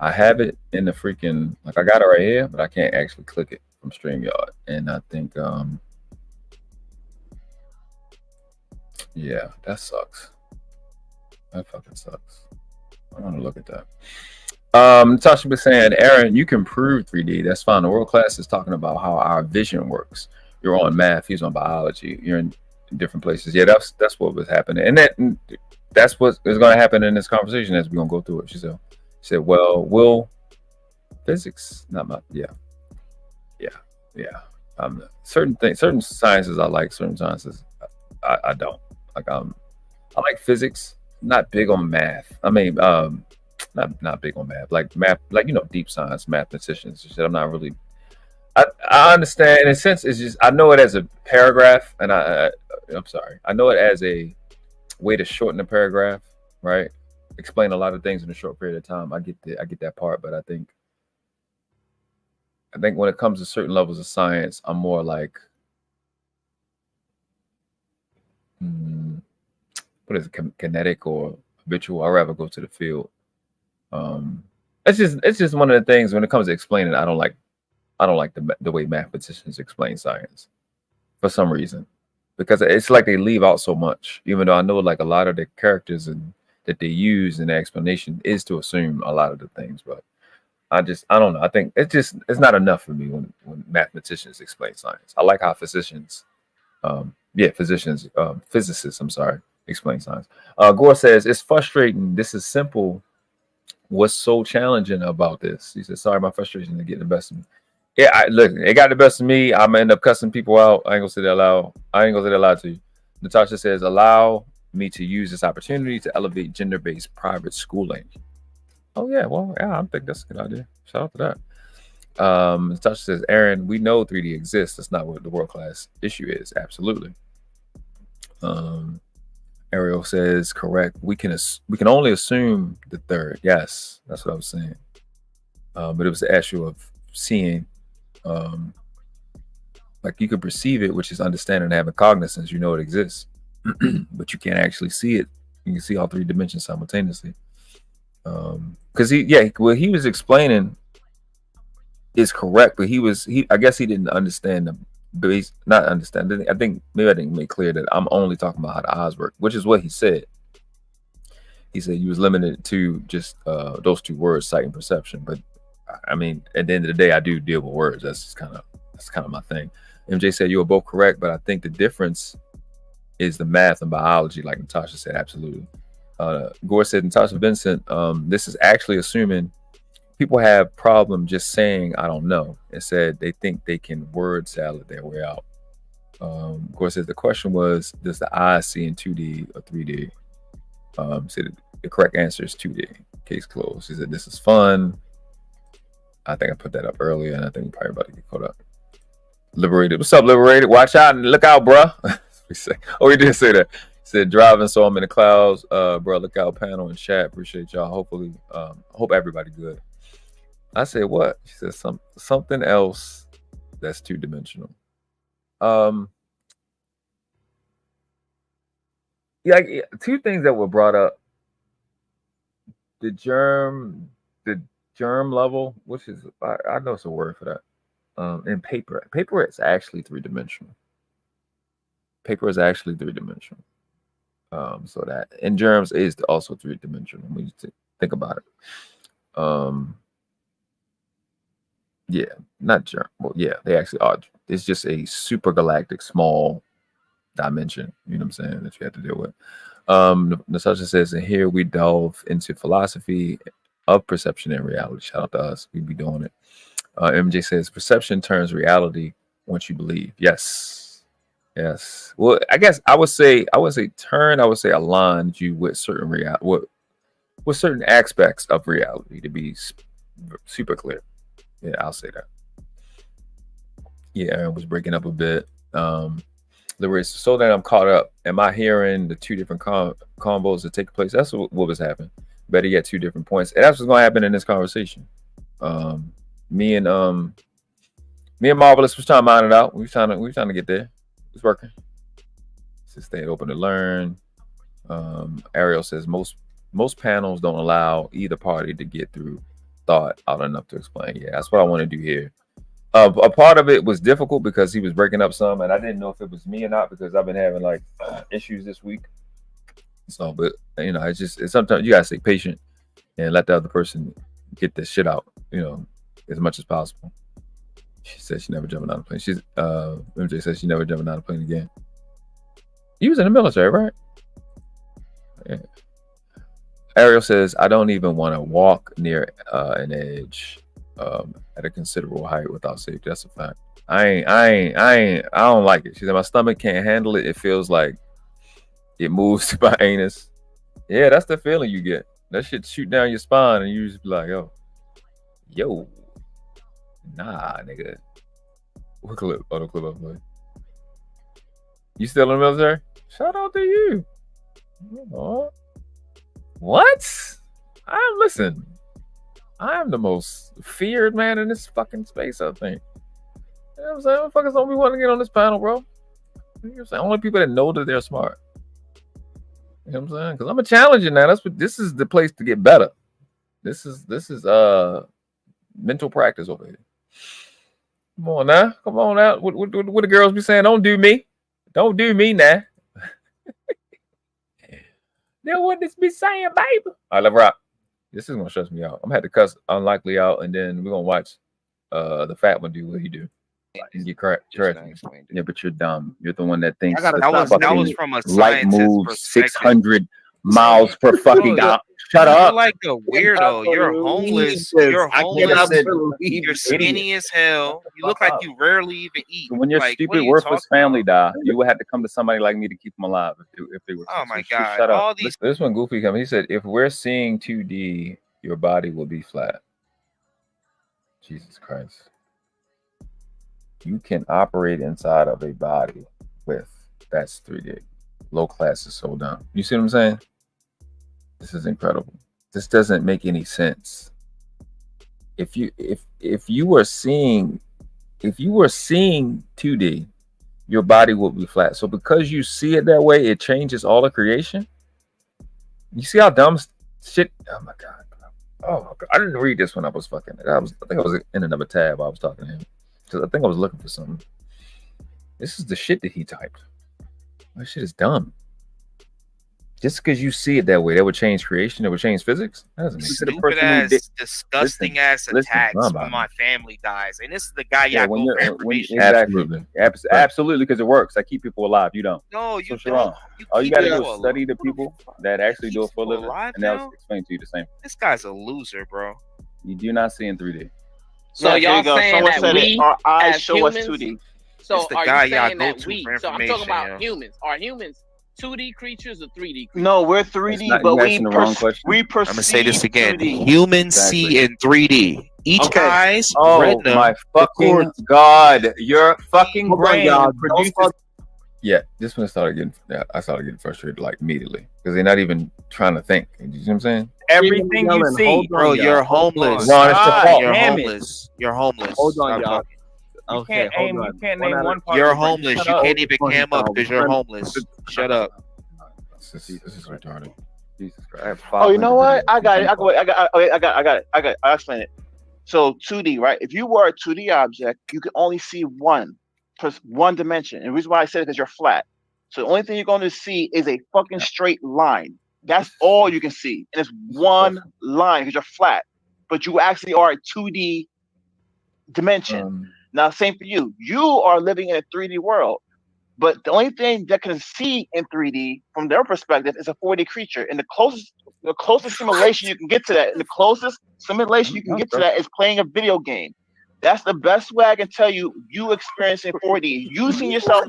I have it in the freaking, like, I got it right here, but I can't actually click it from StreamYard. And I think yeah, that sucks. That fucking sucks. I want to look at that. Natasha was saying, Aaron, you can prove 3D. That's fine. The world class is talking about how our vision works. You're on math. He's on biology. You're in different places. Yeah, that's what was happening, and that's what is going to happen in this conversation as we're going to go through it. She said, well, will physics, not my, yeah. Certain things, certain sciences I like. Certain sciences I don't. Like I like physics. Not big on math. I mean, not big on math. Like math, like deep science, mathematicians. I'm not really. I understand in a sense. It's just I know it as a paragraph, and I'm sorry. I know it as a way to shorten a paragraph, right? Explain a lot of things in a short period of time. I get that part, but I think when it comes to certain levels of science, I'm more like, what is it, kinetic or habitual? I'd rather go to the field. It's just one of the things when it comes to explaining. I don't like the way mathematicians explain science for some reason, because it's like they leave out so much. Even though I know like a lot of the characters and that they use in the explanation is to assume a lot of the things, but I don't know. I think it's not enough for me when mathematicians explain science. I like how physicists, I'm sorry, explain science. Gore says it's frustrating. This is simple. What's so challenging about this? He said, sorry, my frustration is getting the best of me. Yeah, look, it got the best of me. I'm gonna end up cussing people out. I ain't gonna say that loud to you. Natasha says, allow me to use this opportunity to elevate gender-based private schooling. Oh yeah, well, yeah, I think that's a good idea. Shout out to that. Natasha says, Aaron, we know 3D exists. That's not what the world class issue is. Absolutely. Ariel says, correct. We can only assume the third. Yes, that's what I was saying. But it was the issue of seeing, like you could perceive it, which is understanding and having cognizance. You know it exists, but you can't actually see it. You can see all three dimensions simultaneously. Because what he was explaining is correct, but I guess he didn't understand the base, not understand. I think maybe I didn't make clear that I'm only talking about how the eyes work, which is what he said. He said he was limited to just those two words, sight and perception. But I mean, at the end of the day, I do deal with words. That's kind of my thing. MJ said you were both correct, but I think the difference is the math and biology, like Natasha said. Absolutely. Gore said, Natasha Vincent, this is actually assuming people have problem just saying I don't know. It said they think they can word salad their way out. Gore says the question was, does the eye see in 2D or 3D? Said the correct answer is 2D. Case closed. He said this is fun. I think I put that up earlier, and I think probably about to get caught up. Liberated. What's up, Liberated? Watch out and look out, bruh. He did say that. He said driving, so I'm in the clouds. Bro, look out, panel and chat. Appreciate y'all. Hopefully, hope everybody good. I said what? She said something else that's two-dimensional. Two things that were brought up. The germ, germ level, which is I know it's a word for that. In paper is actually 3-dimensional. Paper is actually 3-dimensional. So that in germs is also 3-dimensional when you think about it. Yeah, not germ. Well, yeah, they actually are. It's just a super galactic small dimension. You know what I'm saying, that you have to deal with. Natasha says, and here we delve into philosophy of perception and reality. Shout out to us. We be doing it. MJ says, perception turns reality once you believe. Yes. Well, I guess I would say align you with certain with certain aspects of reality, to be super clear. Yeah, I'll say that. Yeah, Aaron was breaking up a bit. Larissa, so that I'm caught up. Am I hearing the two different combos that take place? That's what was happening. Better yet, 2 different points. And that's what's gonna happen in this conversation. Me and Marvelous was trying to mine it out. We were trying to get there. It's working. Just staying open to learn. Ariel says most panels don't allow either party to get through thought out enough to explain. Yeah, that's what I want to do here. A part of it was difficult because he was breaking up some, and I didn't know if it was me or not because I've been having like issues this week. So, but you know, it's sometimes you gotta stay patient and let the other person get this shit out, you know, as much as possible. She said she never jumping out of a plane. MJ says she never jumping out of a plane again. He was in the military, right? Yeah. Ariel says, I don't even want to walk near an edge at a considerable height without safety. That's a fact. I don't like it. She said, my stomach can't handle it. It feels like it moves to my anus. Yeah, that's the feeling you get. That shit shoot down your spine and you just be like, yo, nah, nigga. What clip? Oh, the clip I played. You still in the military? Shout out to you. Oh. What? Listen. I am the most feared man in this fucking space, I think. You know what I'm saying? Motherfuckers don't be wanting to get on this panel, bro. You know what I'm saying? Only people that know that they're smart. You know what I'm saying? Because I'm a challenger now. This is the place to get better. This is mental practice over here. Come on now. Come on out. What the girls be saying? Don't do me. Don't do me now. That's what this be saying, baby. All right, let's rock. This is gonna stress me out. I'm gonna have to cuss Unlikely out, and then we're gonna watch the fat one do what he do. And you correct. Yeah, but you're dumb. You're the one that thinks
that was from a
light moves 600 miles per
Bro,
fucking hour. Shut
you're
up.
like a weirdo. You're homeless. You're homeless. You're skinny as hell. You look like you rarely even eat.
When your
like,
stupid, worthless family die, you would have to come to somebody like me to keep them alive if they were.
Oh my God.
Shut up.
All these...
This one Goofy coming. He said, if we're seeing 2D, your body will be flat. Jesus Christ. You can operate inside of a body with that's 3D. Low class is so dumb. You see what I'm saying? This is incredible. This doesn't make any sense. If you were seeing 2D, your body will be flat. So because you see it that way, it changes all of creation. You see how dumb shit? Oh my God. Oh my God. I didn't read this when I was fucking. I think I was in another tab. I was talking to him because I think I was looking for something. This is the shit that he typed. That shit is dumb. Just because you see it that way, that would change creation. It would change physics. That doesn't make sense.
Stupid ass, disgusting ass attacks when my family dies, and this is the guy y'all go for information.
Absolutely, because it works. I keep people alive. You don't.
No, you
so
don't.
All you got to do is study the people that actually do it for a living, and they'll explain to you the same.
This guy's a loser, bro.
You do not see in 3D.
So y'all saying that we our eyes show us 2D.
So
the
are
guy
you saying
y'all
that
go to
we?
for
So I'm talking about
information,
humans. Are humans 2D creatures or 3D creatures?
No, we're 3D, but we perceive.
I'm gonna say this again.
2D.
Humans see in 3D. Each eye's retina.
My fucking God, your fucking brain produces. Yeah, this one started getting. Yeah, I started getting frustrated like immediately because they're not even trying to think. You know what I'm saying?
Everything you see,
bro, you're homeless.
Ron, it's your fault.
You're homeless. You're homeless.
Hold on, y'all.
You can't aim. You can't name one part.
You're homeless. You can't even cam up because you're homeless. Shut up.
This is retarded. Jesus Christ.
Oh, you know what? I got it. I got it. I'll explain it. So 2D, right? If you were a 2D object, you can only see one dimension. And the reason why I said it is because you're flat. So the only thing you're going to see is a fucking straight line. That's all you can see. And it's one line because you're flat. But you actually are a 2D dimension. Now, same for you. You are living in a 3D world. But the only thing that can see in 3D from their perspective is a 4D creature. And the closest simulation you can get to that, is playing a video game. That's the best way I can tell you experiencing 4D. You seeing yourself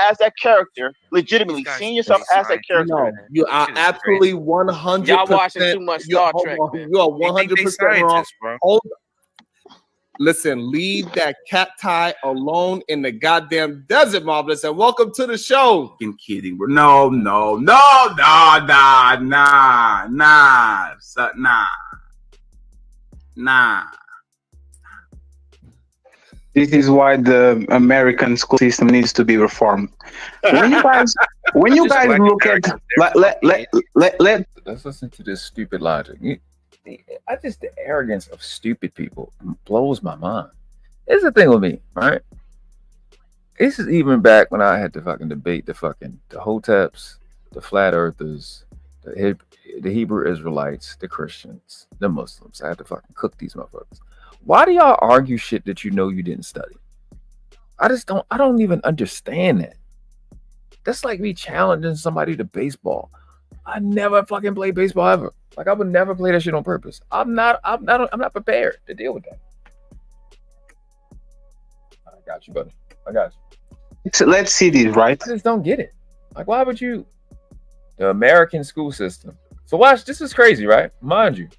as that character, legitimately seeing yourself as that character.
No, you are absolutely 100%.
Y'all watching too much Star Trek.
You are 100% wrong. Hold on. Listen, leave that cat tie alone in the goddamn desert, Marvelous, and welcome to the show.
I'm kidding, bro. No, nah.
This is why the American school system needs to be reformed. When you guys look at
let's listen to this stupid logic. The arrogance of stupid people blows my mind. It's the thing with me, right? This is even back when I had to fucking debate the Hoteps, the flat earthers, the Hebrew Israelites, the Christians, the Muslims. I had to fucking cook these motherfuckers. Why do y'all argue shit that you know you didn't study? I don't even understand that. That's like me challenging somebody to baseball. I never fucking played baseball ever. Like, I would never play that shit on purpose. I'm not prepared to deal with that. I got you, buddy. I got you.
So let's see this, right?
I just don't get it. Like, why would you? The American school system. So watch, this is crazy, right? Mind you,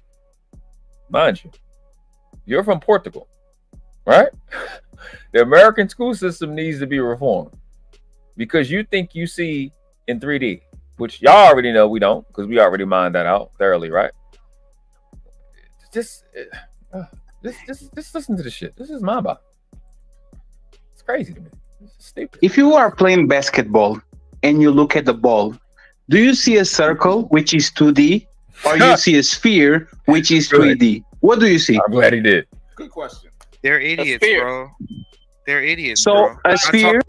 you're from Portugal, right? The American school system needs to be reformed because you think you see in 3D, which y'all already know we don't, because we already mined that out thoroughly, right? Just listen to this shit. This is my body. It's crazy to me. It's stupid.
If you are playing basketball and you look at the ball, do you see a circle, which is 2D, or you see a sphere, which is 3D? What do you see?
I'm glad he did.
Good question.
They're idiots, bro. They're idiots,
so
bro.
A sphere,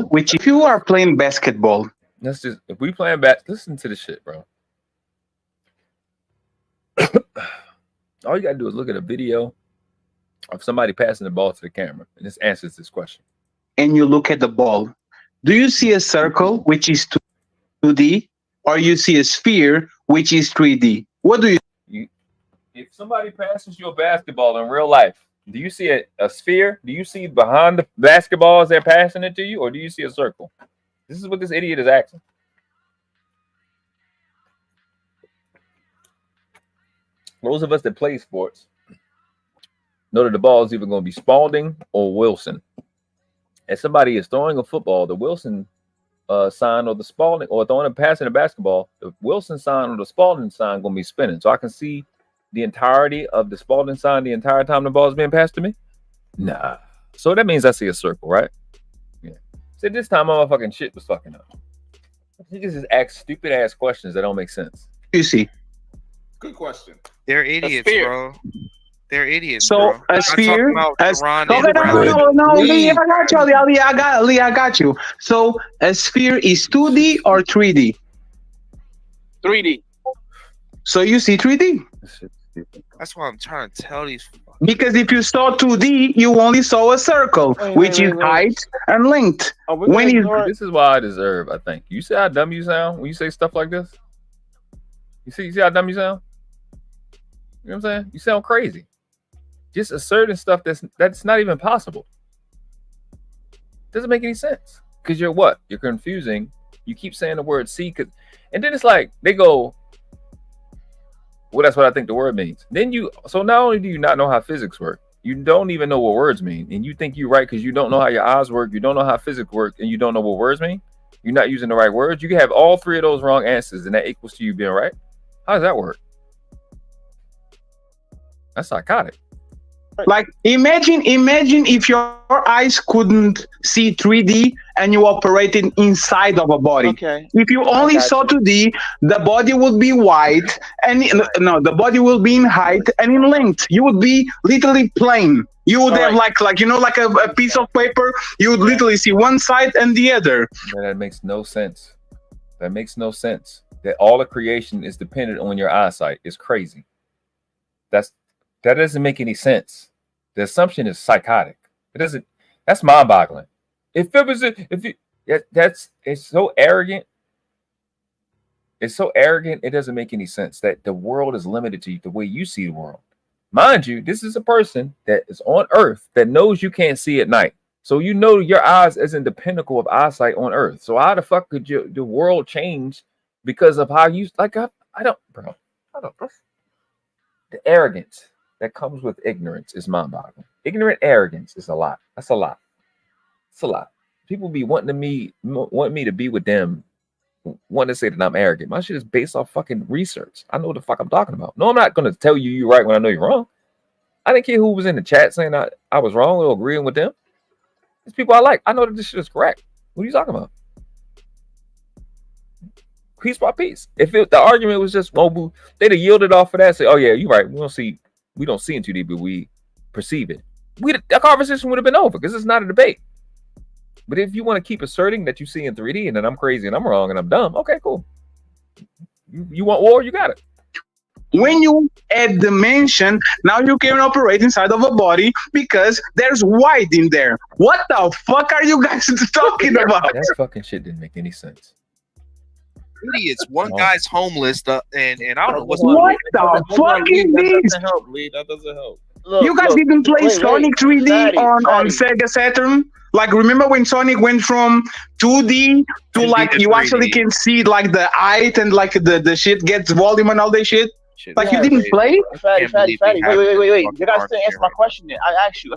which if you are playing basketball,
if we playing listen to the shit, bro. All you gotta do is look at a video of somebody passing the ball to the camera, and this answers this question.
And you look at the ball, do you see a circle, which is 2D, or you see a sphere, which is 3D? What do you?
If somebody passes you a basketball in real life, do you see a sphere? Do you see behind the basketball as they're passing it to you, or do you see a circle? This is what this idiot is asking. Those of us that play sports know that the ball is either going to be Spalding or Wilson. And somebody is throwing a football, the Wilson sign or the Spalding, or throwing a passing a basketball, the Wilson sign or the Spalding sign going to be spinning. So I can see the entirety of the Spalding sign the entire time the ball is being passed to me? Nah. So that means I see a circle, right? Yeah. So this time my motherfucking shit was fucking up. You just ask stupid ass questions that don't make sense.
You see.
Good question.
They're idiots, bro. They're idiots.
So
bro.
a sphere.
No,
Lee, I got you. So a sphere is 2D or 3D?
3D.
So you see 3D.
That's why I'm trying to tell these.
Because if you saw 2D, you only saw a circle, which is height and length.
This is why I deserve, I think. You see how dumb you sound when you say stuff like this? You see how dumb you sound? You know what I'm saying? You sound crazy. Just asserting stuff that's not even possible. Doesn't make any sense. Because you're what? You're confusing. You keep saying the word see, and then it's like they go, well, that's what I think the word means. So not only do you not know how physics work, you don't even know what words mean, and you think you're right because you don't know how your eyes work, you don't know how physics work, and you don't know what words mean. You're not using the right words. You can have all three of those wrong answers, and that equals to you being right. How does that work? That's psychotic.
Like imagine if your eyes couldn't see 3D and you operated inside of a body.
Okay.
If you only saw 2D, the body would be white and the body will be in height and in length. You would be literally plain. You would have like a piece of paper. You would literally see one side and the other.
Man, that makes no sense. That makes no sense. That all of creation is dependent on your eyesight. It's crazy. That doesn't make any sense. The assumption is psychotic. It doesn't. That's mind-boggling. It's so arrogant. It's so arrogant. It doesn't make any sense that the world is limited to the way you see the world. Mind you, this is a person that is on Earth that knows you can't see at night. So you know your eyes isn't the pinnacle of eyesight on Earth. So how the fuck could the world change because of how you I don't. The arrogance that comes with ignorance is mind-boggling. Ignorant arrogance is a lot. That's a lot. It's a lot. People be want me to be with them, want to say that I'm arrogant. My shit is based off fucking research. I know what the fuck I'm talking about. No, I'm not gonna tell you you're right when I know you're wrong. I didn't care who was in the chat saying I was wrong or agreeing with them. It's people I like. I know that this shit is correct. What are you talking about? Piece by piece. If the argument was just mobile, they'd have yielded off of that. Say, oh yeah, you're right. We don't see in 2D, but we perceive it. That conversation would have been over because it's not a debate. But if you want to keep asserting that you see in 3D and that I'm crazy and I'm wrong and I'm dumb, okay, cool. You want war? You got it.
When you add dimension, now you can operate inside of a body because there's white in there. What the fuck are you guys talking about?
That fucking shit didn't make any sense.
Idiots. One guy's homeless, and I don't know what's
what the fuck is this?
That doesn't help, Lee. That doesn't help.
You guys didn't play Sonic 3D on Sega Saturn? Like, remember when Sonic went from 2D to like you 3D. Actually can see like the height and like the shit gets volume and all that shit? Like you didn't play?
Fatty. Wait. You guys didn't answer my question yet. I asked you.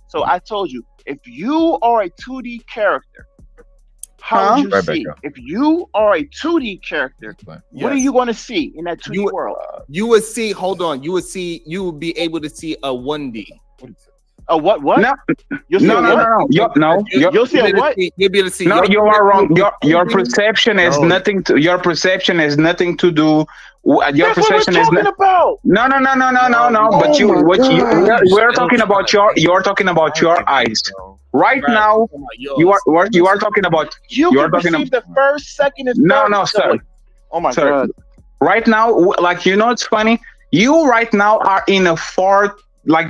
So I told you, if you are a 2D character, how would you see? If you are a 2D character, what are you going to see in that 2D world?
You would see. Hold on. You would be able to see a 1D.
A what?
No. You'll
see a what?
You'll be able to see.
No, you are wrong. Your perception has nothing to. Your perception has nothing to do. Your perception is not. No. But we're talking about you're talking about your eyes. Right now, you are talking about.
You are talking about the first, second, and
no, sir.
Oh my god!
Right now, like it's funny. You right now are in a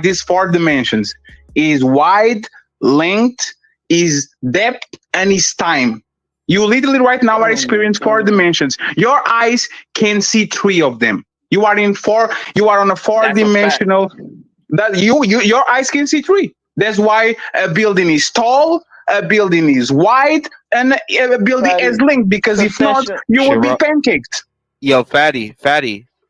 these 4 dimensions. Is wide, length, is depth, and is time. You literally right now are experiencing 4 dimensions. Your eyes can see 3 of them. You are in 4. You are on a 4-dimensional. That your eyes can see 3. That's why a building is tall, a building is wide, and a building is linked. Because if not, you would be pancaked.
Yo, fatty.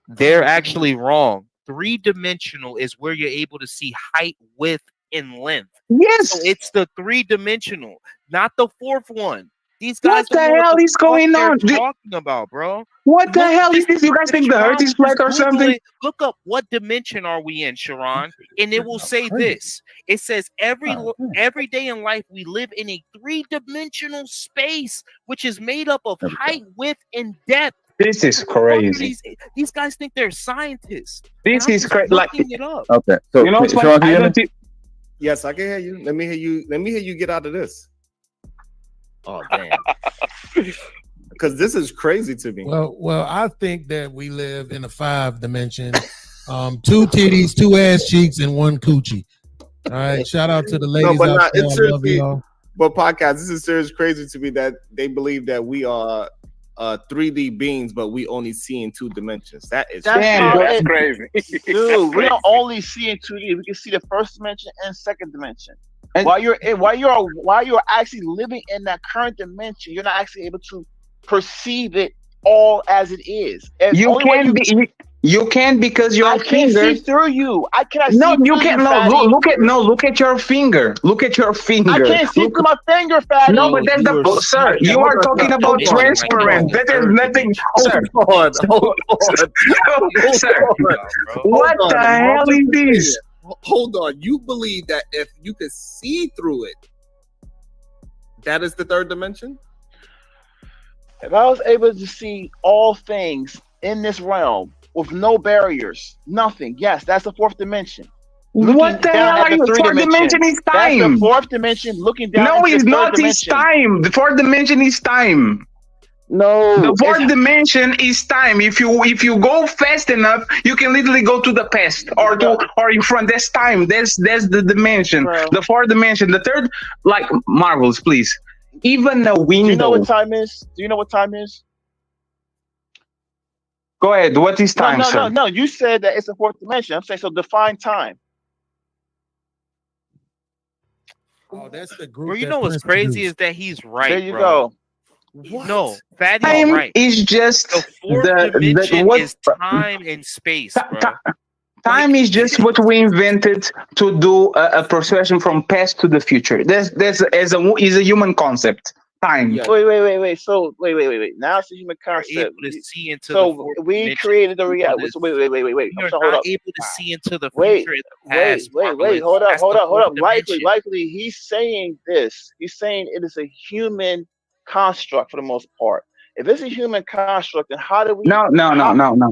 They're actually wrong. 3-dimensional is where you're able to see height, width, and length.
Yes.
So it's the 3-dimensional, not the 4th one. These guys.
What the hell is going on?
Talking about, bro?
What the hell is this? You guys think the Earth is flat or something?
Look up what dimension are we in, Sharon, and it will say this. It says every day in life we live in a 3-dimensional space, which is made up of height, width, and depth.
This is crazy.
These guys think they're scientists.
This is crazy. Like,
okay, so
what's funny?
Yes, I can hear you. Let me hear you get out of this.
Oh damn!
Because this is crazy to me.
Well, I think that we live in a 5-dimension, 2 titties, 2 ass cheeks, and 1 coochie. All right, shout out to the ladies out there. I love y'all.
But podcast, this is seriously crazy to me that they believe that we are 3D beings, but we only see in 2 dimensions. That's
crazy. Dude, we don't only see in 2D. We can see the 1st dimension and 2nd dimension. And while you're actually living in that current dimension, you're not actually able to perceive it all as it is.
You can because your finger.
I can't see through you. I cannot.
No,
see
you can't. Look at your finger. Look at your finger.
I can't see through my finger, fatty.
No, but that's the sir. You are talking about transparent. That is nothing, sir. Hold on. Sir, what the hell is this?
hold on. You believe that if you could see through it, that is the third dimension?
If I was able to see all things in this realm with no barriers, nothing, yes, that's the fourth dimension.
What the hell are you? Fourth dimension is time.
That's the fourth dimension. Looking down.
No,
into
it's
the
not.
third
It's
dimension.
time. The fourth dimension is time.
No,
the fourth dimension is time. If you go fast enough, you can literally go to the past or in front. That's time. That's the dimension.
Bro.
The fourth dimension. The third, like Marvels, please. Even a window.
Do you know what time is? Do you know what time is?
Go ahead. What is time, sir?
No. You said that it's a fourth dimension. I'm saying so. Define time.
Oh, that's the group.
Bro, you know what's crazy is that he's right.
There you
bro.
go.
What? No, Fatty's
Time
right.
is just
the fourth dimension is time and space, bro.
Time is just what we invented to do a procession from past to the future. That's is a human concept. Time.
Wait. So wait. Now it's a human concept.
Able to see into
so we created the reality. So wait.
You're
hold
not
up.
able to see into the future.
Wait. Hold up. Rightfully, he's saying this. He's saying it is a human construct for the most part. If it's a human construct, then how do we?
No,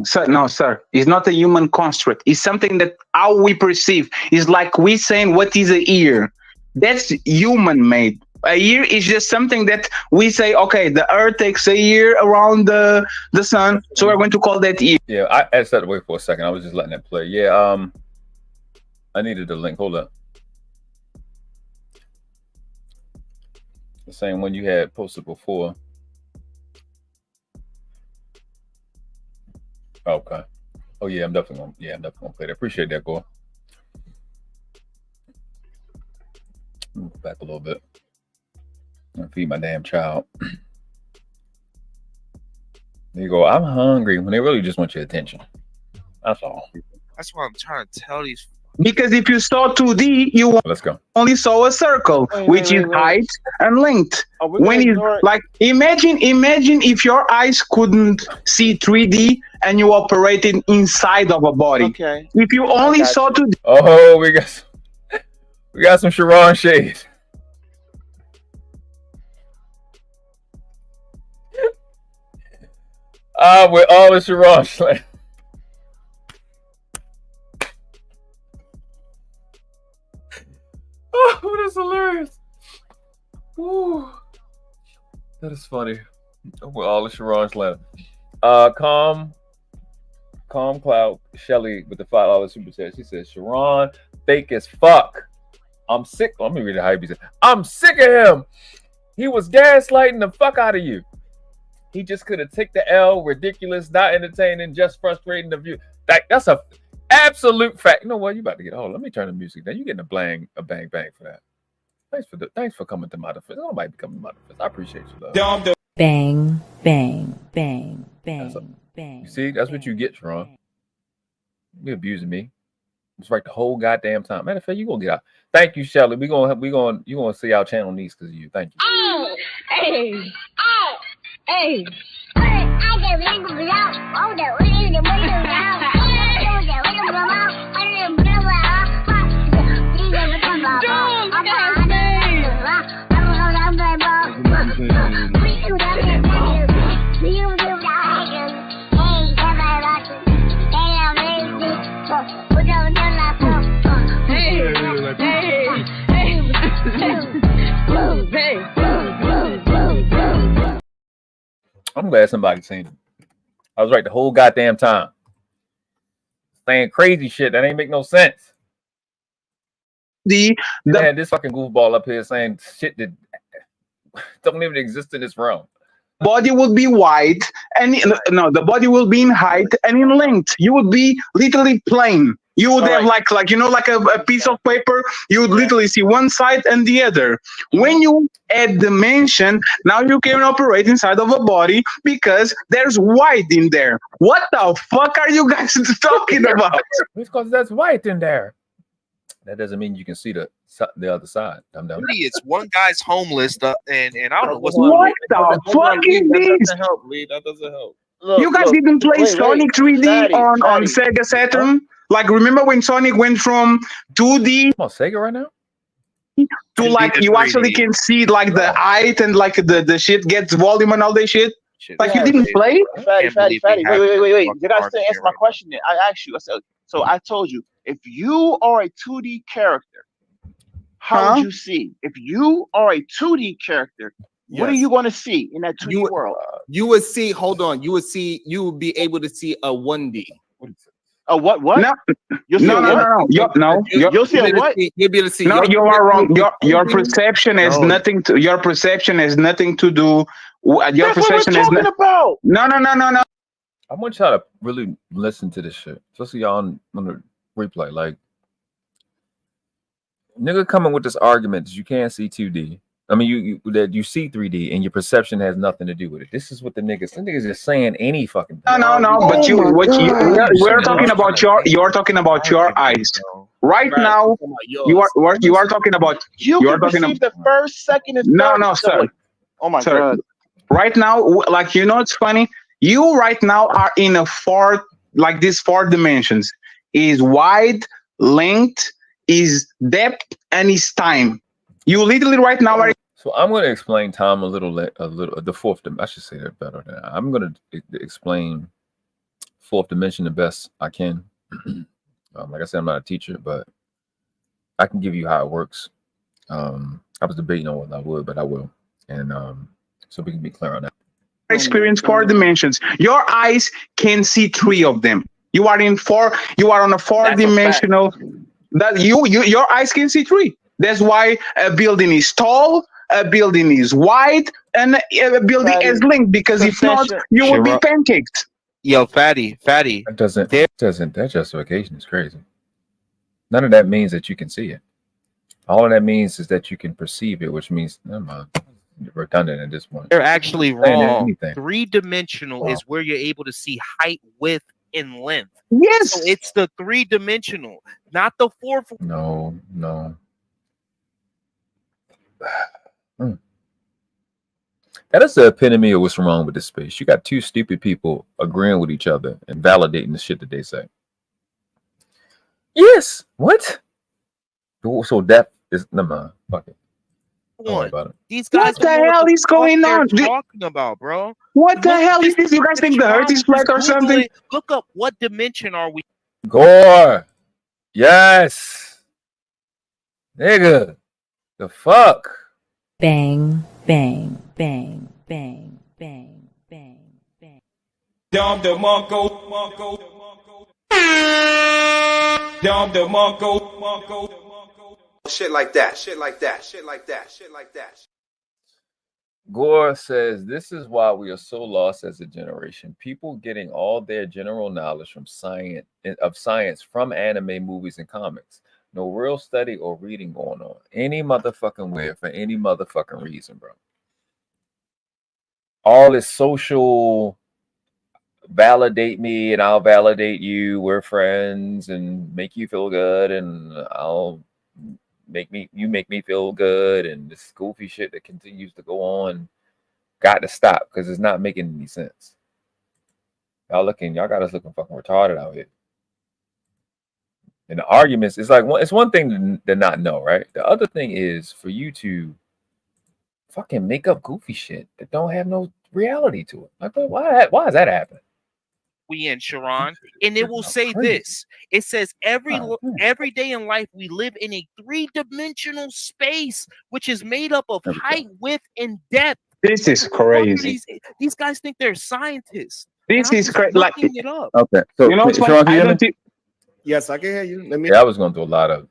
sir. It's not a human construct. It's something that how we perceive. It's like we saying what is a year. That's human made. A year is just something that we say, okay, the earth takes a year around the sun, so we're going to call that year.
Yeah, I set away for a second. I was just letting it play. Yeah, I needed the link. Hold up. The same one you had posted before. Okay. Oh yeah, I'm definitely gonna play that. Appreciate that, Gore. Move back a little bit. I'm gonna feed my damn child. There you go. I'm hungry when they really just want your attention. That's all.
That's what I'm trying to tell these.
Because if you saw 2D, you
Let's go.
only saw a circle, which is height and length. When you like, imagine if your eyes couldn't see 3D and you operated inside of a body.
Okay.
If you only saw 2D.
Oh, we got some Sharon shade. With all the Sharon shade. Oh, that's hilarious. Ooh. That is funny. With all the Sharon slam. Calm Cloud Shelly with the $5 super chat. She says, Sharon, fake as fuck. I'm sick. Let me read it how he said. I'm sick of him. He was gaslighting the fuck out of you. He just could have taken the L. Ridiculous, not entertaining, just frustrating the view. That's a absolute fact. You know what? You about to get. Oh, let me turn the music down. You getting a bang for that. Thanks for coming to my defense. Nobody be coming to my defense. I appreciate you, love.
Bang, bang, bang, bang, bang.
You see, that's what you get, Sharon. You abusing me. It's right the whole goddamn time. Matter of fact, you gonna get out. Thank you, Shelly. You gonna see our channel needs because of you. Thank you.
Oh, hey. I just ring the bell. Oh, the ring the bell.
I'm glad somebody seen it. I was right the whole goddamn time. Saying crazy shit that ain't make no sense. Man, this fucking goofball up here saying shit that don't even exist in this realm.
Body would be wide, and the body will be in height and in length. You would be literally plain. You would have like a piece of paper. You would literally see one side and the other. When you add dimension, now you can operate inside of a body because there's white in there. What the fuck are you guys talking about?
Because there's white in there. That doesn't mean you can see the other side.
It's one guy's homeless, and I don't know what's
what the fuck is this?
That doesn't help, Lee. That doesn't help.
You guys didn't play Sonic 3D on Sega Saturn? Like, remember when Sonic went from 2D
on Sega right now
to like you actually can see like the height and like the shit gets volume and all that shit. Like you didn't play?
Fatty. Wait. Did I still answer my question? I asked you. I said, so I told you, if you are a 2D character, how would you see? If you are a 2D character, what are you going to see in that 2D world?
You would see. Hold on. You would be able to see a 1D.
A what?
No.
You'll see
No.
You'll see a what?
You'll be able to see.
No, you are wrong. Your perception has nothing to. Your perception has nothing to do. Your perception is not
about.
No.
I want y'all to really listen to this shit, especially y'all on the replay. Like, nigga coming with this argument that you can't see 2D. I mean, that you see 3D and your perception has nothing to do with it. This is what the niggas just saying any fucking thing.
No. But we're talking about you're talking about your eyes. Right now, you are talking about
the first second is
no, sir.
Oh my god.
Right now, like, you know, it's funny. You right now are in these four dimensions. Is wide, length, is depth, and is time. You literally right now are.
So I'm going to explain time a little. The fourth dimension. I should say that better. I'm going to explain fourth dimension the best I can. Like I said, I'm not a teacher, but I can give you how it works. I was debating on whether I would, but I will, and so we can be clear on that.
Experience four dimensions. Your eyes can see three of them. You are on a four-dimensional. That your eyes can see three. That's why a building is tall, a building is wide, and a building is linked. Because if not, you would be pancaked.
Yo, fatty.
That justification is crazy. None of that means that you can see it. All of that means is that you can perceive it, which means never mind. Redundant at this point.
They're actually wrong. 3-dimensional is where you're able to see height, width, and length.
Yes.
So it's the 3-dimensional, not the 4.
No. That is the epitome of what's wrong with this space. You got two stupid people agreeing with each other and validating the shit that they say. Yes. What? So that is never mind. Fuck it. Don't worry about it.
These guys,
what the hell is going on?
Talking about, bro?
What the hell is this? You guys think the Earth is flat or something?
Look up what dimension are we?
Gore. Yes. Nigga. The fuck.
Bang, bang, bang, bang, bang, bang, bang.
Dom the Monko. Dom the Monko.
Shit like that.
Gore says, this is why we are so lost as a generation. People getting all their general knowledge from science from anime, movies, and comics. No real study or reading going on. Any motherfucking way for any motherfucking reason, bro. All this social validate me and I'll validate you. We're friends and make you feel good and I'll make me feel good, and this goofy shit that continues to go on got to stop because it's not making any sense. Y'all got us looking fucking retarded out here. And the arguments, it's like it's one thing to not know, right? The other thing is for you to fucking make up goofy shit that don't have no reality to it. Like, why is that happening?
We in Sharon, and it will say this. It says every day in life we live in a 3-dimensional space, which is made up of height, width, and depth.
This is crazy.
These guys think they're scientists.
This is crazy. Like,
okay, so
you know,
Sharon, can you hear me?
Yes, I can hear you.
I was going through a lot of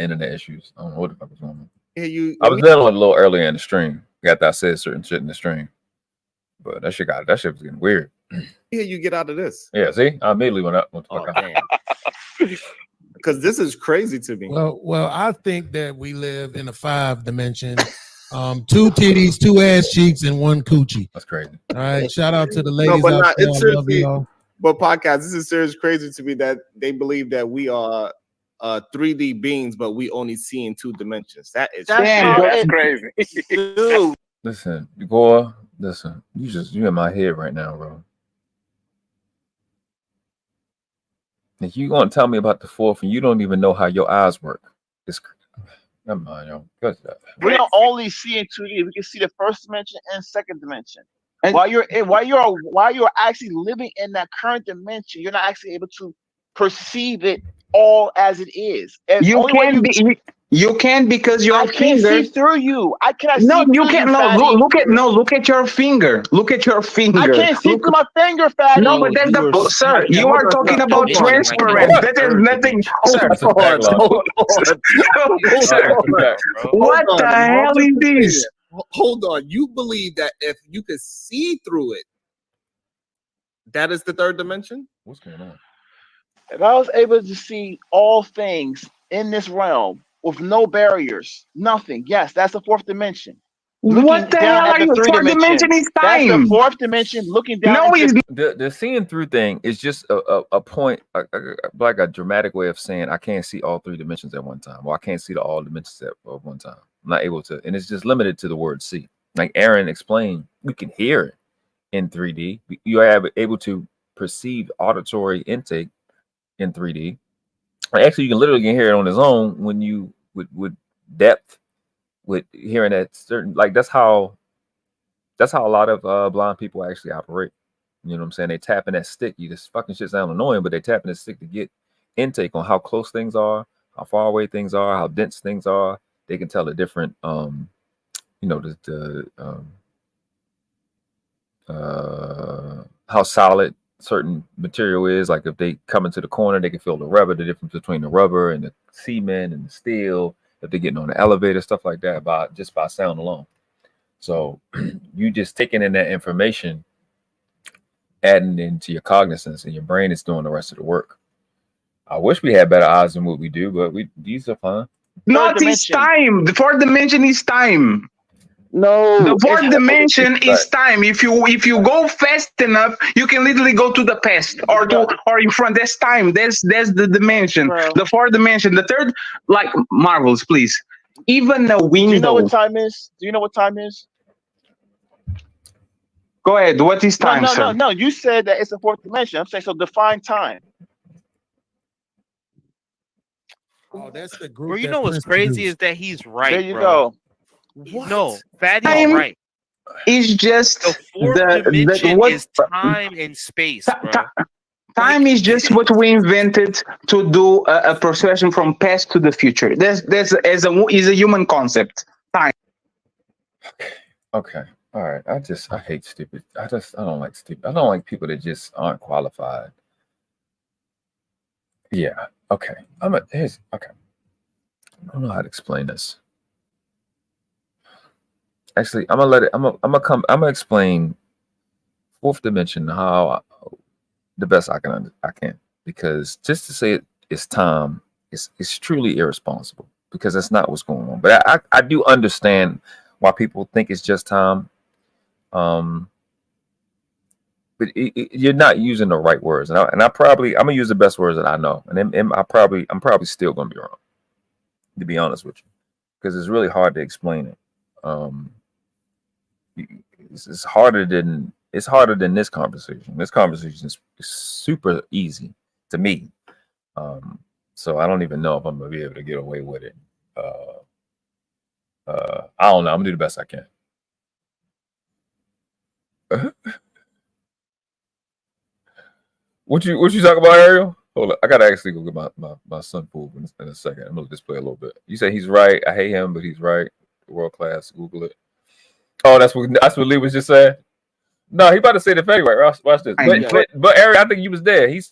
internet issues. I don't know what the fuck was going on. I was dealing with a little earlier in the stream. Got that I said certain shit in the stream. But that shit was getting weird.
Yeah, you get out of this.
Yeah, see? I immediately went up.
Because this is crazy to me.
Well, I think that we live in a 5-dimension. 2 titties, 2 ass cheeks, and 1 coochie.
That's crazy.
All right. Shout out to the ladies out there.
It's seriously, but podcast, this is serious crazy to me that they believe that we are 3D beings, but we only see in 2 dimensions. That's
crazy.
Dude.
Listen, Gore. Listen, you in my head right now, bro. If you gonna tell me about the fourth and you don't even know how your eyes work, it's never mind, yo.
We don't only see in 2D. We can see the first dimension and second dimension. And while you're actually living in that current dimension, you're not actually able to perceive it all as it is. And
you can because your
finger. I can't see through you. I cannot.
No,
see
you can't. No, look at your finger. Look at your finger.
I can't see through my finger, fatty.
No, but that's the sir. You are talking about transparent. That is nothing. Sir, what the hell is this?
Hold on. You believe that if you could see through it, that is the third dimension?
What's going on?
If I was able to see all things in this realm with no barriers, nothing, yes, that's the fourth dimension.
What the hell are you? Fourth dimension is time.
That's the fourth dimension looking down.
No, it's
the seeing through thing is just a point, like a dramatic way of saying I can't see all three dimensions at one time, or I can't see all dimensions at one time. I'm not able to, and it's just limited to the word see. Like Aaron explained, we can hear it in 3D. You are able to perceive auditory intake in 3D. Actually, you can literally hear it on its own when you with depth, with hearing that certain, like that's how a lot of blind people actually operate. You know what I'm saying? They tap in that stick. You just fucking shit sound annoying, but they tap in that stick to get intake on how close things are, how far away things are, how dense things are. They can tell the different how solid certain material is. Like if they come into the corner, they can feel the rubber, the difference between the rubber and the cement and the steel. If they're getting on the elevator, stuff like that, by sound alone. So you just taking in that information, adding into your cognizance, and your brain is doing the rest of the work. I wish we had better eyes than what we do, but these are fun.
Not this time. The fourth dimension is time.
No,
the fourth dimension is time. If you go fast enough, you can literally go to the past or in front. That's time. That's the dimension. Bro. The fourth dimension. The third, like Marvels, please. Even a window.
Do you know what time is? Do you know what time is?
Go ahead. What is time, sir?
No. You said that it's the fourth dimension. I'm saying so. Define time.
Oh, that's the group.
Well, you know what's crazy is that he's right.
There you go.
What? No, Fatty's right.
It's just
the fourth dimension is time and space, bro.
Time is just what we invented to do a procession from past to the future. Is a human concept. Time.
Okay. All right. I hate stupid. I don't like stupid. I don't like people that just aren't qualified. Yeah. Okay. Okay. I don't know how to explain this. Actually, I'm gonna explain fourth dimension how the best I can, because just to say it's time is truly irresponsible, because that's not what's going on. But I do understand why people think it's just time. But you're not using the right words, and I'm gonna use the best words that I know, and I'm probably still gonna be wrong, to be honest with you, because it's really hard to explain it. It's harder than this conversation. This conversation is super easy to me. So I don't even know if I'm gonna be able to get away with it. I don't know. I'm gonna do the best I can. What you talking about, Ariel? Hold up. I gotta actually go get my son food in a second. I'm gonna display a little bit. You say he's right. I hate him, but he's right. World class. Google it. Oh, that's what Lee was just saying. No, he about to say the fake right. Watch this. But Ariel, I think you was there. You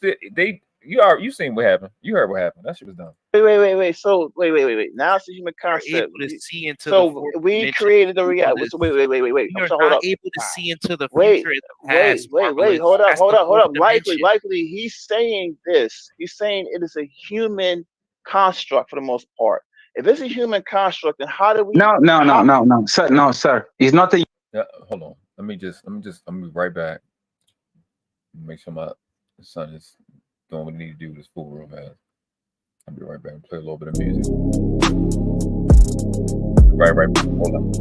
seen what happened. You heard what happened. That shit was done.
Wait. So wait. Now it's a human concept.
See into
so we created the reality. So wait.
You're not able to see into the future.
Wait. Hold up. Likely, he's saying this. He's saying it is a human construct for the most part. If it's a human construct, then how do we?
No, sir. It's not a.
Yeah, hold on. Let me be right back. Make sure my son is doing what he needs to do with his food real fast. I'll be right back and play a little bit of music. Right. Hold on.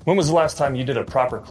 When was the last time you did a proper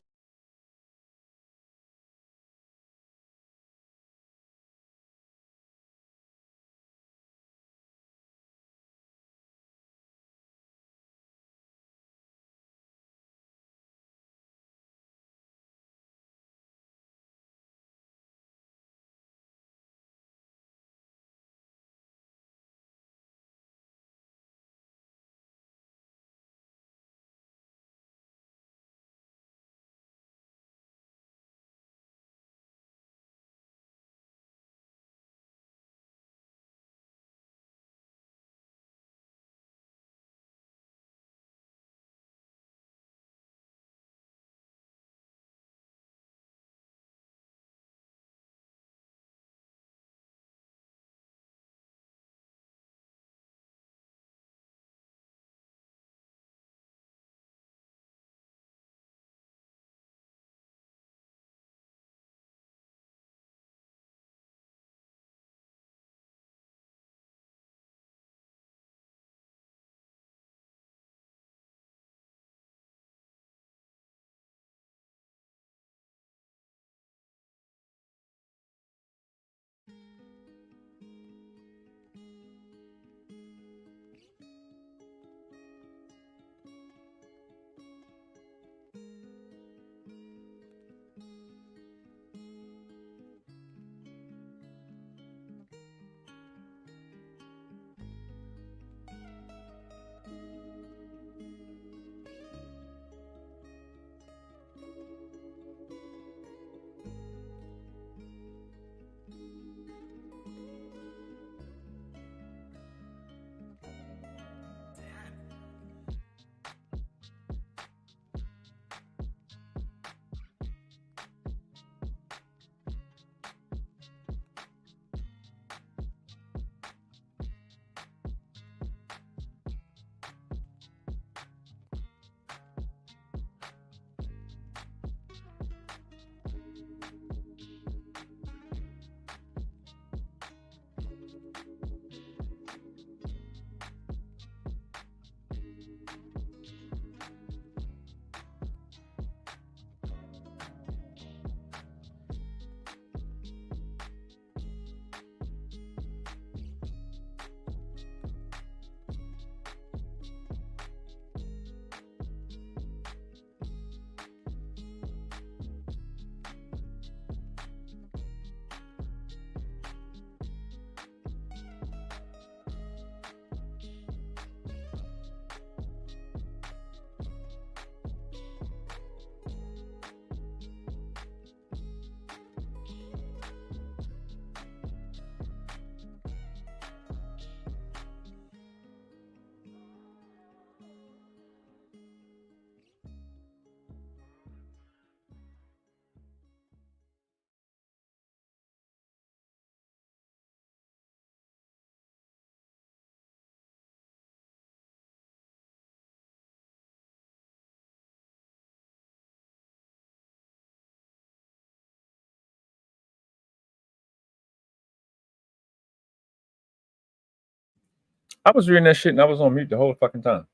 I was reading that shit and I was on mute the whole fucking time.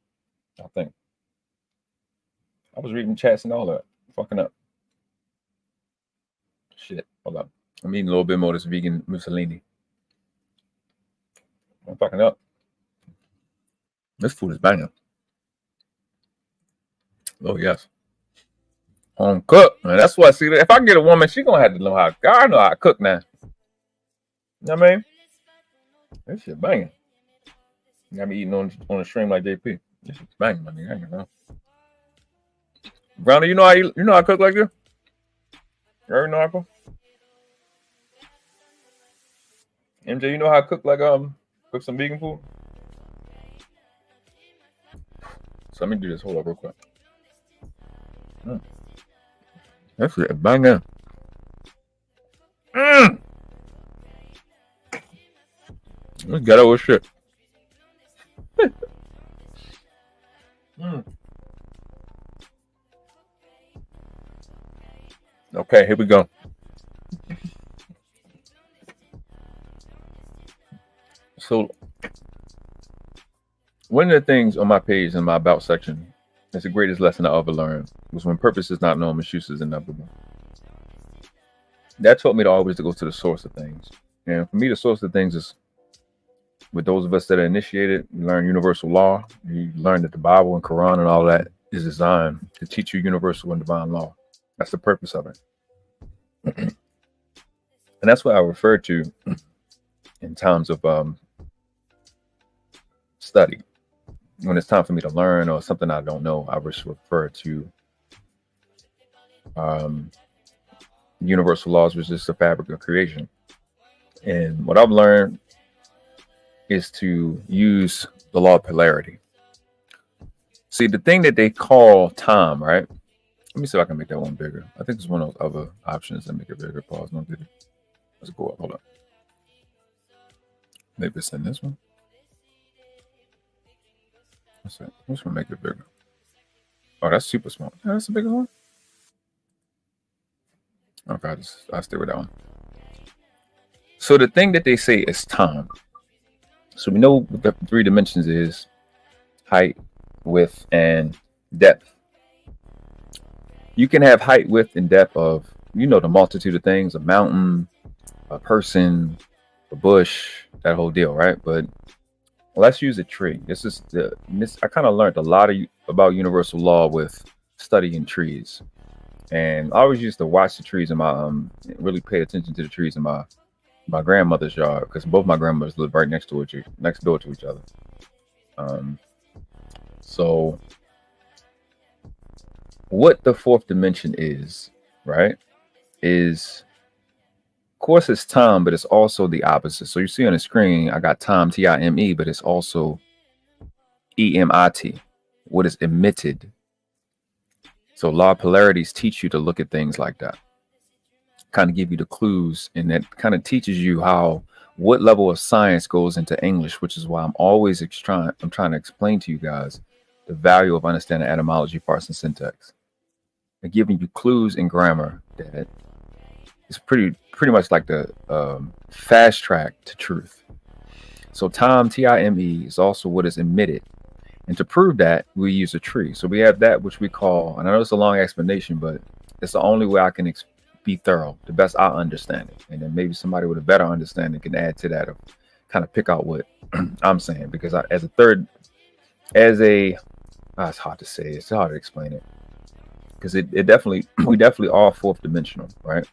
I think. I was reading chats and all that. Fucking up. Shit. Hold up. I'm eating a little bit more of this vegan Mussolini. I'm fucking up. This food is banging. Oh, yes. Home cook. Man, that's why, see, if I can get a woman, she gonna have to know how. I know how to cook now. You know what I mean? This shit banging. Got me eating on a stream like JP. This shit's banging, my nigga. I ain't know. Brownie, you know how I cook like this? You ever know how I cook? MJ, you know how I cook like cook some vegan food? So let me do this. Hold up real quick. That's it, banging. Let's get over shit. Okay, here we go. So one of the things on my page in my about section It's the greatest lesson I ever learned. Was when purpose is not known, misuse is inevitable. That taught me to always to go to the source of things. And for me, the source of things is, with those of us that are initiated, you learn universal law. You learn that the Bible and Quran and all that is designed to teach you universal and divine law. That's the purpose of it. And that's what I refer to in times of study. When it's time for me to learn or something I don't know, I just refer to universal laws, which is the fabric of creation. And what I've learned is to use the law of polarity. See, the thing that they call time, right? Let me see if I can make that one bigger. I think there's one of those other options that make it bigger. Pause. No, did it? Let's go up. Hold up. Maybe it's in this one. What's that? Which one make it bigger? Oh, that's super small. Yeah, that's the biggest one. Okay, I'll stay with that one. So the thing that they say is time. So we know what the 3 dimensions is: height, width, and depth. You can have height, width, and depth of, the multitude of things: a mountain, a person, a bush, that whole deal, right? But let's use a tree. I kind of learned a lot about universal law with studying trees. And I always used to watch the trees in my really pay attention to the trees in my grandmother's yard, because both my grandmothers live right next door to each other. So what the 4th dimension is, right, is, of course, it's time, but it's also the opposite. So you see on the screen, I got time, T-I-M-E, but it's also E-M-I-T, what is emitted. So law of polarities teach you to look at things like that, kind of give you the clues, and that kind of teaches you what level of science goes into English, which is why I'm always trying to explain to you guys the value of understanding etymology, parts, and syntax, and giving you clues in grammar that is pretty much like the fast track to truth. So time, T-I-M-E, is also what is emitted. And to prove that, we use a tree. So we have that which we call, and I know it's a long explanation, but it's the only way I can be thorough, the best I understand it. And then maybe somebody with a better understanding can add to that, or kind of pick out what I'm saying. Because it's hard to say, it's hard to explain it. Because we definitely are 4th dimensional, right?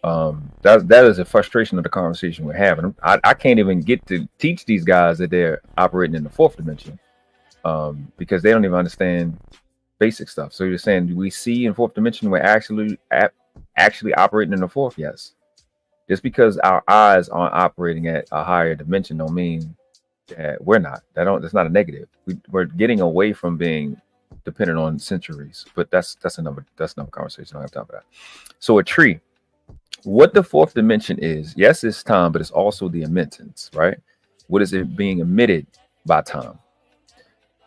That is a frustration of the conversation we're having. I can't even get to teach these guys that they're operating in the 4th dimension, because they don't even understand basic stuff. So you're saying, do we see in 4th dimension we're actually operating in the 4th? Yes. Just because our eyes aren't operating at a higher dimension don't mean that we're not. That's not a negative. We're getting away from being dependent on centuries, but that's another conversation. I don't have time for that. So a tree. What the 4th dimension is, yes, it's time, but it's also the emittance, right? What is it being emitted by time?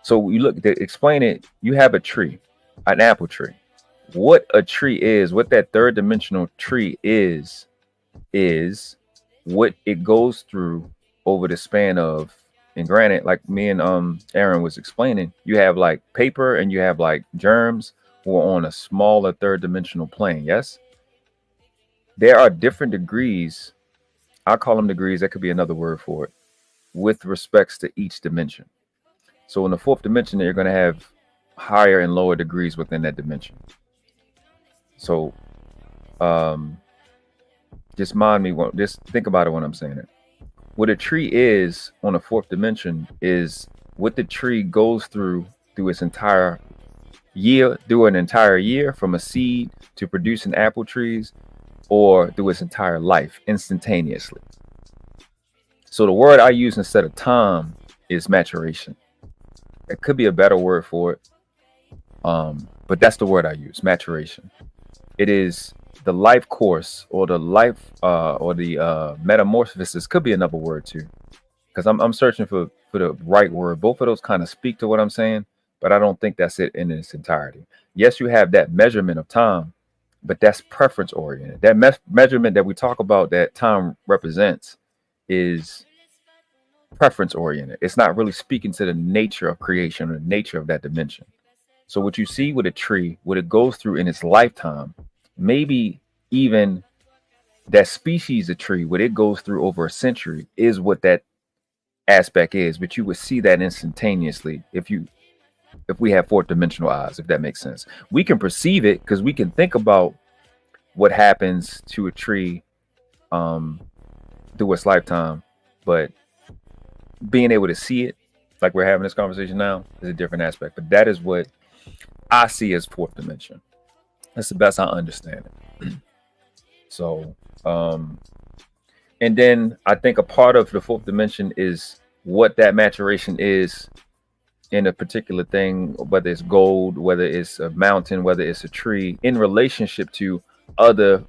So you look to explain it. You have a tree, an apple tree. What a tree is, what that 3rd dimensional tree is what it goes through over the span of, and granted, like me and Aaron was explaining, you have like paper and you have like germs who are on a smaller 3rd dimensional plane. Yes. There are different degrees. I call them degrees. That could be another word for it, with respects to each dimension. So in the 4th dimension, you're going to have higher and lower degrees within that dimension. So just think about it when I'm saying it. What a tree is on the 4th dimension is what the tree goes through its entire year, from a seed to producing apple trees, or through its entire life instantaneously. So the word I use instead of time is maturation. It could be a better word for it, but that's the word I use, maturation. It is the life course, or the life or the metamorphosis. Could be another word too, because I'm searching for the right word. Both of those kind of speak to what I'm saying, but I don't think that's it in its entirety. Yes, you have that measurement of time, but that's preference oriented. That measurement that we talk about that time represents is preference oriented. It's not really speaking to the nature of creation or the nature of that dimension. So what you see with a tree, what it goes through in its lifetime, maybe even that species of tree, what it goes through over a century, is what that aspect is. But you would see that instantaneously if we have fourth dimensional eyes, if that makes sense. We can perceive it because we can think about what happens to a tree through its lifetime, but being able to see it, like we're having this conversation now, is a different aspect. But that is what I see as fourth dimension. That's the best I understand it. So, and then I think a part of the fourth dimension is what that maturation is in a particular thing, whether it's gold, whether it's a mountain, whether it's a tree, in relationship to other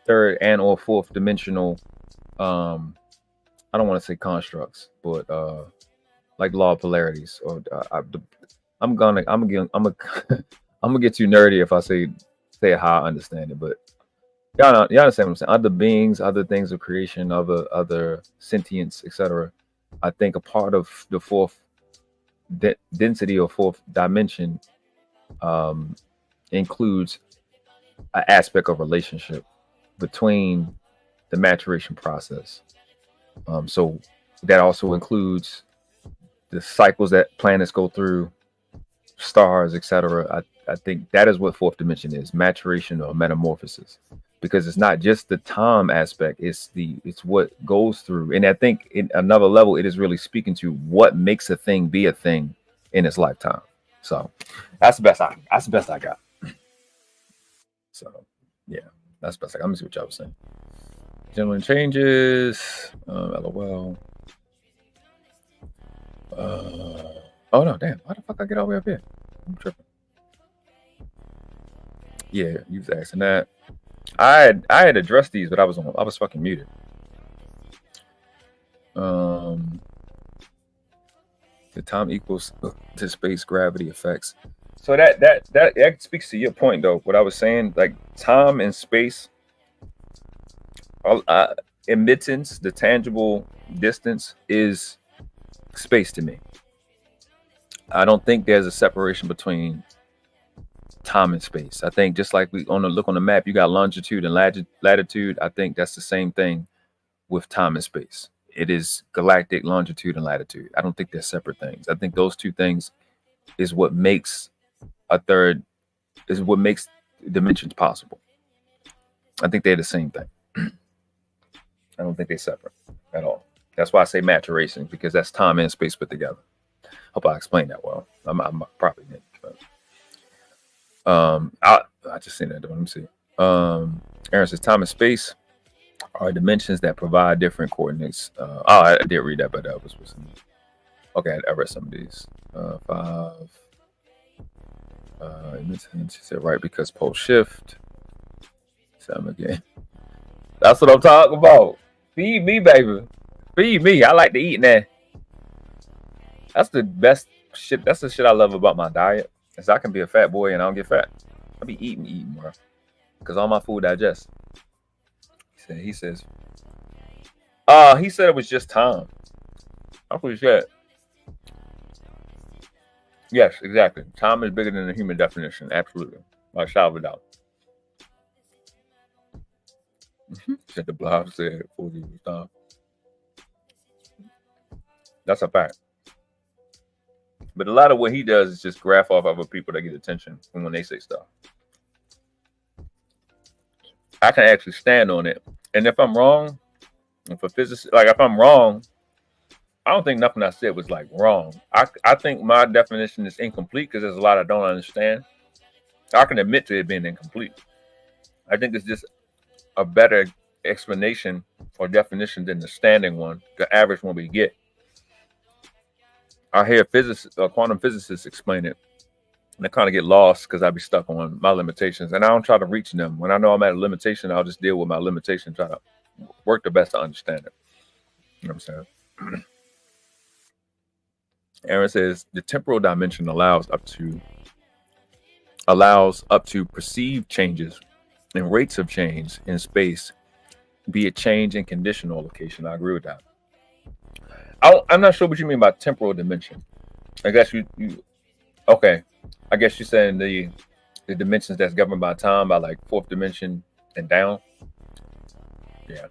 third and or fourth dimensional, I don't want to say constructs, but like law of polarities. Or I'm gonna get too nerdy if I say how I understand it, but y'all understand what I'm saying. Other beings, other things of creation, other sentience, etc. I think a part of the fourth density or fourth dimension includes an aspect of relationship between the maturation process. So that also includes the cycles that planets go through, stars, etc. I think that is what fourth dimension is: maturation or metamorphosis. Because it's not just the time aspect, it's what goes through. And I think in another level, it is really speaking to what makes a thing be a thing in its lifetime. So that's the best I got. So yeah, that's the best I got. Let me see what y'all was saying. General changes. LOL. Oh no, damn. Why the fuck I get all the way up here? I'm tripping. Yeah, you was asking that. I had addressed these, but I was fucking muted. The time equals to space gravity effects. So that speaks to your point though. What I was saying, like time and space, emittance, the tangible distance is space to me. I don't think there's a separation between time and space. I think just like we look on the map, you got longitude and latitude. I think that's the same thing with time and space. It is galactic longitude and latitude. I don't think they're separate things. I think those two things is what makes dimensions possible. I think they're the same thing. I don't think they're separate at all. That's why I say maturation, because that's time and space put together. Hope I explained that well. I probably didn't. But I just seen that. Let me see. Aaron says time and space are dimensions that provide different coordinates. I did read that, but that was okay. I read some of these. 5. She said right because pole shift. 7 again. That's what I'm talking about. Feed me, baby. Feed me. I like to eat now. That's the best shit. That's the shit I love about my diet. Is I can be a fat boy and I don't get fat. I be eating, bro. Because all my food digests. He says it was just time. That's what he said. Yes, exactly. Time is bigger than the human definition. Absolutely. I shout it out. Said the blog said 40 was time. That's a fact. But a lot of what he does is just graph off other people that get attention from when they say stuff. I can actually stand on it. And if I'm wrong, if I'm wrong, I don't think nothing I said was like wrong. I think my definition is incomplete because there's a lot I don't understand. I can admit to it being incomplete. I think it's just a better explanation or definition than the standing one, the average one we get. I hear quantum physicists explain it, and I kind of get lost because I be stuck on my limitations, and I don't try to reach them. When I know I'm at a limitation, I'll just deal with my limitation, try to work the best to understand it. You know what I'm saying? Aaron says the temporal dimension allows up to perceived changes and rates of change in space, be it change in condition or location. I agree with that. I'm not sure what you mean by temporal dimension. I guess you okay. I guess you're saying the dimensions that's governed by time, by like fourth dimension and down. Yeah.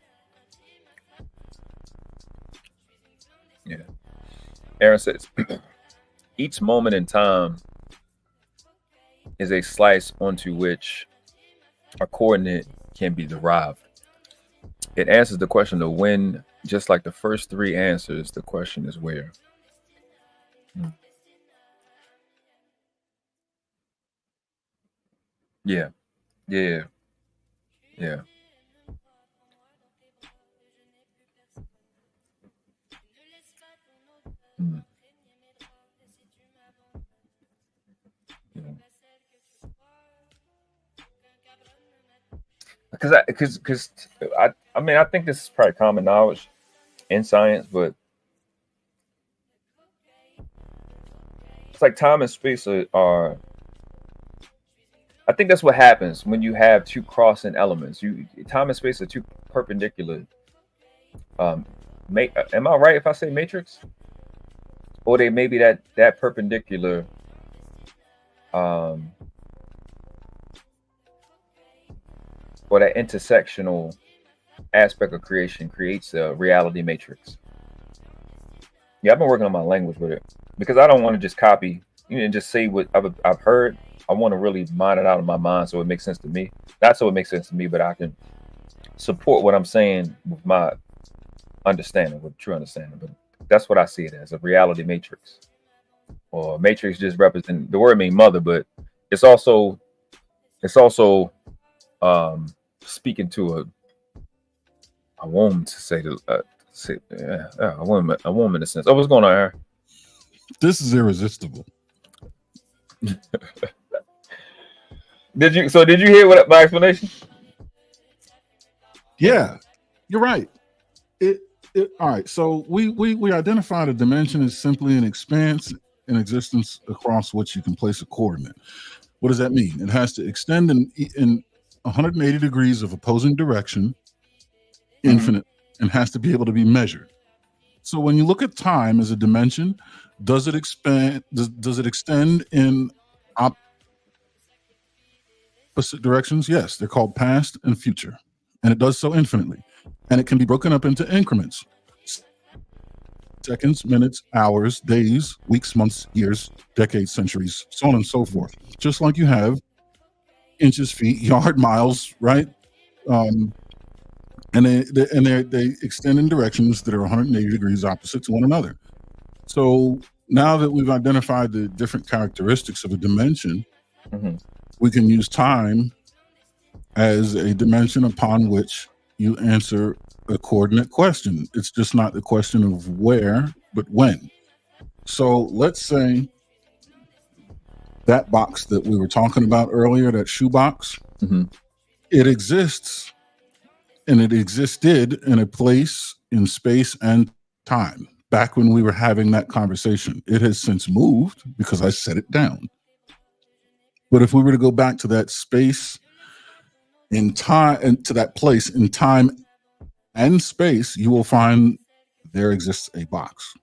Yeah. Aaron says, each moment in time is a slice onto which a coordinate can be derived. It answers the question of when, just like the first three answers, the question is where. Yeah. Yeah. Yeah. Mm. Because I mean, I think this is probably common knowledge in science, but it's like time and space are I think that's what happens when you have two crossing elements. Time and space are two perpendicular. Am I right if I say matrix? Or they maybe that perpendicular or that intersectional aspect of creation creates a reality matrix. Yeah, I've been working on my language with it because I don't want to just copy, and just say what I've heard. I want to really mine it out of my mind so it makes sense to me. Not so it makes sense to me, but I can support what I'm saying with my understanding, with true understanding. But that's what I see it as, a reality matrix. Or matrix just represent, the word means mother, but it's also speaking to a woman, to say a woman in a sense. Oh, what's going on here?
This is irresistible.
Did you hear what my explanation?
Yeah, you're right. All right. So we identified a dimension as simply an expanse in existence across which you can place a coordinate. What does that mean? It has to extend in 180 degrees of opposing direction, infinite, and has to be able to be measured. So when you look at time as a dimension, does it expand? Does it extend in opposite directions? Yes, they're called past and future, and it does so infinitely, and it can be broken up into increments: seconds, minutes, hours, days, weeks, months, years, decades, centuries, so on and so forth. Just like you have inches, feet, yard, miles, right? And they extend in directions that are 180 degrees opposite to one another. So now that we've identified the different characteristics of a dimension, we can use time as a dimension upon which you answer a coordinate question. It's just not the question of where, but when. So let's say that box that we were talking about earlier, that shoebox, it exists, and it existed in a place in space and time back when we were having that conversation. It has since moved because I set it down. But if we were to go back to that space in time, and to that place in time and space, you will find there exists a box.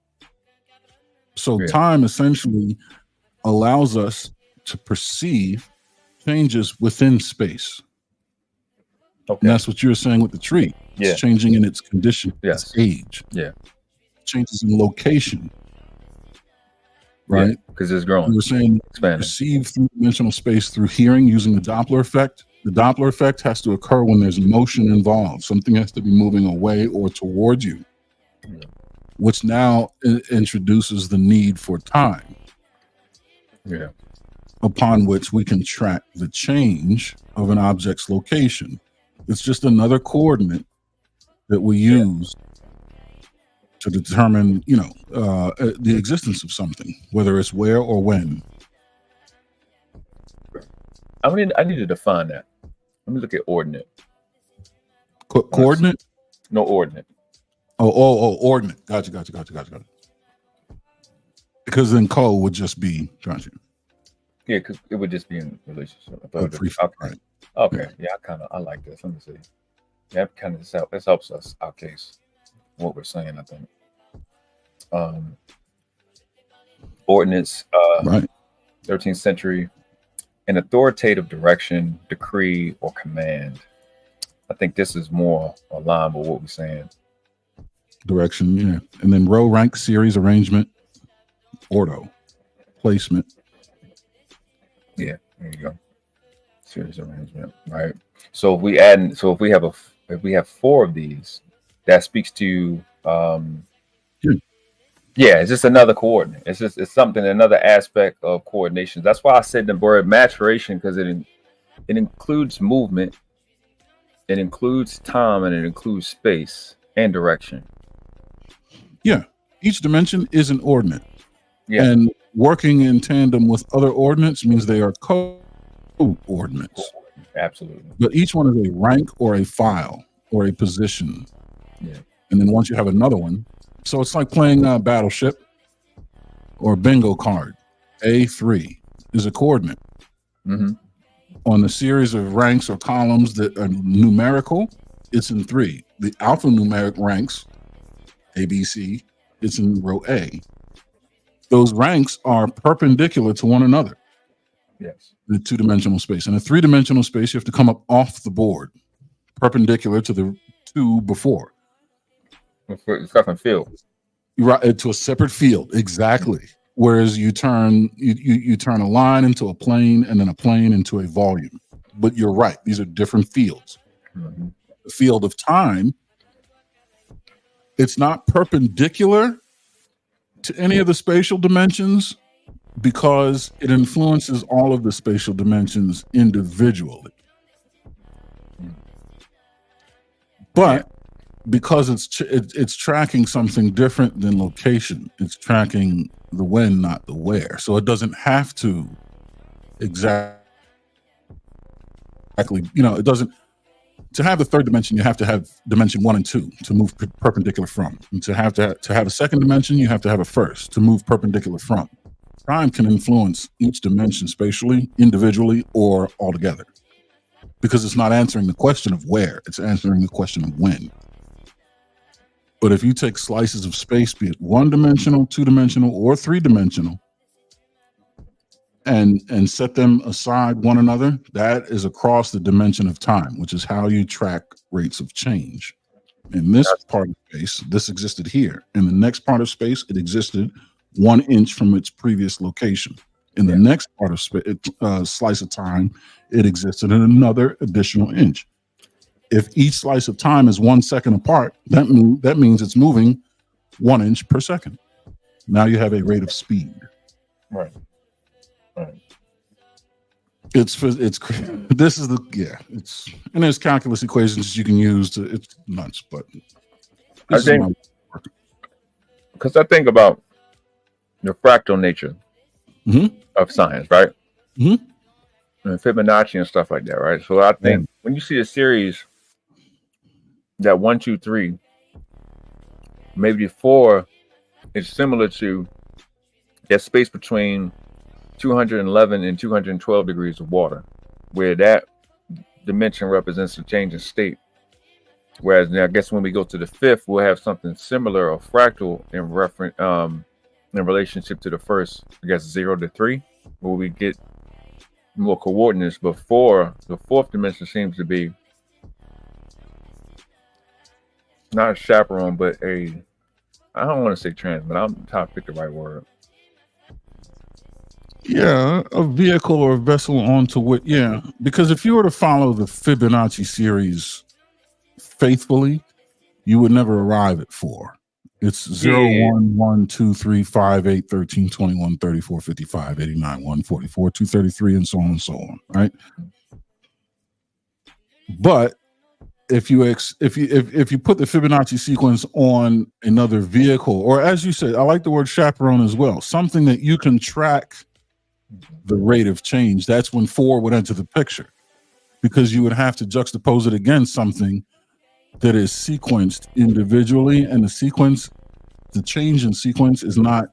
So time essentially allows us to perceive changes within space. Okay. And that's what you were saying with the tree. It's changing in its condition, its age.
Yeah.
Changes in location. Right?
Because it's growing.
We were saying perceive three-dimensional space through hearing using the Doppler effect. The Doppler effect has to occur when there's motion involved. Something has to be moving away or towards you, which now introduces the need for time.
Yeah.
Upon which we can track the change of an object's location. It's just another coordinate that we use to determine, the existence of something, whether it's where or when.
I need to define that. Let me look at ordinate.
Coordinate?
No, ordinate.
Oh, ordinate. Gotcha. Because then co would just be, gotcha.
Yeah, because it would just be in relationship. Okay. Yeah, I like this. Let me see. Yeah, kind of this helps us our case. What we're saying, I think. Ordinance.
Right.
13th century, an authoritative direction, decree, or command. I think this is more aligned with what we're saying.
Direction, yeah. And then row, rank, series, arrangement, ordo, placement.
Yeah, there you go. Series arrangement, right? So if we add, so if we have 4 of these, that speaks to yeah, it's just another coordinate. It's something, another aspect of coordination. That's why I said the word maturation, because it includes movement, it includes time, and it includes space and direction.
Yeah, each dimension is an ordinate.
Yeah.
And working in tandem with other ordinates means they are co-ordinates.
Absolutely.
But each one is a rank or a file or a position.
Yeah.
And then once you have another one, so it's like playing Battleship or bingo card. A3 is a coordinate.
Mm-hmm.
On the series of ranks or columns that are numerical, it's in 3. The alphanumeric ranks, A, B, C, it's in row A. Those ranks are perpendicular to one another.
Yes.
In a 2-dimensional space. In a 3-dimensional space, you have to come up off the board, perpendicular to the 2 before.
Different field.
Right, to a separate field, exactly. Whereas you turn a line into a plane, and then a plane into a volume. But you're right; these are different fields.
Mm-hmm.
The field of time, it's not perpendicular to any of the spatial dimensions because it influences all of the spatial dimensions individually. But because it's tracking something different than location, it's tracking the when, not the where. So it doesn't have to exactly, it doesn't. To have the 3rd dimension, you have to have dimension 1 and 2 to move perpendicular from. And to have a 2nd dimension, you have to have a 1st to move perpendicular from. Time can influence each dimension spatially, individually, or altogether, because it's not answering the question of where; it's answering the question of when. But if you take slices of space, be it 1-dimensional, 2-dimensional, or 3-dimensional, and set them aside one another, that is across the dimension of time, which is how you track rates of change. In this part of space, this existed here. In the next part of space, it existed 1 inch from its previous location. In the next part of slice of time, it existed in another additional inch. If each slice of time is 1 second apart, that means it's moving 1 inch per second. Now you have a rate of speed.
Right. Right.
This is and there's calculus equations you can use it's nuts, but
I think because I think about the fractal nature of science, right?
Mm-hmm.
And Fibonacci and stuff like that, right? So I think when you see a series that 1, 2, 3, maybe 4 is similar to that space between 211 and 212 degrees of water, where that dimension represents a change in state. Whereas now, I guess when we go to the 5th, we'll have something similar or fractal in reference in relationship to the first, I guess 0 to 3, where we get more coordinates. But the 4th dimension seems to be not a chaperone, but I don't want to say transmit. I'm trying to pick the right word.
Yeah, a vehicle or a vessel onto what? Yeah, because if you were to follow the Fibonacci series faithfully, you would never arrive at 4. It's 0, 1, 1, 2, 3, 5, 8, 13, 21, 34, 55, 89, 144, 233, and so on and so on, right? But if you put the Fibonacci sequence on another vehicle, or as you said, I like the word chaperone as well, something that you can track the rate of change, that's when 4 would enter the picture, because you would have to juxtapose it against something that is sequenced individually, and the change in sequence is not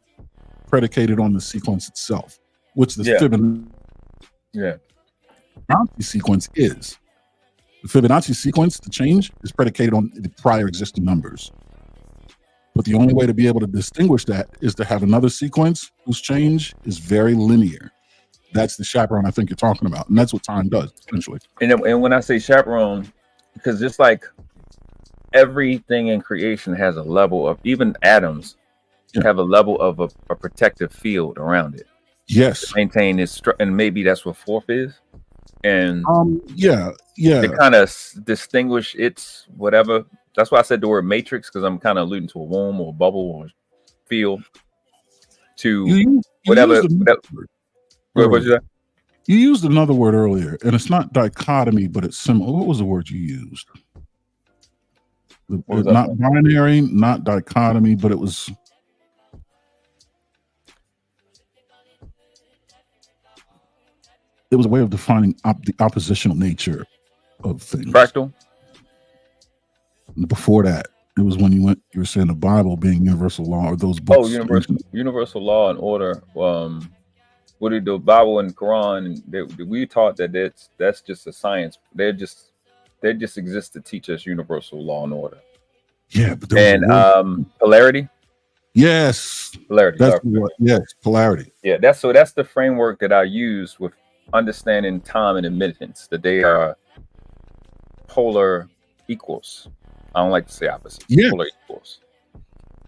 predicated on the sequence itself, which the Fibonacci sequence is. The Fibonacci sequence, the change, is predicated on the prior existing numbers. But the only way to be able to distinguish that is to have another sequence whose change is very linear. That's the chaperone I think you're talking about, and that's what time does essentially.
And when I say chaperone, because just like everything in creation has a level of, even atoms have a level of a protective field around it.
Yes,
to maintain its and maybe that's what forth is. And
to
kind of distinguish its whatever. That's why I said the word matrix, because I'm kind of alluding to a womb or a bubble or field to whatever.
You used another word earlier, and it's not dichotomy, but it's similar. What was the word you used? Not binary, not dichotomy, but it was. It was a way of defining the oppositional nature of things.
Fractal.
Before that, it was when you were saying the Bible being universal law, or those books.
Oh, universal law and order. What did the Bible and Quran? We taught that that's just a science. They just exist to teach us universal law and order.
Yeah, but
polarity.
Yes,
polarity.
That's yes, polarity.
Yeah, that's the framework that I use with understanding time and admittance, that they are polar equals. I don't like to say opposite.
Yeah,
polar equals.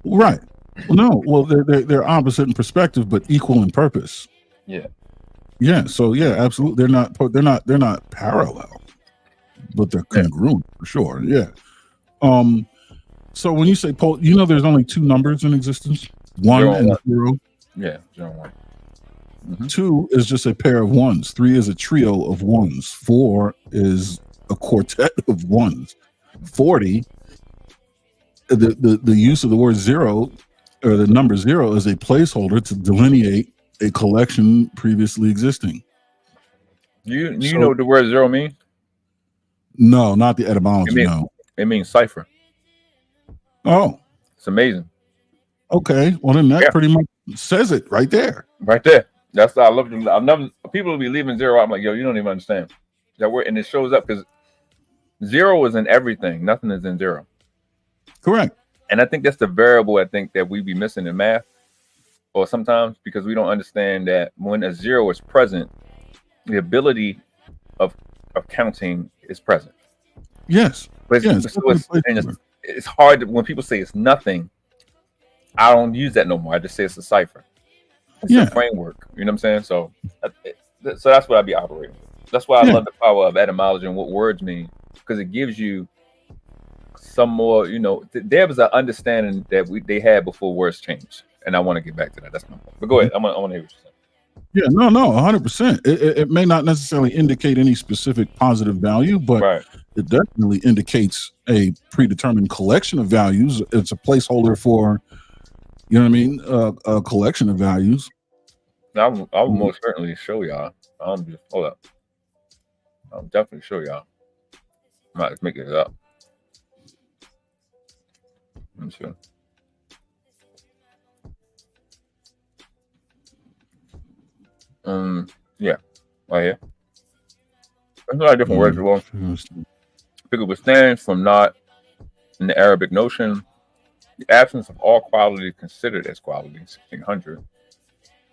Right. Well, they're opposite in perspective, but equal in purpose.
Yeah.
Yeah. So yeah, absolutely. They're not parallel, but they're congruent for sure. Yeah. So when you say there's only two numbers in existence, 1 and 0.
Yeah, 0 and 1. Mm-hmm.
2 is just a pair of ones. 3 is a trio of ones. 4 is a quartet of ones. 40. The use of the word 0 or the number 0 is a placeholder to delineate a collection previously existing.
You know what the word 0 means?
No, not the etymology.
It means cipher.
Oh,
it's amazing.
Okay, well then that pretty much says it right there.
Right there. That's I love. I've never people will be leaving 0. I'm like, yo, you don't even understand that word, and it shows up because 0 is in everything. Nothing is in 0.
Correct.
And I think that's the variable I think that we be missing in math, or sometimes because we don't understand that when a 0 is present, the ability of counting is present.
Yes.
But it's hard when people say it's nothing. I don't use that no more. I just say it's a cipher. It's a framework. You know what I'm saying? So that's what I'd be operating with. That's why I love the power of etymology and what words mean, because it gives you some more, there was an understanding that they had before words changed. And I want to get back to that. That's my point. But go ahead. I want to hear what you're saying.
Yeah, no, 100%. It may not necessarily indicate any specific positive value, but it definitely indicates a predetermined collection of values. It's a placeholder for, you know what I mean, a collection of values.
I will most certainly show y'all. Hold up. I'll definitely show y'all. I might make it up. Let me see. Yeah, right here. There's a lot of different words as well. People withstand from not in the Arabic notion, the absence of all quality considered as quality, 1600.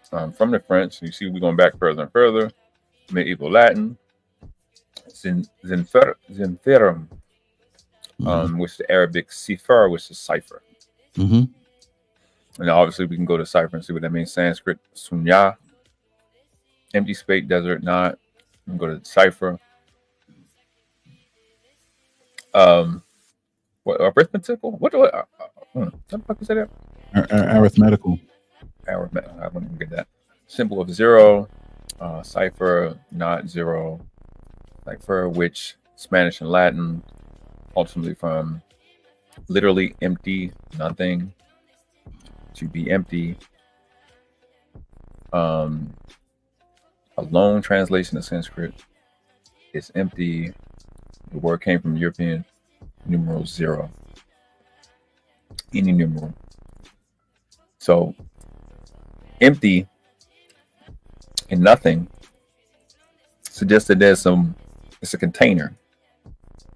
From the French, you see we're going back further and further. Medieval Latin, zinferum, which is the Arabic sifar, which is cipher.
Mm-hmm.
And obviously we can go to cipher and see what that means. Sanskrit, sunya, empty space, desert, not. We can go to cipher. What arithmetical? What the fuck you say that?
Arithmetical.
I wouldn't even get that. Symbol of 0, cipher, not 0, cipher, which Spanish and Latin, ultimately from literally empty, nothing, to be empty. A loan translation of Sanskrit is empty. The word came from European numeral 0. Any numeral. So empty and nothing suggests that it's a container.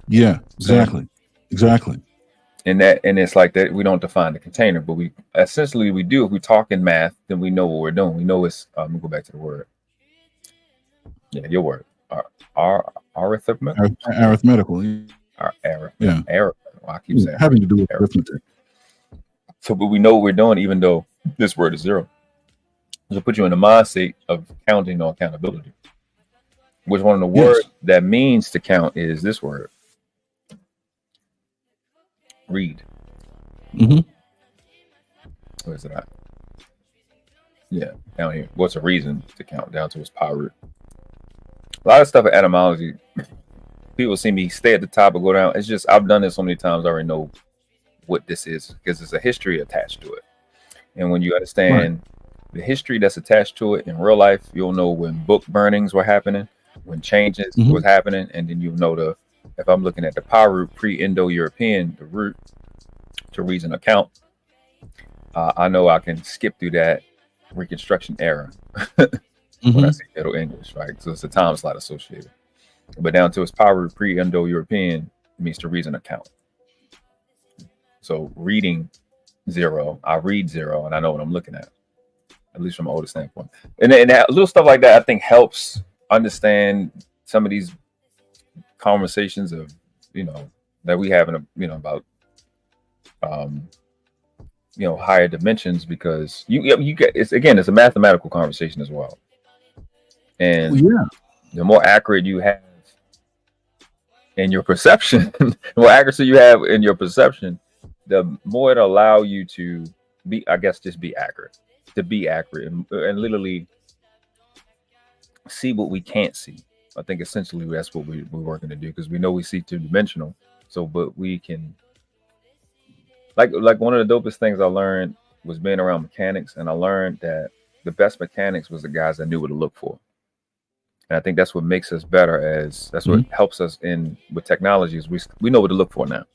Yeah, exactly. Exactly.
And it's like that we don't define the container, but we do. If we talk in math, then we know what we're doing. We know it's let me go back to the word. Yeah, your word. Arithmetic.
Arithmetical.
Yeah. I keep saying
having to do with arithmetic.
So, but we know what we're doing, even though this word is zero. So, put you in the mind state of counting on accountability. Which one of the words that means to count is this word? Read. Where's it at? Yeah, down here. What's a reason to count down to its power root? A lot of stuff at etymology. People see me stay at the top or go down. It's just I've done this so many times. I already know what this is because there's a history attached to it. And when you understand the history that's attached to it in real life, you'll know when book burnings were happening, when changes was happening, and then you know if I'm looking at the power root pre-Indo-European, the root to reason or count, I know I can skip through that Reconstruction era when I say Middle English, right? So it's a time slot associated. But down to its power root pre-Indo-European means to reason or count. So reading zero, I read zero, and I know what I'm looking at least from an older standpoint. And that little stuff like that, I think, helps understand some of these conversations of, that we have about, higher dimensions, because you get it's a mathematical conversation as well. And the more accurate you have in your perception, the more accuracy you have in your perception, the more it'll allow you to be accurate, and literally see what we can't see. I think essentially that's what we're working to do, because we know we see two-dimensional. So, but we can, like one of the dopest things I learned was being around mechanics, and I learned that the best mechanics was the guys that knew what to look for. And I think that's what makes us better. That's what helps us with technology, is we know what to look for now.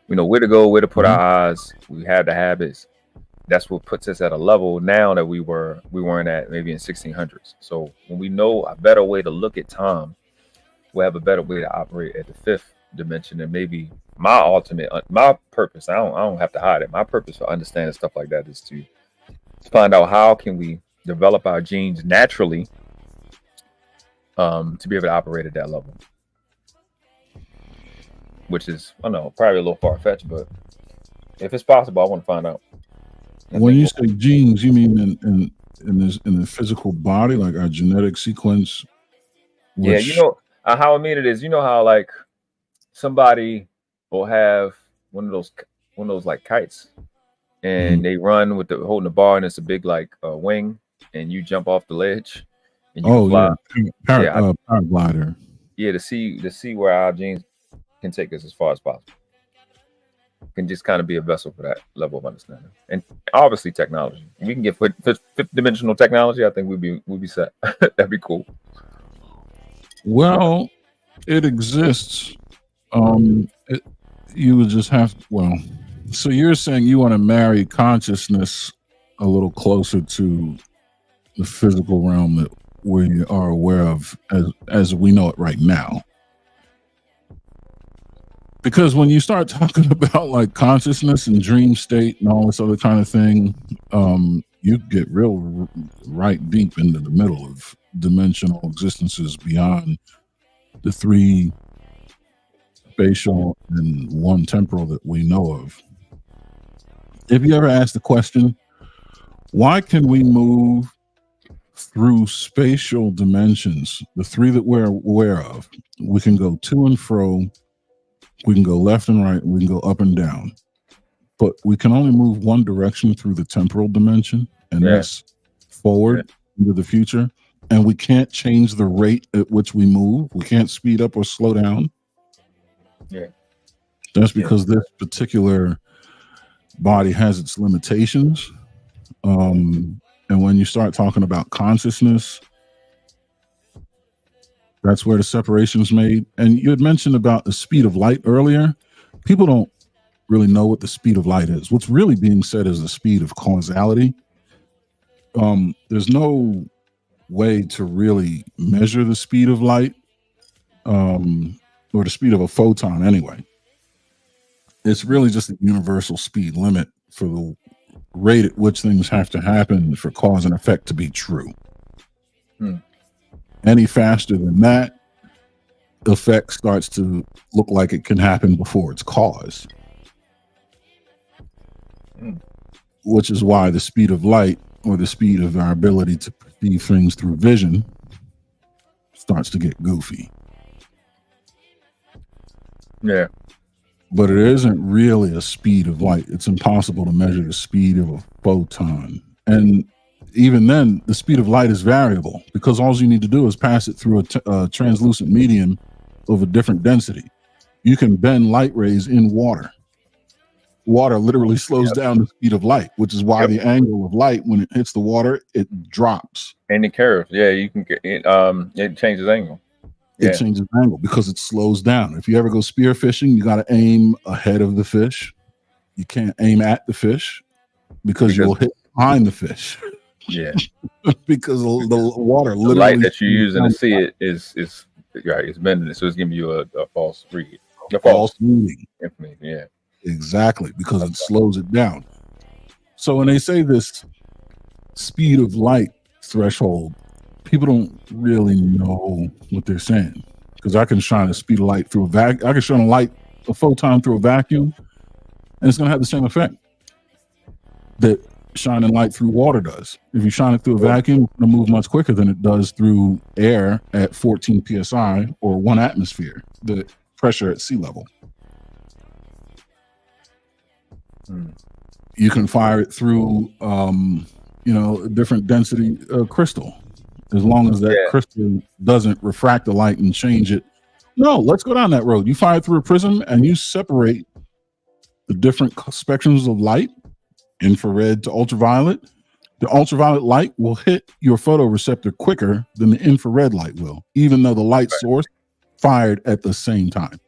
We know where to go, where to put our eyes. We have the habits. That's what puts us at a level now that we weren't at maybe in 1600s. So when we know a better way to look at time, we'll have a better way to operate at the fifth dimension. And maybe my purpose, I don't have to hide it. My purpose for understanding stuff like that is to find out how can we develop our genes naturally to be able to operate at that level. Which is, I know, probably a little far-fetched, but if it's possible, I want to find out.
When you say genes, you mean in the physical body, like our genetic sequence?
Yeah, how I mean it is, how like somebody will have one of those like kites, and they run with holding the bar, and it's a big like wing, and you jump off the ledge, and you fly.
Paraglider.
Yeah, to see where our genes can take us as far as possible. Can just kind of be a vessel for that level of understanding, and obviously technology. If we can get fifth dimensional technology, I think we'd be set. That'd be cool.
Well, it exists. You would just have so you're saying you want to marry consciousness a little closer to the physical realm that we are aware of as we know it right now. Because when you start talking about like consciousness and dream state and all this other kind of thing, you get real right deep into the middle of dimensional existences beyond the three spatial and one temporal that we know of. Have you ever asked the question, why can we move through spatial dimensions, the three that we're aware of? We can go to and fro, we can go left and right, we can go up and down, but we can only move one direction through the temporal dimension, and that's forward into the future. And we can't change the rate at which we move. We can't speed up or slow down.
Yeah,
that's because this particular body has its limitations. And when you start talking about consciousness, that's where the separation is made. And you had mentioned about the speed of light earlier. People don't really know what the speed of light is. What's really being said is the speed of causality. There's no way to really measure the speed of light, or the speed of a photon anyway. It's really just a universal speed limit for the rate at which things have to happen for cause and effect to be true. Any faster than that, the effect starts to look like it can happen before it's caused. Which is why the speed of light, or the speed of our ability to perceive things through vision, starts to get goofy.
Yeah.
But it isn't really a speed of light. It's impossible to measure the speed of a photon. And even then, the speed of light is variable, because all you need to do is pass it through a translucent medium of a different density. You can bend light rays in water. Water literally slows down the speed of light, which is why the angle of light, when it hits the water, it drops.
And it curves. Yeah, you can get it. It changes angle.
It changes angle because it slows down. If you ever go spearfishing, you got to aim ahead of the fish. You can't aim at the fish because you'll hit behind the fish.
Yeah.
Because the water,
the
literally,
light that you're using to see it is right. It's bending it, so it's giving you a false read. A
false reading.
Information. Yeah.
Exactly, because it slows it down. So when they say this speed of light threshold, people don't really know what they're saying, because I can shine a speed of light through I can shine a photon through a vacuum, and it's going to have the same effect that shining light through water does. If you shine it through a vacuum, it's going to move much quicker than it does through air at 14 psi or 1 atmosphere, the pressure at sea level. You can fire it through different density crystal, as long as that crystal doesn't refract the light and change it. No, let's go down that road. You fire it through a prism and you separate the different spectrums of light, infrared to ultraviolet. The ultraviolet light will hit your photoreceptor quicker than the infrared light will, even though the light source fired at the same time.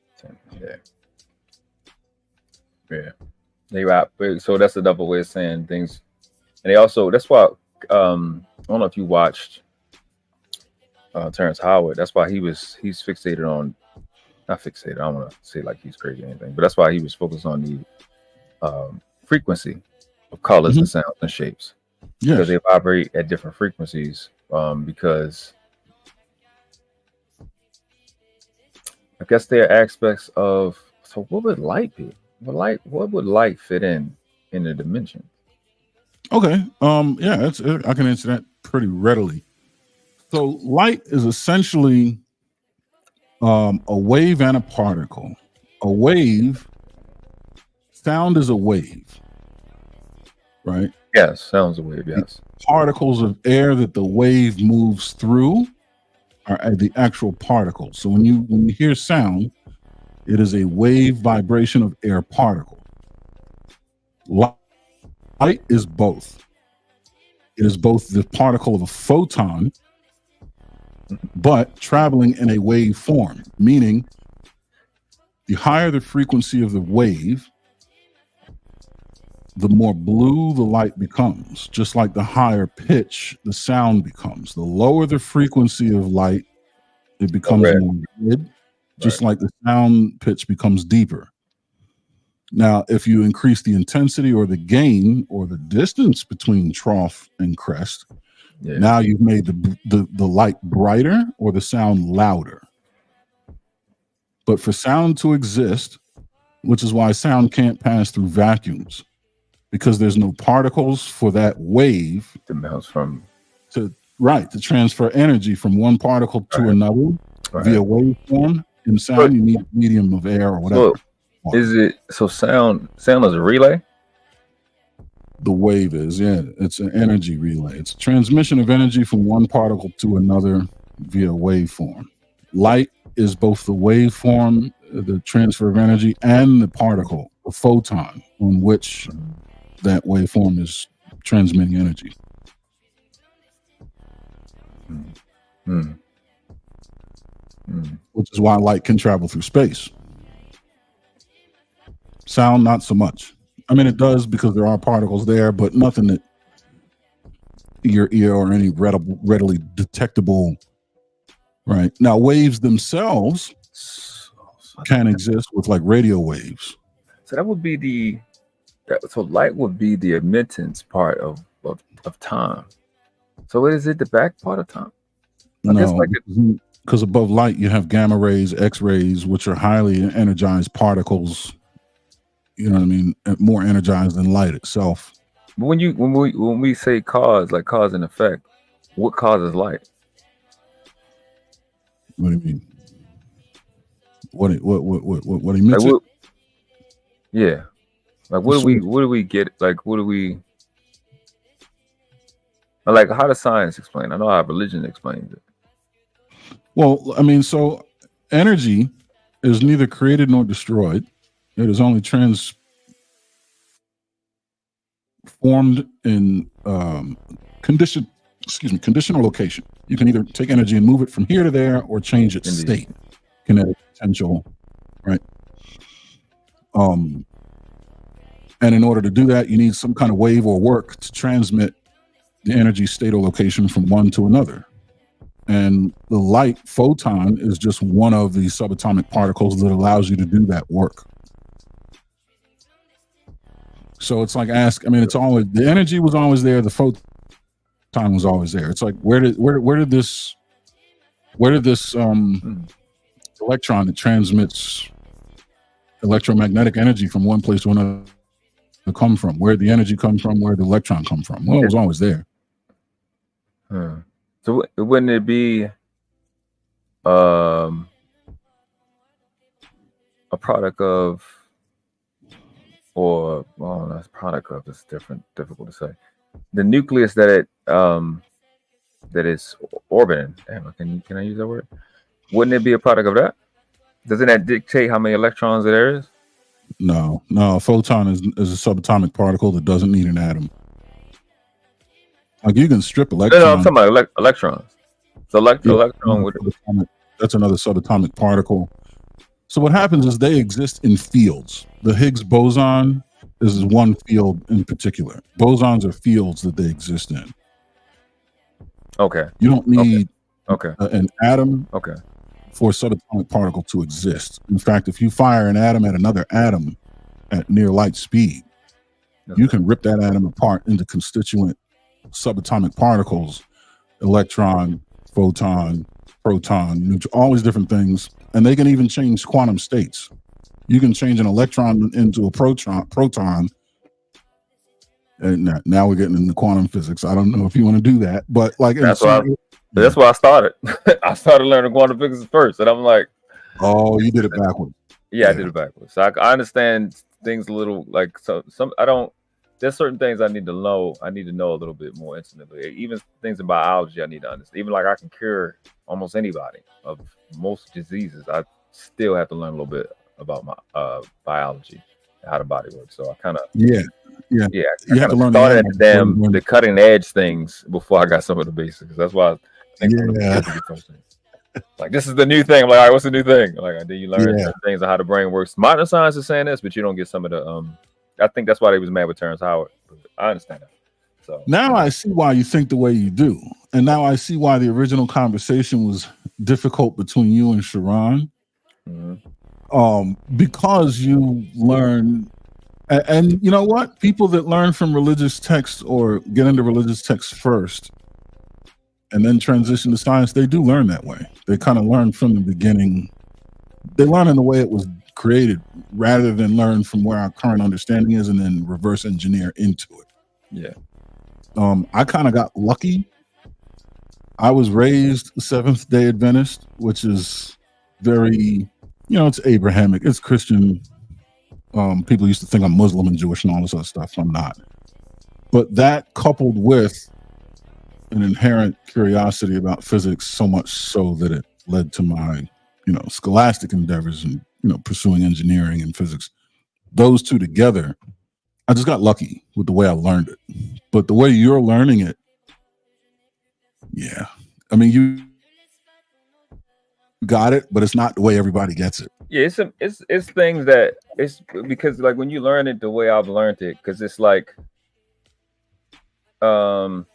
Yeah. So that's a double way of saying things. And they also, that's why I don't know if you watched Terrence Howard. That's why he's fixated on, not fixated, I don't want to say like he's crazy or anything, but that's why he was focused on the frequency of colors and sounds and shapes. Because they vibrate at different frequencies. Because I guess there are aspects of, so what would light be? What would light fit in the dimension?
Okay. I can answer that pretty readily. So light is essentially a wave and a particle. A wave, sound is a wave, right?
Yes, sound's a wave, yes.
Particles of air that the wave moves through are the actual particles. So when you hear sound, it is a wave vibration of air particle. Light is both. It is both the particle of a photon, but traveling in a wave form, meaning the higher the frequency of the wave, the more blue the light becomes, just like the higher pitch the sound becomes. The lower the frequency of light, it becomes more red. Just like the sound pitch becomes deeper. Now, if you increase the intensity or the gain or the distance between trough and crest, now you've made the light brighter or the sound louder. But for sound to exist, which is why sound can't pass through vacuums, because there's no particles for that wave
to bounce from,
to transfer energy from one particle to another via waveform. In sound, you need a medium of air or whatever.
So sound is a relay?
The wave is, it's an energy relay. It's a transmission of energy from one particle to another via waveform. Light is both the waveform, the transfer of energy, and the particle, the photon, on which that waveform is transmitting energy. Which is why light can travel through space. Sound, not so much. I mean, it does because there are particles there, but nothing that your ear or any readily detectable. Right now, waves themselves can exist with like radio waves.
So that would be so light would be the emittance part of time. So is it the back part of time?
No, because above light you have gamma rays, X-rays, which are highly energized particles. You know what I mean? More energized than light itself.
But when we say cause, like cause and effect, what causes light?
What do you mean? What emits
like
it?
Yeah. Like what do we get? Like what do we? Like how does science explain? I know how religion explains it.
Well, I mean, so energy is neither created nor destroyed. It is only transformed in conditional location. You can either take energy and move it from here to there, or change its state, kinetic potential, right? And in order to do that, you need some kind of wave or work to transmit the energy state or location from one to another. And the light photon is just one of the subatomic particles that allows you to do that work. So it's like it's always, the energy was always there, the photon was always there. It's like where did this electron that transmits electromagnetic energy from one place to another come from? Where did the energy come from? Where did the electron come from? Well, it was always there.
So wouldn't it be a product of, or well, that's product of, it's difficult to say. The nucleus that it's orbiting. Damn, can I use that word? Wouldn't it be a product of that? Doesn't that dictate how many electrons there is?
No. A photon is a subatomic particle that doesn't need an atom. Like you can strip electrons.
No, I'm talking about electrons. So electron would.
That's another subatomic particle. So what happens is they exist in fields. The Higgs boson is one field in particular. Bosons are fields that they exist in.
Okay.
You don't need
an
atom for a subatomic particle to exist. In fact, if you fire an atom at another atom at near light speed, you can rip that atom apart into constituent subatomic particles: electron, photon, proton, neutron, all these different things. And they can even change quantum states. You can change an electron into a proton. And now we're getting into quantum physics. I don't know if you want to do that, but like
that's why I started. I started learning quantum physics first, and I'm like,
oh, you did it backwards.
Yeah, I did it backwards. So I understand things a little, like there's certain things I need to know. I need to know a little bit more intimately. Even things in biology I need to understand. Even like I can cure almost anybody of most diseases. I still have to learn a little bit about my biology, how the body works. So I kind of
you have to learn
started at the cutting edge things before I got some of the basics. That's why I think like this is the new thing. I'm like, all right, what's the new thing? Like, then you learn certain things on how the brain works. Modern science is saying this, but you don't get some of the I think that's why they was mad with Terrence Howard. I understand that. So
now I see why you think the way you do, and now I see why the original conversation was difficult between you and Sharon. Because you learn, and you know what? People that learn from religious texts or get into religious texts first, and then transition to science, they do learn that way. They kind of learn from the beginning. They learn in the way it was created, rather than learn from where our current understanding is and then reverse engineer into it.
Yeah.
I kind of got lucky. I was raised Seventh-day Adventist, which is very, it's Abrahamic, it's Christian. People used to think I'm Muslim and Jewish and all this other stuff. I'm not. But that coupled with an inherent curiosity about physics, so much so that it led to my, scholastic endeavors and, pursuing engineering and physics. Those two together, I just got lucky with the way I learned it. But the way you're learning it, I mean, you got it, but it's not the way everybody gets it.
Yeah, it's things that it's because like when you learn it the way I've learned it, because it's like you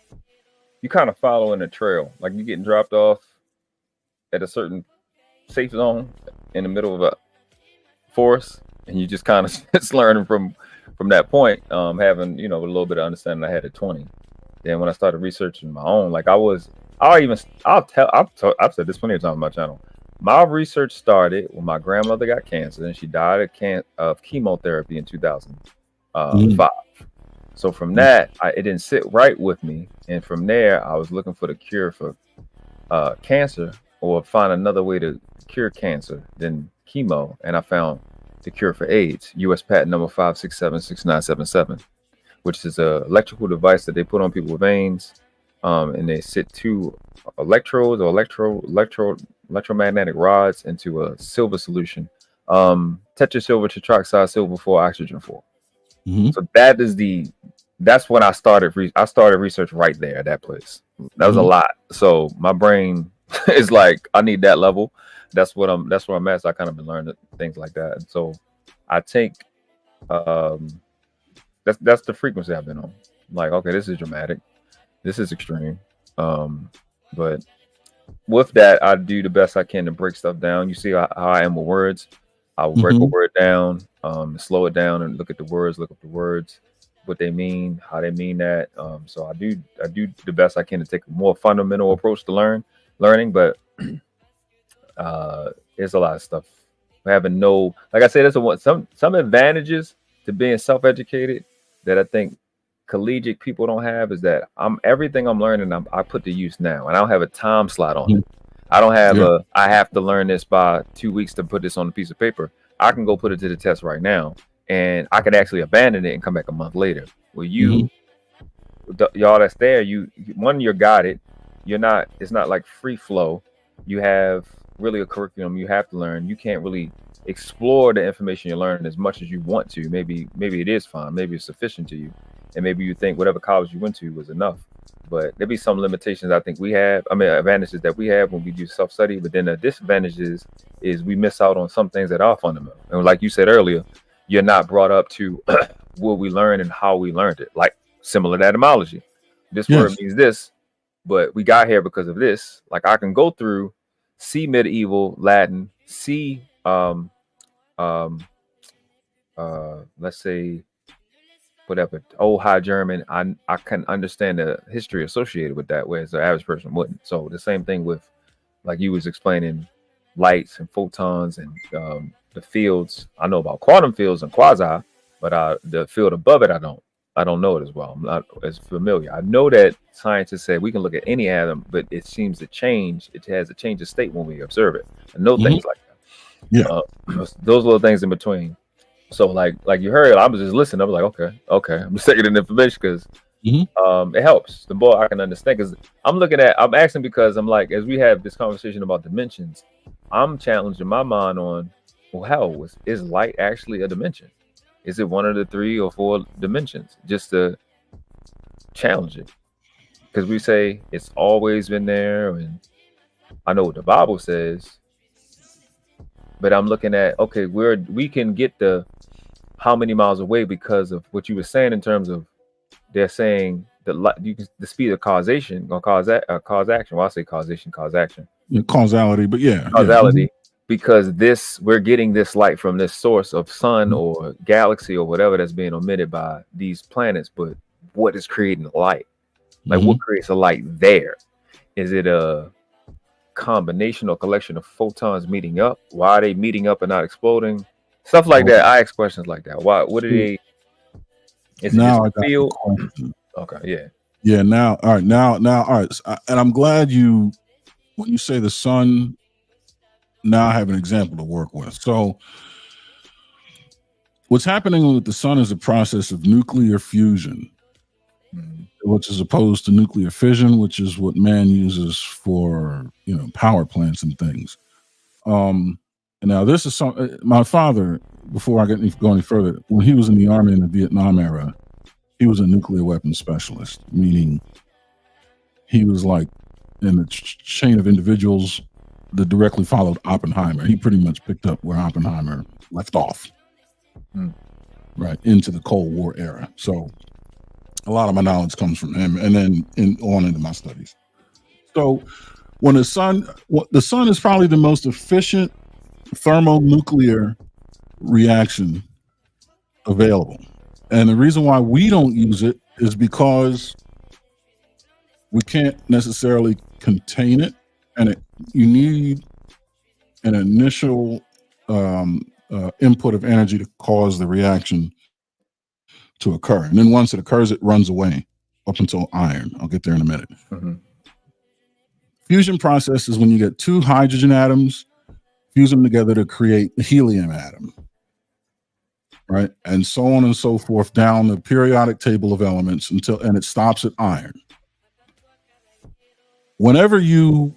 kind of following a trail. Like you're getting dropped off at a certain safe zone in the middle of a forest, and you just kind of it's learning from that point, having a little bit of understanding I had at 20. Then when I started researching my own, like I was I've said this plenty of times on my channel. My research started when my grandmother got cancer, and she died of chemotherapy in 2005. So from that, it didn't sit right with me, and from there, I was looking for the cure for cancer, or find another way to cure cancer than chemo, and I found the cure for AIDS, U.S. patent number 5676977, which is a electrical device that they put on people's veins, and they sit two electrodes or electromagnetic rods into a silver solution, tetrasilver tetroxide silver 4 oxygen 4. So that's when I started research right there at that place. That was a lot. So my brain is like, I need that level. That's where I'm at. So I kind of been learning things like that. And so I take that's the frequency I've been on. Like, okay, this is dramatic, this is extreme. But with that, I do the best I can to break stuff down. You see how I am with words. I will break a word down, slow it down, and look at the words, look up the words, what they mean, how they mean that. So I do the best I can to take a more fundamental approach to learning, but there's a lot of stuff. Having like I said, there's some advantages to being self-educated that I think collegiate people don't have, is that everything I'm learning, I put to use now, and I don't have a time slot on it. I don't have I have to learn this by 2 weeks to put this on a piece of paper. I can go put it to the test right now, and I could actually abandon it and come back a month later. Well, y'all that's there, you're guided. It's not like free flow. You have really a curriculum you have to learn. You can't really explore the information you're learning as much as you want to. Maybe it is fine. Maybe it's sufficient to you. And maybe you think whatever college you went to was enough. But there'll be some limitations I think we have. Advantages that we have when we do self-study. But then the disadvantages is we miss out on some things that are fundamental. And like you said earlier, you're not brought up to what we learned and how we learned it. Like similar to etymology. This word means this, but we got here because of this. Like I can go through, see medieval Latin, see let's say whatever, old High German, I can understand the history associated with that, whereas the average person wouldn't. So the same thing with, like you was explaining, lights and photons and the fields. I know about quantum fields and quasi, but the field above it, I don't know it as well. I'm not as familiar. I know that scientists say we can look at any atom, but it seems to change. It has a change of state when we observe it. I know things like that. Those little things in between. So like you heard, I was just listening. I was like, okay. I'm just taking the information because it helps. The more I can understand, because I'm asking because I'm like, as we have this conversation about dimensions, I'm challenging my mind on, well, is light actually a dimension? Is it one of the 3 or 4 dimensions? Just to challenge it, because we say it's always been there, and I know what the Bible says. But I'm looking at, okay, we can get the how many miles away because of what you were saying in terms of they're saying the speed of causation or cause action. Well, I say causation, cause action.
Causality, but
causality. Because we're getting this light from this source of sun or galaxy or whatever that's being emitted by these planets. But what is creating the light? Like what creates a light there? Is it a combination or collection of photons meeting up? Why are they meeting up and not exploding? Stuff like that. I ask questions like that. Why? What are they? Is it
now
just a field? Okay,
yeah. Now, all right. And I'm glad when you say the sun, now I have an example to work with. So what's happening with the sun is a process of nuclear fusion, which is opposed to nuclear fission, which is what man uses for, power plants and things. And now this is my father, before I go any further, when he was in the Army in the Vietnam era, he was a nuclear weapons specialist, meaning he was like in the chain of individuals that directly followed Oppenheimer. He pretty much picked up where Oppenheimer left off, right, into the Cold War era. So a lot of my knowledge comes from him, and then on into my studies. So when the sun is probably the most efficient thermonuclear reaction available. And the reason why we don't use it is because we can't necessarily contain it, and you need an initial input of energy to cause the reaction to occur. And then once it occurs, it runs away up until iron. I'll get there in a minute.
Mm-hmm.
Fusion process is when you get two hydrogen atoms, fuse them together to create a helium atom, right? And so on and so forth down the periodic table of elements and it stops at iron. Whenever you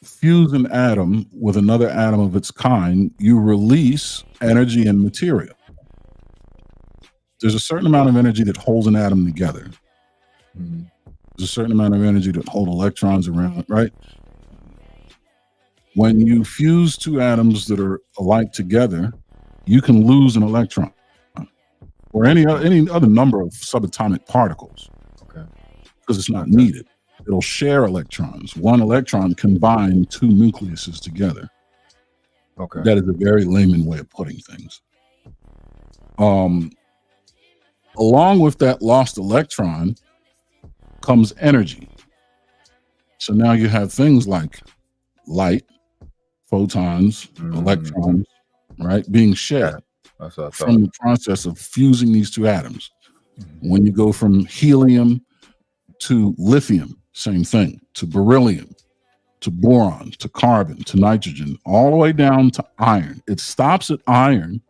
fuse an atom with another atom of its kind, you release energy and material. There's a certain amount of energy that holds an atom together.
Mm-hmm.
There's a certain amount of energy that hold electrons around, right? When you fuse two atoms that are alike together, you can lose an electron or any other number of subatomic particles.
Okay.
Because it's not needed. It'll share electrons. One electron can bind two nucleuses together.
Okay.
That is a very layman way of putting things. Along with that lost electron comes energy. So now you have things like light, photons, electrons, right, being shared from the process of fusing these two atoms. Mm-hmm. When you go from helium to lithium, same thing, to beryllium, to boron, to carbon, to nitrogen, all the way down to iron. It stops at iron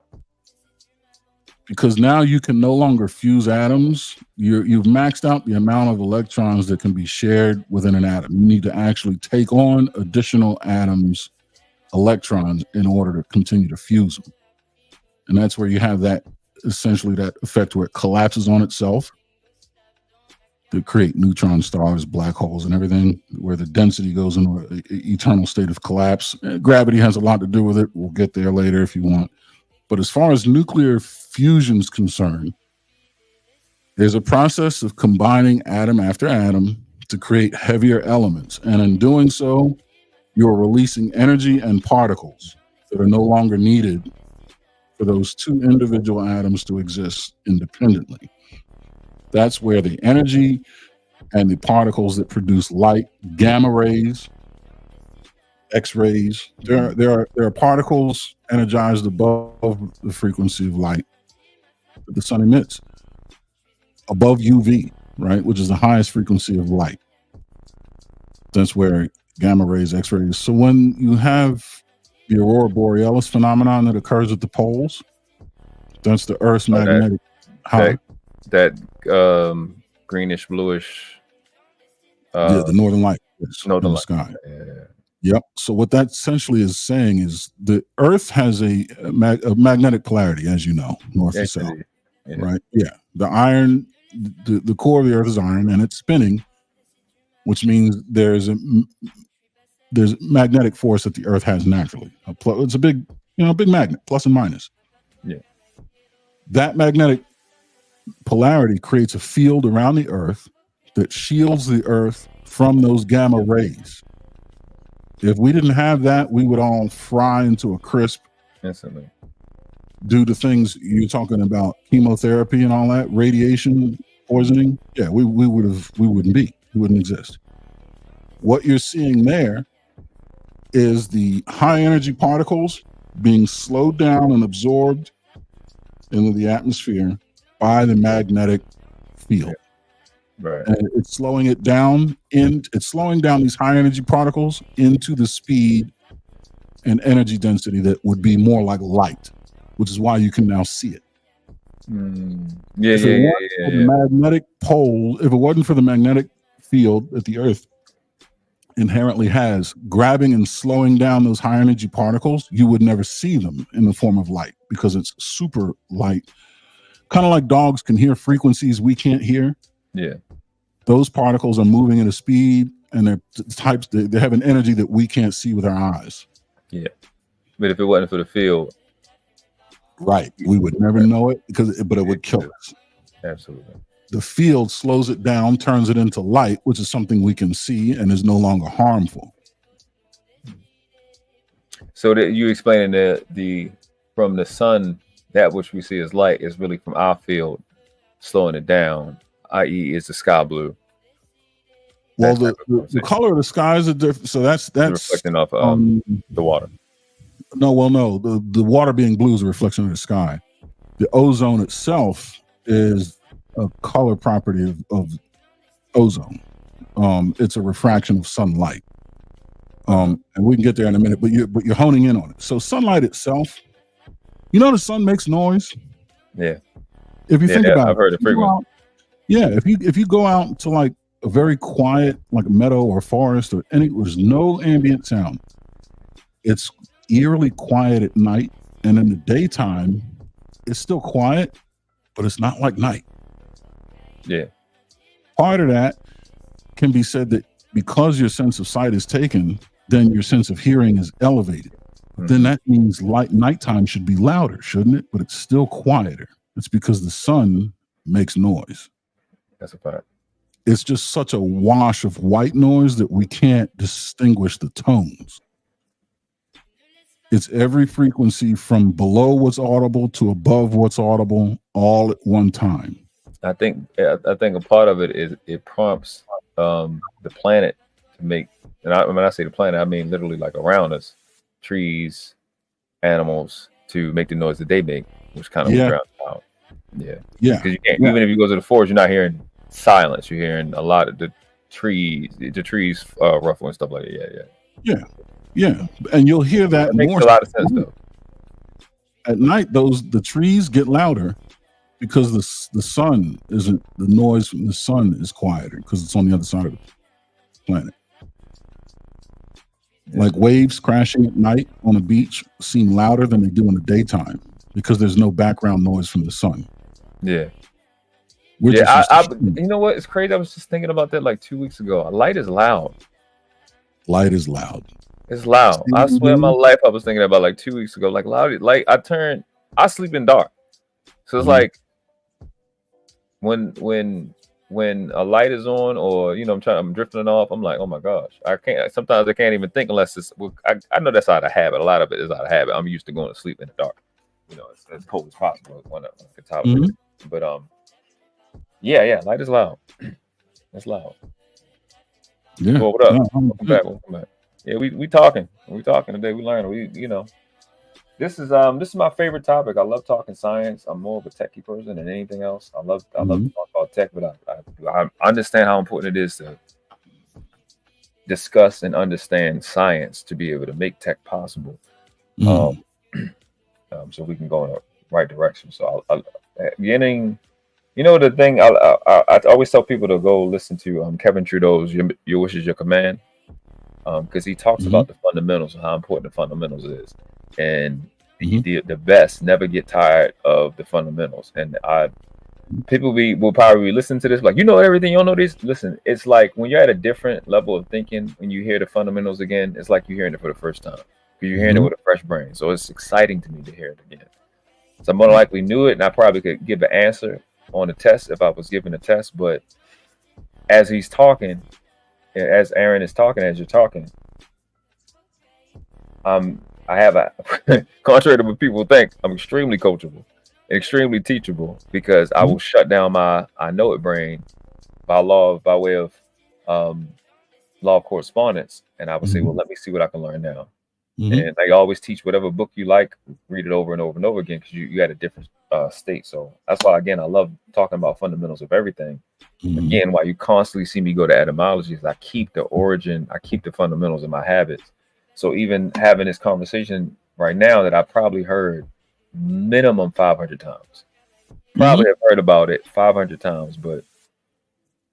because now you can no longer fuse atoms. You've maxed out the amount of electrons that can be shared within an atom. You need to actually take on additional atoms, electrons, in order to continue to fuse them. And that's where you have that, essentially that effect where it collapses on itself to create neutron stars, black holes, and everything, where the density goes into an eternal state of collapse. Gravity has a lot to do with it. We'll get there later if you want. But as far as nuclear fusion is concerned, there's a process of combining atom after atom to create heavier elements. And in doing so, you're releasing energy and particles that are no longer needed for those two individual atoms to exist independently. That's where the energy and the particles that produce light, gamma rays, X-rays, there are particles energized above the frequency of light that the sun emits, above UV, right, which is the highest frequency of light. That's where gamma rays, X-rays. So when you have the aurora borealis phenomenon that occurs at the poles, that's the Earth's magnetic.
That greenish bluish.
The northern light.
Northern light.
Sky. Yeah. Yep. So what that essentially is saying is the Earth has a magnetic polarity, as you know, north and south. Yeah. Right? Yeah. The iron, the core of the Earth is iron, and it's spinning, which means there's magnetic force that the Earth has naturally. It's a big magnet, plus and minus.
Yeah.
That magnetic polarity creates a field around the Earth that shields the Earth from those gamma rays. If we didn't have that, we would all fry into a crisp
instantly.
Due to things you're talking about, chemotherapy and all that, radiation poisoning. Yeah, we wouldn't exist. What you're seeing there is the high energy particles being slowed down and absorbed into the atmosphere by the magnetic field.
Right.
And it's slowing it down, it's slowing down these high energy particles into the speed and energy density that would be more like light, which is why you can now see it. The magnetic pole, if it wasn't for the magnetic field that the Earth inherently has, grabbing and slowing down those high energy particles, you would never see them in the form of light because it's super light. Kind of like dogs can hear frequencies we can't hear.
Yeah.
Those particles are moving at a speed and they have an energy that we can't see with our eyes.
Yeah. But if it wasn't for the field.
Right. We would never know it but it would kill us.
Absolutely.
The field slows it down, turns it into light, which is something we can see and is no longer harmful.
So that you explaining that from the sun, that which we see as light is really from our field slowing it down, i.e. is the sky blue.
Well, the color of the skies are different. So that's
reflecting off the water.
No. The water being blue is a reflection of the sky. The ozone itself is a color property of ozone. It's a refraction of sunlight. And we can get there in a minute, but you're honing in on it. So sunlight itself, the sun makes noise.
Yeah.
If you think about
I've heard it frequently.
If you go out to like a very quiet, like a meadow or forest or there's no ambient sound. It's eerily quiet at night, and in the daytime, it's still quiet, but it's not like night.
Yeah. Part
of that can be said that because your sense of sight is taken, then your sense of hearing is elevated. Then that means nighttime should be louder, shouldn't it? But it's still quieter. It's because the sun makes noise.
That's a fact.
It's just such a wash of white noise that we can't distinguish the tones. It's every frequency from below what's audible to above what's audible all at one time.
I think a part of it is it prompts the planet to make, and when I say the planet, I mean literally like around us, trees, animals, to make the noise that they make, which kind of drowns out. Yeah. Because you can't, even if you go to the forest, you're not hearing silence. You're hearing a lot of the trees ruffle and stuff like that.
Yeah. And you'll hear that
makes
more.
A lot of sense though.
At night, the trees get louder because the sun isn't, the noise from the sun is quieter because it's on the other side of the planet. Like waves crashing at night on a beach seem louder than they do in the daytime because there's no background noise from the sun.
Yeah.
You
know what? It's crazy. I was just thinking about that like 2 weeks ago. Light is loud.
Light is loud.
It's loud. I swear my life I was thinking about like 2 weeks ago. Like loud. Like I sleep in dark. So it's like when a light is on, or I'm drifting off, I'm like, oh my gosh, sometimes I can't even think unless it's I know that's out of habit. A lot of it is out of habit. I'm used to going to sleep in the dark. It's as cold as possible when I can tolerate it. But yeah, light is loud. It's loud.
Yeah.
Well, what up? Welcome back. Yeah, we talking. We talking today. We learning. This is my favorite topic. I love talking science. I'm more of a techie person than anything else. I love to talk about tech, but I understand how important it is to discuss and understand science to be able to make tech possible. So we can go in the right direction. So beginning, the thing I always tell people to go listen to Kevin Trudeau's "Your Wish Is Your Command," because he talks about the fundamentals and how important the fundamentals is. And the best never get tired of the fundamentals. And people will probably listen to this like, everything, you don't know this. Listen, it's like when you're at a different level of thinking, when you hear the fundamentals again, it's like you're hearing it for the first time because you're hearing it with a fresh brain. So it's exciting to me to hear it again. So I more likely knew it, and I probably could give an answer on the test if I was given a test. But as he's talking, as Aaron is talking, as you're talking, I have contrary to what people think, I'm extremely coachable, extremely teachable, because I will shut down my I know it brain by way of law of correspondence, and I will say, well, let me see what I can learn now. And I always teach whatever book you like, read it over and over and over again, because you at a different state. So that's why, again, I love talking about fundamentals of everything. Again, why you constantly see me go to etymologies, I keep the origin, I keep the fundamentals of my habits. So even having this conversation right now that I probably heard minimum 500 times, probably have heard about it 500 times, but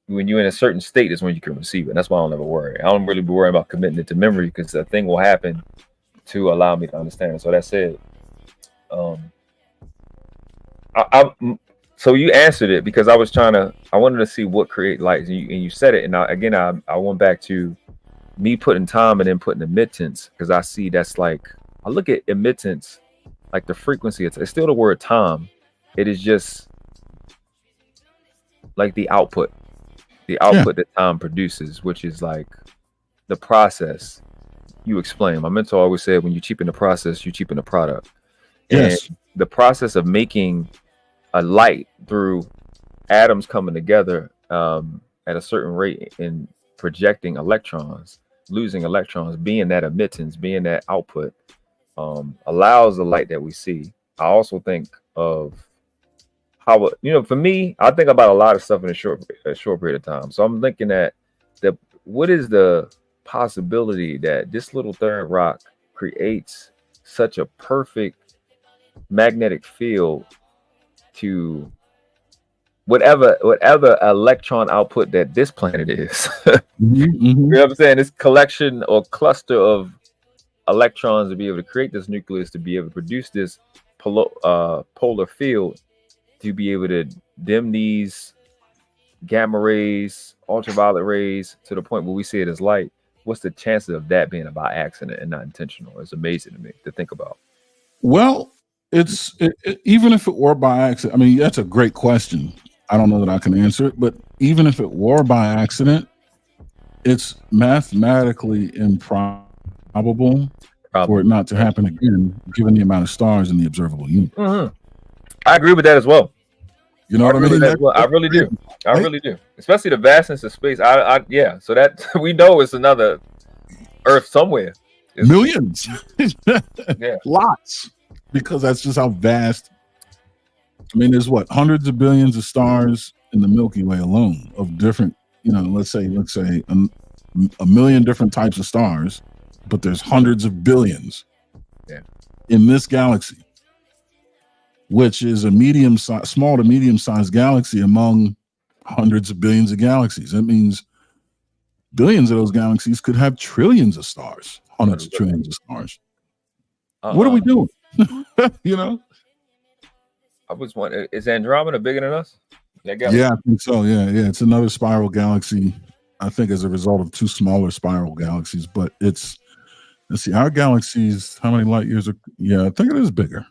when you're in a certain state is when you can receive it. That's why I don't ever worry. I don't really be worried about committing it to memory, because the thing will happen to allow me to understand. So that said, so you answered it because I wanted to see what create light, and you said it. And I went back to me putting time and then putting emittance, because I see that's like, I look at emittance like the frequency. It's still the word time. It is just like the output that time produces, which is like the process you explain. My mentor always said, when you cheapen the process, you cheapen the product. Yes. And the process of making a light through atoms coming together at a certain rate and projecting electrons, losing electrons, being that emittance, being that output, allows the light that we see. I also think of how, for me, I think about a lot of stuff in a short period of time. So I'm thinking that what is the possibility that this little third rock creates such a perfect magnetic field to whatever electron output that this planet is. You know what I'm saying? This collection or cluster of electrons to be able to create this nucleus, to be able to produce this polar field, to be able to dim these gamma rays, ultraviolet rays to the point where we see it as light. What's the chances of that being by accident and not intentional? It's amazing to me to think about.
Well, even if it were by accident, I mean, that's a great question. I don't know that I can answer it, but even if it were by accident, it's mathematically improbable for it not to happen again, given the amount of stars in the observable universe.
I agree with that as well.
You know what I mean?
I really do. I really do. Especially the vastness of space. Yeah. So that we know it's another Earth somewhere.
Millions.
Yeah.
Lots. Because that's just how vast. I mean, there's hundreds of billions of stars in the Milky Way alone of different, let's say a million different types of stars, but there's hundreds of billions in this galaxy, which is a small to medium-sized galaxy among hundreds of billions of galaxies. That means billions of those galaxies could have trillions of stars, hundreds of trillions of stars. What are we doing?
I was wondering, is Andromeda bigger than us?
Yeah, I think so. Yeah. It's another spiral galaxy, I think, as a result of two smaller spiral galaxies. But let's see, our galaxies, how many light years are? Yeah, I think it is bigger.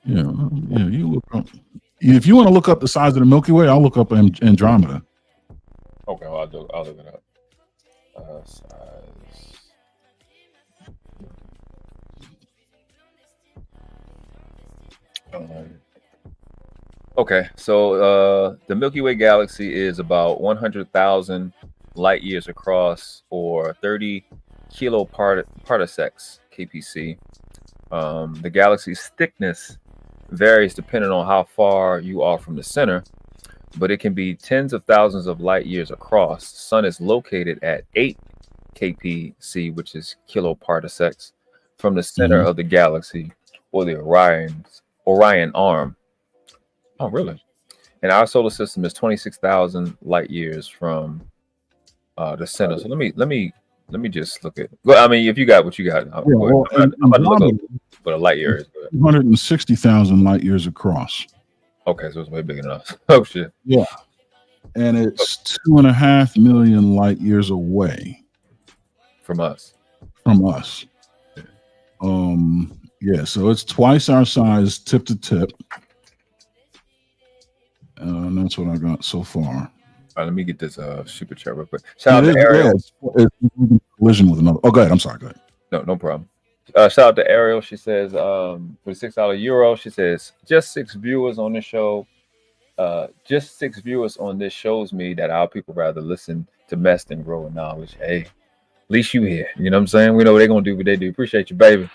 Yeah. You look up. If you want to look up the size of the Milky Way, I'll look up Andromeda.
Okay, well, I'll look it up. Size. Okay, so the Milky Way galaxy is about 100,000 light years across, or 30 kiloparsecs (kpc). The galaxy's thickness varies depending on how far you are from the center, but it can be tens of thousands of light years across. The sun is located at 8 kpc, which is kiloparsecs, from the center of the galaxy, or the Orion arm. Oh, really? And our solar system is 26,000 light years from the center. So let me just look at. Well, I mean, if you got what you got, I'm about to look up what a light year is.
160,000 light years across.
Okay, so it's way bigger than us. Oh shit.
Yeah, and it's 2.5 million light years away
from us.
Yeah, so it's twice our size, tip to tip. And that's what I got so far.
All right, let me get this super chat real quick. Shout out to Ariel.
It's collision with another. Oh, go ahead. I'm sorry. Go ahead.
No problem. Shout out to Ariel. She says, for the $6 euro, she says, just 6 viewers on this show. Just 6 viewers on this shows me that our people rather listen to mess than grow in knowledge. Hey, at least you here. You know what I'm saying? We know what they're going to do what they do. Appreciate you, baby.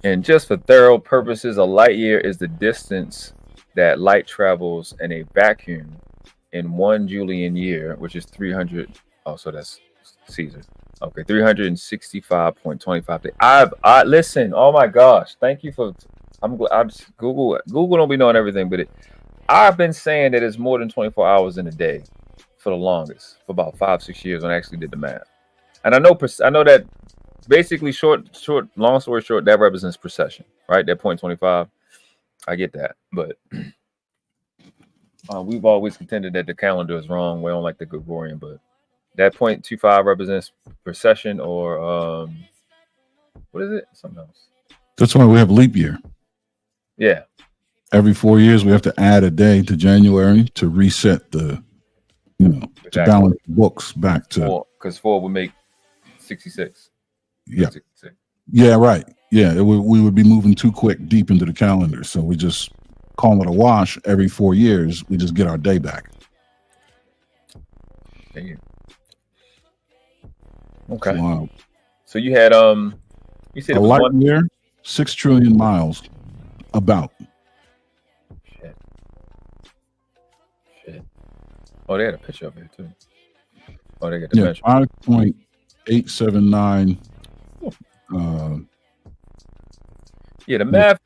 And just for thorough purposes, a light year is the distance that light travels in a vacuum in 1 Julian year, which is 300. Oh, so that's Caesar. Okay, 365.25 days. I listen. Oh my gosh, thank you for. I'm Google don't be knowing everything, but I've been saying that it's more than 24 hours in a day for the longest, for about 5-6 years when I actually did the math. And I know that. Basically, long story short, that represents precession, right? That 0.25. I get that. But we've always contended that the calendar is wrong. We don't like the Gregorian, but that 0.25 represents precession, or what is it? Something else.
That's why we have leap year.
Yeah.
Every 4 years, we have to add a day to January to reset to balance the books back to.
Because 4 would make 66.
Yeah.
66.
Yeah, right. Yeah, we would be moving too quick deep into the calendar. So we just call it a wash. Every 4 years, we just get our day back.
Thank you. Okay.
Wow.
So you had you said
a
it was
light year, 6 trillion miles. About.
Shit. Oh, they had a picture of it too. Oh, they got the measure.
5.879.
Yeah, the math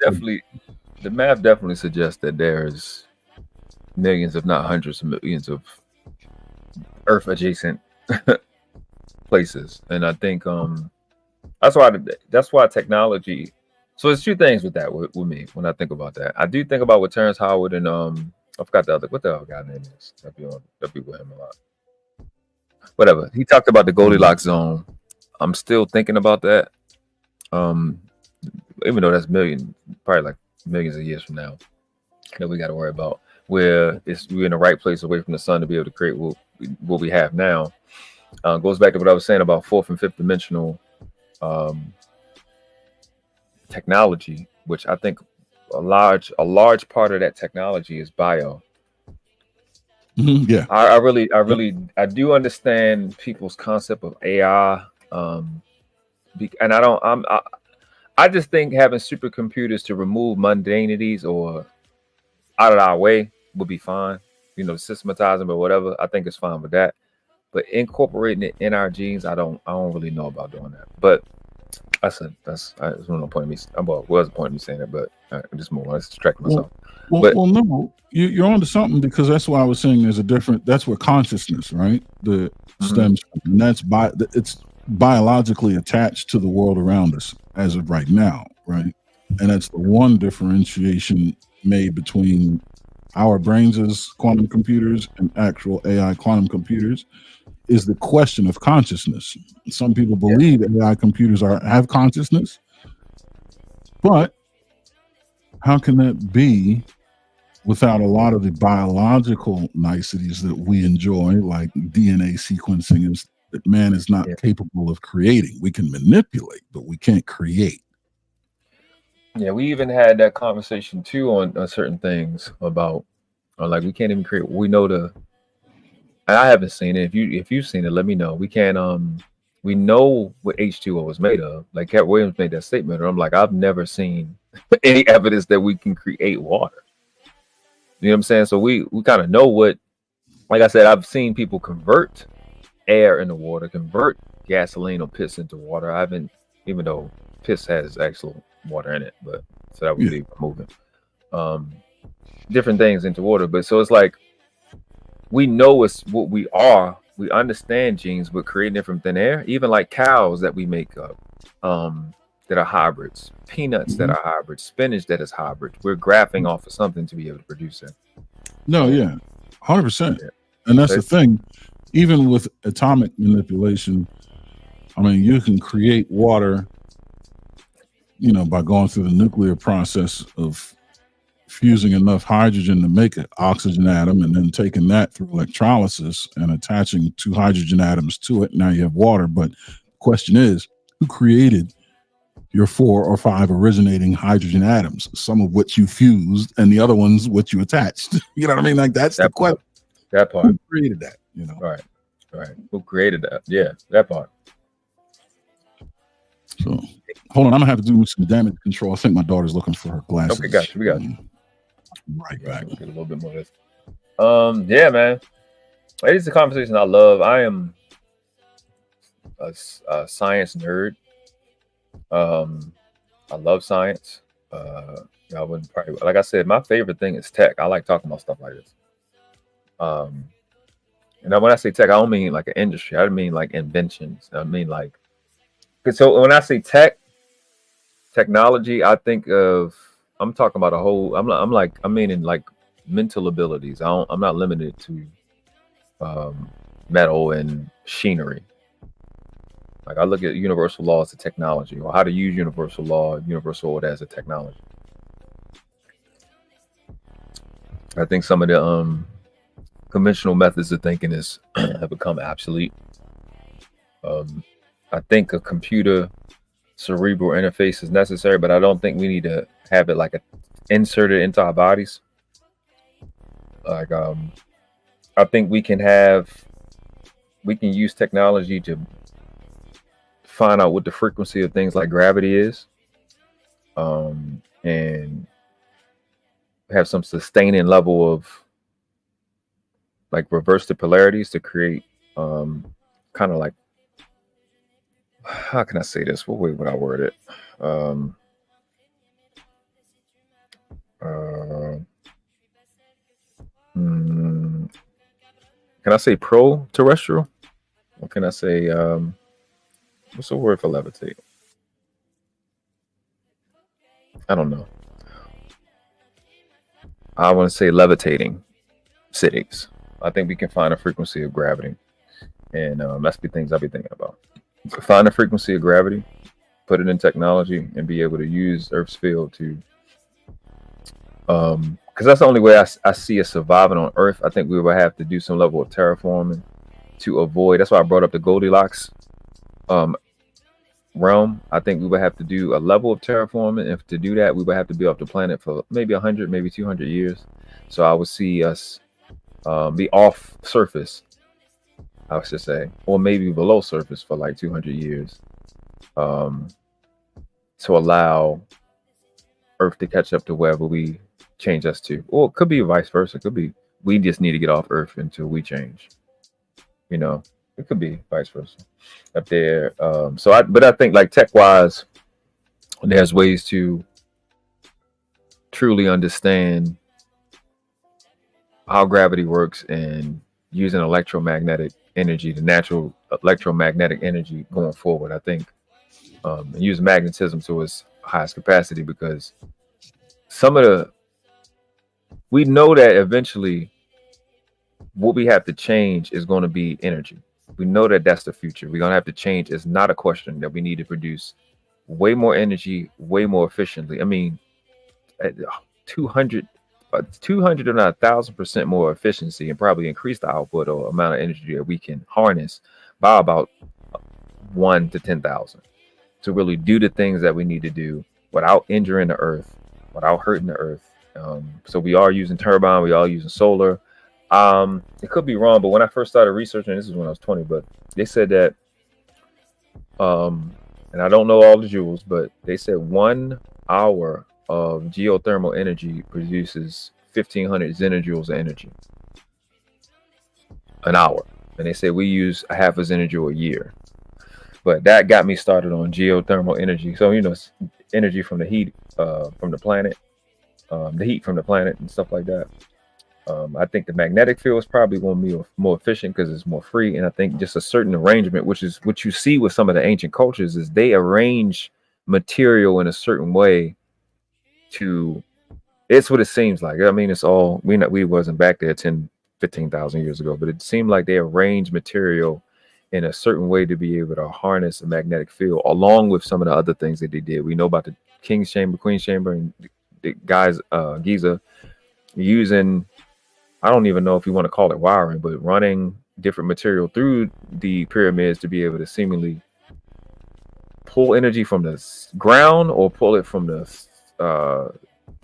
definitely suggests that there's millions, if not hundreds of millions, of Earth adjacent places, and I think that's why technology. So there's two things with that with me when I think about that. I do think about what Terrence Howard and I forgot what the other guy name is. That'd be with him a lot. Whatever. He talked about the Goldilocks zone. I'm still thinking about that. Even though that's probably like millions of years from now that we got to worry about, where we're in the right place away from the sun to be able to create what we have now. Goes back to what I was saying about fourth and fifth dimensional technology, which I think a large part of that technology is bio.
Yeah,
I do understand people's concept of AI, and I just think having supercomputers to remove mundanities or out of our way would be fine. Systematize them or whatever. I think it's fine with that. But incorporating it in our genes, I don't really know about doing that. But that's no point in me. Well, was the point of me saying that, but I'm just more. Let's distract myself.
Well, no, you're onto something, because that's why I was saying there's a different. That's where consciousness, right? The stems from, and it's biologically attached to the world around us as of right now, right? And that's the one differentiation made between our brains as quantum computers and actual AI quantum computers is the question of consciousness. Some people believe AI computers have consciousness, but how can that be without a lot of the biological niceties that we enjoy, like DNA sequencing, and that man is not capable of creating? We can manipulate, but we can't create.
Yeah, we even had that conversation too on certain things about like we can't even create. We know I haven't seen it. If you've seen it, let me know. We can't. We know what H2O was made of. Like Cat Williams made that statement, and I'm like, I've never seen any evidence that we can create water. You know what I'm saying? So we kind of know what. Like I said, I've seen people convert air into water, convert gasoline or piss into water. I haven't, even though piss has actual water in it, but so that would be moving different things into water. But so it's like we know it's what we are. We understand genes, but creating it from thin air. Even like cows that we make up, that are hybrids, peanuts that are hybrids, spinach that is hybrid. We're graphing off of something to be able to produce it.
No, 100%. And that's the thing. Even with atomic manipulation, I mean, you can create water, by going through the nuclear process of fusing enough hydrogen to make an oxygen atom, and then taking that through electrolysis and attaching 2 hydrogen atoms to it. Now you have water. But the question is, who created your 4 or 5 originating hydrogen atoms, some of which you fused and the other ones which you attached? You know what I mean? Like that's the question.
That part.
Who created that?
Right. Who created that? Yeah, that part.
So hold on, I'm gonna have to do some damage control. I think my daughter's looking for her glasses.
Okay, got you. We got you.
Right back.
Get a little bit more of this. Yeah, man. It's a conversation I love. I am a science nerd. I love science. I wouldn't probably, like I said, my favorite thing is tech. I like talking about stuff like this. And when I say tech, I don't mean like an industry. I don't mean like inventions. I mean like, so when I say technology, I think of, I'm talking about a whole, I'm meaning like mental abilities. I'm not limited to metal and machinery. Like I look at universal law as a technology, or how to use universal law, universal order as a technology. I think some of the conventional methods of thinking have become obsolete. I think a computer cerebral interface is necessary, but I don't think we need to have it like inserted into our bodies. Like I think we can use technology to find out what the frequency of things like gravity is, and have some sustaining level of like reverse the polarities to create kind of like, how can I say this? What way would I word it? Can I say pro-terrestrial? Or can I say, what's the word for levitate? I don't know. I want to say levitating cities. I think we can find a frequency of gravity. And that's the things I'll be thinking about. Find the frequency of gravity, put it in technology, and be able to use Earth's field to, because that's the only way I see us surviving on Earth. I think we would have to do some level of terraforming to avoid. That's why I brought up the Goldilocks realm. I think we would have to do a level of terraforming. If to do that, we would have to be off the planet for maybe 100, maybe 200 years. So I would see us be off surface, I should say, or maybe below surface for like 200 years, to allow Earth to catch up to wherever we change us to. Or it could be vice versa. It could be we just need to get off Earth until we change. You know, it could be vice versa up there. But I think like tech wise, there's ways to truly understand how gravity works and using electromagnetic energy, the natural electromagnetic energy going forward. I think and use magnetism to its highest capacity, because we know that eventually what we have to change is going to be energy. We know that that's the future. We're going to have to change. It's not a question that we need to produce way more energy, way more efficiently. I mean, 200 or not 1,000% more efficiency, and probably increase the output or amount of energy that we can harness by about 1 to 10,000 to really do the things that we need to do without injuring the Earth, without hurting the Earth. So we are using turbine, we are using solar. It could be wrong, but when I first started researching, this is when I was 20, but they said that, and I don't know all the joules, but they said 1 hour of geothermal energy produces 1,500 zenojoules of energy an hour, and they say we use a half a zenojoule a year. But that got me started on geothermal energy. So you know, energy from the heat from the planet, the heat from the planet and stuff like that. I think the magnetic field is probably going to be more efficient because it's more free, and I think just a certain arrangement, which is what you see with some of the ancient cultures, is they arrange material in a certain way. It's what it seems like. I mean, it's all we wasn't back there 10-15,000 years ago, but it seemed like they arranged material in a certain way to be able to harness a magnetic field, along with some of the other things that they did. We know about the King's Chamber, Queen's Chamber, and the guys Giza using, I don't even know if you want to call it wiring, but running different material through the pyramids to be able to seemingly pull energy from the ground or pull it from the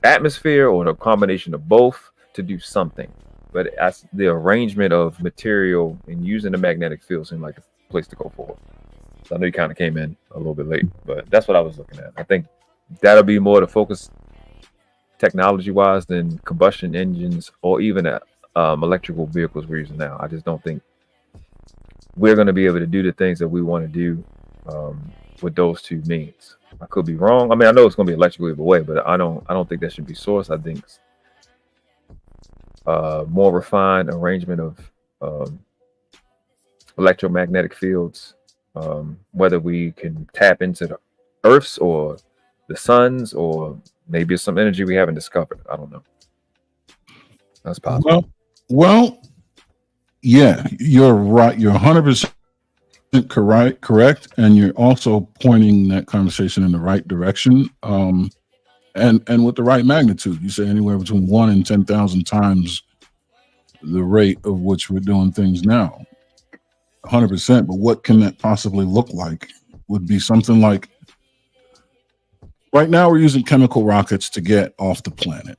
atmosphere, or a combination of both to do something. But as the arrangement of material and using the magnetic field seemed like the place to go forward. So I know you kind of came in a little bit late, but that's what I was looking at. I think that'll be more the focus technology-wise than combustion engines or even electrical vehicles we're using now. I just don't think we're going to be able to do the things that we want to do with those two means. I could be wrong. I mean, I know it's going to be electrical either way, but I don't think that should be sourced. I think more refined arrangement of electromagnetic fields, whether we can tap into the Earth's or the sun's, or maybe it's some energy we haven't discovered. I don't know. That's possible.
Well, yeah, you're right. You're 100% correct, and you're also pointing that conversation in the right direction, and with the right magnitude. You say anywhere between 1 and 10,000 times the rate of which we're doing things now. 100%. But what can that possibly look like? Would be something like Right now, we're using chemical rockets to get off the planet.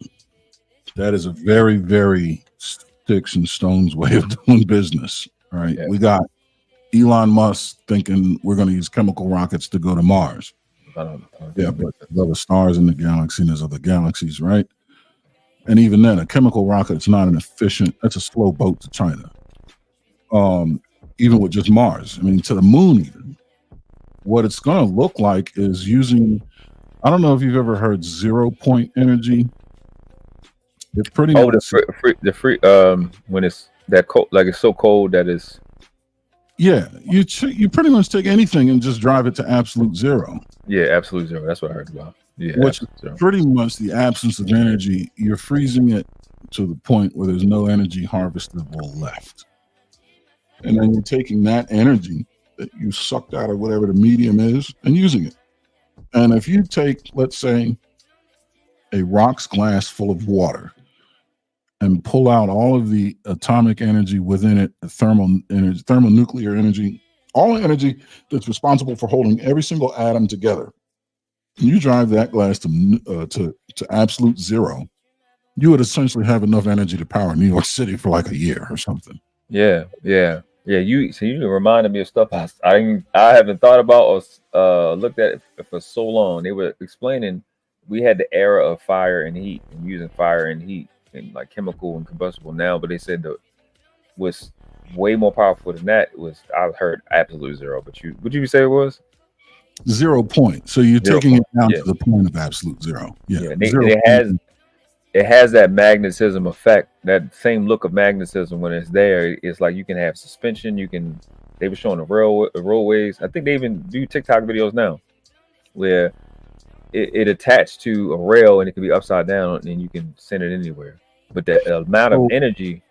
That is a very, very sticks and stones way of doing business. All right. Yeah. We got Elon Musk thinking we're going to use chemical rockets to go to Mars. Yeah, but there's other stars in the galaxy and there's other galaxies, right? And even then, a chemical rocket is not an efficient, that's a slow boat to China. Even with just Mars. I mean, to the moon even. What it's going to look like is using, I don't know if you've ever heard 0-point energy. It's pretty much
the free when it's that cold, like it's so cold that it's
you pretty much take anything and just drive it to absolute zero.
Yeah, absolute zero. That's what I heard about. Yeah,
which is pretty much the absence of energy. You're freezing it to the point where there's no energy harvestable left, and then you're taking that energy that you sucked out of whatever the medium is and using it. And if you take, let's say, a rocks glass full of water and pull out all of the atomic energy within it, the thermal energy, thermonuclear energy, all the energy that's responsible for holding every single atom together, and you drive that glass to absolute zero, you would essentially have enough energy to power New York City for like a year or something.
Yeah. You reminded me of stuff I haven't thought about or looked at for so long. They were explaining we had the era of fire and heat and using fire and heat and like chemical and combustible now, but they said that was way more powerful than that. I heard absolute zero, but would you say it was
0 point? So you're taking it down to the point of absolute zero. Yeah,
it has that magnetism effect, that same look of magnetism when it's there. It's like you can have suspension. They were showing the railways. I think they even do TikTok videos now where it attached to a rail and it can be upside down and you can send it anywhere. But the amount of energy.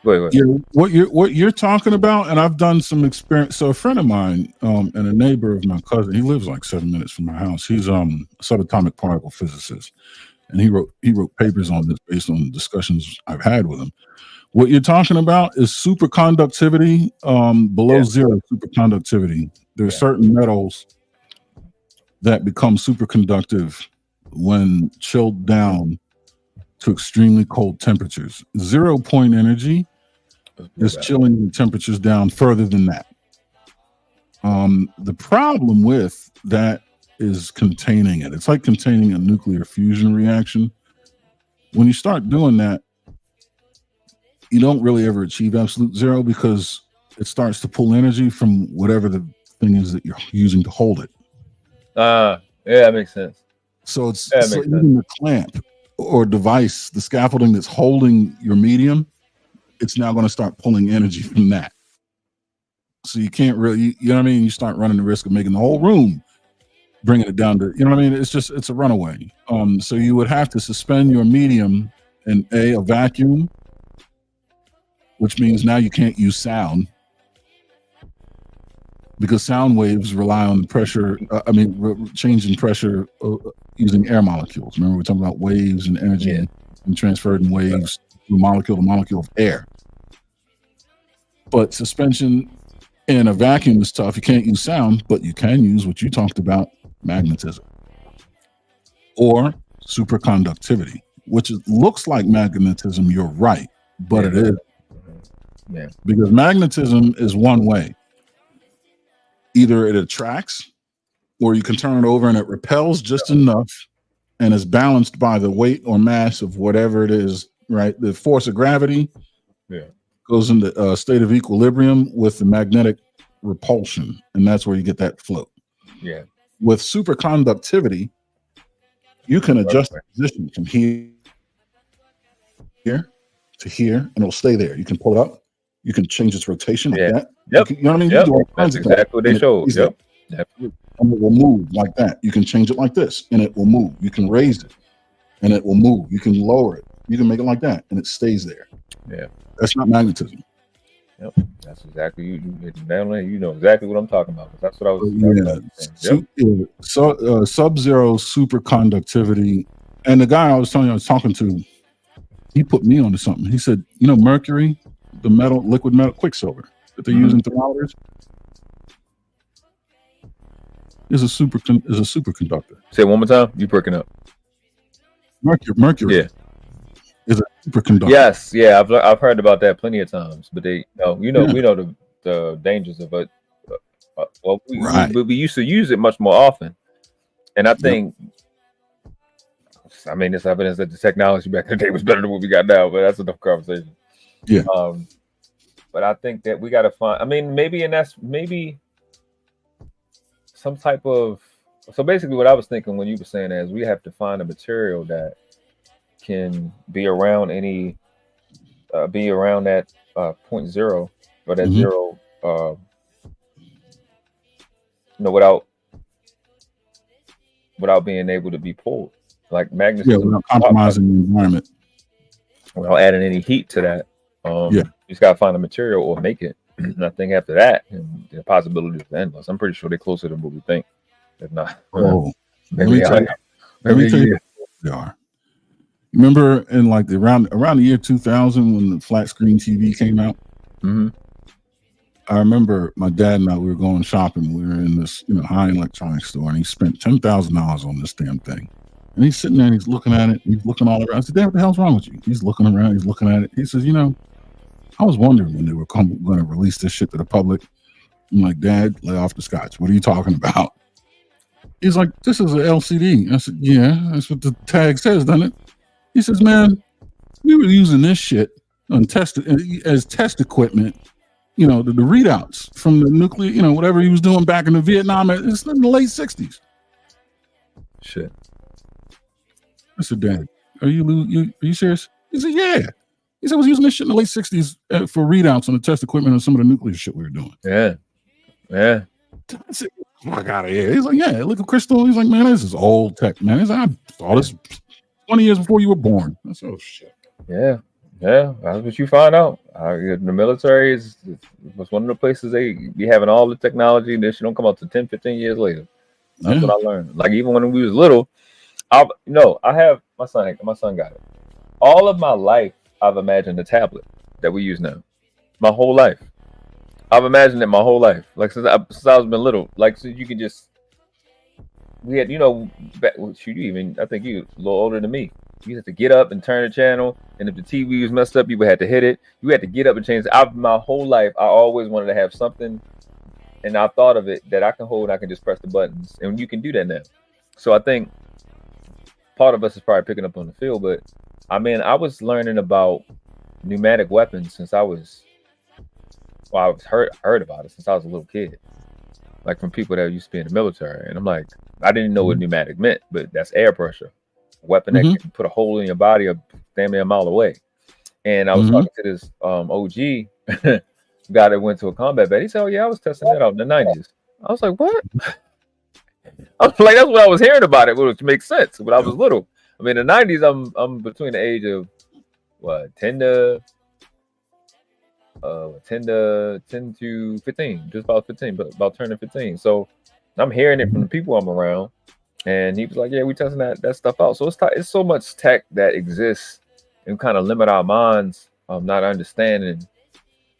Go ahead.
Yeah, what you're talking about, and I've done some experience. So a friend of mine and a neighbor of my cousin, he lives like 7 minutes from my house. He's a subatomic particle physicist. And he wrote papers on this based on discussions I've had with him. What you're talking about is superconductivity, below zero superconductivity. There are certain metals that become superconductive when chilled down to extremely cold temperatures. 0 point energy is chilling the temperatures down further than that. The problem with that is containing it. It's like containing a nuclear fusion reaction. When you start doing that, you don't really ever achieve absolute zero because it starts to pull energy from whatever the thing is that you're using to hold it.
Yeah, that makes sense.
So it's even the clamp or device, the scaffolding that's holding your medium, it's now going to start pulling energy from that. So you can't really, you know what I mean? You start running the risk of making the whole room, bringing it down to, you know what I mean? It's a runaway. So you would have to suspend your medium in a vacuum, which means now you can't use sound because sound waves rely on pressure. Changing pressure using air molecules. Remember, we're talking about waves and energy and transferred in waves from molecule to molecule of air. But suspension in a vacuum is tough. You can't use sound, but you can use what you talked about, magnetism or superconductivity, which looks like magnetism. You're right, but it is.
Yeah.
Because magnetism is one way. Either it attracts or you can turn it over and it repels just enough and is balanced by the weight or mass of whatever it is, right? The force of gravity goes into a state of equilibrium with the magnetic repulsion, and that's where you get that float.
Yeah.
With superconductivity, you can adjust the position from here to here, and it'll stay there. You can pull it up. You can change its rotation like that.
Yep.
You know what I mean?
Yep.
You do all kinds
That's
of
exactly what they showed. Yep.
And it will move like that. You can change it like this, and it will move. You can raise it, and it will move. You can lower it. You can make it like that, and it stays there.
Yeah.
That's not magnetism.
Yep. That's exactly you know exactly what I'm talking about. That's what I was talking about.
Sub-zero superconductivity. And the guy I was talking to, he put me onto something. He said, mercury, the liquid metal, quicksilver that they use in thermometers. is a superconductor.
Say it one more time. You breaking up.
Mercury.
Yeah.
Is a superconductor.
Yes, yeah, I've heard about that plenty of times, but we know the dangers of it. We used to use it much more often, and I think, I mean, it's evidence that the technology back in the day was better than what we got now, but that's enough conversation.
Yeah.
But I think that we got to find. I mean, maybe some type of. So basically, what I was thinking when you were saying that is we have to find a material that can be around that 0.0 or that zero, without being able to be pulled, like magnetism,
without compromising the environment,
without adding any heat to that. You just gotta find a material or make it. And I think after that, the possibilities are endless. I'm pretty sure they're closer than what we think. If not,
let me tell you what they are. Remember in like around the year 2000 when the flat screen TV came out?
Mm-hmm.
I remember my dad and I, we were going shopping. We were in this high-end electronics store, and he spent $10,000 on this damn thing. And he's sitting there and he's looking at it. He's looking all around. I said, "Dad, what the hell's wrong with you?" He's looking around. He's looking at it. He says, I was wondering when they were going to release this shit to the public. I'm like, "Dad, lay off the scotch. What are you talking about?" He's like, "This is an LCD." I said, "Yeah, that's what the tag says, doesn't it?" He says, "Man, we were using this shit as test equipment, the readouts from the nuclear, whatever he was doing back in the Vietnam. It's in the late 60s.
Shit.
I said, "Dad, are you serious?" He said, "Yeah." He said, "I was using this shit in the late 60s for readouts on the test equipment and some of the nuclear shit we were doing."
Yeah.
I said, "I got it here." He's like, "Yeah, look at crystal." He's like, "Man, this is old tech, man." He's like, "I saw this 20 years before you were born." I said, "Oh shit."
Yeah, that's what you find out. The military was one of the places they be having all the technology. This shit don't come out to 10, 15 years later. That's what I learned. Like even when we was little, I have my son got it. All of my life, I've imagined a tablet that we use now. My whole life, I've imagined it my whole life. Like since I was been little. Like so you can just. We had, I think you a little older than me. You had to get up and turn the channel, and if the TV was messed up, you would have to hit it. You had to get up and change it. My whole life, I always wanted to have something, and I thought of it that I can hold and I can just press the buttons, and you can do that now. So I think part of us is probably picking up on the field, but I mean, I was learning about pneumatic weapons since I've heard about it since I was a little kid. Like from people that used to be in the military. And I'm like, I didn't know what pneumatic meant, but that's air pressure. A weapon that can put a hole in your body a damn near a mile away. And I was talking to this OG guy that went to a combat vet. He said, "Oh yeah, I was testing that out in the 90s. I was like, "What?" I was like, that's what I was hearing about it, which makes sense. When I was little. I mean, in the 90s, I'm between the age of 10 to 15, just about 15, but about turning 15. So I'm hearing it from the people I'm around, and he was like, "Yeah, we testing that stuff out." So it's so much tech that exists and kind of limit our minds, not understanding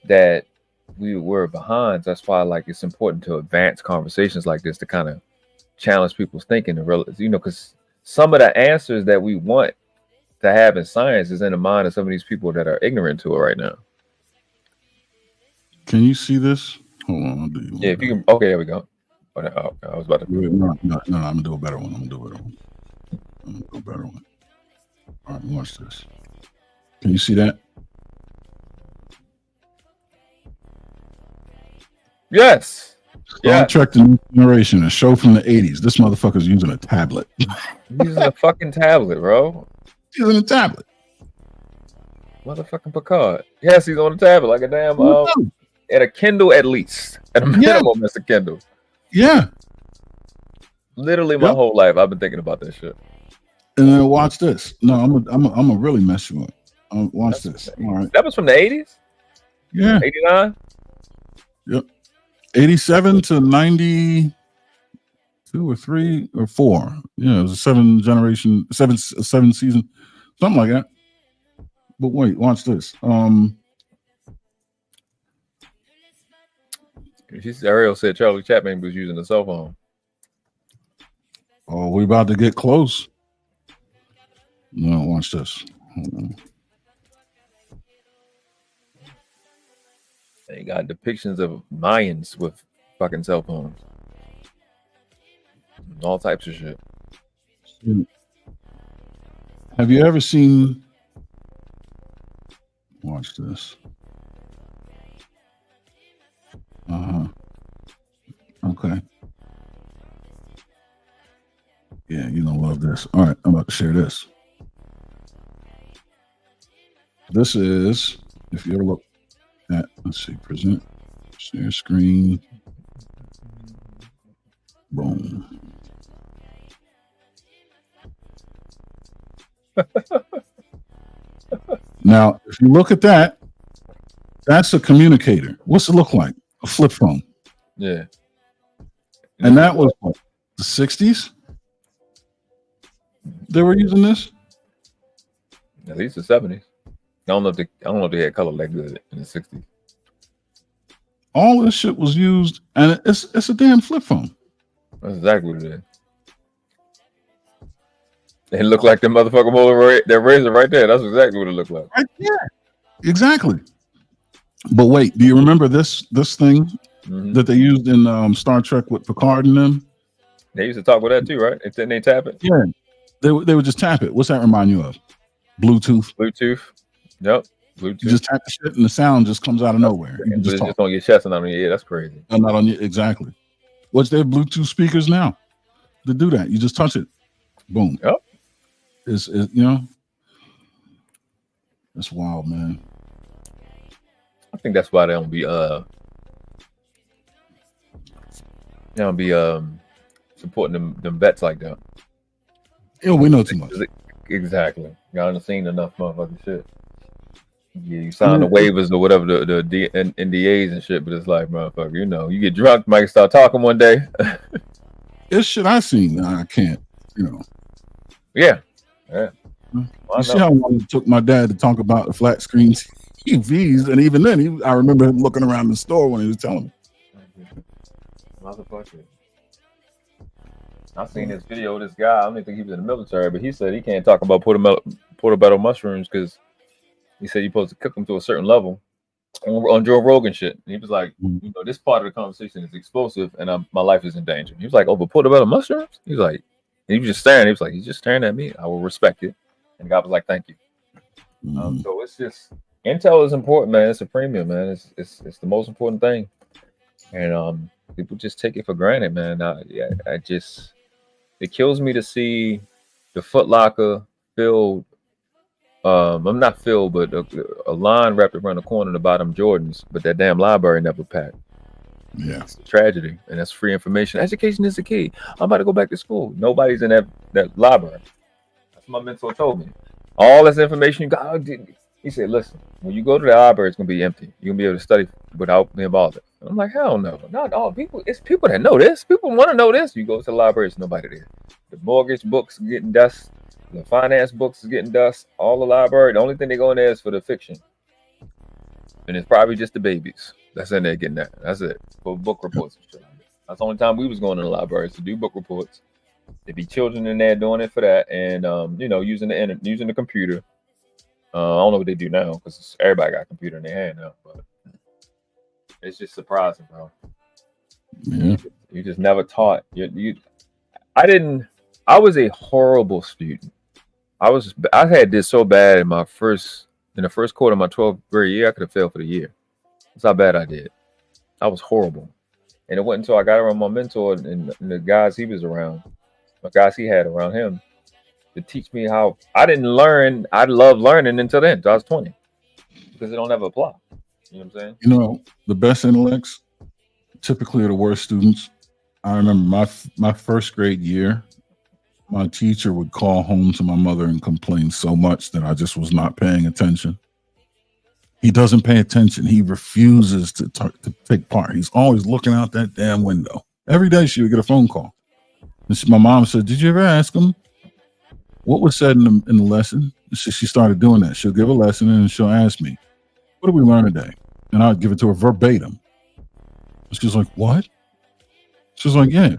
that we're behind. That's why it's important to advance conversations like this to kind of challenge people's thinking, because some of the answers that we want to have in science is in the mind of some of these people that are ignorant to it right now.
Can you see this? Hold on. I'll do you.
Yeah, if you can. Okay, there we go. Oh, I was about to.
No, I'm gonna do a better one. All right, watch this. Can you see that?
Yes.
Star Trek: The New Generation, a show from the 80s. This motherfucker's using a tablet.
Using a fucking tablet, bro.
Using a tablet.
Motherfucking Picard. Yes, he's on the tablet like a damn at a Kindle at least. At a minimum, it's a Kindle.
Yeah.
Literally my whole life I've been thinking about this shit.
And then watch this. No, I'm gonna really mess you up. Watch this. All right.
That was from the 80s?
Yeah.
89?
Yep. 87 to 92 or 3 or 4. Yeah, it was a 7 season, something like that. But wait, watch this.
Ariel said Charlie Chapman was using a cell phone.
Oh, we about to get close. No, watch this. Hold on.
They got depictions of Mayans with fucking cell phones. All types of shit.
Have you ever seen? Watch this. Okay. Yeah, you don't love this. All right, I'm about to share this. This is, if you ever look at, let's see, present, share screen. Boom. Now, if you look at that, that's a communicator. What's it look like? A flip phone.
Yeah.
And that was what, the 60s? They were using this?
At least the 70s. I don't know if they had color that good in the 60s.
All this shit was used, and it's a damn flip phone.
That's exactly what it is. It looked like the motherfucker that razor right there. That's exactly what it looked like.
Right there. Exactly. But wait, do you remember this thing that they used in Star Trek with Picard and them?
They used to talk with that too, right? And then they tap it.
Yeah. They would just tap it. What's that remind you of? Bluetooth.
Yep. Bluetooth.
You just tap the shit and the sound just comes out of nowhere. You can
just on your chest and on your ear. That's crazy.
And not on your, exactly. What's their Bluetooth speakers now to do that? You just touch it. Boom.
Yep.
It's you know, that's wild, man.
I think that's why they don't be supporting them vets like that.
Yeah, we know too much.
Exactly. Y'all done seen enough motherfucking shit. Yeah, you sign the waivers or whatever, the NDAs and shit, but it's like, motherfucker, you know, you get drunk, might start talking one day.
It's shit I seen. I can't, you know.
Yeah. Yeah.
You see how long it took my dad to talk about the flat screen TVs, and even then, I remember him looking around the store when he was telling me.
Motherfucker. I seen this video of this guy. I don't even think he was in the military, but he said he can't talk about portobello mushrooms because he said you're supposed to cook them to a certain level on Joe Rogan shit. And he was like, you know, this part of the conversation is explosive, and my life is in danger. He was like, over portobello mushrooms? He was like, he was just staring. He was like, he's just staring at me. I will respect it. And God was like, thank you. So it's just, intel is important, man. It's a premium, man. It's the most important thing. And people just take it for granted, man. It kills me to see the Foot Locker filled. I'm not filled, but a line wrapped around the corner to buy them Jordans, but that damn library never packed.
Yeah,
it's a tragedy, and that's free information. Education is the key. I'm about to go back to school. Nobody's in that library. That's what my mentor told me. All this information you got. He said, listen, when you go to the library, it's gonna be empty. You're gonna be able to study without being bothered. And I'm like, hell no, not all people. It's people that know this. People want to know this. You go to the library, there's nobody there. The mortgage books are getting dust. The finance books is getting dust. All the library, the only thing they go in there is for the fiction. And it's probably just the babies that's in there getting that. That's it. For book reports and shit like that. That's the only time we was going to the libraries to do book reports. There'd be children in there doing it for that, and you know, using the computer. I don't know what they do now because everybody got a computer in their hand now, but it's just surprising, bro.
Yeah.
You just never taught. I was a horrible student. I had this so bad in the first quarter of my 12th grade year, I could have failed for the year. That's how bad I did. I was horrible. And it wasn't until I got around my mentor and the guys he was around, the guys he had around him, to teach me how I didn't learn. I loved learning until then, until I was 20, because it don't ever apply. You know what I'm saying?
You know, the best intellects typically are the worst students. I remember my first grade year, my teacher would call home to my mother and complain so much that I just was not paying attention. He doesn't pay attention. He refuses to take part. He's always looking out that damn window. Every day she would get a phone call. And my mom said, did you ever ask him what was said in the lesson? She started doing that. She'll give a lesson and she'll ask me, what did we learn today? And I'd give it to her verbatim. She's like, what? She's like, yeah.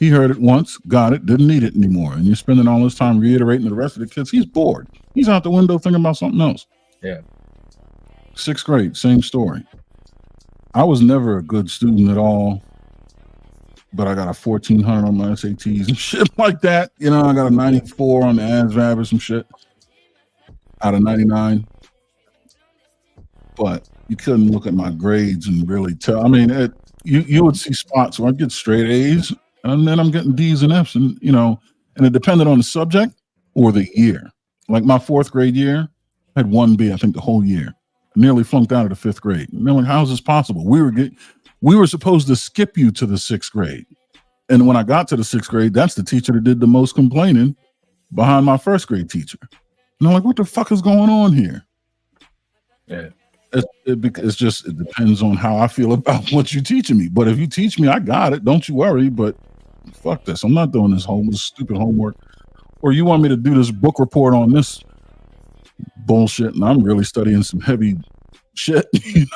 He heard it once, got it, didn't need it anymore. And you're spending all this time reiterating to the rest of the kids. He's bored. He's out the window thinking about something else.
Yeah.
6th grade, same story. I was never a good student at all, but I got a 1400 on my SATs and shit like that. You know, I got a 94 on the ASVAB or some shit out of 99. But you couldn't look at my grades and really tell. I mean, you would see spots where I get straight A's and then I'm getting D's and F's, and and it depended on the subject or the year. Like my 4th grade year, I had 1 B, I think, the whole year. Nearly flunked out of the 5th grade. And they're like, how is this possible? We were supposed to skip you to the 6th grade. And when I got to the 6th grade, that's the teacher that did the most complaining behind my 1st grade teacher. And I'm like, what the fuck is going on here?
Yeah.
It depends on how I feel about what you're teaching me. But if you teach me, I got it. Don't you worry. But fuck this. I'm not doing this stupid homework. Or you want me to do this book report on this bullshit, and I'm really studying some heavy shit. You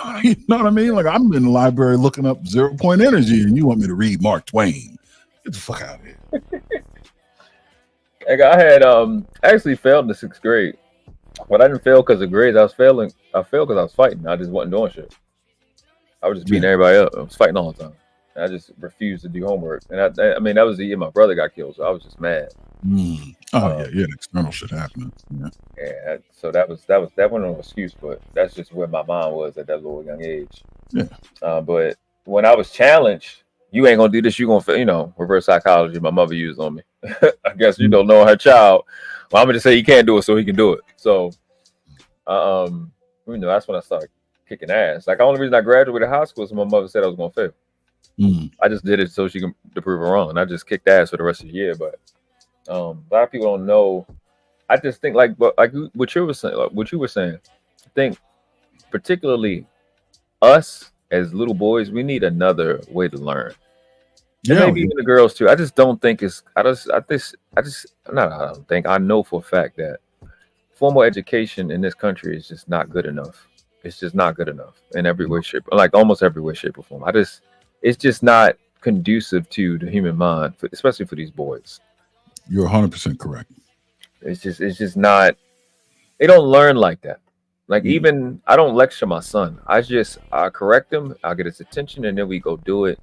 know what I mean? Like, I'm in the library looking up 0 point energy, and you want me to read Mark Twain? Get the fuck out of here.
Like, I had actually failed in the 6th grade, but I didn't fail because of grades. I failed because I was fighting. I just wasn't doing shit. I was just beating everybody up. I was fighting all the time. And I just refused to do homework. And I mean, that was the year my brother got killed, so I was just mad.
Yeah, external shit happening.
Yeah, so that wasn't no excuse, but that's just where my mind was at that little young age.
Yeah.
But when I was challenged, you ain't gonna do this, you gonna fail, reverse psychology my mother used on me. I guess you don't know her child. Well, I'm gonna just say he can't do it so he can do it. So that's when I started kicking ass. Like, the only reason I graduated high school is my mother said I was gonna fail. I just did it so she can to prove her wrong, and I just kicked ass for the rest of the year. But a lot of people don't know. I just think like what you were saying. I think particularly us as little boys, we need another way to learn. And maybe even the girls too. I just don't think it's. I know for a fact that formal education in this country is just not good enough. It's just not good enough in every way, shape, like almost every way, shape, or form. It's just not conducive to the human mind, especially for these boys.
You're 100% correct.
It's just not. They don't learn like that. Like, even I don't lecture my son. I correct him. I get his attention, and then we go do it,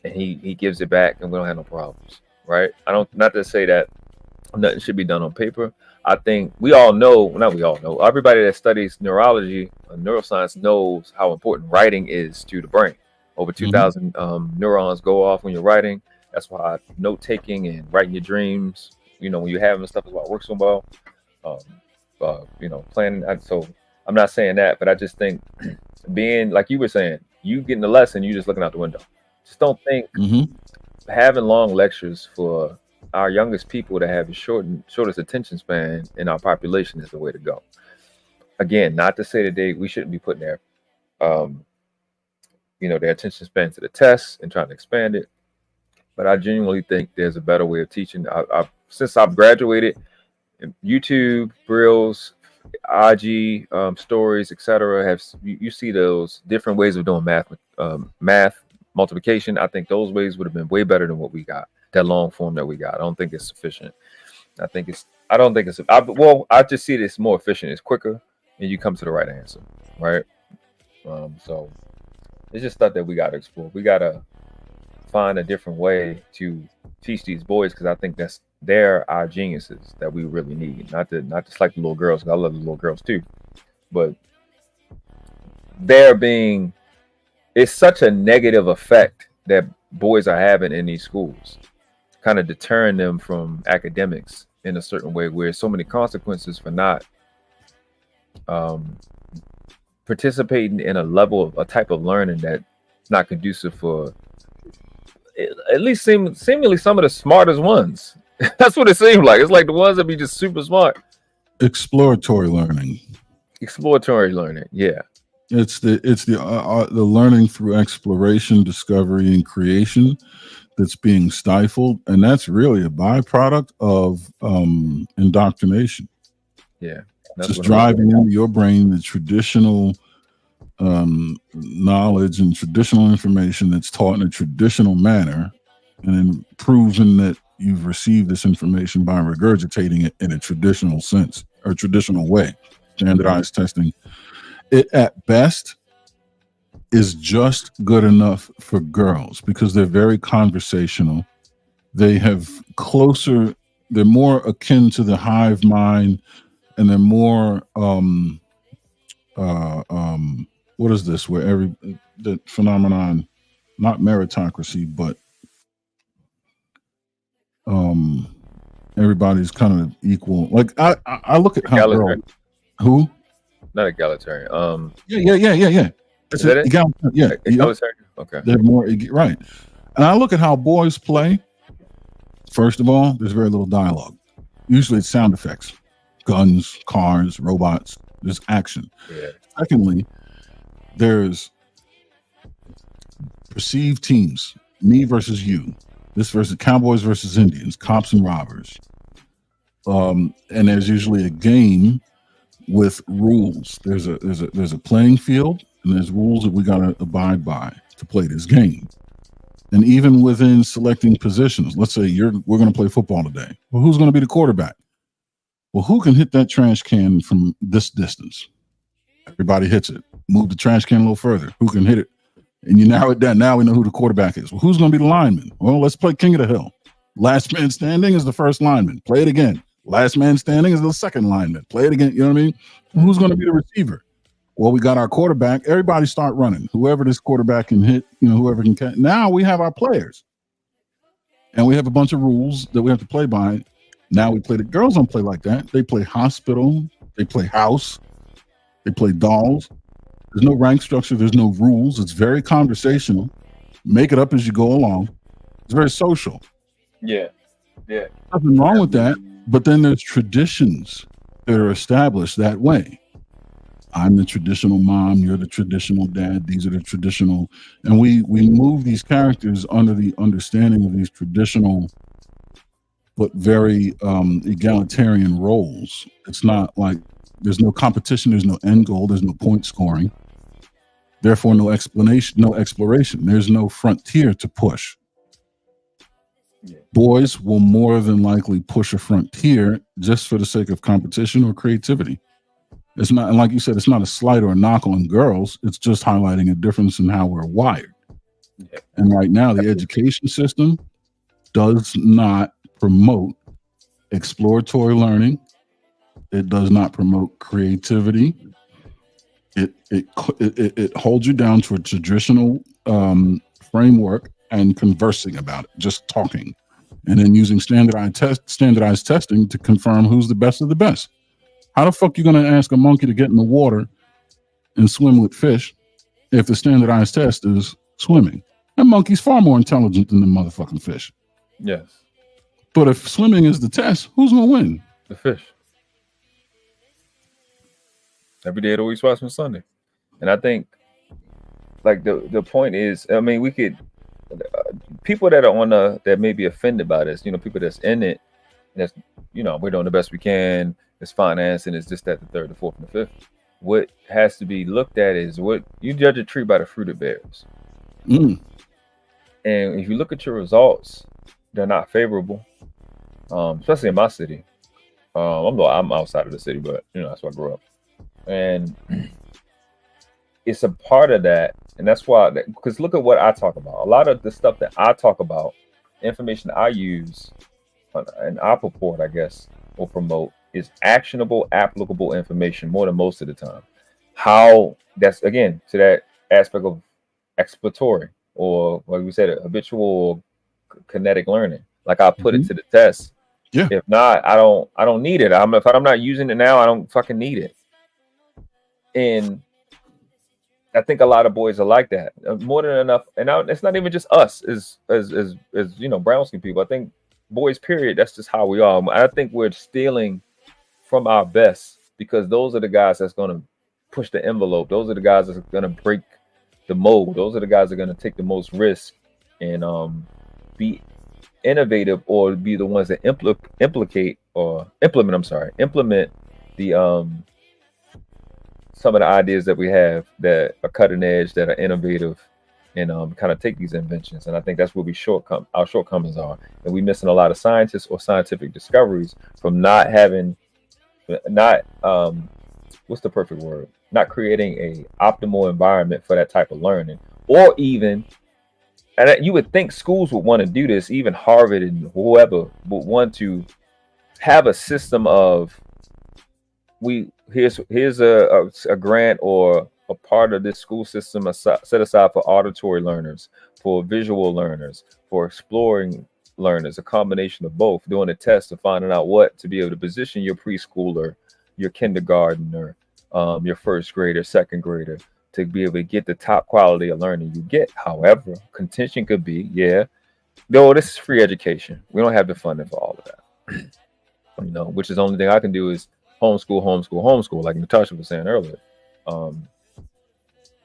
and he gives it back, and we don't have no problems, right? Not to say that nothing should be done on paper. I think we all know. Not we all know. Everybody that studies neurology, neuroscience knows how important writing is to the brain. Over 2,000 neurons go off when you're writing. That's why note taking and writing your dreams, when you're having stuff is why it works so well. Planning. So I'm not saying that, but I just think being like you were saying, you getting the lesson, you just looking out the window. Just don't think having long lectures for our youngest people that have the shortest attention span in our population is the way to go. Again, not to say that we shouldn't be putting their attention span to the test and trying to expand it. But I genuinely think there's a better way of teaching. Since I've graduated, YouTube, Reels, IG stories, etc. You see those different ways of doing math multiplication. I think those ways would have been way better than what we got. That long form that we got. I don't think it's sufficient. I just see it as more efficient. It's quicker, and you come to the right answer, right? So it's just stuff that we got to explore. We got to find a different way to teach these boys, because I think they're our geniuses that we really need. Not just like the little girls, 'cause I love the little girls too, but it's such a negative effect that boys are having in these schools, kind of deterring them from academics in a certain way, where so many consequences for not participating in a type of learning that's not conducive for at least seemingly some of the smartest ones. That's what it seems like. It's like the ones that be just super smart.
Exploratory learning. Yeah. It's the learning through exploration, discovery, and creation that's being stifled, and that's really a byproduct of indoctrination.
Yeah,
just driving into your brain the traditional knowledge and traditional information that's taught in a traditional manner, and then proven that you've received this information by regurgitating it in a traditional sense or traditional way, standardized testing, it at best is just good enough for girls because they're very conversational. They have closer, they're more akin to the hive mind, and they're more what is this, where the phenomenon, not meritocracy, but everybody's kind of equal. Like I look at how girls, who?
Not egalitarian.
Yeah.
Is that it?
Egalitarian.
Okay.
They're more right. And I look at how boys play. First of all, there's very little dialogue. Usually it's sound effects, guns, cars, robots. There's action.
Yeah.
Secondly, there's perceived teams. Me versus you. This versus Cowboys versus Indians, cops and robbers. And there's usually a game with rules. There's a playing field, and there's rules that we gotta abide by to play this game. And even within selecting positions, let's say we're gonna play football today. Well, who's gonna be the quarterback? Well, who can hit that trash can from this distance? Everybody hits it. Move the trash can a little further. Who can hit it? And you narrow it down. Now we know who the quarterback is. Well, who's going to be the lineman? Well, let's play King of the Hill. Last man standing is the first lineman. Play it again. Last man standing is the second lineman. Play it again. You know what I mean? Who's going to be the receiver? Well, we got our quarterback. Everybody start running. Whoever this quarterback can hit, whoever can catch. Now we have our players. And we have a bunch of rules that we have to play by. Now we play. The girls don't play like that. They play hospital. They play house. They play dolls. There's no rank structure. There's no rules. It's very conversational. Make it up as you go along. It's very social.
Yeah.
Nothing wrong with that. But then there's traditions that are established that way. I'm the traditional mom. You're the traditional dad. These are the traditional. And we move these characters under the understanding of these traditional but very egalitarian roles. It's not like there's no competition, there's no end goal, there's no point scoring. Therefore, no explanation, no exploration. There's no frontier to push. Yeah. Boys will more than likely push a frontier just for the sake of competition or creativity. It's not, and like you said, it's not a slight or a knock on girls. It's just highlighting a difference in how we're wired. Yeah. And right now, the education system does not promote exploratory learning. It does not promote creativity. It holds you down to a traditional framework and conversing about it, just talking, and then using standardized testing to confirm who's the best of the best. How the fuck you gonna ask a monkey to get in the water and swim with fish if the standardized test is swimming? That monkey's far more intelligent than the motherfucking fish.
Yes.
But if swimming is the test, who's gonna win?
The fish. Every day of the week, Watchman Sunday. And I think, like, the point is, I mean, we could, people that are that may be offended by this, people that's in it, that's, we're doing the best we can, it's finance, and it's just that, the third, the fourth, and the fifth. What has to be looked at is what you judge a tree by the fruit it bears. And if you look at your results, they're not favorable, especially in my city. I'm outside of the city, but, that's where I grew up. And it's a part of that, and that's why, because look at what I talk about. A lot of the stuff that I talk about, information I use and I purport, I guess, or promote, is actionable, applicable information more than most of the time. How that's, again, to that aspect of exploratory, or like we said, habitual or kinetic learning. Like I put it to the test.
Yeah.
If not, I don't need it. If I'm not using it now, I don't fucking need it. And I think a lot of boys are like that, more than enough. And now it's not even just us as brown skin people. I think boys, period, that's just how we are. I think we're stealing from our best because those are the guys that's going to push the envelope. Those are the guys that's going to break the mold. Those are the guys that are going to take the most risk and be innovative, or be the ones that implement the some of the ideas that we have that are cutting edge, that are innovative, and kind of take these inventions. And I think that's where our shortcomings are, and we're missing a lot of scientists or scientific discoveries from not what's the perfect word? Not creating a optimal environment for that type of learning, or even, and you would think schools would want to do this, even Harvard and whoever would want to have a system of, here's a grant or a part of this school system set aside for auditory learners, for visual learners, for exploring learners, a combination of both, doing a test of finding out what to be able to position your preschooler, your kindergartner, your first grader, second grader, to be able to get the top quality of learning you get. However, contention could be, no, this is free education. We don't have the funding for all of that. Which is the only thing I can do is homeschool, like Natasha was saying earlier.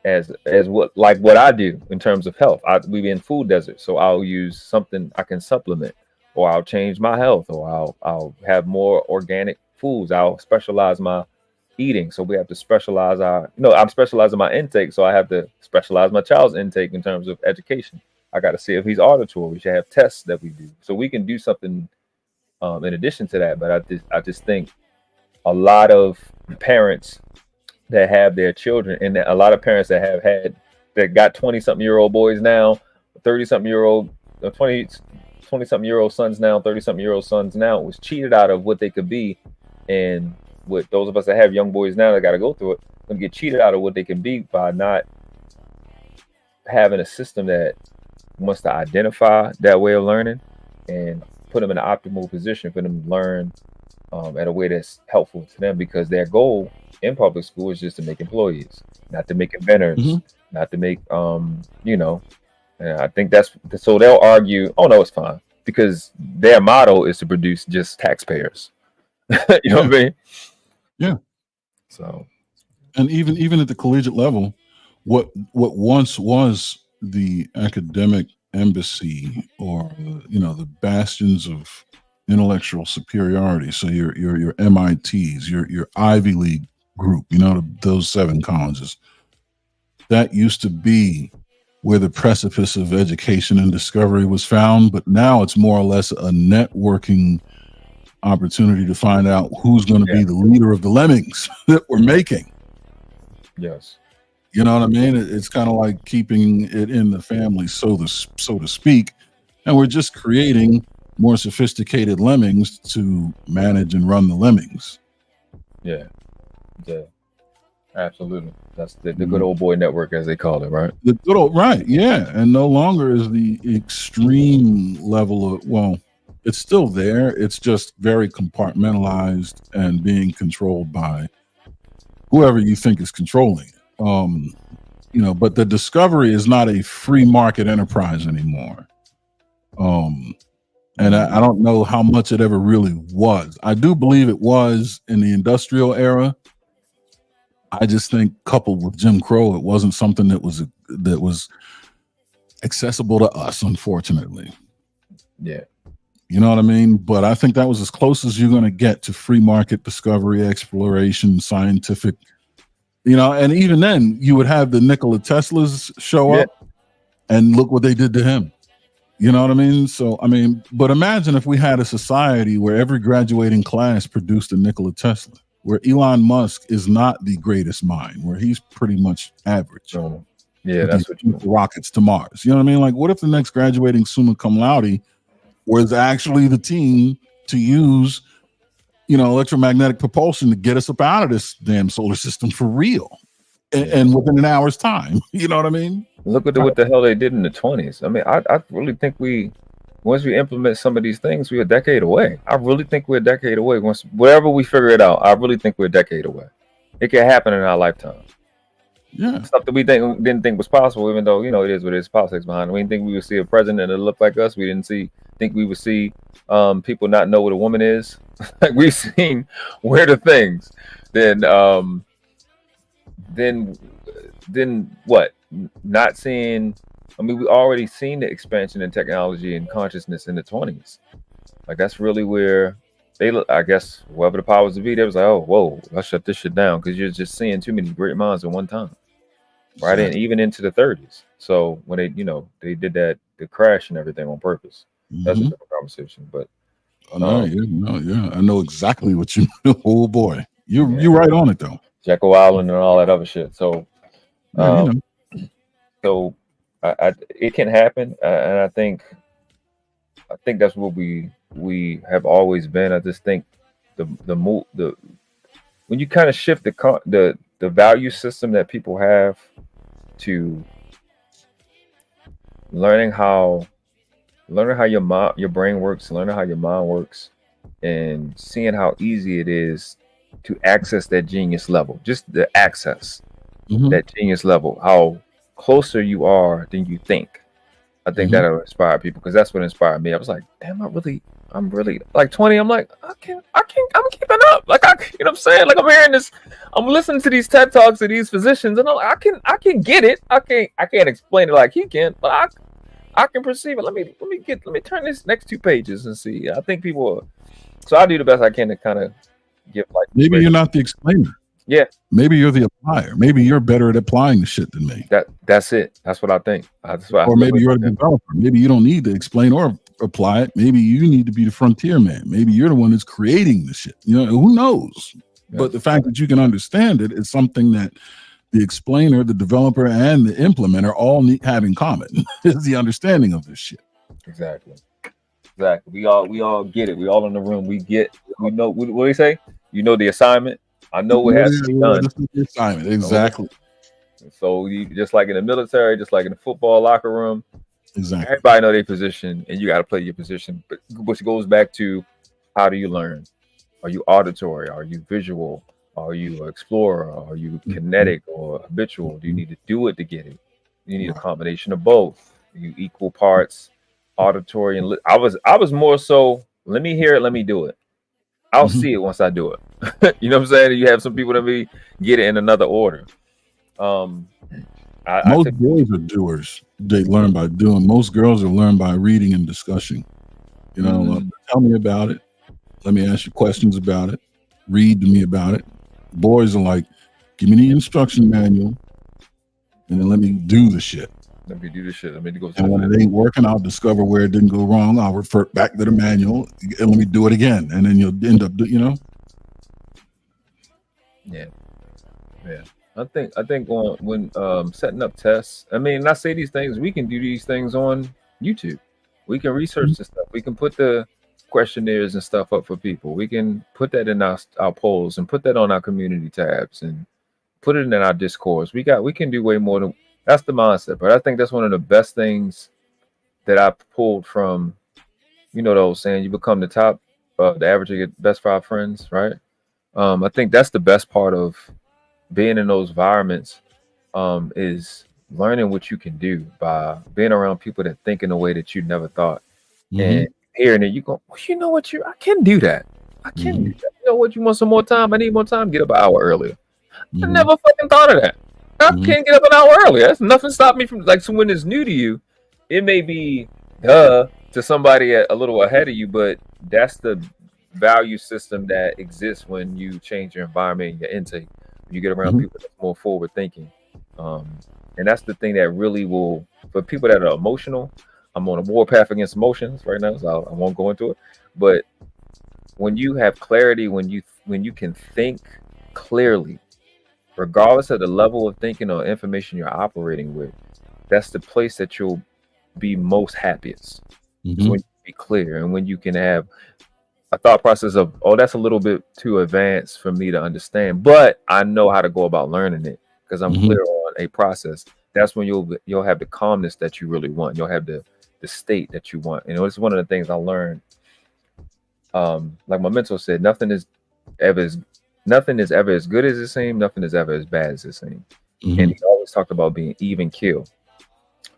As what I do in terms of health. We be in food desert, so I'll use something I can supplement, or I'll change my health, or I'll have more organic foods. I'll specialize my eating, so we have to specialize I'm specializing my intake, so I have to specialize my child's intake in terms of education. I got to see if he's auditory. We should have tests that we do, so we can do something in addition to that. But I just think a lot of parents that have their children, and a lot of parents that got 20-something-year-old boys now, 30-something-year-old, 20-something-year-old sons now, 30-something-year-old sons now, was cheated out of what they could be. And with those of us that have young boys now that got to go through it, them get cheated out of what they can be by not having a system that wants to identify that way of learning and put them in an optimal position for them to learn at a way that's helpful to them, because their goal in public school is just to make employees, not to make inventors, not to make and I think that's so they'll argue, oh no, it's fine, because their motto is to produce just taxpayers. You know what I mean?
Yeah.
So,
and even at the collegiate level, what once was the academic embassy, or the bastions of intellectual superiority, so your MITs, your Ivy League group, those 7 colleges, that used to be where the precipice of education and discovery was found. But now it's more or less a networking opportunity to find out who's going to be the leader of the lemmings that we're making.
Yes.
You know what I mean? It's kind of like keeping it in the family, so to speak, and we're just creating more sophisticated lemmings to manage and run the lemmings.
Yeah, absolutely. That's the good old boy network, as they call it, right?
The good old, right? Yeah, and no longer is the extreme level of, well, it's still there. It's just very compartmentalized and being controlled by whoever you think is controlling it. But the discovery is not a free market enterprise anymore. And I don't know how much it ever really was. I do believe it was in the industrial era. I just think, coupled with Jim Crow, it wasn't something that was accessible to us, unfortunately.
Yeah.
You know what I mean? But I think that was as close as you're going to get to free market discovery, exploration, scientific, and even then you would have the Nikola Teslas show up, and look what they did to him. You know what I mean? So, but imagine if we had a society where every graduating class produced a Nikola Tesla, where Elon Musk is not the greatest mind, where he's pretty much average.
That's what you mean.
Rockets to Mars. You know what I mean? Like, what if the next graduating summa cum laude was actually the team to use, electromagnetic propulsion to get us up out of this damn solar system for real, and within an hour's time? You know what I mean?
Look at what the hell they did in the 20s. I really think once we implement some of these things, we're a decade away. I really think we're a decade away. Once whatever we figure it out, I really think we're a decade away. It can happen in our lifetime.
Yeah,
something we didn't think was possible, even though it is what it is. Politics behind it. We didn't think we would see a president that looked like us. We didn't think we would see people not know what a woman is. Like, we've seen weirder things. Then what? Not seeing. We already seen the expansion in technology and consciousness in the 20s. Like, that's really where I guess whoever the powers to be, they was like, oh, whoa, let's shut this shit down, because you're just seeing too many great minds at one time. right? And even into the 30s. So when they, they did that, the crash and everything on purpose. That's a different conversation. But
I know exactly what you mean. Oh boy, you're right on it though.
Jekyll Island and all that other shit. So, so I it can happen, and I think that's what we have always been. I just think the when you kind of shift the value system that people have to learning how your brain works, learning how your mind works, and seeing how easy it is to access that genius level, just the access that genius level, how closer you are than you think. I think that'll inspire people, because that's what inspired me. I was like, damn, I'm really like 20. I'm like, I'm keeping up. Like, you know what I'm saying? Like, I'm hearing this, I'm listening to these TED Talks of these physicians, and I'm like, I can get it. I can't explain it like he can, but I can perceive it. Let me turn this next 2 pages and see. I think people so I do the best I can to kind of give like.
Maybe you're not the explainer.
Yeah.
Maybe you're the applier. Maybe you're better at applying the shit than me.
That's it. That's what I think.
Or maybe you're the developer. Maybe you don't need to explain or apply it. Maybe you need to be the frontier man. Maybe you're the one that's creating the shit. Who knows? Yeah. But the fact that you can understand it is something that the explainer, the developer, and the implementer all have in common. Is the understanding of this shit.
Exactly. We all get it. We all in the room. We know what do they say? You know the assignment. I know what has to be done.
This is the assignment. Exactly.
So you just like in the military, just like in the football locker room.
Exactly.
Everybody know their position, and you got to play your position. But which goes back to, how do you learn? Are you auditory? Are you visual? Are you an explorer? Are you kinetic or habitual? Do you need to do it to get it? You need a combination of both. You equal parts auditory and I was more so, let me hear it, let me do it. I'll see it once I do it. You know what I'm saying? You have some people that may get it in another order.
Most boys are doers. They learn by doing. Most girls are learned by reading and discussing. Tell me about it. Let me ask you questions about it. Read to me about it. Boys are like, give me the instruction manual, and then let me do the shit.
Let me do the shit. Let me go.
And when it ain't working, I'll discover where it didn't go wrong. I'll revert back to the manual and let me do it again. And then you'll end up,
Yeah. I think when setting up tests, I say these things, we can do these things on YouTube. We can research this stuff. We can put the questionnaires and stuff up for people. We can put that in our polls and put that on our community tabs and put it in our discourse. We can do way more than. That's the mindset, but I think that's one of the best things that I pulled from, the old saying, you become the top, the average of your best 5 friends, right? I think that's the best part of being in those environments, is learning what you can do by being around people that think in a way that you never thought. And hearing it, you go, well, you know what, I can do that. I can do that. You know what, you want some more time? I need more time. Get up an hour earlier. I never fucking thought of that. I can't get up an hour earlier. That's nothing stopped me from, like, so when it's new to you, it may be to somebody a little ahead of you, but that's the value system that exists when you change your environment and your intake. You get around people that's more forward thinking. And that's the thing that really will, for people that are emotional, I'm on a warpath against emotions right now, so I won't go into it. But when you have clarity, when you can think clearly, regardless of the level of thinking or information you're operating with, that's the place that you'll be most happiest. So when you be clear and when you can have a thought process of, oh, that's a little bit too advanced for me to understand, but I know how to go about learning it because I'm clear on a process. That's when you'll have the calmness that you really want. You'll have the state that you want. It's one of the things I learned. Like my mentor said, nothing is ever as good as it seems. Nothing is ever as bad as it seems. And he always talked about being even keel,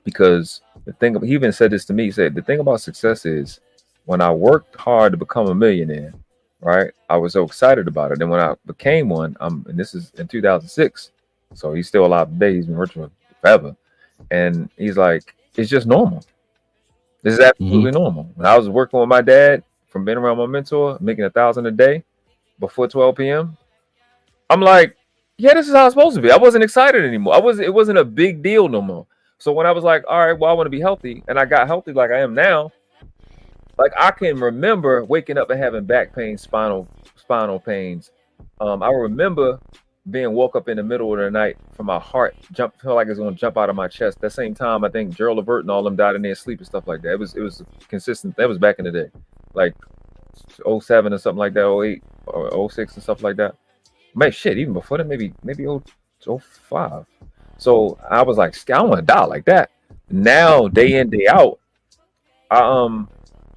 because he even said this to me. He said, the thing about success is when I worked hard to become a millionaire, right? I was so excited about it. And when I became one, and this is in 2006, so he's still alive today. He's been rich forever. And he's like, it's just normal. This is absolutely normal. When I was working with my dad, from being around my mentor, making $1,000 a day before 12 p.m., I'm like, yeah, this is how it's supposed to be. I wasn't excited anymore. It wasn't a big deal no more. So when I was like, all right, well, I want to be healthy, and I got healthy like I am now, like I can remember waking up and having back pain, spinal pains. I remember being woke up in the middle of the night from my heart felt like it's gonna jump out of my chest. That same time, I think Gerald Levert and all them died in their sleep and stuff like that. It was consistent. That was back in the day, like 07 or something like that, 08 or 06 and stuff like that. Man, shit, even before that, maybe 05. So I was like, I don't want to die like that. Now, day in, day out,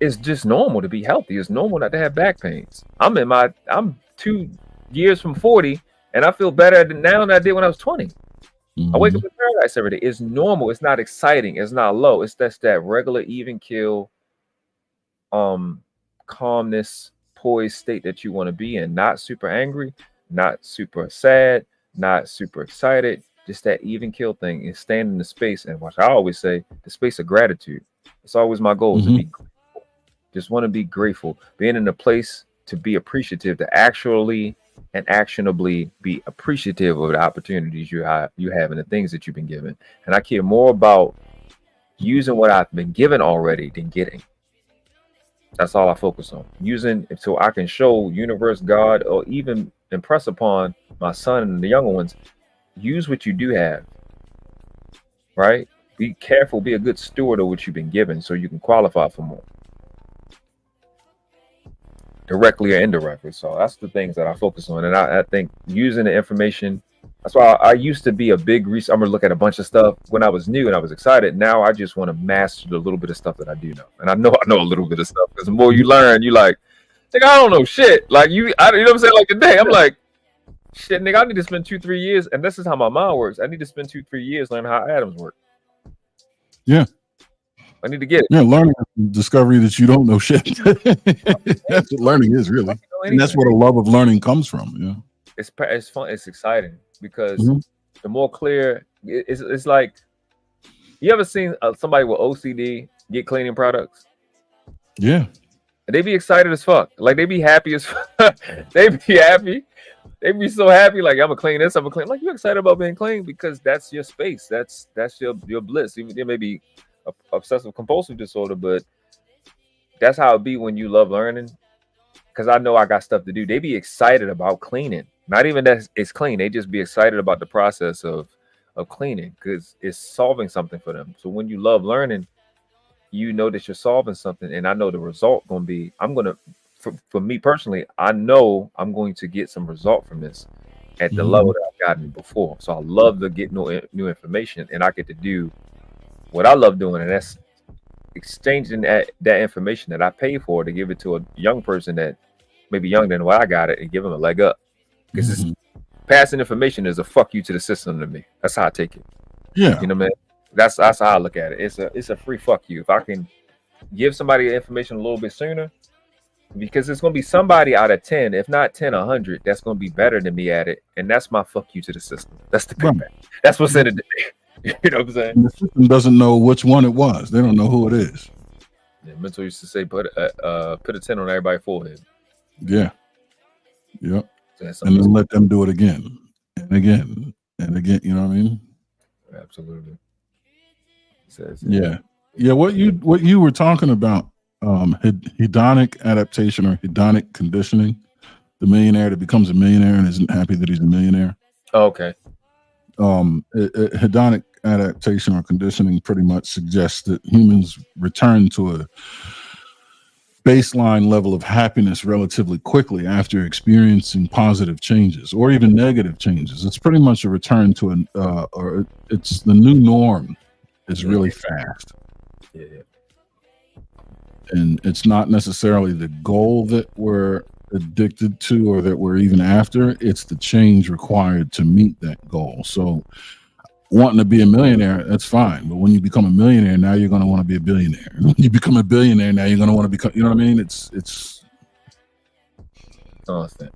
it's just normal to be healthy. It's normal not to have back pains. I'm 2 years from 40, and I feel better now than I did when I was 20. I wake up in paradise every day. It's normal. It's not exciting. It's not low. It's that regular, even kill, calmness, poised state that you want to be in. Not super angry, not super sad, not super excited. Just that even kill thing is staying in the space. And what I always say, the space of gratitude. It's always my goal to be grateful. Just want to be grateful. Being in a place to be appreciative, to actually and actionably be appreciative of the opportunities you have and the things that you've been given. And I care more about using what I've been given already than getting. That's all I focus on. Using it so I can show universe, God, or even impress upon my son and the younger ones, use what you do have, right? Be careful, be a good steward of what you've been given so you can qualify for more. Directly or indirectly. So that's the things that I focus on. And I think using the information, that's why I used to be a big researcher. I'm gonna look at a bunch of stuff when I was new and I was excited. Now I just want to master the little bit of stuff that I do know. And I know a little bit of stuff, because the more you learn, you like, nigga, I don't know shit. Like you know what I'm saying? Like today, I'm like, shit, nigga, I need to spend 2-3 years, and this is how my mind works. I need to spend 2-3 years learning how atoms work.
Yeah.
I need to get it.
Yeah, learning discovery that you don't know shit. That's what learning is, really. And that's where the love of learning comes from. Yeah.
It's fun. It's exciting because the more clear, it's like, you ever seen somebody with OCD get cleaning products?
Yeah.
They be excited as fuck. Like they be happy as fuck. They be happy. They be so happy. Like, I'm gonna clean this. I'm gonna clean. Like, you're excited about being clean because that's your space. That's your bliss. Even there may be obsessive compulsive disorder, but that's how it be when you love learning. Because I know I got stuff to do. They be excited about cleaning. Not even that it's clean. They just be excited about the process of cleaning because it's solving something for them. So when you love learning, you know that you're solving something, and I know the result gonna be. For me personally, I know I'm going to get some result from this at the level that I've gotten before. So I love to get new information, and I get to do what I love doing, and that's exchanging that information that I pay for to give it to a young person that maybe younger than what I got it, and give them a leg up. Because passing information is a fuck you to the system to me. That's how I take it.
Yeah,
you know what I mean. That's how I look at it. It's a free fuck you. If I can give somebody information a little bit sooner, because it's going to be somebody out of 10, if not 10, 100, that's going to be better than me at it. And that's my fuck you to the system. That's the kickback. That's what's in it today. You know what I'm saying?
And the system doesn't know which one it was. They don't know who it is.
Yeah, Mental used to say, put a 10 on everybody's forehead.
Yeah. Yep. So and then let them do it again and again and again. You know what I mean?
Absolutely.
Yeah. Yeah. What you were talking about, hedonic adaptation or hedonic conditioning, the millionaire that becomes a millionaire and isn't happy that he's a millionaire.
Oh, okay.
Hedonic adaptation or conditioning pretty much suggests that humans return to a baseline level of happiness relatively quickly after experiencing positive changes or even negative changes. It's pretty much a return to or it's the new norm is really fast.
Yeah.
And it's not necessarily the goal that we're addicted to or that we're even after. It's the change required to meet that goal. So wanting to be a millionaire, that's fine. But when you become a millionaire, now you're going to want to be a billionaire. When you become a billionaire, now you're going to want to become, you know what I mean? It's
awesome.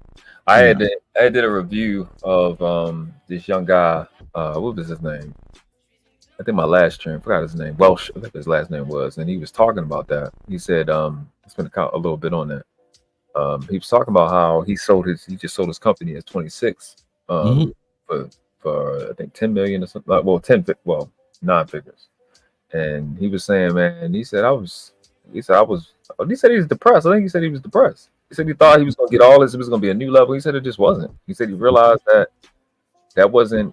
I did a review of this young guy. What was his name? I think my last stream, forgot his name. Welsh, I think his last name was, and he was talking about that. He said, spent a little bit on that. He was talking about how he just sold his company at 26. for I think 10 million or something. Well, 9 figures. And he was saying, man, he said he was depressed. I think he said he was depressed. He said he thought he was going to get all this. It was going to be a new level. He said it just wasn't. He said he realized that wasn't,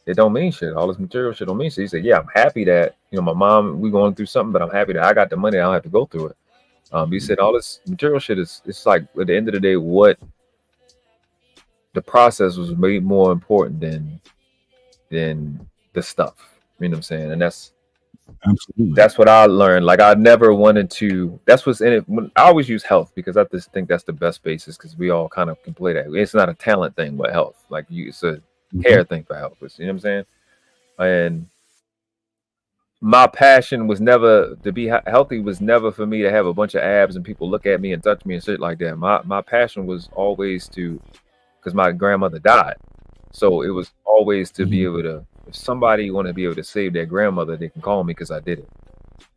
it don't mean shit. All this material shit don't mean shit. He said, yeah, I'm happy that, my mom, we going through something, but I'm happy that I got the money. I don't have to go through it. He said all this material shit it's like at the end of the day, what the process was made more important than the stuff. You know what I'm saying? And that's what I learned. Like I never wanted to. That's what's in it. I always use health because I just think that's the best basis because we all kind of can play that. It's not a talent thing, but health. Like it's a care thing for health. You know what I'm saying? And my passion was never to be healthy. Was never for me to have a bunch of abs and people look at me and touch me and shit like that. My passion was always because my grandmother died, so it was always to be able to. If somebody want to be able to save their grandmother, they can call me because I did it. You know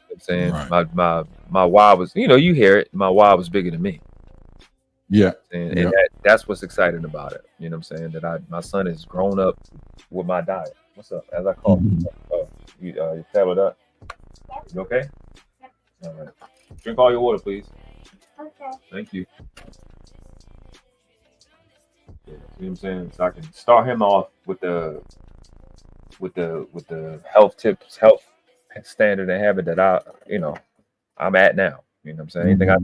what I'm saying? Right. My why was, you hear it. My why was bigger than me.
Yeah.
And that's what's exciting about it. You know what I'm saying? That my son has grown up with my diet. What's up? As I call you table up. You okay? All right. Drink all your water, please. Okay. Thank you. Yeah, you know what I'm saying? So I can start him off with the health tips, health standard and habit that I'm at now. You know what I'm saying? Anything I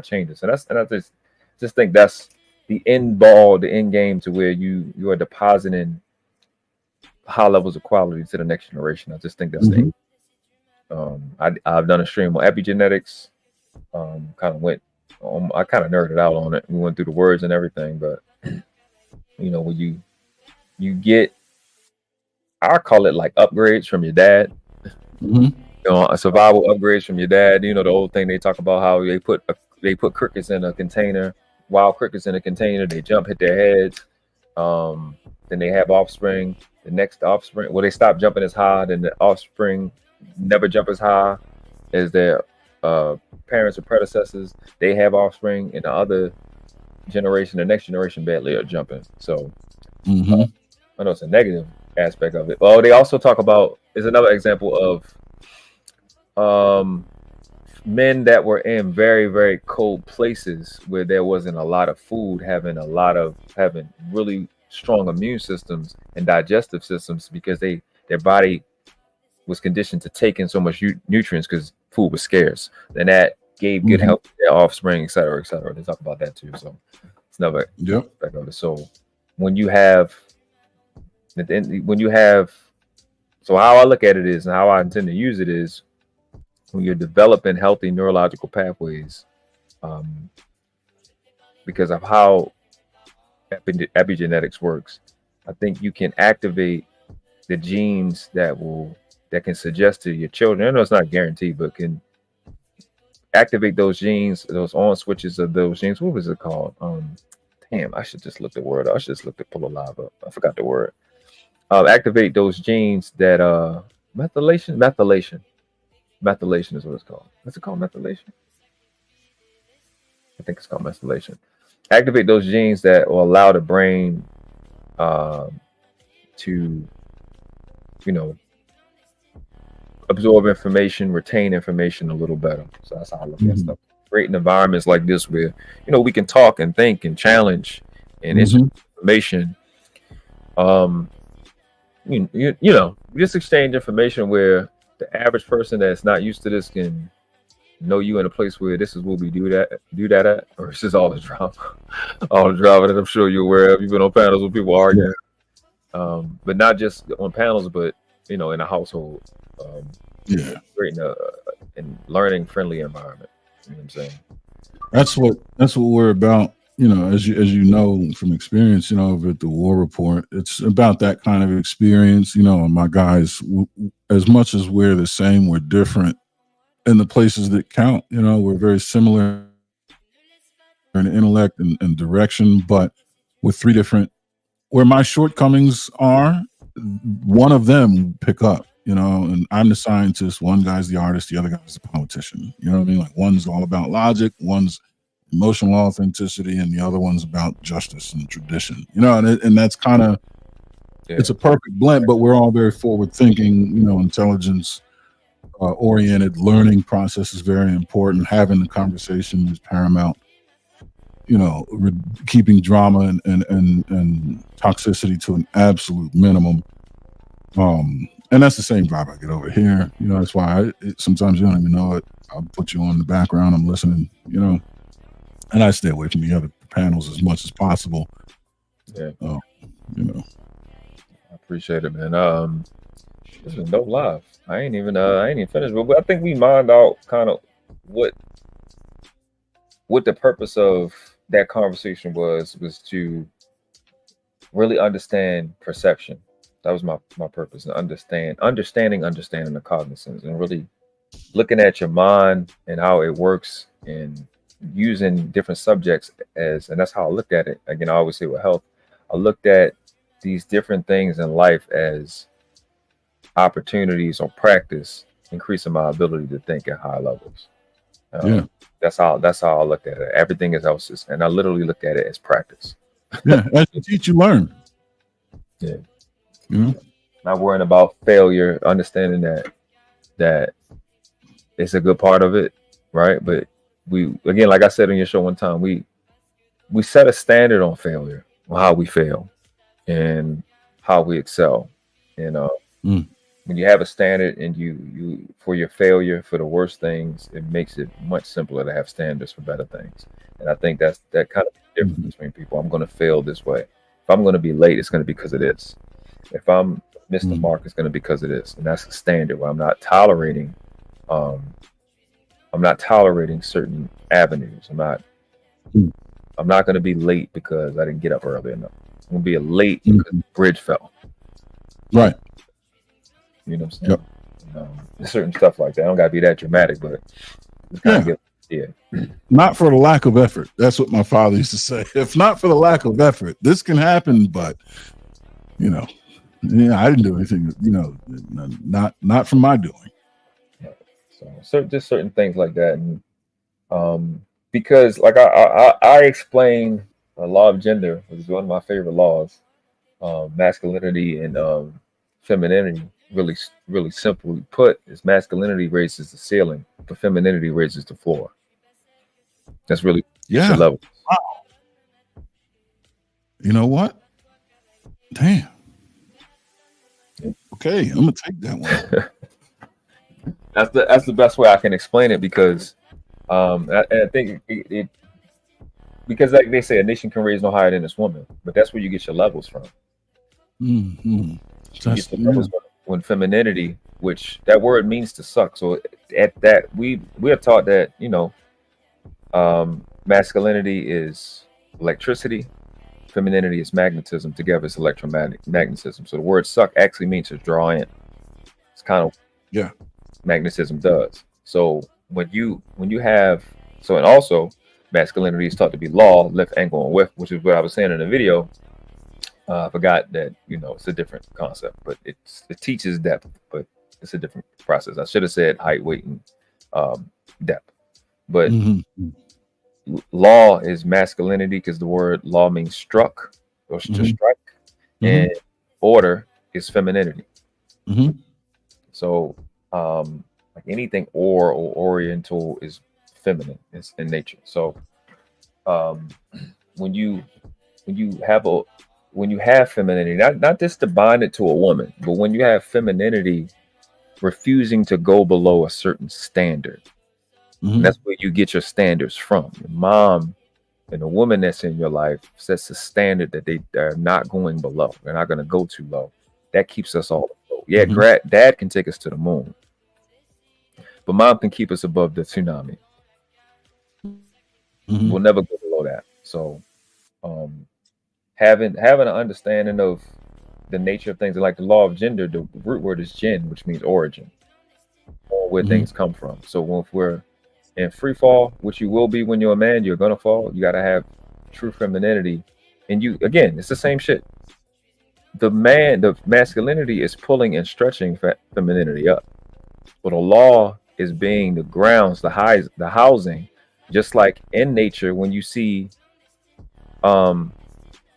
change it. So and I just think that's the end game to where you are depositing high levels of quality to the next generation. I just think that's the end. I've done a stream on epigenetics. I kind of nerded out on it. We went through the words and everything, but when you get, I call it like upgrades from your dad. Survival upgrades from your dad. The old thing they talk about how they put crickets in a container, wild crickets in a container. They jump, hit their heads. Then they have offspring. The next offspring, they stop jumping as high. Then the offspring never jump as high as their parents or predecessors. They have offspring, and the other generation, the next generation, badly are jumping. So I know it's a negative aspect of it. Well, they also talk about is another example of men that were in very, very cold places where there wasn't a lot of food, having really strong immune systems and digestive systems because their body was conditioned to take in so much nutrients because food was scarce. And that gave good health to their offspring, et cetera, et cetera. They talk about that too. So it's another aspect of it. So when you have so how I look at it is, and how I intend to use it is, when you're developing healthy neurological pathways, because of how epigenetics works, I think you can activate the genes that can suggest to your children. I know it's not guaranteed, but can activate those genes, those on switches of those genes. What was it called? Damn, I should just look the word up. I should just look the pull alive up. I forgot the word. Activate those genes that methylation is what it's called. Is it called methylation? I think it's called methylation. Activate those genes that will allow the brain to absorb information, retain information a little better. So that's how I look at stuff. Creating environments like this where we can talk and think and challenge and information. Just exchange information where the average person that's not used to this can know you in a place where this is what we do that at, or it's just all the drama that I'm sure you're aware of. You've been on panels with people arguing, but not just on panels, but in a household, creating a learning friendly environment. You know what I'm saying?
That's what we're about. As you know from experience, over at the War Report, it's about that kind of experience. My guys, as much as we're the same, we're different in the places that count. We're very similar in intellect and direction, but with three different. Where my shortcomings are, one of them pick up. And I'm the scientist. One guy's the artist. The other guy's the politician. You know what I mean? Like one's all about logic. One's emotional authenticity, and the other one's about justice and tradition. And that's kind of It's a perfect blend, but we're all very forward thinking, intelligence oriented. Learning process is very important. Having the conversation is paramount. Keeping drama and toxicity to an absolute minimum. And that's the same vibe I get over here. That's why sometimes you don't even know it. I'll put you on the background. I'm listening, and I stay away from the other panels as much as possible.
Yeah. I appreciate it, man. This is no live. I ain't even finished, but I think we mined out kind of what the purpose of that conversation was to really understand perception. That was my purpose, and understanding the cognizance, and really looking at your mind and how it works, and using different subjects and that's how I looked at it. Again, I always say with health, I looked at these different things in life as opportunities or practice, increasing my ability to think at high levels. That's how I looked at it. Everything else and I literally look at it as practice.
As you teach, you learn.
Yeah. Not worrying about failure, understanding that it's a good part of it, right? But we, again, like I said on your show one time, we set a standard on failure, on how we fail and how we excel. And when you have a standard and you for your failure, for the worst things, it makes it much simpler to have standards for better things. And I think that kind of difference between people. I'm going to fail this way. If I'm going to be late, it's going to be because of this. If I'm missed the mark, it's going to be because of this. And that's a standard where I'm not tolerating certain avenues. I'm not going to be late because I didn't get up early enough. I'm going to be late because the bridge fell.
Right.
You know what I'm saying? Yep. Certain stuff like that. I don't got to be that dramatic, but it's kind of
not for the lack of effort. That's what my father used to say. If not for the lack of effort, this can happen, but I didn't do anything, not from my doing.
So just certain things like that. And because like I explained the law of gender, which is one of my favorite laws, masculinity and femininity, really simply put, is masculinity raises the ceiling, but femininity raises the floor. That's really the level.
Wow. You know what? Damn. Okay, I'm gonna take that one.
That's the best way I can explain it, because I think it because like they say, a nation can raise no higher than its woman, but that's where you get your levels from.
Mm-hmm.
You get the levels when femininity, which that word means to suck. So at that we are taught that masculinity is electricity, femininity is magnetism. Together it's electromagnetism. So the word suck actually means to draw in. It's kind of magnetism does. So when you have and also masculinity is taught to be law, left, angle, and width, which is what I was saying in the video. I forgot that it's a different concept, but it teaches depth, but it's a different process. I should have said height, weight, and depth. But law is masculinity, because the word law means struck or to strike, and order is femininity. So like anything or oriental is feminine. It's in nature. So when you have femininity, not just to bind it to a woman, but when you have femininity refusing to go below a certain standard, that's where you get your standards from. Your mom and the woman that's in your life sets a standard that they're not going below. They're not going to go too low. That keeps us all afloat. Yeah, dad can take us to the moon, but mom can keep us above the tsunami. We'll never go below that. So having an understanding of the nature of things, like the law of gender, the root word is gen, which means origin, or where things come from. So if we're in free fall, which you will be when you're a man, you're gonna fall. You gotta have true femininity, and it's the same shit. The masculinity is pulling and stretching femininity up, but the law is being the grounds, the housing. Just like in nature, when you see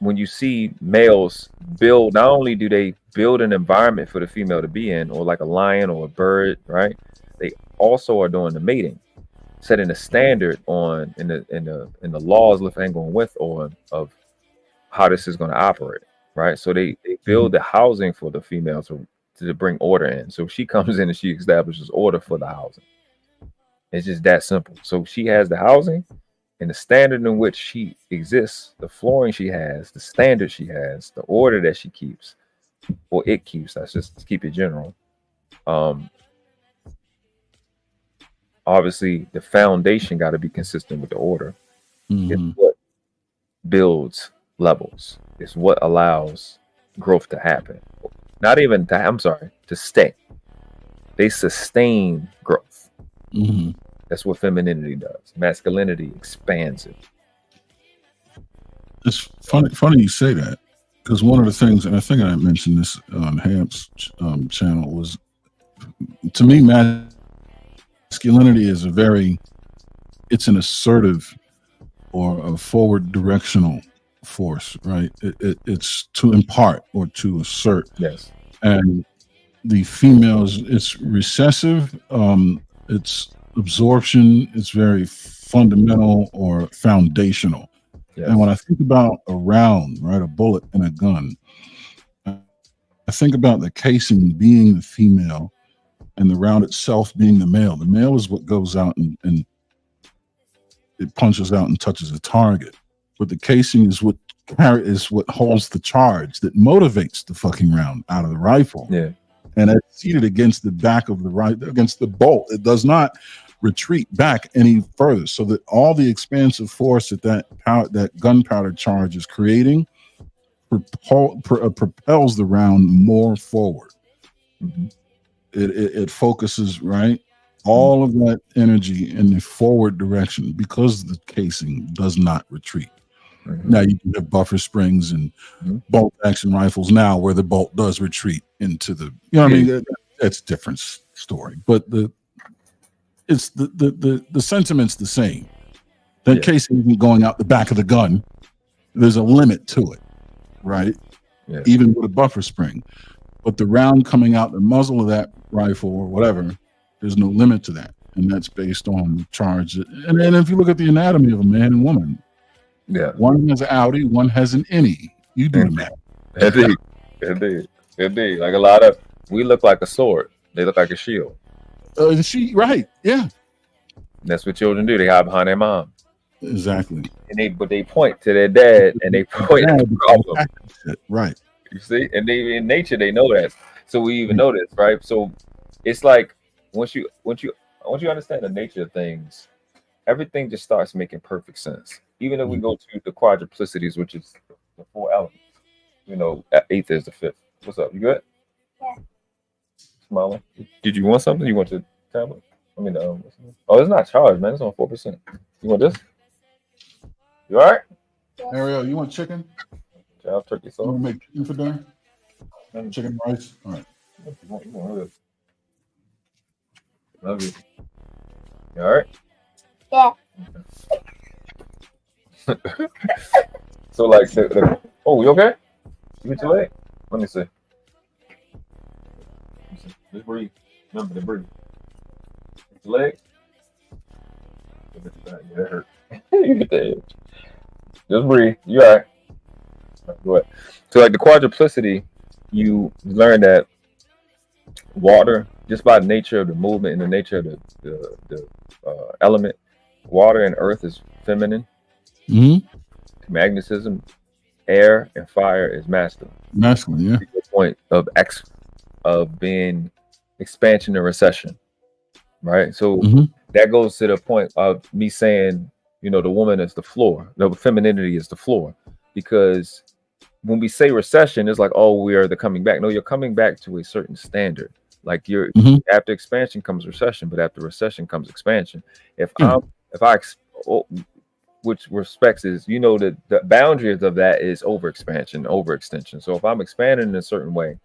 when you see males build, not only do they build an environment for the female to be in, or like a lion or a bird, right? They also are doing the mating, setting a standard on in the laws Lefang going with on of how this is going to operate, right? So they build the housing for the female to bring order in. So she comes in and she establishes order for the housing. It's just that simple. So she has the housing and the standard in which she exists, the flooring she has, the standard she has, the order that she keeps, or it keeps. Let's just keep it general. Obviously, the foundation got to be consistent with the order. It's what builds levels. It's what allows growth to happen. Not even that, I'm sorry, to stay. They sustain growth. That's what femininity does. Masculinity expands it.
It's funny you say that, because one of the things, and I think I mentioned this on Hamp's channel, was, to me, masculinity is it's an assertive or a forward directional force, right? It's to impart or to assert.
Yes.
And the females, it's recessive, it's absorption, it's very fundamental or foundational. Yes. And when I think about a round, right, a bullet in a gun, I think about the casing being the female and the round itself being the male. The male is what goes out and it punches out and touches the target. But the casing is what holds the charge that motivates the fucking round out of the rifle.
Yeah.
And it's seated against the back of the against the bolt. It does not retreat back any further. So that all the expansive force that gunpowder charge is creating propels the round more forward. It focuses, right, all of that energy in the forward direction because the casing does not retreat. Now you can have buffer springs and bolt action rifles now where the bolt does retreat into the, you know what I mean? That's a different story. But the sentiment's the same. That casing isn't going out the back of the gun. There's a limit to it, right? Yeah. Even with a buffer spring. But the round coming out the muzzle of that rifle or whatever, there's no limit to that. And that's based on charge. And if you look at the anatomy of a man and woman, one has an outie, one has an innie. You do the math.
Indeed. Like a lot of, we look like a sword. They look like a shield.
Right, yeah.
And that's what children do. They hide behind their mom.
Exactly.
And but they point to their dad and they point at the problem.
Right.
You see? And they in nature they know that. So we even know this, right? So it's like once you understand the nature of things, everything just starts making perfect sense. Even if we go to the quadruplicities, which is the 4 elements, you know, eighth is the 5th. What's up? You good? Yeah. Smiling. Did you want something? You want the tablet? I mean, oh, it's not charged, man. It's on 4%. You want this? You all right?
Ariel, you want chicken?
Child turkey sauce.
You want to make chicken for dinner? Chicken rice? All right.
You want this? Love you. You all right?
Yeah.
So like oh, you okay? You hit your leg? Let me see. Just breathe. Remember to breathe. Hit your leg. Yeah, that hurt. You get the edge. Just breathe. You all right? Go ahead. So like the quadruplicity, you learn that water, just by the nature of the movement and the nature of the element, water and earth is feminine. Magnetism, air, and fire is masculine.
Masculine, yeah.
The point of being expansion and recession, right? So that goes to the point of me saying, you know, the woman is the floor, the femininity is the floor, because when we say recession, it's like, oh, we are the coming back. No, you're coming back to a certain standard. Like you're after expansion comes recession, but after recession comes expansion. Which respects is, you know, the boundaries of that is overexpansion, overextension. So if I'm expanding in a certain way,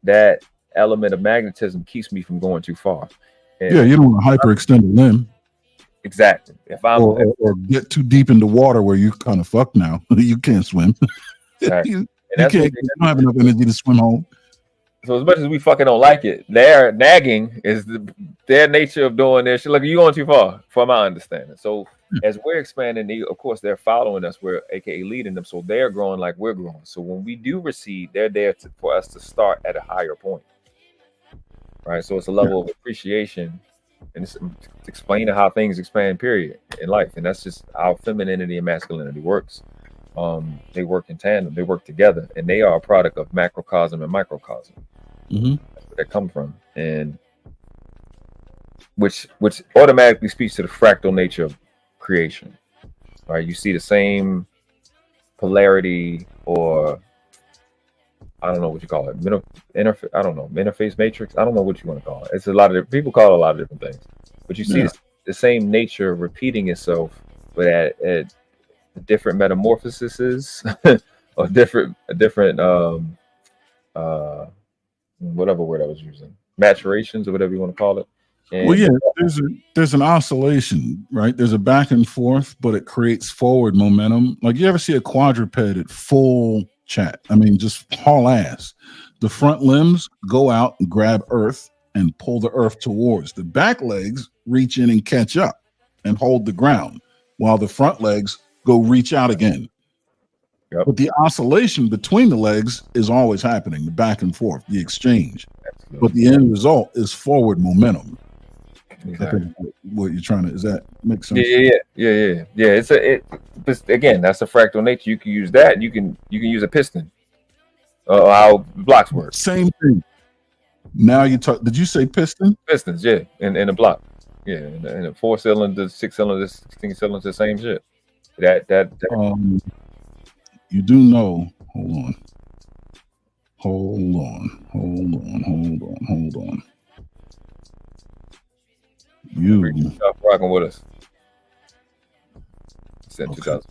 that element of magnetism keeps me from going too far. And
you don't want to hyperextend a limb.
Exactly. If I'm
or get too deep into water where you kind of fucked now, you can't swim.
Right.
you can't. You don't have enough energy to swim home.
So as much as we fucking don't like it, their nagging is their nature of doing their shit. Like, you going too far, from my understanding. So as we're expanding, of course, they're following us. We're aka leading them, so they're growing like we're growing. So when we do recede, they're there for us to start at a higher point, right? So it's a level of appreciation, and it's explaining how things expand, period, in life, and that's just how femininity and masculinity works. They work in tandem, they work together, and they are a product of macrocosm and microcosm. That's where they come from, and which automatically speaks to the fractal nature of creation, right? You see the same polarity, or I don't know what you call it, interface matrix. I don't know what you want to call it. It's a lot of people call it a lot of different things, but you see the same nature repeating itself, but at different metamorphoses or different whatever word I was using, maturations or whatever you want to call it. And
well, yeah, there's an oscillation, right? There's a back and forth, but it creates forward momentum. Like, you ever see a quadruped at full chat? I mean, just haul ass. The front limbs go out and grab earth and pull the earth towards. The back legs reach in and catch up and hold the ground, while the front legs go reach out again. But the oscillation between the legs is always happening, the back and forth, the exchange. Absolutely. But the end result is forward momentum. Exactly. I think what you're trying to, does that make sense?
Yeah. Again, that's a fractal nature. You can use that. You can use a piston. How blocks work.
Same thing. Now you talk. Did you say piston?
Pistons, yeah, in a block. Yeah, in a 4-cylinder, 6-cylinder, 16-cylinder, same shit. That.
You do know. Hold on. You
stop rocking with us. Since 2000.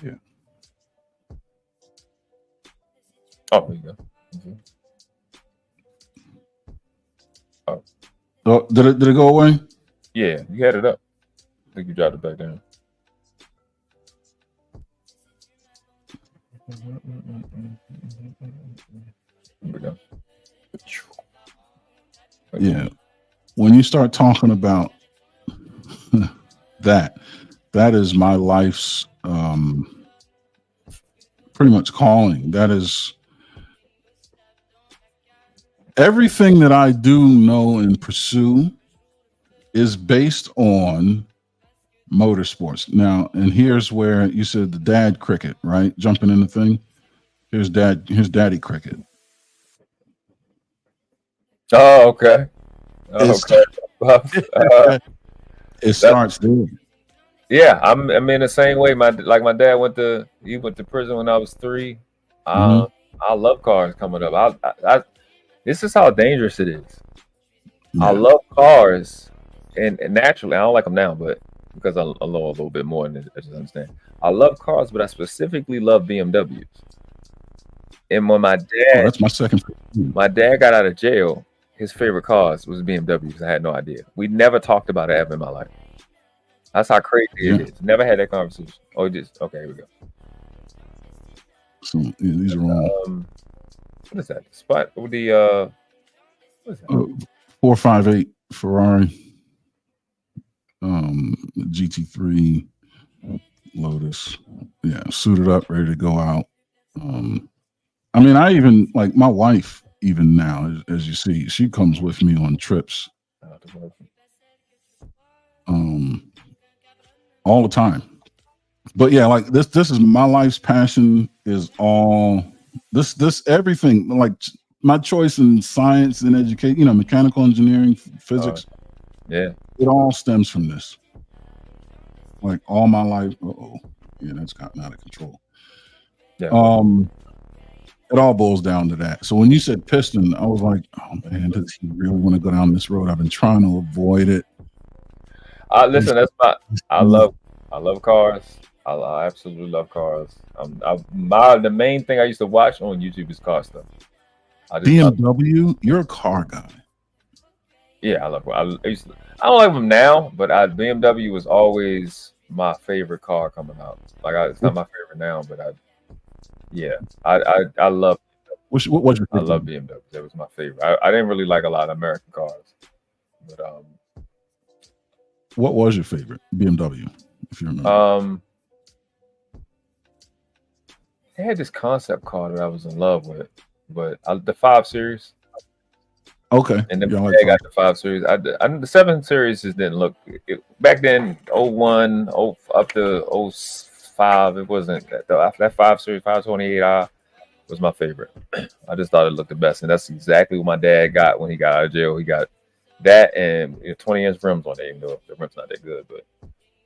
Yeah.
Oh, there you go.
Oh, did it go away?
Yeah, you had it up. I think you dropped it back down. Here we go.
Yeah. When you start talking about that is my life's pretty much calling. That is everything that I do know and pursue is based on motorsports. Now, and here's where you said the dad cricket, right? Jumping in the thing. Here's daddy cricket.
Oh, okay.
It starts there.
Yeah, I'm in the same way. My dad went to prison when I was 3. I love cars coming up. This is how dangerous it is. I love cars, and naturally I don't like them now, but because I know a little bit more, and I just understand. I love cars, but I specifically love BMWs. And when my dad,
that's my second.
My dad got out of jail. His favorite cars was BMWs. I had no idea. We never talked about it ever in my life. That's how crazy it is. Never had that conversation. Oh, just okay. Here we go.
So these are wrong.
What is that? Spot with the what is that?
458 Ferrari, GT3 Lotus. Yeah, suited up, ready to go out. I mean, I even like my wife. Even now, as you see, she comes with me on trips. All the time. But yeah, like this is my life's passion. Is all this everything, like my choice in science and education, mechanical engineering, physics.
Yeah,
it all stems from this. Like all my life. That's gotten out of control.
Yeah.
It all boils down to that. So when you said piston, I was like, oh man, does he really want to go down this road? I've been trying to avoid it.
Listen, I love cars. I absolutely love cars. The main thing I used to watch on YouTube is car stuff.
BMW, you're a car guy.
Yeah, I love. I don't like them now, but BMW was always my favorite car coming out. Like, it's not my favorite now, but I love.
What was your favorite?
I love BMW. That was my favorite. I didn't really like a lot of American cars, but
what was your favorite BMW, if you remember?
They had this concept car that I was in love with, but the 5 Series.
Okay.
And then I got the 5 Series. The 7 Series just didn't look. Back then, 01, up to 05, it wasn't that 5 Series 528i was my favorite. I just thought it looked the best, and that's exactly what my dad got when he got out of jail. He got that and 20-inch rims on it, even though the rims not that good, but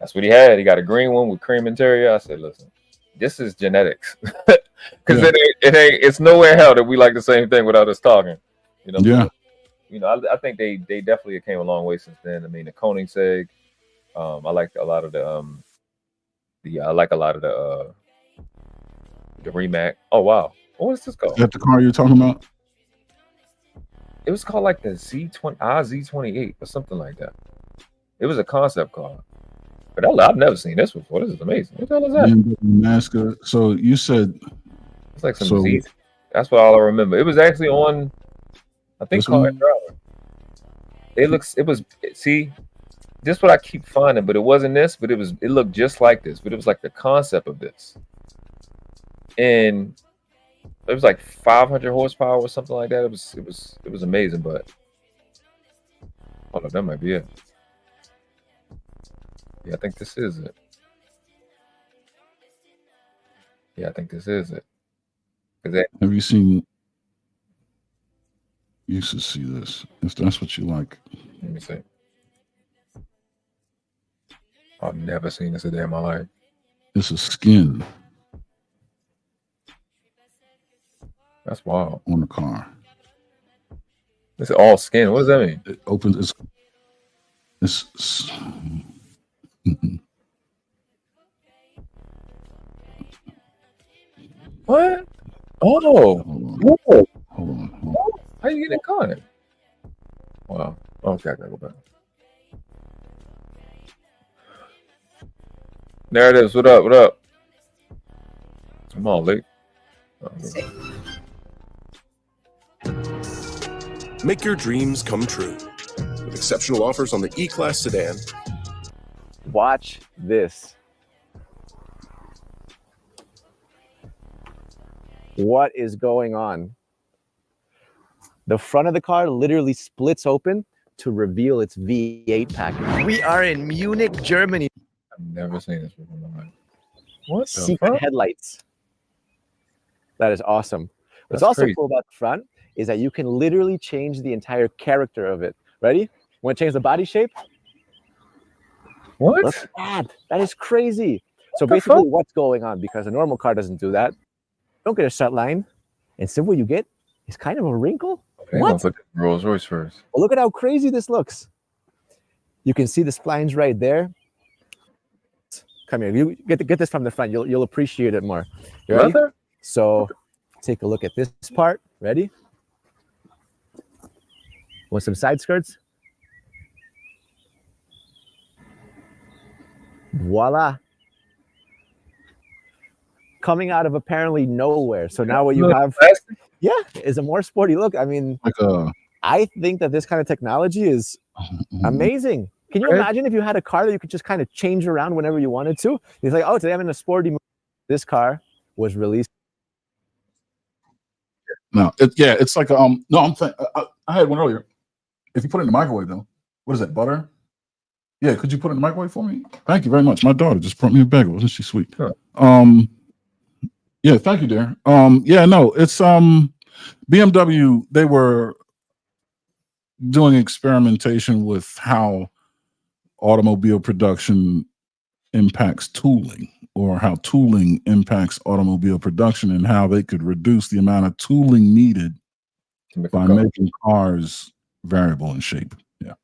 that's what he had. He got a green one with cream interior. I said, listen, this is genetics, because it's nowhere hell that we like the same thing without us talking. You know.
Yeah.
You know, I think they definitely came a long way since then. I mean, the Koenigsegg, I like a lot of the Rimac. Oh wow, what was this called?
Is that the car you're talking about?
It was called like the Z28 or something like that. It was a concept car, but I've never seen this before. This is amazing. What the hell is that?
NASCAR. So you said
it's like some Z. That's what all I remember. It was actually on. I think Car and Driver. See, this is what I keep finding, but it wasn't this, but it looked just like this, but it was like the concept of this. And it was like 500 horsepower or something like that. It was amazing, but hold on, that might be it. Yeah, I think this is it. Yeah, I think this is it.
Have you seen? You should see this. If that's what you like.
Let me see. I've never seen this a day in my life.
It's a skin.
That's wild.
On the car.
It's all skin. What does that mean?
It opens. It's
what? Oh.
Hold on.
How you get it caught? Wow. Okay, I gotta go back. There it is. What up? What up? I'm all late.
Make your dreams come true with exceptional offers on the E-Class sedan.
Watch this. What is going on? The front of the car literally splits open to reveal its V8 package. We are in Munich, Germany.
I've never seen this before in my life. What the
Secret
fuck?
headlights. That is awesome. What's
That's
also
crazy.
cool about the front is that you can literally change the entire character of it. Ready? Want to change the body shape?
What?
Look at that. That is crazy. So
the
basically,
fuck?
what's going on? Because a normal car doesn't do that. Don't get a shut line. Instead, what you get is kind of a wrinkle.
They
What?
gonna put the Rolls Royce first.
Well, look at how crazy this looks. You can see the splines right there. Come here. You get this from the front. You'll appreciate it more. You ready?
Leather?
So take a look at this part. Ready? Want some side skirts? Voila. Coming out of apparently nowhere. So now what you have, yeah, is a more sporty look. I mean, I think that this kind of technology is amazing. Can you imagine if you had a car that you could just kind of change around whenever you wanted to? It's like, oh, today I'm in a sporty mood. This car was released.
no, it's like no. I had one earlier. If you put it in the microwave, though, what is that? Butter? Yeah, could you put it in the microwave for me? Thank you very much. My daughter just brought me a bagel. Wasn't she sweet?
Sure.
Yeah, thank you, dear. Yeah, no, it's BMW. They were doing experimentation with how automobile production impacts tooling, or how tooling impacts automobile production, and how they could reduce the amount of tooling needed by making cars variable in shape. Yeah.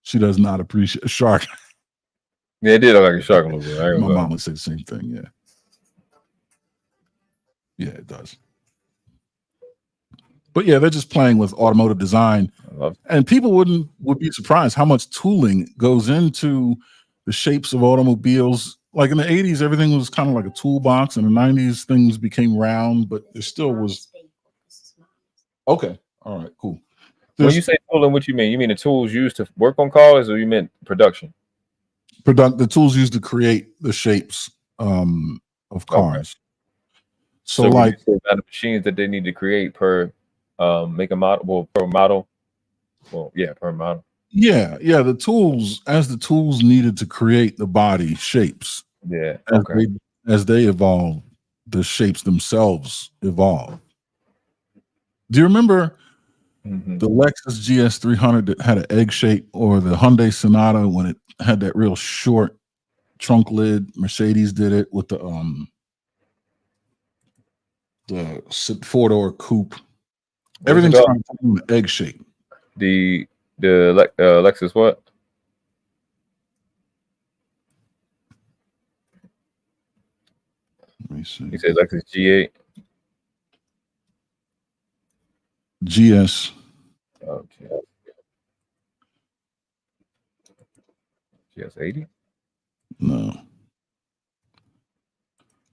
She does not appreciate a shark.
Yeah, it did look like a shark a little bit.
My mom would say the same thing. Yeah. Yeah, it does. But yeah, they're just playing with automotive design, and people would be surprised how much tooling goes into the shapes of automobiles. Like in the 80s, everything was kind of like a toolbox. In the 90s, things became round, but there still was. Okay, all right, cool.
When you say tooling, what you mean? You mean the tools used to work on cars, or you meant production?
The tools used to create the shapes of cars. Okay. So like
the machines that they need to create per make a model, well, per model. Well, yeah, per model.
Yeah, the tools needed to create the body shapes.
Yeah.
As they evolve, the shapes themselves evolve. Do you remember the Lexus GS300 that had an egg shape, or the Hyundai Sonata when it had that real short trunk lid? Mercedes did it with the 4-door coupe. Everything's trying to do an egg shape.
The Lexus what?
Let me see.
You said Lexus G8?
GS.
Okay. GS80?
No.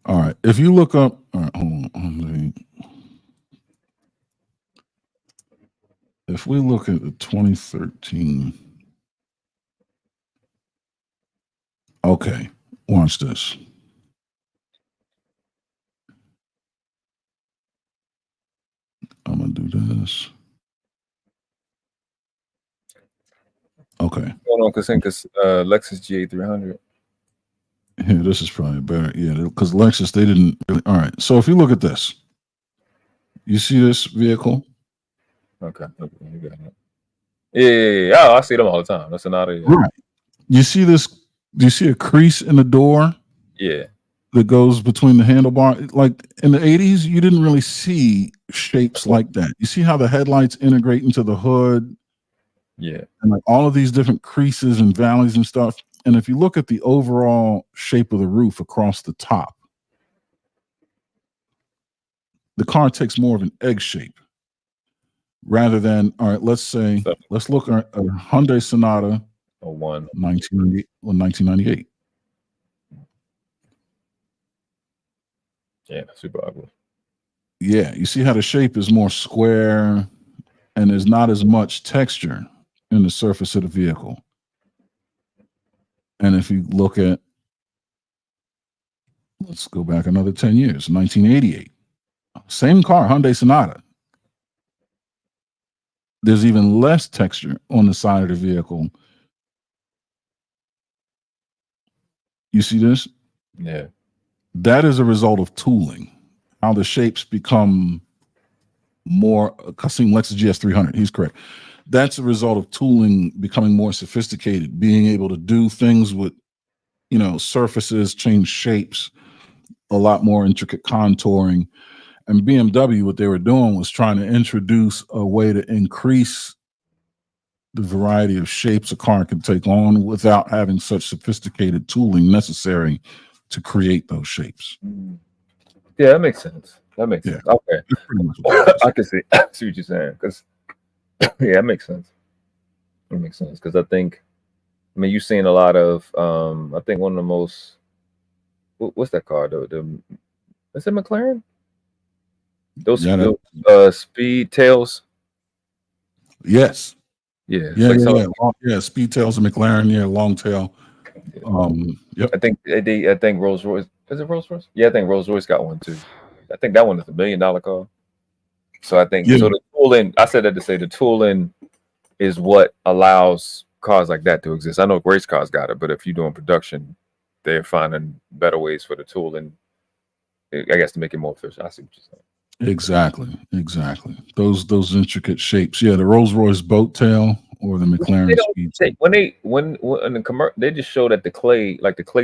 All right. If you look up, all right, hold on. If we look at the 2013, okay, watch this. I'm gonna do this. Okay.
Hold on, because Lexus GA300.
Yeah, this is probably better. Yeah, because Lexus, they didn't really. All right. So if you look at this, you see this vehicle?
Okay. You got it. Yeah. Oh, I see them all the time. That's another.
Right. You see this? Do you see a crease in the door?
Yeah.
That goes between the handlebar. Like in the 80s, you didn't really see shapes like that. You see how the headlights integrate into the hood?
Yeah.
And like all of these different creases and valleys and stuff. And if you look at the overall shape of the roof across the top, the car takes more of an egg shape rather than, all right, let's look at a Hyundai Sonata 1998.
Yeah, super ugly.
Yeah, you see how the shape is more square and there's not as much texture in the surface of the vehicle. And if you look at, let's go back another 10 years, 1988. Same car, Hyundai Sonata. There's even less texture on the side of the vehicle. You see this?
Yeah.
That is a result of tooling. How the shapes become more, custom Lexus GS300, he's correct. That's a result of tooling becoming more sophisticated, being able to do things with, surfaces, change shapes, a lot more intricate contouring. And BMW, what they were doing was trying to introduce a way to increase the variety of shapes a car can take on without having such sophisticated tooling necessary to create those shapes.
Yeah, that makes sense. Sense. Okay. I can see what you're saying. Because yeah, that makes sense. It makes sense. Because you've seen a lot of I think one of the most what's that car though? Is it McLaren? Those speed tails.
Yes.
Yeah.
Speed tails and McLaren. Yeah, long tail. Yep.
I think Rolls Royce. Is it Rolls Royce? Yeah, I think Rolls Royce got one too. I think that one is $1 million car. So I think so. The tooling. I said that to say the tooling is what allows cars like that to exist. I know race cars got it, but if you're doing production, they're finding better ways for the tooling. I guess to make it more efficient. I see what you're saying.
Exactly. Those intricate shapes. Yeah, the Rolls Royce boat tail or the McLaren speed.
When in the commercial, they just show that the clay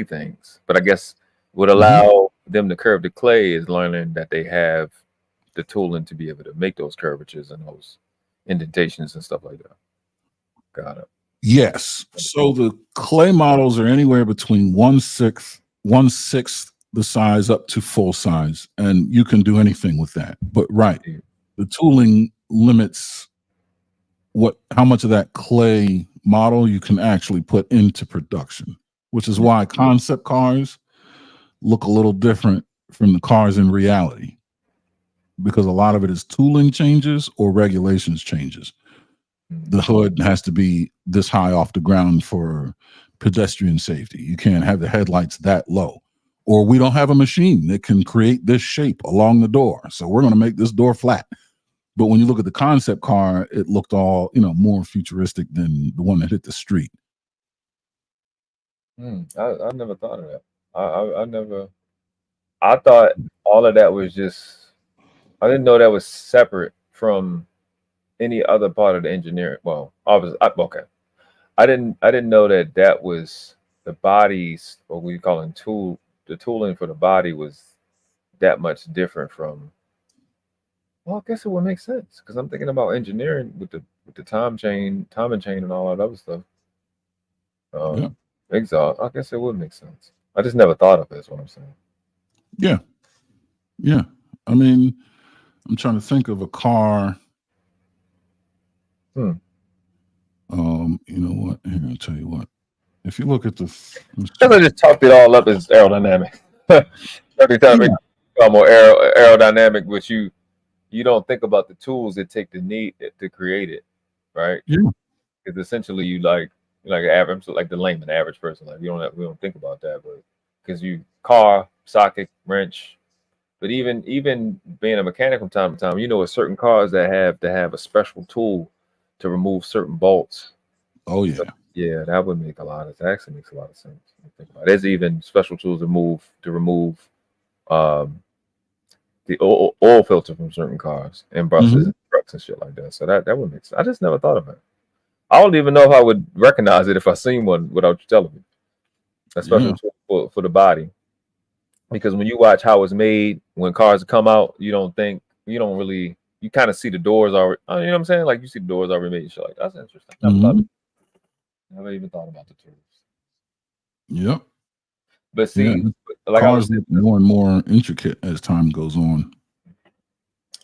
things. But I guess what allow them to curve the clay is learning that they have the tooling to be able to make those curvatures and those indentations and stuff like that. Got it.
Yes. So the clay models are anywhere between 1/6 the size up to full size, and you can do anything with that. But the tooling limits how much of that clay model you can actually put into production, which is why concept cars look a little different from the cars in reality, because a lot of it is tooling changes or regulations changes. The hood has to be this high off the ground for pedestrian safety. You can't have the headlights that low. Or we don't have a machine that can create this shape along the door, so we're going to make this door flat. But when you look at the concept car, it looked all, more futuristic than the one that hit the street.
I never thought of that. I thought all of that was just, I didn't know that was separate from any other part of the engineering. Well, obviously, okay. I didn't know that was the bodies, what we call the tooling for the body was that much different from. Well, I guess it would make sense because I'm thinking about engineering with the time and chain, and all that other stuff. Exhaust. I guess it would make sense. I just never thought of it. Is what I'm saying.
Yeah. I mean, I'm trying to think of a car. You know what? Here, I'll tell you what. If you look at
I just talked it all up as aerodynamic. Every time it becomes more aerodynamic, which you don't think about the tools it take to create it, right?
Yeah.
Because essentially you like average, like the layman, average person, like we don't think about that, but because you car, socket, wrench, but even being a mechanic from time to time, with certain cars that have to have a special tool to remove certain bolts.
Oh yeah.
So, yeah, that would make actually makes a lot of sense. Think about it. There's even special tools to remove the oil filter from certain cars and buses and trucks and shit like that. So that would make sense. I just never thought of it. I don't even know if I would recognize it if I seen one without you telling me. A special tool for the body. Because when you watch how it's made, when cars come out, you kind of see the doors already. You know what I'm saying? Like you see the doors already made. Shit like that's interesting. Never even thought about the tools.
Yep.
But see,
cars get more and more intricate as time goes on.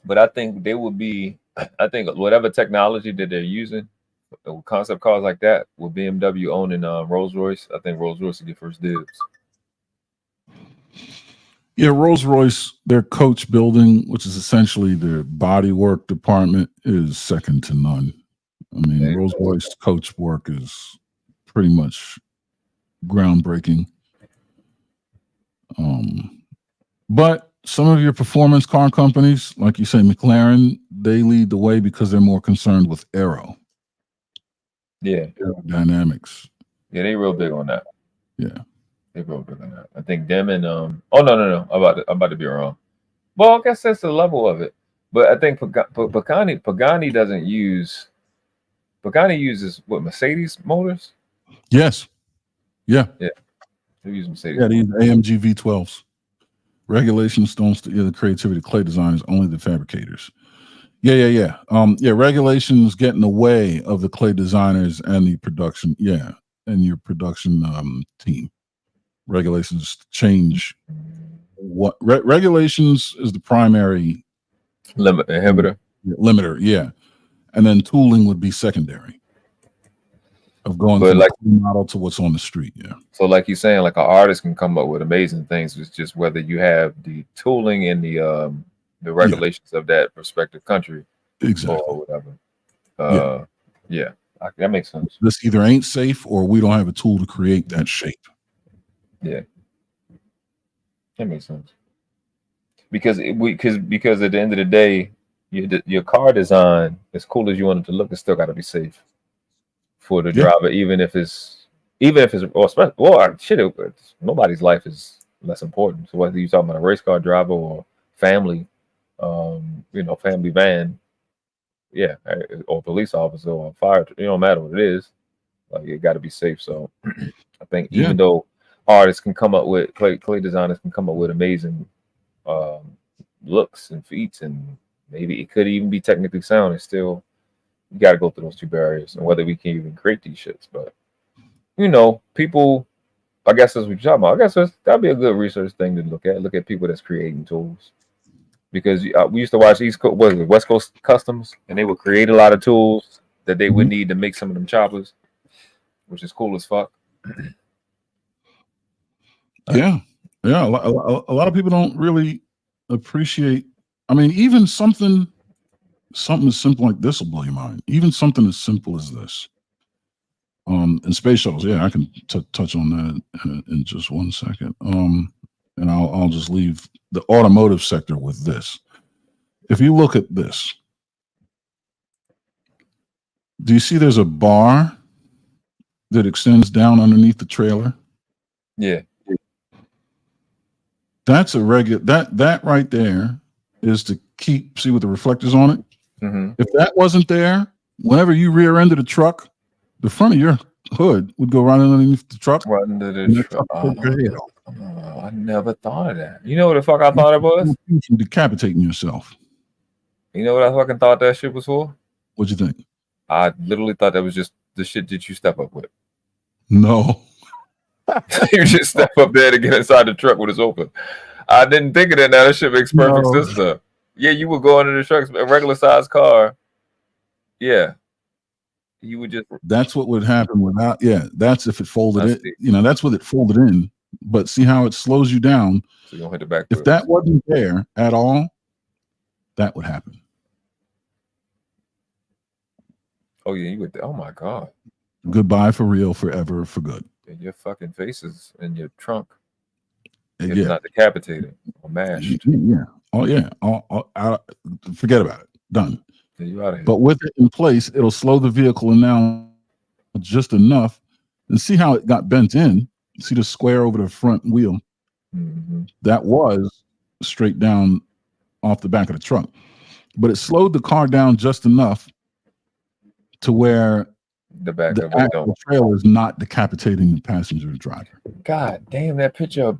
But I think they will be. I think whatever technology that they're using, concept cars like that, with BMW owning Rolls Royce, I think Rolls Royce will get first dibs.
Yeah, Rolls Royce, their coach building, which is essentially their bodywork department, is second to none. I mean, Rolls Royce coach work is pretty much groundbreaking. But some of your performance car companies, like you say, McLaren, they lead the way because they're more concerned with aero.
Yeah.
Aerodynamics.
Yeah, they real big on that.
Yeah.
They real big on that. I think them and oh no. I'm about to be wrong. Well, I guess that's the level of it. But I think Pagani doesn't use. Pagani uses what, Mercedes motors?
Yes. Yeah.
Yeah. They use Mercedes.
Yeah, they use AMG V12s. Regulations don't the creativity of clay designers, only the fabricators. Yeah. Regulations get in the way of the clay designers and the production. Yeah, and your production team. Regulations change. What regulations is the primary
limiter.
Limiter, yeah, and then tooling would be secondary. Of going from
like
the model to what's on the street, yeah.
So, like you're saying, like an artist can come up with amazing things. It's just whether you have the tooling and the regulations of that respective country,
exactly,
or whatever. Yeah, that makes sense.
This either ain't safe or we don't have a tool to create that shape.
Yeah, that makes sense. Because at the end of the day, your car design, as cool as you want it to look, it's still got to be safe for the driver, even if it's nobody's life is less important. So whether you're talking about a race car driver or family, family van, or police officer or fire, it don't matter what it is, like it got to be safe. So I think even though artists can come up with clay designers can come up with amazing looks and feats, and maybe it could even be technically sound, it's still, you got to go through those two barriers, and whether we can even create these shits. But people, I guess that's what you're talking about. I guess that'd be a good research thing to look at people that's creating tools. because we used to watch West Coast Customs, and they would create a lot of tools that they would need to make some of them choppers, which is cool as fuck.
Yeah. A lot of people don't really appreciate. I mean, even something as simple like this will blow your mind. Even something as simple as this. And space shuttles, yeah, I can touch on that in just 1 second. And I'll just leave the automotive sector with this. If you look at this, do you see there's a bar that extends down underneath the trailer?
Yeah.
That's a regular, that right there is to see with the reflectors on it.
Mm-hmm.
If that wasn't there, whenever you rear-ended a truck, the front of your hood would go right underneath the truck.
Right under the truck. I never thought of that. You know what the fuck I thought it was?
Decapitating yourself.
You know what I fucking thought that shit was for?
What'd you think?
I literally thought that was just the shit that you step up with.
No.
You just step up there to get inside the truck when it's open. I didn't think of that. Now that shit makes perfect sense though. Yeah, you would go under the truck, a regular sized car. Yeah. You would just.
That's what would happen without. Yeah, that's if it folded in. You know, that's what it folded in. But see how it slows you down.
So you don't hit the back.
If that wasn't there at all, that would happen.
Oh yeah, you would. Oh my god.
Goodbye for real, forever, for good.
And your fucking faces in your trunk.
Yeah.
It's not decapitated or mashed.
Yeah. Oh yeah. Forget about it. Done.
Yeah, you out of here.
But with it in place, it'll slow the vehicle down just enough. And see how it got bent in. See the square over the front wheel.
Mm-hmm.
That was straight down off the back of the truck. But it slowed the car down just enough to where
the back
the
of
actual trailer is not decapitating the passenger or driver.
God damn, that picture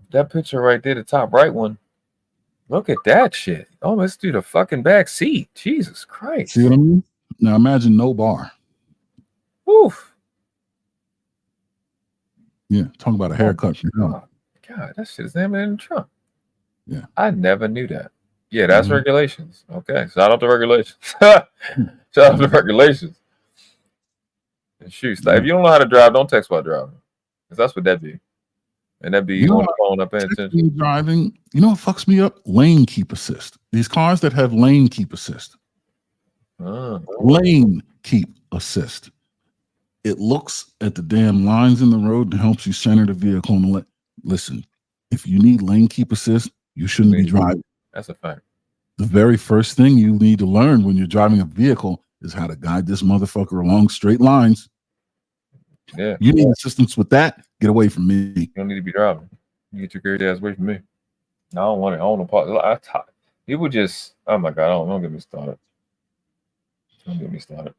right there, the top right one. Look at that shit. Oh, let's do the fucking back seat. Jesus Christ.
See what I mean? Now imagine no bar.
Oof.
Yeah, talking about a haircut.
God, that shit is in the trunk.
Yeah.
I never knew that. Yeah, that's regulations. Okay. Shout out to regulations. Shout out to regulations. And shoot, if you don't know how to drive, don't text while driving. Because that's what that be. And that be on the phone up paying attention.
Driving, you know what fucks me up? Lane keep assist. These cars that have lane keep assist. Lane keep assist. It looks at the damn lines in the road and helps you center the vehicle. And listen, if you need lane keep assist, you shouldn't be driving.
That's a fact.
The very first thing you need to learn when you're driving a vehicle is how to guide this motherfucker along straight lines.
Yeah.
You need assistance with that. Get away from me.
You don't need to be driving. You get your great ass away from me. I don't want it. I don't know. People just, oh my God, don't get me started. Don't get me started.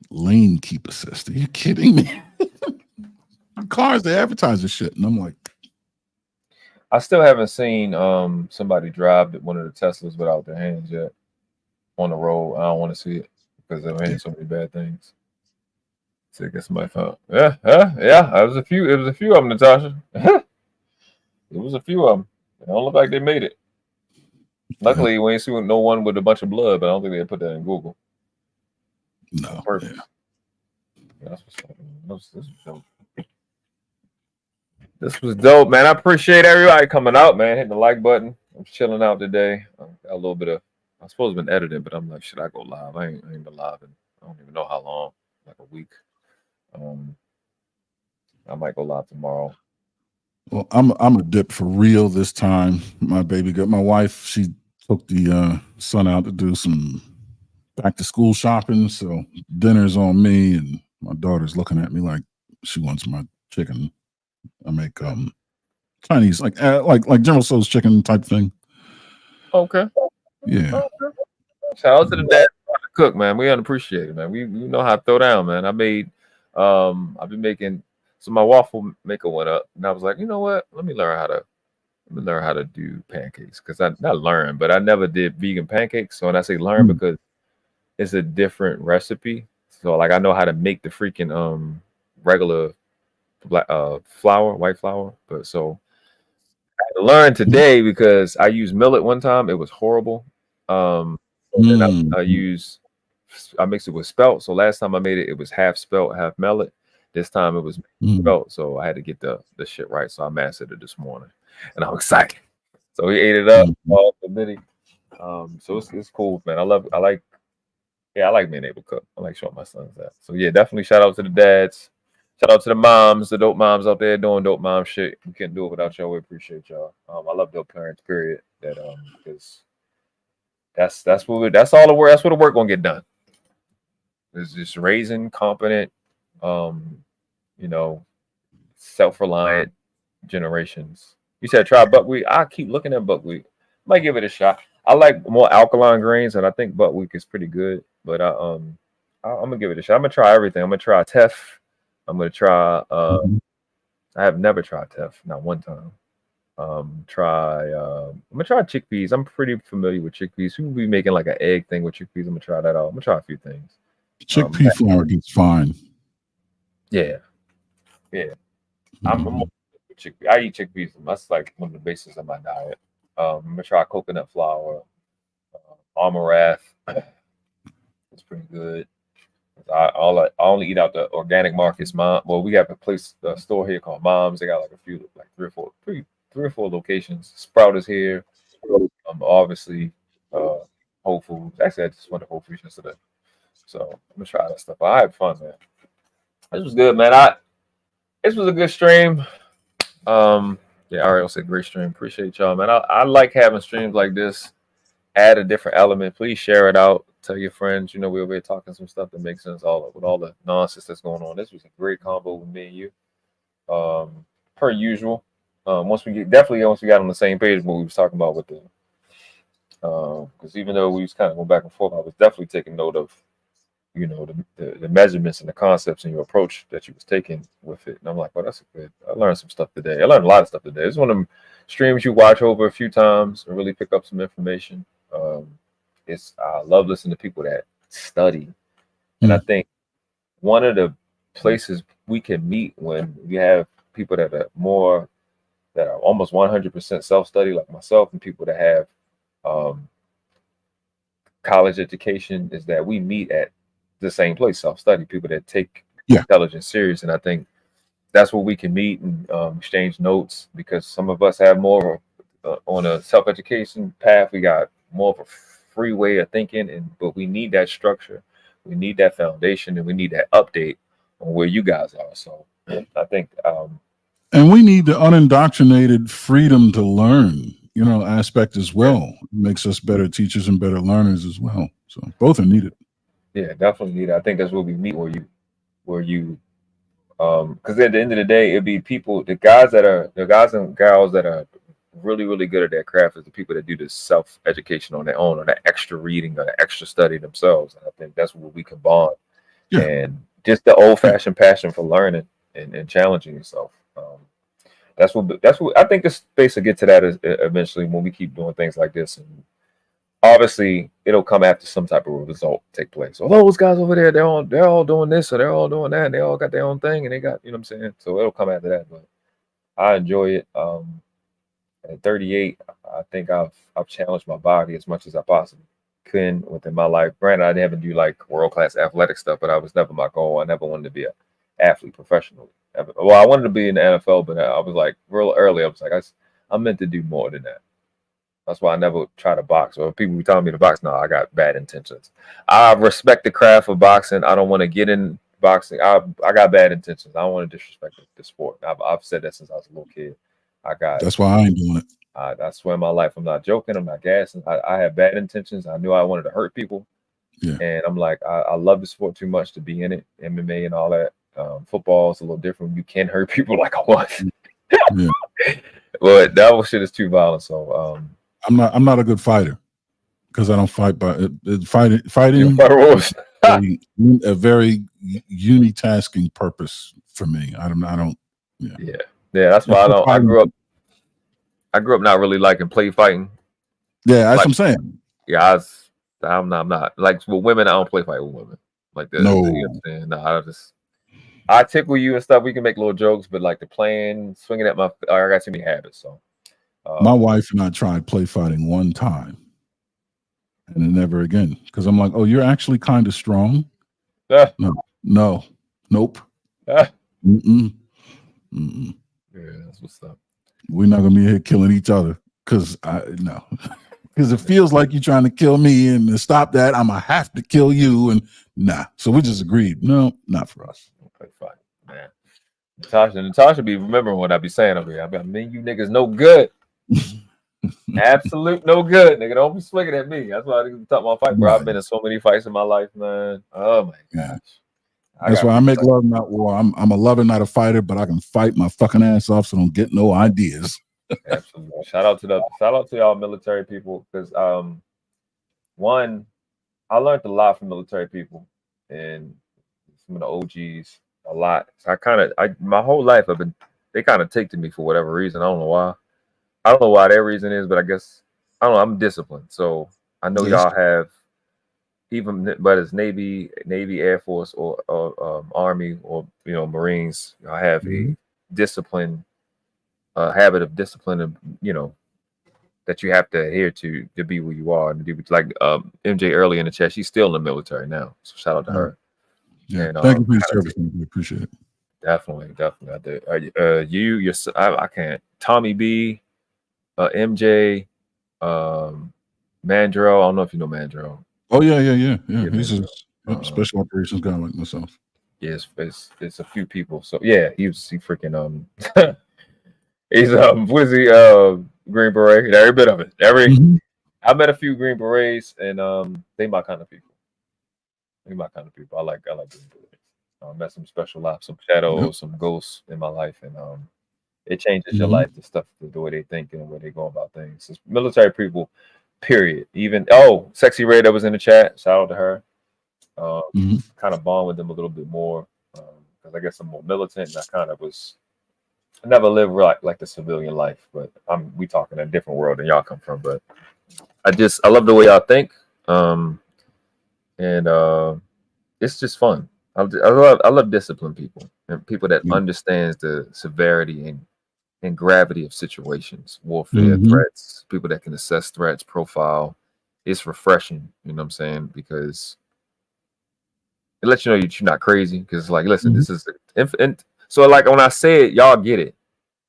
Lane keep assist. Are you kidding me? Cars, they advertise this shit. And I'm like,
I still haven't seen somebody drive one of the Teslas without their hands yet on the road. I don't want to see it because they're hearing so many bad things. So I guess somebody found. Yeah. It was a few of them, Natasha. It was a few of them. They don't look like they made it. Luckily, we ain't seen no one with a bunch of blood, but I don't think they put that in Google.
No.
Perfect. Yeah. That's what's up. This was dope. This was dope, man. I appreciate everybody coming out, man. Hitting the like button. I'm chilling out today. I got a little bit of. I supposed to been editing, but I'm like, should I go live? I ain't been live in I don't even know how long, like a week. I might go live tomorrow.
Well, I'm a dip for real this time. My wife, she took the son out to do some back to school shopping, so dinner's on me, and my daughter's looking at me like she wants my chicken. I make Chinese like General Tso's chicken type thing.
Okay.
Yeah.
Okay. Shout out to the dad cook, man. We appreciate it, man. We know how to throw down, man. I've been making. So my waffle maker went up, and I was like, you know what? Let me learn how to do pancakes because I not learn, but I never did vegan pancakes. So when I say learn, because it's a different recipe. So like I know how to make the freaking regular black white flour, but so had to learn today because I used millet one time. It was horrible. And then I mixed it with spelt. So last time I made it, it was half spelt, half millet. This time it was spelt, so I had to get the shit right. So I mastered it this morning, and I'm excited. So we ate it up, so it's cool, man. I like being able to cook. I like showing my sons that. So yeah, definitely shout out to the dads. Shout out to the moms, the dope moms out there doing dope mom shit. We couldn't do it without y'all. We appreciate y'all. I love dope parents, period. That because that's all the work. That's where the work gonna get done. It's just raising competent, self-reliant generations. You said try buckwheat. I keep looking at buckwheat. Might give it a shot. I like more alkaline grains, and I think buckwheat is pretty good. But I'm gonna give it a shot. I'm gonna try everything. I'm gonna try teff. I'm gonna try. I have never tried teff, not one time. I'm gonna try chickpeas. I'm pretty familiar with chickpeas. People be making like an egg thing with chickpeas. I'm gonna try that out. I'm gonna try a few things.
Chickpea flour gets fine.
Yeah. I'm more with chickpeas. I eat chickpeas. That's like one of the bases of my diet. I'm gonna try coconut flour, Amaranth. It's pretty good. I only eat out the organic markets. Well, we have a store here called Mom's. They got like a few, like three or four locations. Sprout is here. Obviously, Whole Foods. Actually, I just went to Whole Foods yesterday. So I'm gonna try that stuff. I had fun, man. This was good, man. This was a good stream. Ariel said great stream. Appreciate y'all, man. I like having streams like this. Add a different element. Please share it out. Tell your friends. We're over here talking some stuff that makes sense with all the nonsense that's going on. This was a great combo with me and you. Per usual. Once we got on the same page, what we was talking about with the because even though we was kind of going back and forth, I was definitely taking note of the measurements and the concepts and your approach that you was taking with it. And I'm like, well, that's good. I learned some stuff today. I learned a lot of stuff today. It's one of them streams you watch over a few times and really pick up some information. I love listening to people that study. And I think one of the places we can meet when we have people that are almost 100% self-study like myself, and people that have college education, is that we meet at the same place, self-study, people that take intelligence serious. And I think that's where we can meet and exchange notes, because some of us have more on a self-education path. We got more of a free way of thinking, but we need that structure, we need that foundation, and we need that update on where you guys are. So I think
and we need the unindoctrinated freedom to learn aspect as well. It makes us better teachers and better learners as well. So both are needed. Yeah,
definitely needed. I think that's where we meet, where you because at the end of the day, it'd be people, the guys and gals that are really, really good at their craft is the people that do this self-education on their own, or that extra reading, or the extra study themselves. And I think that's where we can bond. And just the old-fashioned passion for learning and challenging yourself. That's what I think the space will get to that eventually, when we keep doing things like this. And obviously it'll come after some type of result take place. Well, those guys over there, they're all doing this, or they're all doing that, and they all got their own thing, and they got, what I'm saying? So it'll come after that. But I enjoy it. At 38, I think I've challenged my body as much as I possibly can within my life. Granted, I didn't do like world-class athletic stuff, but I was never my goal. I never wanted to be an athlete professionally. Well, I wanted to be in the NFL, but I was like, real early, I was like, I'm meant to do more than that. That's why I never try to box. Or people be telling me to box, no, I got bad intentions. I respect the craft of boxing. I don't want to get in boxing. I got bad intentions. I don't want to disrespect the sport. I've said that since I was a little kid. That's
why I ain't doing it.
I swear my life, I'm not joking. I'm not gassing. I had bad intentions. I knew I wanted to hurt people.
Yeah.
And I'm like, I love the sport too much to be in it. MMA and all that. Football is a little different. You can hurt people like I was.
Yeah.
But that shit is too violent. So
I'm not a good fighter, because I don't fight by fighting a very unitasking purpose for me. I don't.
Yeah. That's why I grew up not really liking play fighting.
Yeah, that's what I'm saying.
Yeah, I'm not like with women. I don't play fight with women like that.
No,
you know what I'm saying? No, I tickle you and stuff. We can make little jokes, but like the playing, swinging at I got too many habits. So
My wife and I tried play fighting one time, and then never again. Because I'm like, oh, you're actually kind of strong. No, nope. Mm-mm. Mm-mm.
Yeah, that's what's up.
We're not gonna be here killing each other because because it feels like you're trying to kill me, and to stop that, I'm gonna have to kill you. And nah, so we just agreed, no, not for us.
Okay, fine, man. Natasha be remembering what I be saying over here. I mean, you niggas no good. Absolute no good, nigga. Don't be swinging at me. That's why I didn't talk about fight, bro. I've been in so many fights in my life, man. Oh my gosh.
That's why I make love, not war. I'm a lover, not a fighter, but I can fight my fucking ass off, so don't get no ideas.
Absolutely. Shout out to y'all military people, because one, I learned a lot from military people and some of the OGs a lot. So my whole life they kind of take to me for whatever reason. I don't know why. I don't know why that reason is, but I guess I don't know. I'm disciplined, so I know y'all have, even but it's Navy, Air Force, or Army, or Marines. I have a discipline, habit of discipline, of that you have to adhere to be who you are. And like MJ early in the chat, she's still in the military now, so shout out to her.
Yeah, and, thank you for your service. We appreciate it.
Definitely. I do. I can't. Tommy B, MJ, Mandro. I don't know if you know Mandro.
Oh yeah. He's a special operations guy like myself.
Yes, it's a few people. So yeah, he freaking he's what is he, Green Beret, every bit of it. I met a few Green Berets, and they my kind of people. I like Green Berets. I met some special lives, some shadows, some ghosts in my life, and it changes your life, the way they think and the way they go about things. It's military people, period. Even Sexy Ray that was in the chat, shout out to her. Kind of bond with them a little bit more, because I guess I'm more militant, and I never lived like the civilian life, but we talking a different world than y'all come from. But I love the way y'all think, and it's just fun. I love disciplined people, and people that understands the severity and gravity of situations, warfare, threats, people that can assess threats, profile. It's refreshing, you know what I'm saying? Because it lets you know you're not crazy. Because like, listen, this is infinite. So like when I say it, y'all get it.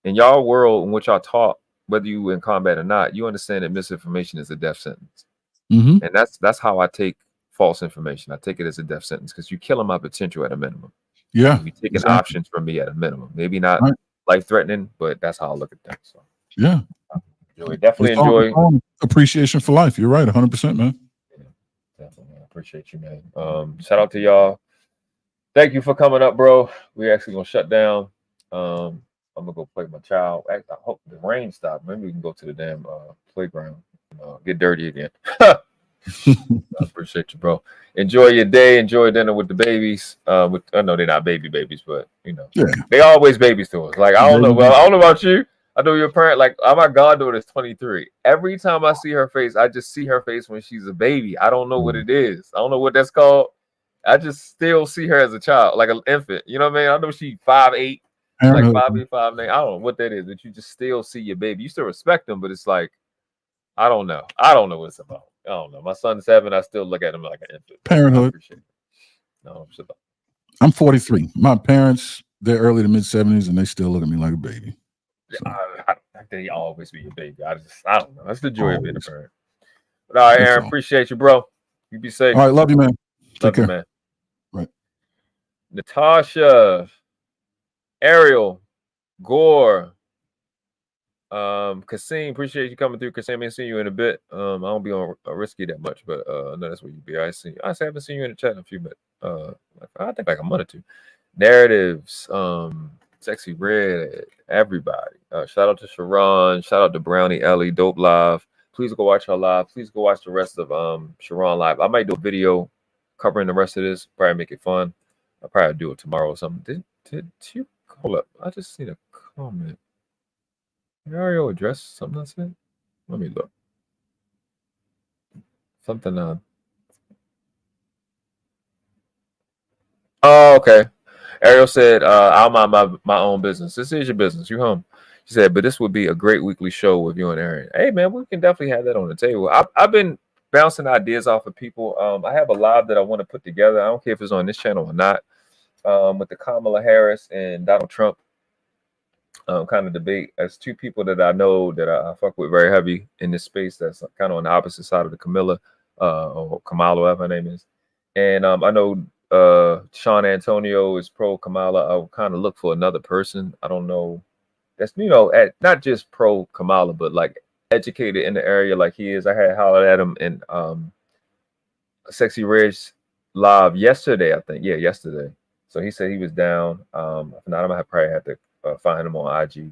In y'all world in which y'all taught, whether you in combat or not, you understand that misinformation is a death sentence. And that's how I take false information. I take it as a death sentence, because you're killing my potential at a minimum.
Yeah.
You're taking options from me at a minimum. Maybe not life-threatening, but that's how I look at things. So
yeah.
Definitely enjoy.
Appreciation for life. You're right, 100%, man.
Yeah, definitely. I appreciate you, man. Shout out to y'all. Thank you for coming up, bro. We're actually gonna shut down. I'm gonna go play with my child. I hope the rain stops. Maybe we can go to the damn playground, get dirty again. I appreciate you, bro. Enjoy your day. Enjoy dinner with the babies. I know they're not babies, but they always babies to us. Like I don't know. Well, I don't know about you. I know you're a parent. Like my goddaughter is 23. Every time I see her face, I just see her face when she's a baby. I don't know what it is. I don't know what that's called. I just still see her as a child, like an infant. You know what I mean? I know she's 5'8". Like 5'8", 5'9". I don't know what that is, but you just still see your baby. You still respect them, but it's like, I don't know. I don't know what it's about. I don't know. My son's 7. I still look at him like an infant.
Parenthood.
No, it's about.
I'm 43. My parents, they're early to mid 70s, and they still look at me like a baby.
So. I they always be a baby. I don't know. That's the joy of being a parent. But all right, Aaron, appreciate you, bro. You be safe.
All right, love you, man. Take care.
Man.
Right.
Natasha, Ariel, Gore, Kasim, appreciate you coming through. Kasim, I ain't seen you in a bit. I don't be on risky that much, but I know that's where you be. I haven't seen you in the chat in a few, but I think like a month or two. Narratives, Sexy Red, everybody. Shout out to Sharon, shout out to Brownie Ellie, Dope Live. Please go watch her live. Please go watch the rest of Sharon live. I might do a video covering the rest of this. Probably make it fun. I'll probably do it tomorrow or something. Did you hold up? I just seen a comment. Did Ariel address something I said? Let me look. Something Oh, okay. Ariel said, I'll mind my own business. This is your business. You home. She said, but this would be a great weekly show with you and Aaron. Hey, man, we can definitely have that on the table. I've been bouncing ideas off of people. I have a live that I want to put together. I don't care if it's on this channel or not, with the Kamala Harris and Donald Trump kind of debate. As two people that I know that I fuck with very heavy in this space that's kind of on the opposite side of the Camilla, or Kamala, whatever her name is. And I know Sean Antonio is pro Kamala. I'll kind of look for another person. I don't know. That's, not just pro Kamala, but like educated in the area like he is. I had hollered at him in Sexy Red's live yesterday, I think. Yeah, yesterday. So he said he was down. If not, I'm gonna probably have to find him on IG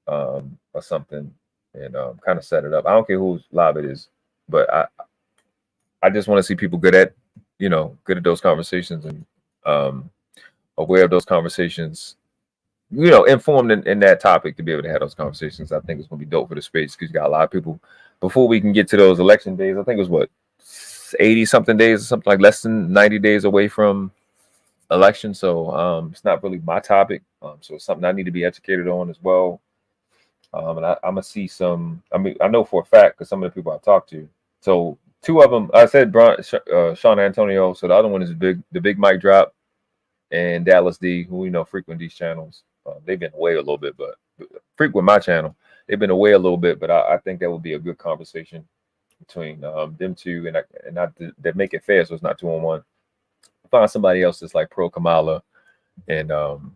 or something and kind of set it up. I don't care whose live it is, but I just want to see people good at those conversations and aware of those conversations. Informed in that topic to be able to have those conversations. I think it's going to be dope for the space because you got a lot of people before we can get to those election days. I think it was 80 something days or something, like less than 90 days away from election. So it's not really my topic. So it's something I need to be educated on as well. And I'm going to see some, I know for a fact because some of the people I talked to. So two of them, I said Sean Antonio. So the other one is the big mic drop and Dallas D, who we know frequent these channels. They've been away a little bit, but frequent my channel. They've been away a little bit, but I think that would be a good conversation between them two, and not that make it fair, so it's not 2-on-1. Find somebody else that's like pro Kamala, and to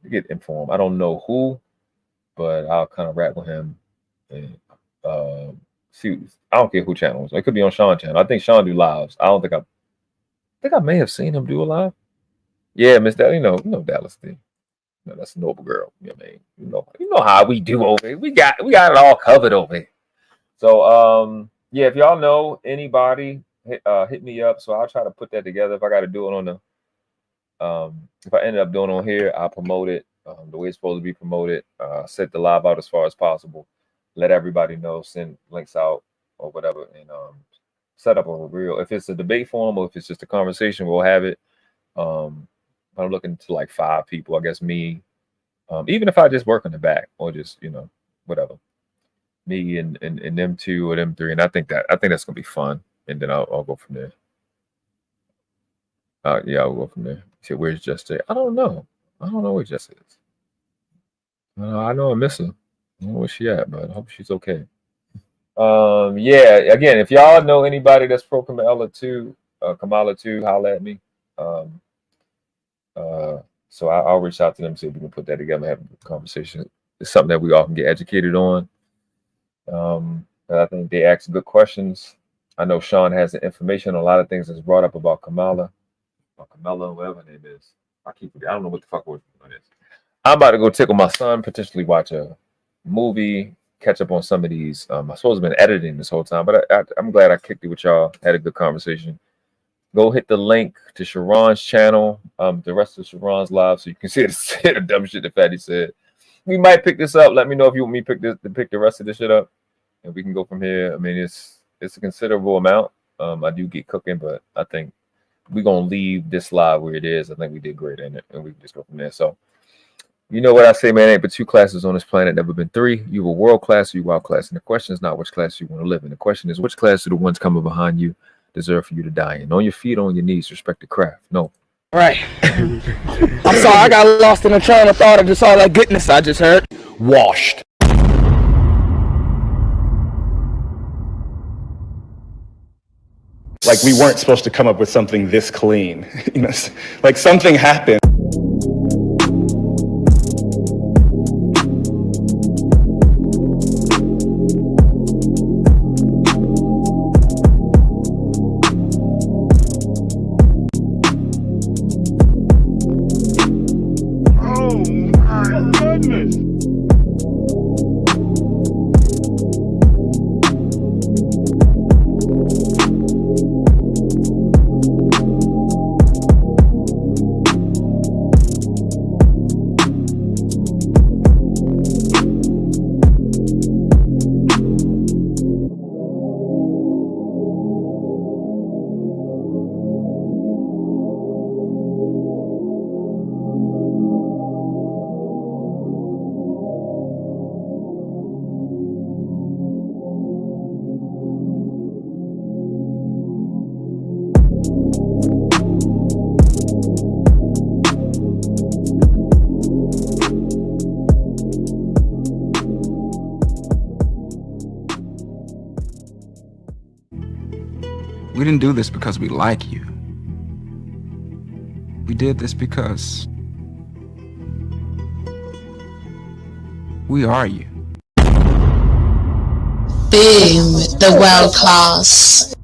get informed. I don't know who, but I'll kind of rap with him and see. I don't care who channel it could be on Sean's channel. I think Sean do lives. I think I may have seen him do a live. Yeah, Miss Dallas, Dallas D. That's a noble girl. You know how we do over here. We got it all covered over here. So if y'all know anybody, hit me up. So I'll try to put that together. If I got to do it on the if I ended up doing it on here, I'll promote it the way it's supposed to be promoted. Set the live out as far as possible. Let everybody know, send links out or whatever, and set up a real, if it's a debate forum or if it's just a conversation, we'll have it. I'm looking to like 5 people, I guess me, even if I just work on the back or just whatever, me and them 2 or them 3, and I think that's gonna be fun, and then I'll go from there. I'll go from there. See, where's Just Jay? I don't know where Just is. I know I miss her. I don't know where she at, but I hope she's okay. Again, if y'all know anybody that's pro Kamala too, holla at me. So I'll reach out to them, see if we can put that together and have a conversation. It's something that we all can get educated on. I think they ask good questions. I know Sean has the information on a lot of things that's brought up about Kamala, whatever her name is. I don't know what the fuck it is. I'm about to go tickle my son, potentially watch a movie, catch up on some of these. I suppose I've been editing this whole time, but I'm glad I kicked it with y'all, had a good conversation. Go hit the link to Sharon's channel, the rest of Sharon's live, so you can see the dumb shit that Fatty said. We might pick this up. Let me know if you want me to pick the rest of this shit up, and we can go from here. I mean, it's a considerable amount. I do get cooking, but I think we're gonna leave this live where it is. I think we did great in it, and we can just go from there. So, you know what I say, man? Ain't but 2 classes on this planet, never been 3. You were world class or you outclass, and the question is not which class you want to live in. The question is which class are the ones coming behind you deserve for you to die in. On your feet, on your knees, respect the craft. No.
Right. I'm sorry, I got lost in a train of thought of just all that goodness I just heard. Washed.
Like we weren't supposed to come up with something this clean. Like something happened.
We didn't do this because we like you. We did this because we are you.
Boom, the world class.